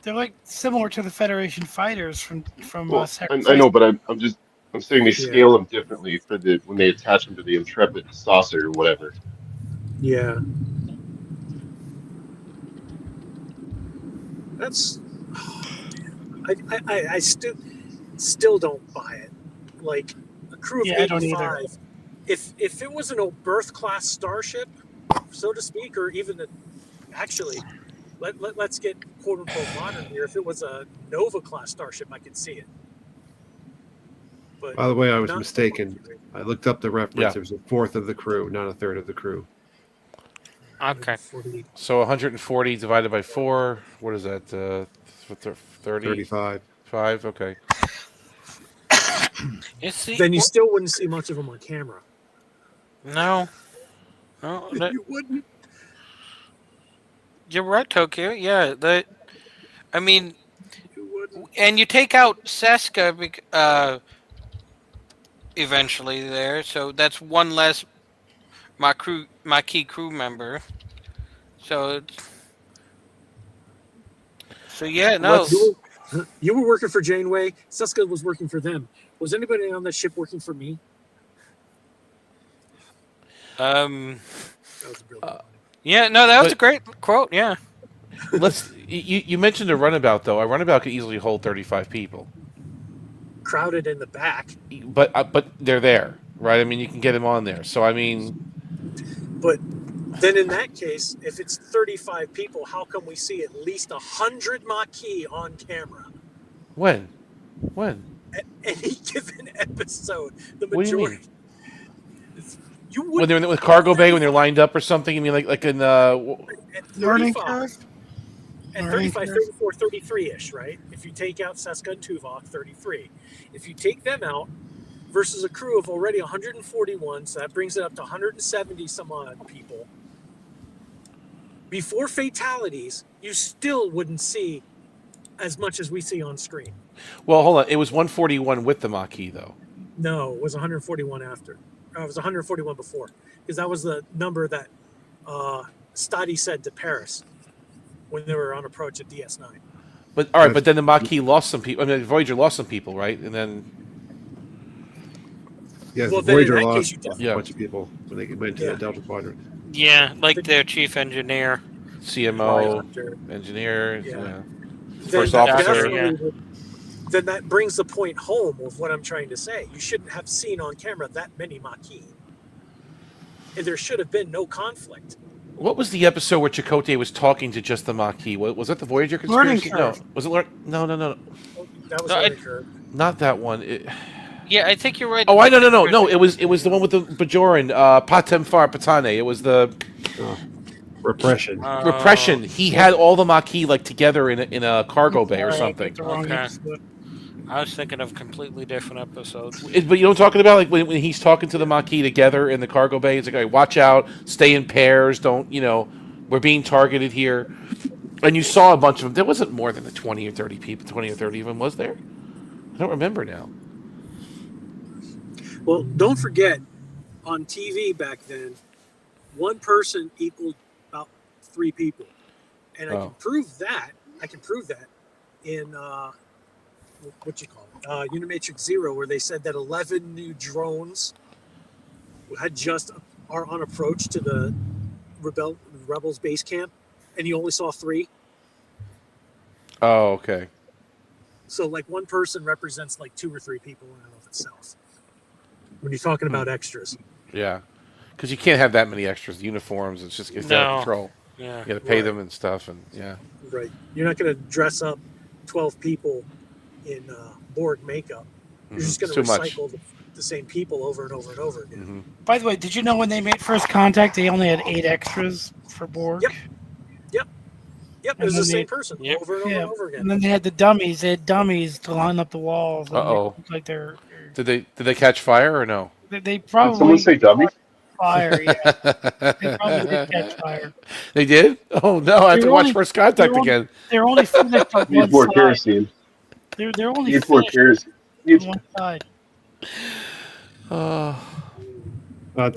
They're like similar to the Federation fighters from Well, I know, but I'm saying they scale them differently for when they attach them to the Intrepid saucer or whatever. Yeah. That's. I still don't buy it. Like a crew of 85. If it was an Oberth class starship, so to speak, or even actually, let's get quote unquote modern here. If it was a Nova class starship, I could see it. But by the way, I was mistaken. I looked up the reference. Yeah. It was a fourth of the crew, not a third of the crew. Okay. So 140 divided by 4. What is that? 30? 35. 5. Okay. Then you still wouldn't see much of them on camera. No. You wouldn't. You're right, Tokyo. Yeah, and you take out Seska eventually there, so that's one less my key crew member. So yeah, no. You were working for Janeway. Seska was working for them. Was anybody on that ship working for me? Yeah, no, that was a great quote. Yeah. You mentioned a runabout though. A runabout could easily hold 35 people. Crowded in the back. But they're there, right? I mean, you can get them on there. So I mean. But then in that case, if it's 35 people, how come we see at least 100 Maquis on camera? When? At any given episode, the What do you majority. mean? When they're in with cargo bay, when they're lined up or something? I mean, like in Learning curve? At 35, 34, 33-ish, right? If you take out Seska and Tuvok, 33. If you take them out versus a crew of already 141, so that brings it up to 170 some odd people. Before fatalities, you still wouldn't see as much as we see on screen. Well, hold on. It was 141 with the Maquis, though. No, it was 141 after. It was 141 before, because that was the number that Stadi said to Paris when they were on approach at DS9. But all right, but then the Maquis lost some people. I mean, Voyager lost some people, right? And then. Yes, Well, the then in Voyager that lost case, a bunch of people when they went to the Delta Quadrant. Yeah, like their chief engineer, CMO, engineer, first Then officer. Then that brings the point home of what I'm trying to say. You shouldn't have seen on camera that many Maquis. And there should have been no conflict. What was the episode where Chakotay was talking to just the Maquis? Was that the Voyager Learning conspiracy? Curve. No. Was it No. That was No, Learning Curve. Not that one. Yeah, I think you're right. Oh, I no. It was the one with the Bajoran, Patem Far Patane. It was the Repression. Repression. He had all the Maquis like together in a cargo bay or something. Okay. I was thinking of completely different episodes. But you know what I'm talking about? Like when he's talking to the Maquis together in the cargo bay, it's like, hey, watch out, stay in pairs, don't, we're being targeted here. And you saw a bunch of them. There wasn't more than 20 or 30 people, 20 or 30 of them, was there? I don't remember now. Well, don't forget, on TV back then, one person equaled about 3 people. And I can prove that. In what you call it, Unimatrix Zero, where they said that 11 new drones are on approach to the rebels base camp, and you only saw 3. Oh, okay. So like one person represents like 2 or 3 people in and of itself. When you're talking about extras. Yeah, because you can't have that many extras. Uniforms, it's out of control. Yeah. You got to pay them and stuff, and yeah. Right. You're not going to dress up 12 people in Borg makeup. You're just going to recycle the same people over and over and over again. By the way, did you know when they made First Contact, they only had 8 extras for Borg? Yep, it was the same person over and over and over again. And then they had the dummies. They had dummies to line up the walls. Like they're Did they catch fire or no? They probably. Did someone say dummy? Fire, yeah. They probably did catch fire. They did? Oh no! I have to watch First Contact again. They're only finished on Need one more side. kerosene. They're only Need more finished kerosene. on one side.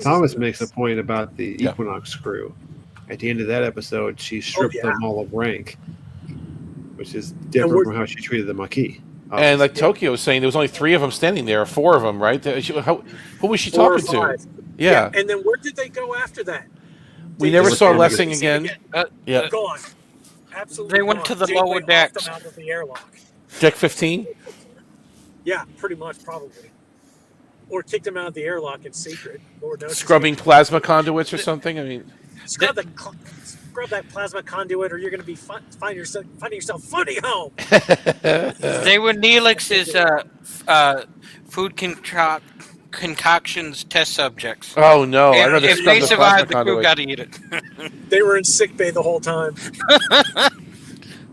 Thomas makes a point about the Equinox crew. At the end of that episode, she stripped them all of rank, which is different from how she treated the Maquis. And like Tokyo was saying, there was only 3 of them standing there, or 4 of them, right? Who was she talking to? Yeah. And then where did they go after that? We never saw Lessing again. Yeah. Gone. Absolutely. They went to the lower decks. Out of the airlock. Deck 15? Yeah, pretty much, probably. Or kicked them out of the airlock in secret. Lord knows. Scrubbing plasma conduits or something? I mean, scrub that plasma conduit, or you're going to be finding yourself floating home. They were Neelix's food concoctions test subjects. Oh no! I know if they survived, the crew got to eat it. They were in sickbay the whole time.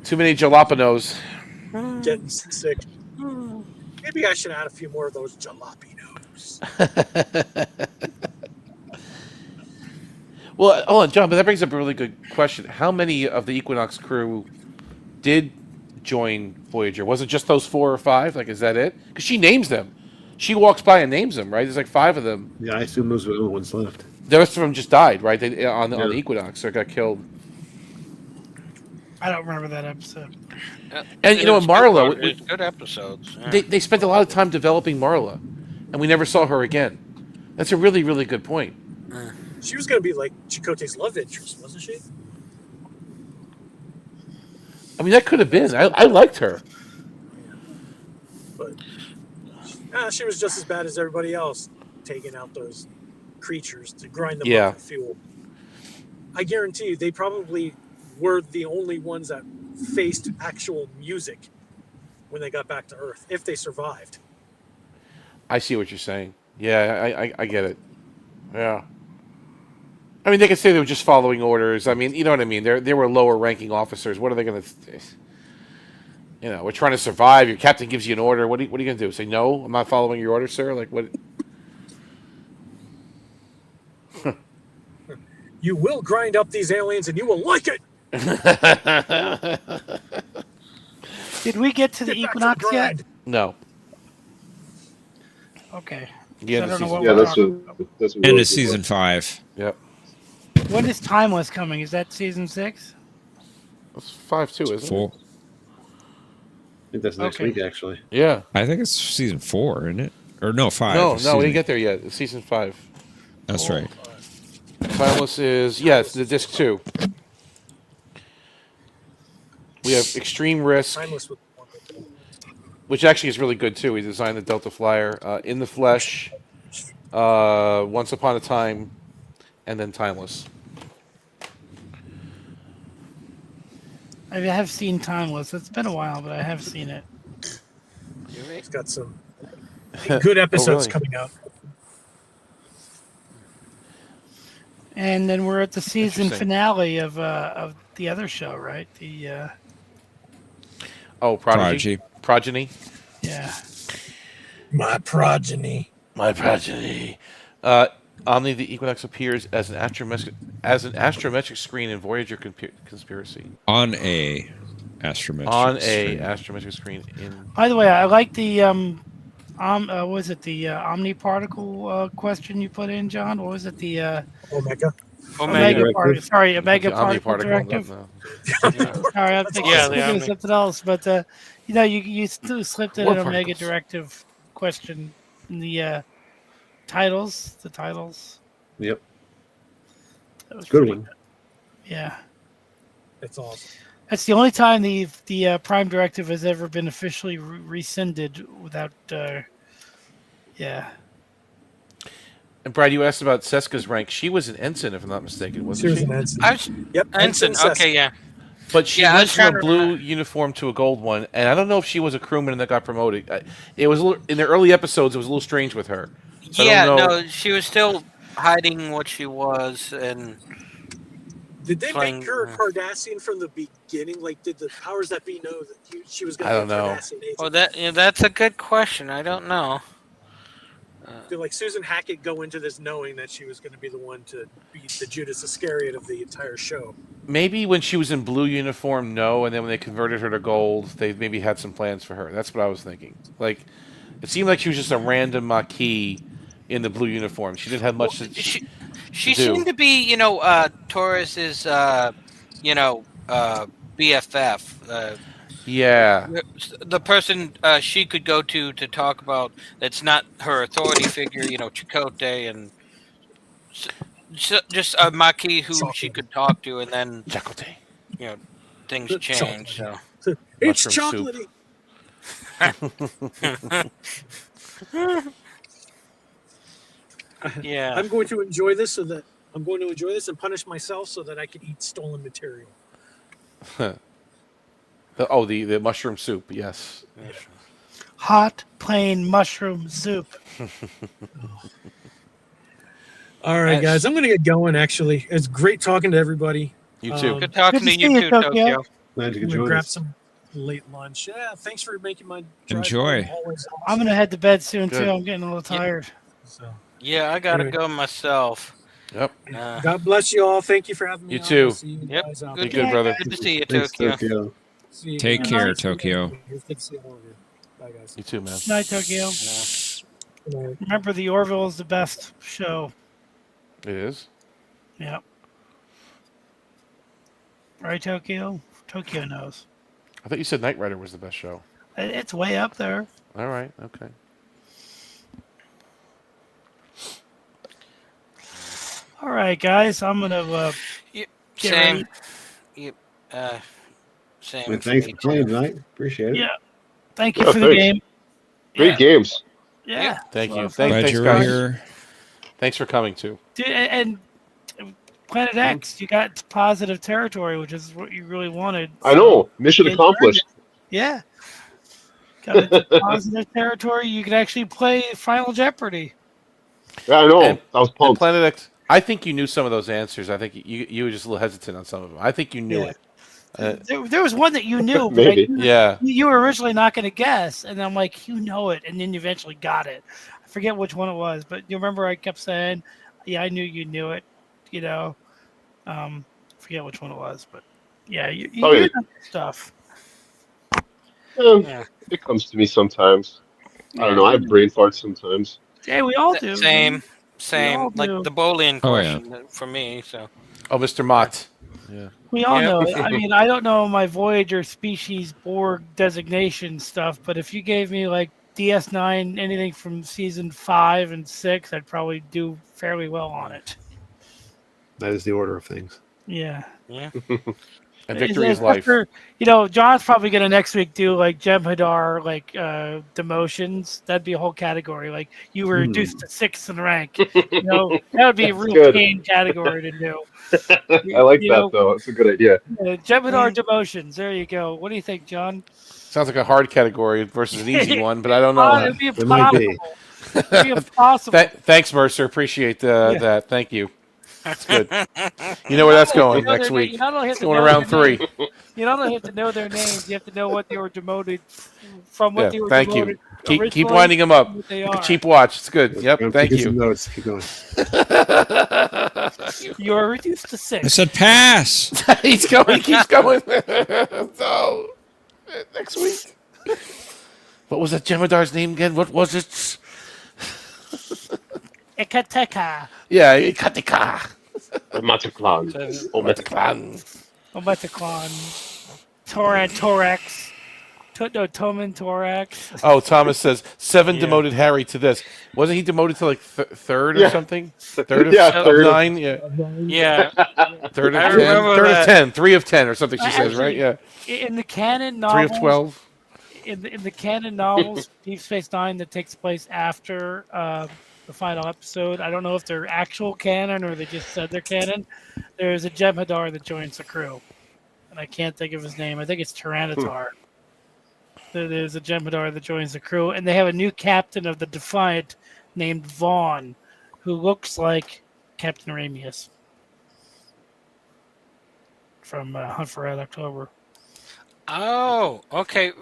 Too many jalapenos. Getting sick. Maybe I should add a few more of those jalapenos. Well, hold on, John, but that brings up a really good question. How many of the Equinox crew did join Voyager? Was it just those 4 or 5? Like, is that it? Because she names them. She walks by and names them, right? There's like 5 of them. Yeah, I assume those were the only ones left. The rest of them just died, right? They on the Equinox, or got killed. I don't remember that episode. And Marla, it's good episodes. Yeah. They spent a lot of time developing Marla, and we never saw her again. That's a really, really good point. She was going to be like Chakotay's love interest, wasn't she? I mean, that could have been. I liked her. But she was just as bad as everybody else, taking out those creatures to grind them up for fuel. I guarantee you, they probably were the only ones that faced actual music when they got back to Earth, if they survived. I see what you're saying. Yeah, I get it. Yeah. I mean, they could say they were just following orders. I mean, you know what I mean? They were lower-ranking officers. What are they going to... we're trying to survive. Your captain gives you an order. What are you going to do? Say, no, I'm not following your order, sir? Like, what... You will grind up these aliens, and you will like it! Did we get to the Equinox yet? No. Okay. Yeah, that's what end of season 5. Yep. When is Timeless coming? Is that season 6? That's 5 too, isn't 4. I think that's next week, actually. Yeah. I think it's season 4, isn't it? Or no, 5. No, we didn't get there yet. It's season 5. That's right. Timeless is, it's the disc 2. We have Extreme Risk, which actually is really good too. He designed the Delta Flyer, In the Flesh, Once Upon a Time, and then Timeless. I have seen Timeless. It's been a while, but I have seen it. It's got some good episodes really? coming out. And then we're at the season Interesting. finale of the other show, right? The Prodigy. Progeny. yeah. My progeny. My progeny. Omni the Equinox appears as an astrometric screen in Voyager Conspiracy. On a astrometric screen. Astrometric screen in. By the way, I like the was it the omniparticle question you put in, John? What was it? The Omega. Omega particle. Sorry, Omega The particle omniparticle, directive. no. Sorry, I'm thinking of something else. But you still slipped in Warp an Omega particles. directive question in the titles. The titles. Yep. That was Good pretty one. good. Yeah. That's awesome. That's the only time the Prime Directive has ever been officially rescinded without. Yeah. And Brad, you asked about Seska's rank. She was an ensign, if I'm not mistaken, wasn't She was an ensign. Yep. Ensign. Seska. Okay, yeah. But she Yeah, I went was from trying a to blue uniform to a gold one, and I don't know if she was a crewman and that got promoted. It was a little, in the early episodes. It was a little strange with her. So Yeah, I don't know. no, she was still hiding what she was, and Did they playing, make her a Cardassian from the beginning? Like, did the powers that be know that she was going I to don't be a know. Cardassian agent? Well, that's a good question. I don't know. Did like Susan Hackett go into this knowing that she was going to be the one to be the Judas Iscariot of the entire show? Maybe when she was in blue uniform, no, and then when they converted her to gold, they maybe had some plans for her. That's what I was thinking. Like, it seemed like she was just a random Maquis in the blue uniform. She didn't have much to She do. seemed to be, Taurus's, BFF. Yeah. The person she could go to talk about that's not her authority figure, Chakotay, and just a Maquis who she could talk to, and then Chakotay. Things change. So It's Mushroom chocolatey. Yeah. I'm going to enjoy this and punish myself so that I can eat stolen material. The mushroom soup, yes. Hot plain mushroom soup. All right, guys, I'm going to get going, actually. It's great talking to everybody. You too. Good talking to you too, Tokyo. Glad you I'm could going to join grab us. some late lunch. Yeah, thanks for making my drive Enjoy. home always awesome. I'm gonna head to bed soon Good. too. I'm getting a little tired. So, Yeah, I gotta Anyway. go myself. Yep. God bless you all. Thank you for having me You on. too. I'll see you Yep. guys out Be there. good, brother. Good to see you, Thanks, Tokyo. Tokyo. See you Take guys. care, See you Tokyo. guys. It's good to see all of you. Bye, guys. You too, man. Good night, Tokyo. Good night. Remember, the Orville is the best show. It is. Yep. Right, Tokyo? Tokyo knows. I thought you said Knight Rider was the best show. It's way up there. All right. Okay. All right, guys. I'm gonna get Same. ready. Yep. Same. And for thanks me, for too. playing tonight. Appreciate it. Yeah. Thank you Yeah, for the thanks. game. Great Yeah. games. Yeah. Thank you. Well, Glad Thanks, you're guys. here. Thanks for coming too. Dude, and Planet X, you got positive territory, which is what you really wanted. I know. Mission Yeah, accomplished. Yeah. Got into positive territory. You can actually play Final Jeopardy. Yeah, I know. And- I was And pumped. Planet X. I think you knew some of those answers. I think you were just a little hesitant on some of them. I think you knew Yeah. it. There was one that you knew, but Maybe. Yeah. you were originally not going to guess, and I'm like, you know it, and then you eventually got it. I forget which one it was, but you remember I kept saying, "Yeah, I knew you knew it," you know. Forget which one it was, but yeah, you Oh, yeah. know stuff. Yeah. It comes to me sometimes. I don't know. I have brain farts sometimes. Yeah, we all do. Same. We all Like do. the Boolean Oh, yeah. question for me. So Oh, Mr. Mott. Yeah. We all Yeah. know it. I mean, I don't know my Voyager species Borg designation stuff, but if you gave me like DS9, anything from season 5 and 6, I'd probably do fairly well on it. That is the order of things. Yeah. yeah. And victory is life. After, John's probably gonna next week do like Jeopnerdar, like demotions. That'd be a whole category. Like you were reduced to 6th in rank. That would be a That's real good. pain category to do. I like that though. It's a good idea. Jeopnerdar demotions. There you go. What do you think, John? Sounds like a hard category versus an easy one, but I don't know. It'd be impossible. It'd be impossible. Thanks, Mercer. Appreciate that. Thank you. That's good. You know where that's going next week. It's going around 3. You don't have to know their names. You have to know what they were demoted from. What they were thank demoted. you. Keep winding them up. Keep watch. It's good. Yep. Thank you. Some notes. Keep going. You are reduced to 6. I said pass. He's going. He keeps going. So next week. What was that Jeopardar's name again? What was it? Ikateka. Yeah, Ikateka. Omataclan. Omataclan. Torax. Toman Torax. Oh, Thomas says 7 demoted Harry to this. Wasn't he demoted to like 3rd or something? 3rd of 9? Yeah. 3rd of 10? 3rd of 10. 3 of 10 or something she says, right? Yeah. In the canon novels. 3 of 12? In the canon novels, Deep Space Nine that takes place after the final episode, I don't know if they're actual canon or they just said they're canon. There's a Jeopnerdar that joins the crew. And I can't think of his name. I think it's Tyranitar. There's a Jeopnerdar that joins the crew, and they have a new captain of the Defiant named Vaughn, who looks like Captain Ramius from Hunt for Red October. Oh, okay.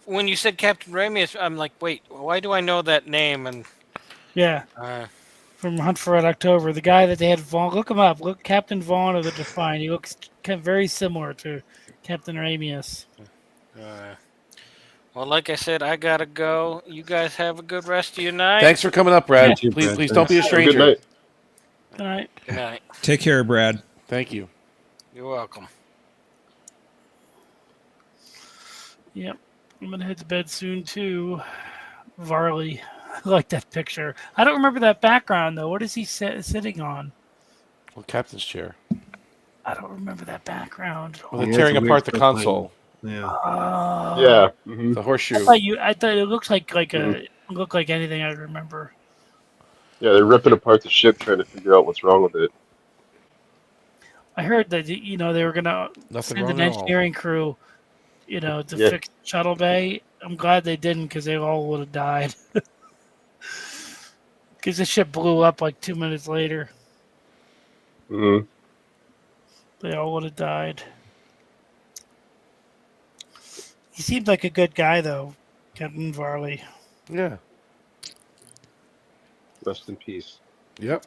When you said Captain Ramius, I'm like, wait, why do I know that name? And yeah, from Hunt for Red October, the guy that they had Vaughn. Look him up. Look, Captain Vaughn of the Defiant. He looks very similar to Captain Ramius. Well, like I said, I gotta go. You guys have a good rest of your night. Thanks for coming up, Brad. Please don't be a stranger. Good night. Good night. Good night. Take care, Brad. Thank you. You're welcome. Yep. I'm going to head to bed soon, too. Varley. I like that picture. I don't remember that background, though. What is he sitting on? Well, captain's chair. I don't remember that background. Well, they're tearing apart the console. Yeah. Yeah. Mm-hmm. The horseshoe. I thought it looked like looked like anything I remember. Yeah, they're ripping apart the ship trying to figure out what's wrong with it. I heard that they were gonna send an engineering crew, to fix Shuttle Bay. I'm glad they didn't, because they all would have died. Because the ship blew up like 2 minutes later. Mm-hmm. They all would have died. He seemed like a good guy, though, Captain Varley. Yeah. Rest in peace. Yep.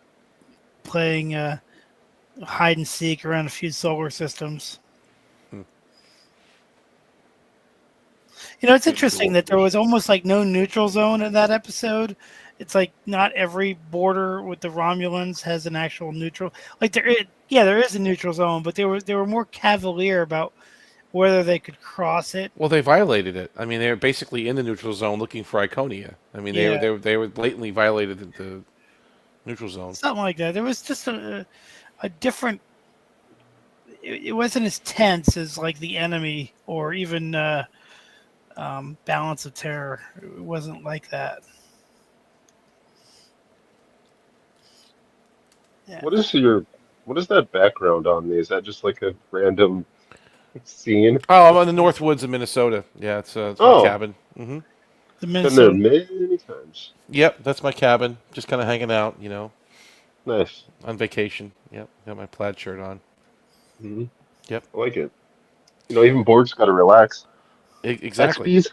Playing hide and seek around a few solar systems. It's interesting that there was almost like no neutral zone in that episode. It's like not every border with the Romulans has an actual neutral. Like there is a neutral zone, but they were more cavalier about whether they could cross it. Well, they violated it. I mean, they were basically in the neutral zone looking for Iconia. I mean, they were blatantly violated the neutral zone. Something like that. There was just a different. It wasn't as tense as like the enemy or even Balance of Terror. It wasn't like that. Yeah. What is that background on me? Is that just like a random scene? Oh, I'm on the North Woods of Minnesota. Yeah, it's my cabin. Mm-hmm. The Minnesota. Been there many times. Yep, that's my cabin. Just kind of hanging out, Nice. On vacation. Yep, got my plaid shirt on. Mm-hmm. Yep. I like it. Even Borg's got to relax. Exactly.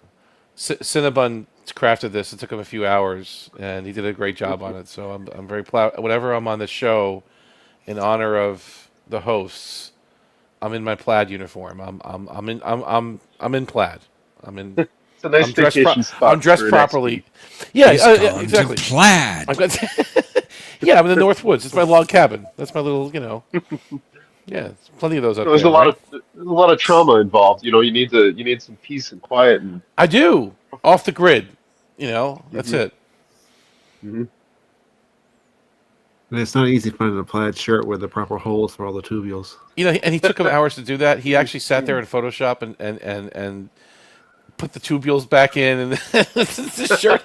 Cinnabon crafted this. It took him a few hours, and he did a great job on it. So I'm very proud. Whenever I'm on the show, in honor of the hosts, I'm in my plaid uniform. I'm in plaid. It's a nice vacation spot. I'm dressed properly. Yeah, exactly. Plaid. Yeah, I'm in the North Woods. It's my log cabin. That's my little, Yeah, there's plenty of those up there. There's a lot of trauma involved. You need some peace and quiet. And I do. Off the grid. That's it. Mm-hmm. And it's not easy finding a plaid shirt with the proper holes for all the tubules. And he took him hours to do that. He actually sat there in Photoshop and put the tubules back in, and the shirt.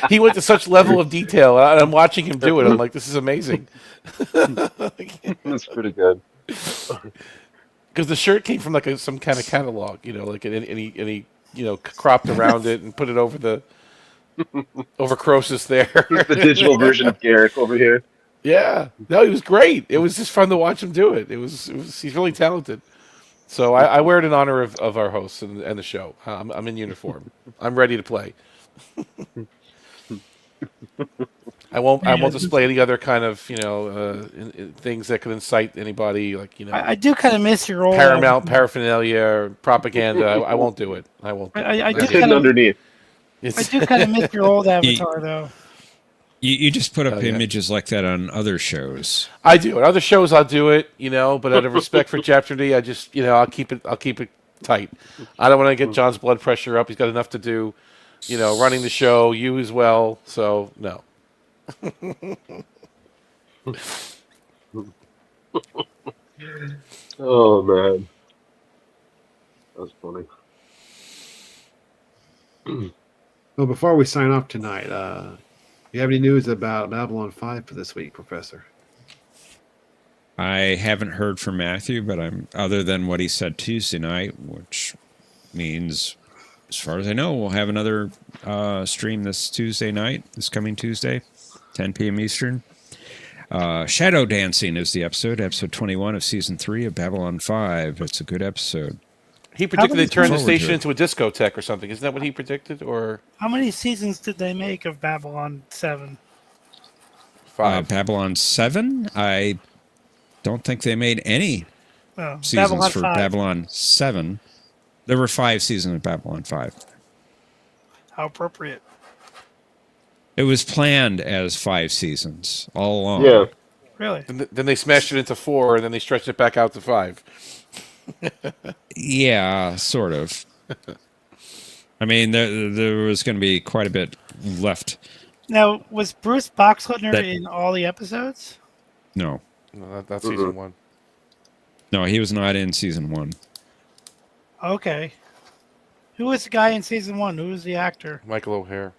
He went to such level of detail. And I'm watching him do it. I'm like, this is amazing. That's pretty good. Because the shirt came from like some kind of catalog, like and he cropped around it and put it over Croesus there. He's the digital version of Garrick over here. Yeah, no, he was great. It was just fun to watch him do it. It was he's really talented. So I wear it in honor of our hosts and the show. I'm in uniform. I'm ready to play. I won't display any other kind of things that could incite anybody, like I do kind of miss your old Paramount paraphernalia or propaganda. I won't do it. I won't. I do hidden underneath. I do kind of miss your old avatar though. You just put up images like that on other shows. I do. On other shows, I'll do it, but out of respect for Jeopnerdy, I just, I'll keep it tight. I don't want to get John's blood pressure up. He's got enough to do, running the show. You as well. So no. Oh man, that's funny. Well, before we sign off tonight, do you have any news about Babylon 5 for this week, Professor? I haven't heard from Matthew, but other than what he said Tuesday night, which means, as far as I know, we'll have another stream this coming Tuesday, 10 p.m. Eastern. Shadow Dancing is the episode 21 of season 3 of Babylon 5. It's a good episode. He predicted they turned the station into a discotheque or something. Isn't that what he predicted? Or how many seasons did they make of Babylon 7? 5. Babylon 7? I don't think they made any seasons Babylon for 5. Babylon 7. There were 5 seasons of Babylon 5. How appropriate. It was planned as 5 seasons all along. Yeah. Really? Then they smashed it into 4, and then they stretched it back out to 5. Yeah, sort of. I mean, there was going to be quite a bit left. Now, was Bruce Boxleitner in all the episodes? No. No, that's season 1. No, he was not in season 1. Okay. Who was the guy in season 1? Who was the actor? Michael O'Hare.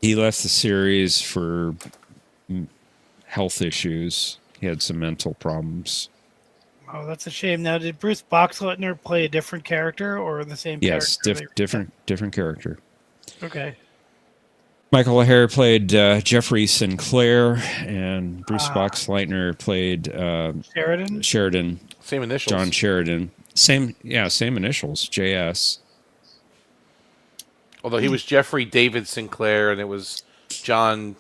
He left the series for health issues. He had some mental problems. Oh, that's a shame. Now, did Bruce Boxleitner play a different character or the same Yes, character? different character. Okay. Michael O'Hare played Jeffrey Sinclair, and Bruce Boxleitner played Sheridan. Same initials. John Sheridan. Same initials, JS. Although he was Jeffrey David Sinclair, and it was John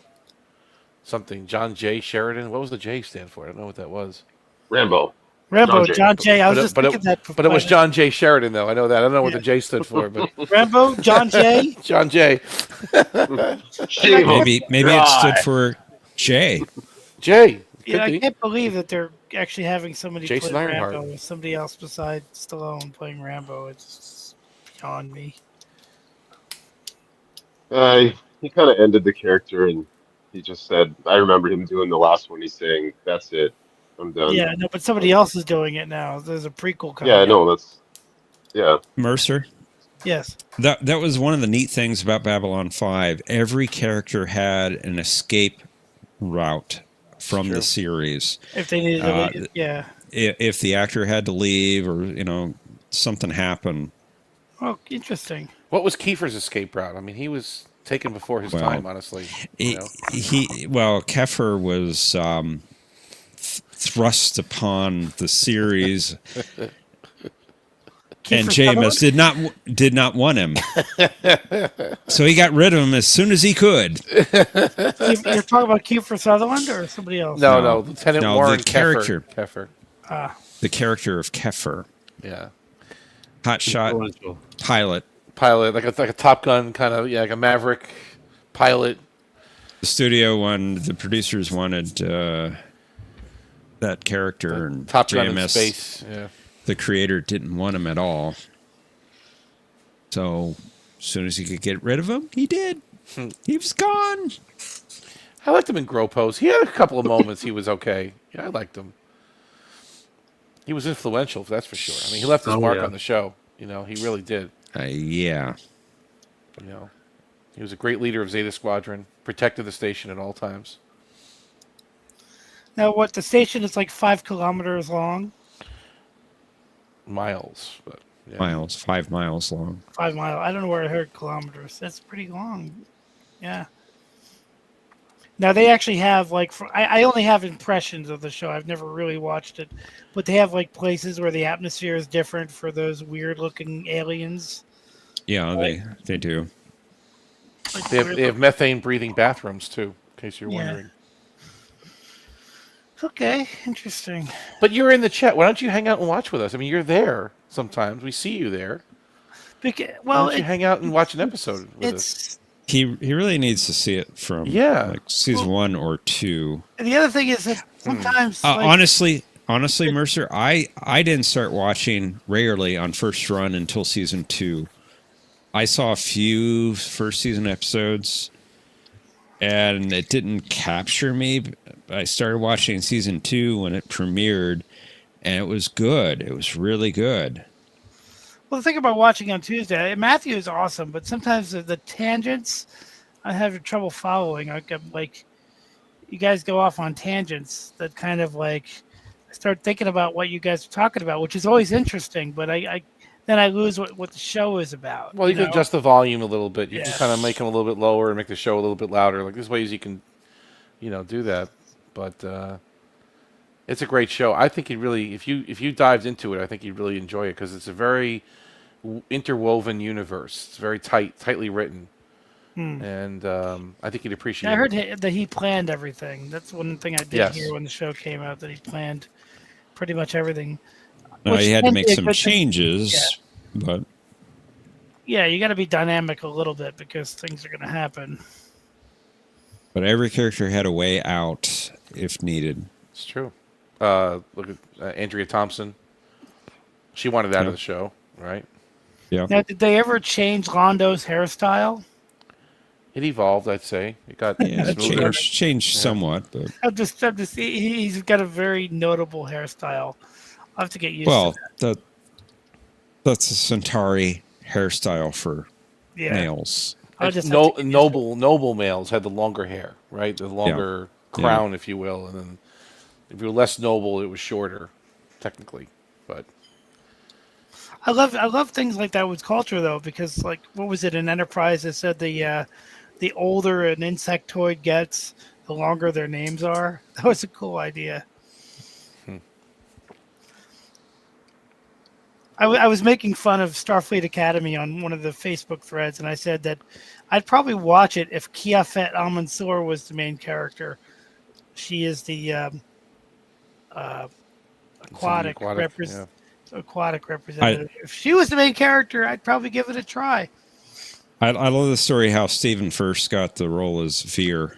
J. Sheridan. What was the J stand for? I don't know what that was. Rambo. John J. I was just thinking that. But it was John J. Sheridan, though. I know that. I don't know what the J stood for, but Rambo, John J. John J. Maybe it stood for J. J. Yeah, I can't believe that they're actually having somebody Jason play Ironheart. Rambo with somebody else besides Stallone playing Rambo. It's beyond me. He kind of ended the character, and he just said, I remember him doing the last one. He's saying, that's it. I'm done. Yeah, no, but somebody else is doing it now. There's a prequel coming. Yeah, no, yeah. Mercer? Yes. That was one of the neat things about Babylon 5. Every character had an escape route from the series. If they needed to leave, yeah. If the actor had to leave or, something happened. Oh, interesting. What was Kiefer's escape route? I mean, he was taken before his time, honestly. Keffer was thrust upon the series, and Jameis did not want him, so he got rid of him as soon as he could. You're talking about Kiefer Sutherland or somebody else? No, Lieutenant Warren the character. Keffer. The character of Keffer. Yeah. Hotshot pilot, like a Top Gun kind of, like a Maverick pilot. The producers wanted that character, and Top Gun in JMS, space. Yeah. The creator didn't want him at all. So as soon as he could get rid of him, he did. He was gone. I liked him in Gropos. He had a couple of moments. He was okay. Yeah, I liked him. He was influential, that's for sure. I mean, he left his mark on the show. You know, he really did. Yeah. You know, he was a great leader of Zeta Squadron, protected the station at all times. Now, what the station is like 5 kilometers long. Miles, but yeah. Miles, 5 miles long. 5 miles. I don't know where I heard kilometers. That's pretty long. Yeah. Now they actually have like I only have impressions of the show. I've never really watched it, but they have like places where the atmosphere is different for those weird looking aliens. Yeah, Like- they do. Like They have methane breathing bathrooms too, in case you're Yeah. wondering. Okay, interesting. But you're in the chat. Why don't you hang out and watch with us? I mean, you're there sometimes. We see you there. Why don't you hang out and watch an episode with us? He really needs to see it from like season 1 or 2. And the other thing is that sometimes like, Honestly, Mercer, I didn't start watching regularly on first run until season 2. I saw a few first season episodes, and it didn't capture me. I started watching season 2 when it premiered, and it was good. It was really good. well, the thing about watching on Tuesday, Matthew is awesome, but sometimes the tangents I have trouble following. I'm like, you guys go off on tangents that kind of like I start thinking about what you guys are talking about, which is always interesting, but I then I lose what the show is about. Well, you can know? adjust the volume a little bit. You Yeah. can kind of make them a little bit lower and make the show a little bit louder. Like there's ways you can, do that. But it's a great show. I think if you dived into it, I think you'd really enjoy it because it's a very interwoven universe. It's very tightly written, and I think you'd appreciate I heard it. that he planned everything. That's one thing I did Yes. hear when the show came out, that he planned pretty much everything. Now, Which he had to can make be a some good thing. changes, but Yeah, you got to be dynamic a little bit because things are going to happen. every character had a way out if needed. It's true. Look at Andrea Thompson. She wanted out of the show, right? Yeah. Now, did they ever change Londo's hairstyle? It evolved, I'd say. It got Yeah, smoother. changed somewhat, but I'm just he's got a very notable hairstyle. I'll have to get used to that. that's a Centauri hairstyle for Yeah. males. I'll just have to Noble males had the longer hair, right? The longer crown, if you will, and then if you were less noble, it was shorter, technically. But I love things like that with culture though, because like what was it in Enterprise that said the older an insectoid gets, the longer their names are. That was a cool idea. I was making fun of Starfleet Academy on one of the Facebook threads, and I said that I'd probably watch it if Kiafet Al-Mansour was the main character. She is the aquatic representative. If she was the main character, I'd probably give it a try. I love the story how Stephen first got the role as Veer.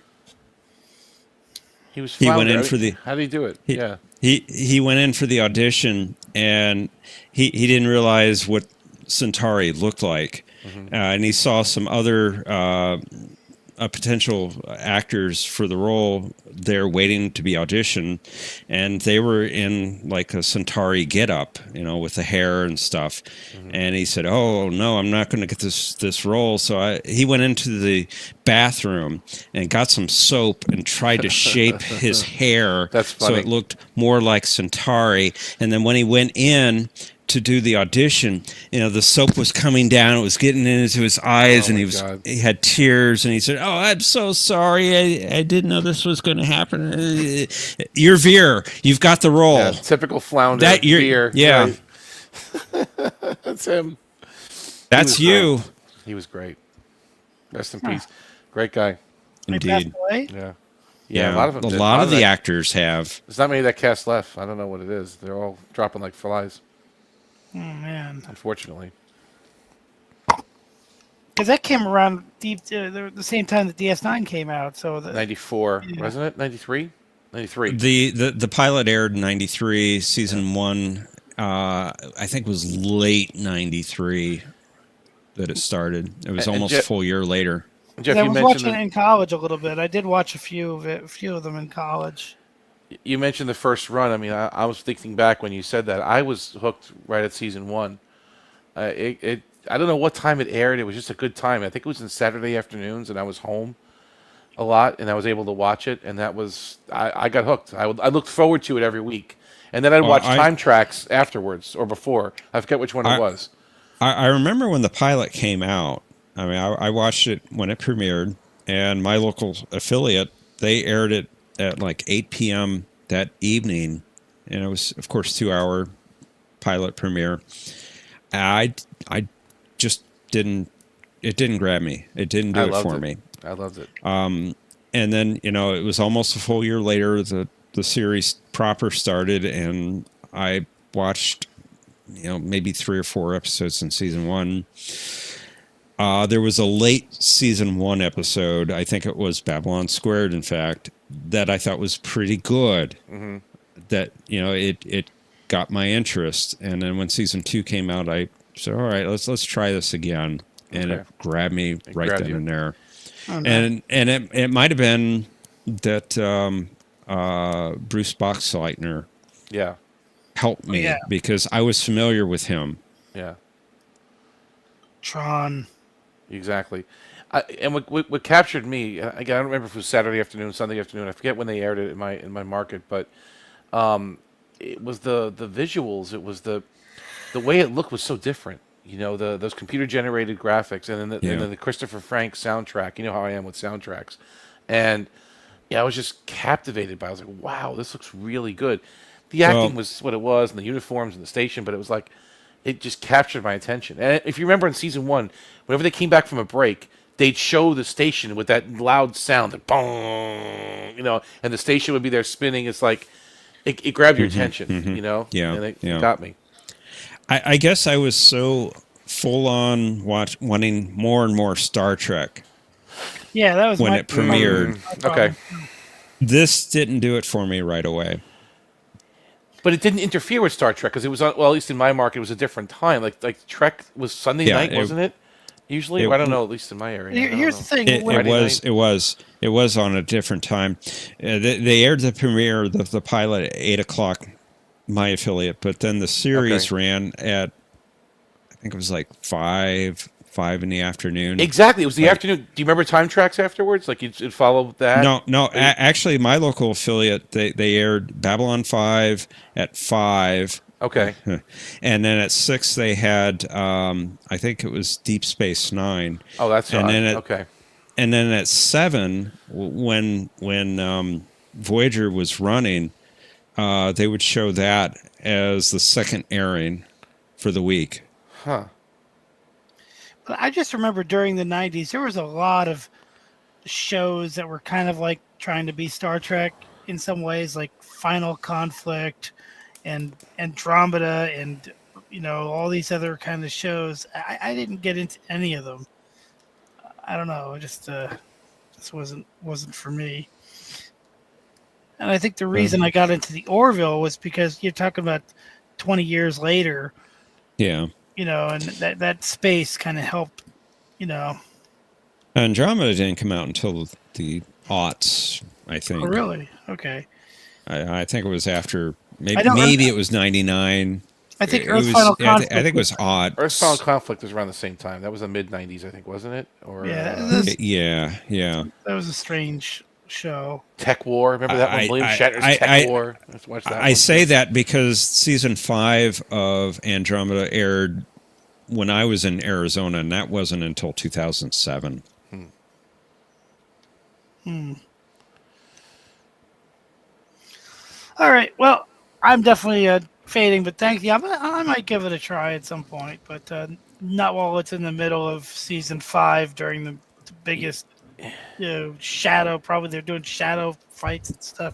he was. He went flounder. in for the. How did he do it? Yeah. He went in for the audition, and he didn't realize what Centauri looked like, and he saw some other potential actors for the role there waiting to be auditioned, and they were in like a Centauri getup, with the hair and stuff. And he said, "Oh no, I'm not going to get this role." So he went into the bathroom and got some soap and tried to shape his hair so it looked more like Centauri. And then when he went in to do the audition, the soap was coming down, it was getting into his eyes, and he had tears, and he said, "Oh, I'm so sorry, I didn't know this was going to happen. You're Veer, you've got the role." Yeah, typical flounder. Veer. Yeah, Right. That's him. That's you. Great. He was great. Rest in peace. Great guy. Indeed. Yeah. Yeah, a lot of them. A lot of the actors have. There's not many of that cast left. I don't know what it is. They're all dropping like flies. Oh man! Unfortunately, because that came around the same time that DS9 came out. So 94, wasn't it? 93, 93. The pilot aired in 93. Season 1, I think, was late 93 that it started. It was almost a full year later. Jeff, I you was mentioned watching it in college a little bit. I did watch a few of them in college. you mentioned the first run. I mean, I was thinking back when you said that. I was hooked right at season 1. I don't know what time it aired. It was just a good time. I think it was in Saturday afternoons, and I was home a lot, and I was able to watch it, and that was I got hooked. I looked forward to it every week, and then I'd watch time tracks afterwards or before. I forget which one it was. I remember when the pilot came out. I mean, I watched it when it premiered, and my local affiliate, they aired it at like 8 p.m. that evening, and it was, of course, 2-hour pilot premiere. I just didn't. It didn't grab me. It didn't do it for me. I loved it. And then, it was almost a full year later the series proper started, and I watched maybe 3 or 4 episodes in season 1. There was a late season 1 episode, I think it was Babylon Squared, in fact, that I thought was pretty good. Mm-hmm. That it got my interest, and then when season 2 came out, I said, all right, let's try this again, and it grabbed me right then and there. Oh, nice. And it might have been that Bruce Boxleitner helped me because I was familiar with him. Yeah. Tron. Exactly. And what captured me, again, I don't remember if it was Saturday afternoon, Sunday afternoon. I forget when they aired it in my market, but it was the visuals. It was the way it looked was so different. Those computer generated graphics, and then the Christopher Frank soundtrack. You know how I am with soundtracks, and I was just captivated by it. I was like, wow, this looks really good. The acting was what it was, and the uniforms and the station, but it was like, it just captured my attention. And if you remember in season 1, whenever they came back from a break, they'd show the station with that loud sound, like boom, and the station would be there spinning. It's like, it grabbed your attention, Yeah, and it got me. I guess I was so full on wanting more and more Star Trek. Yeah, that was when it premiered. Okay. This didn't do it for me right away. But it didn't interfere with Star Trek because it was at least in my market, it was a different time. Like Trek was Sunday night, wasn't it? Usually, I don't know. At least in my area. Here's the thing: it was on a different time. They aired the premiere, the pilot at 8:00, my affiliate, but then the series ran at, I think it was like 5 in the afternoon. Exactly, it was the afternoon. Do you remember time tracks afterwards? Like you'd follow that? No. Actually, my local affiliate they aired Babylon 5 at 5. Okay. And then at 6 they had I think it was Deep Space Nine. Oh, that's and odd. then Okay. And then at 7, when Voyager was running, they would show that as the second airing for the week. Huh. But I just remember during the 90s, there was a lot of shows that were kind of like trying to be Star Trek in some ways, like Final Conflict and Andromeda and, all these other kind of shows. I didn't get into any of them. I don't know. It just wasn't for me. And I think the reason I got into the Orville was because you're talking about 20 years later. Yeah. And that space kind of helped, Andromeda didn't come out until the aughts, I think. Oh, really? Okay. I think it was after, maybe it was 99. I think Earth Final Conflict. I think it was odd. Earth Final Conflict was around the same time. That was the mid-90s, I think, wasn't it? Or yeah. That was a strange show. Tech War. Remember that one? William Shatner's Tech War. Let's watch that. I say that because season 5 of Andromeda aired when I was in Arizona, and that wasn't until 2007. All right. Well, I'm definitely fading, but thank you. I might give it a try at some point, but not while it's in the middle of season 5 during the biggest shadow. Probably they're doing shadow fights and stuff.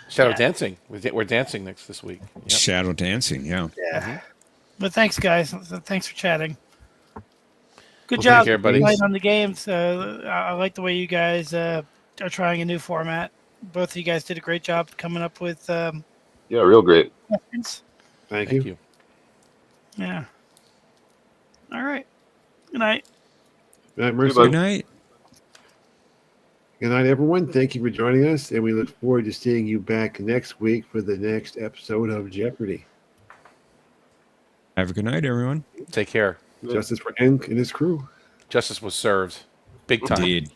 Shadow dancing. We're dancing this week. Yep. Shadow dancing, yeah. Yeah. But thanks, guys. Thanks for chatting. Good job playing on the games. I like the way you guys are trying a new format. Both of you guys did a great job coming up with. Yeah, real great. Questions. Thank you. Yeah. All right. Good night. Good night, Mercy. Good night. Good night, everyone. Thank you for joining us, and we look forward to seeing you back next week for the next episode of Jeopardy. Have a good night, everyone. Take care. Justice for Hank and his crew. Justice was served. Big time. Indeed.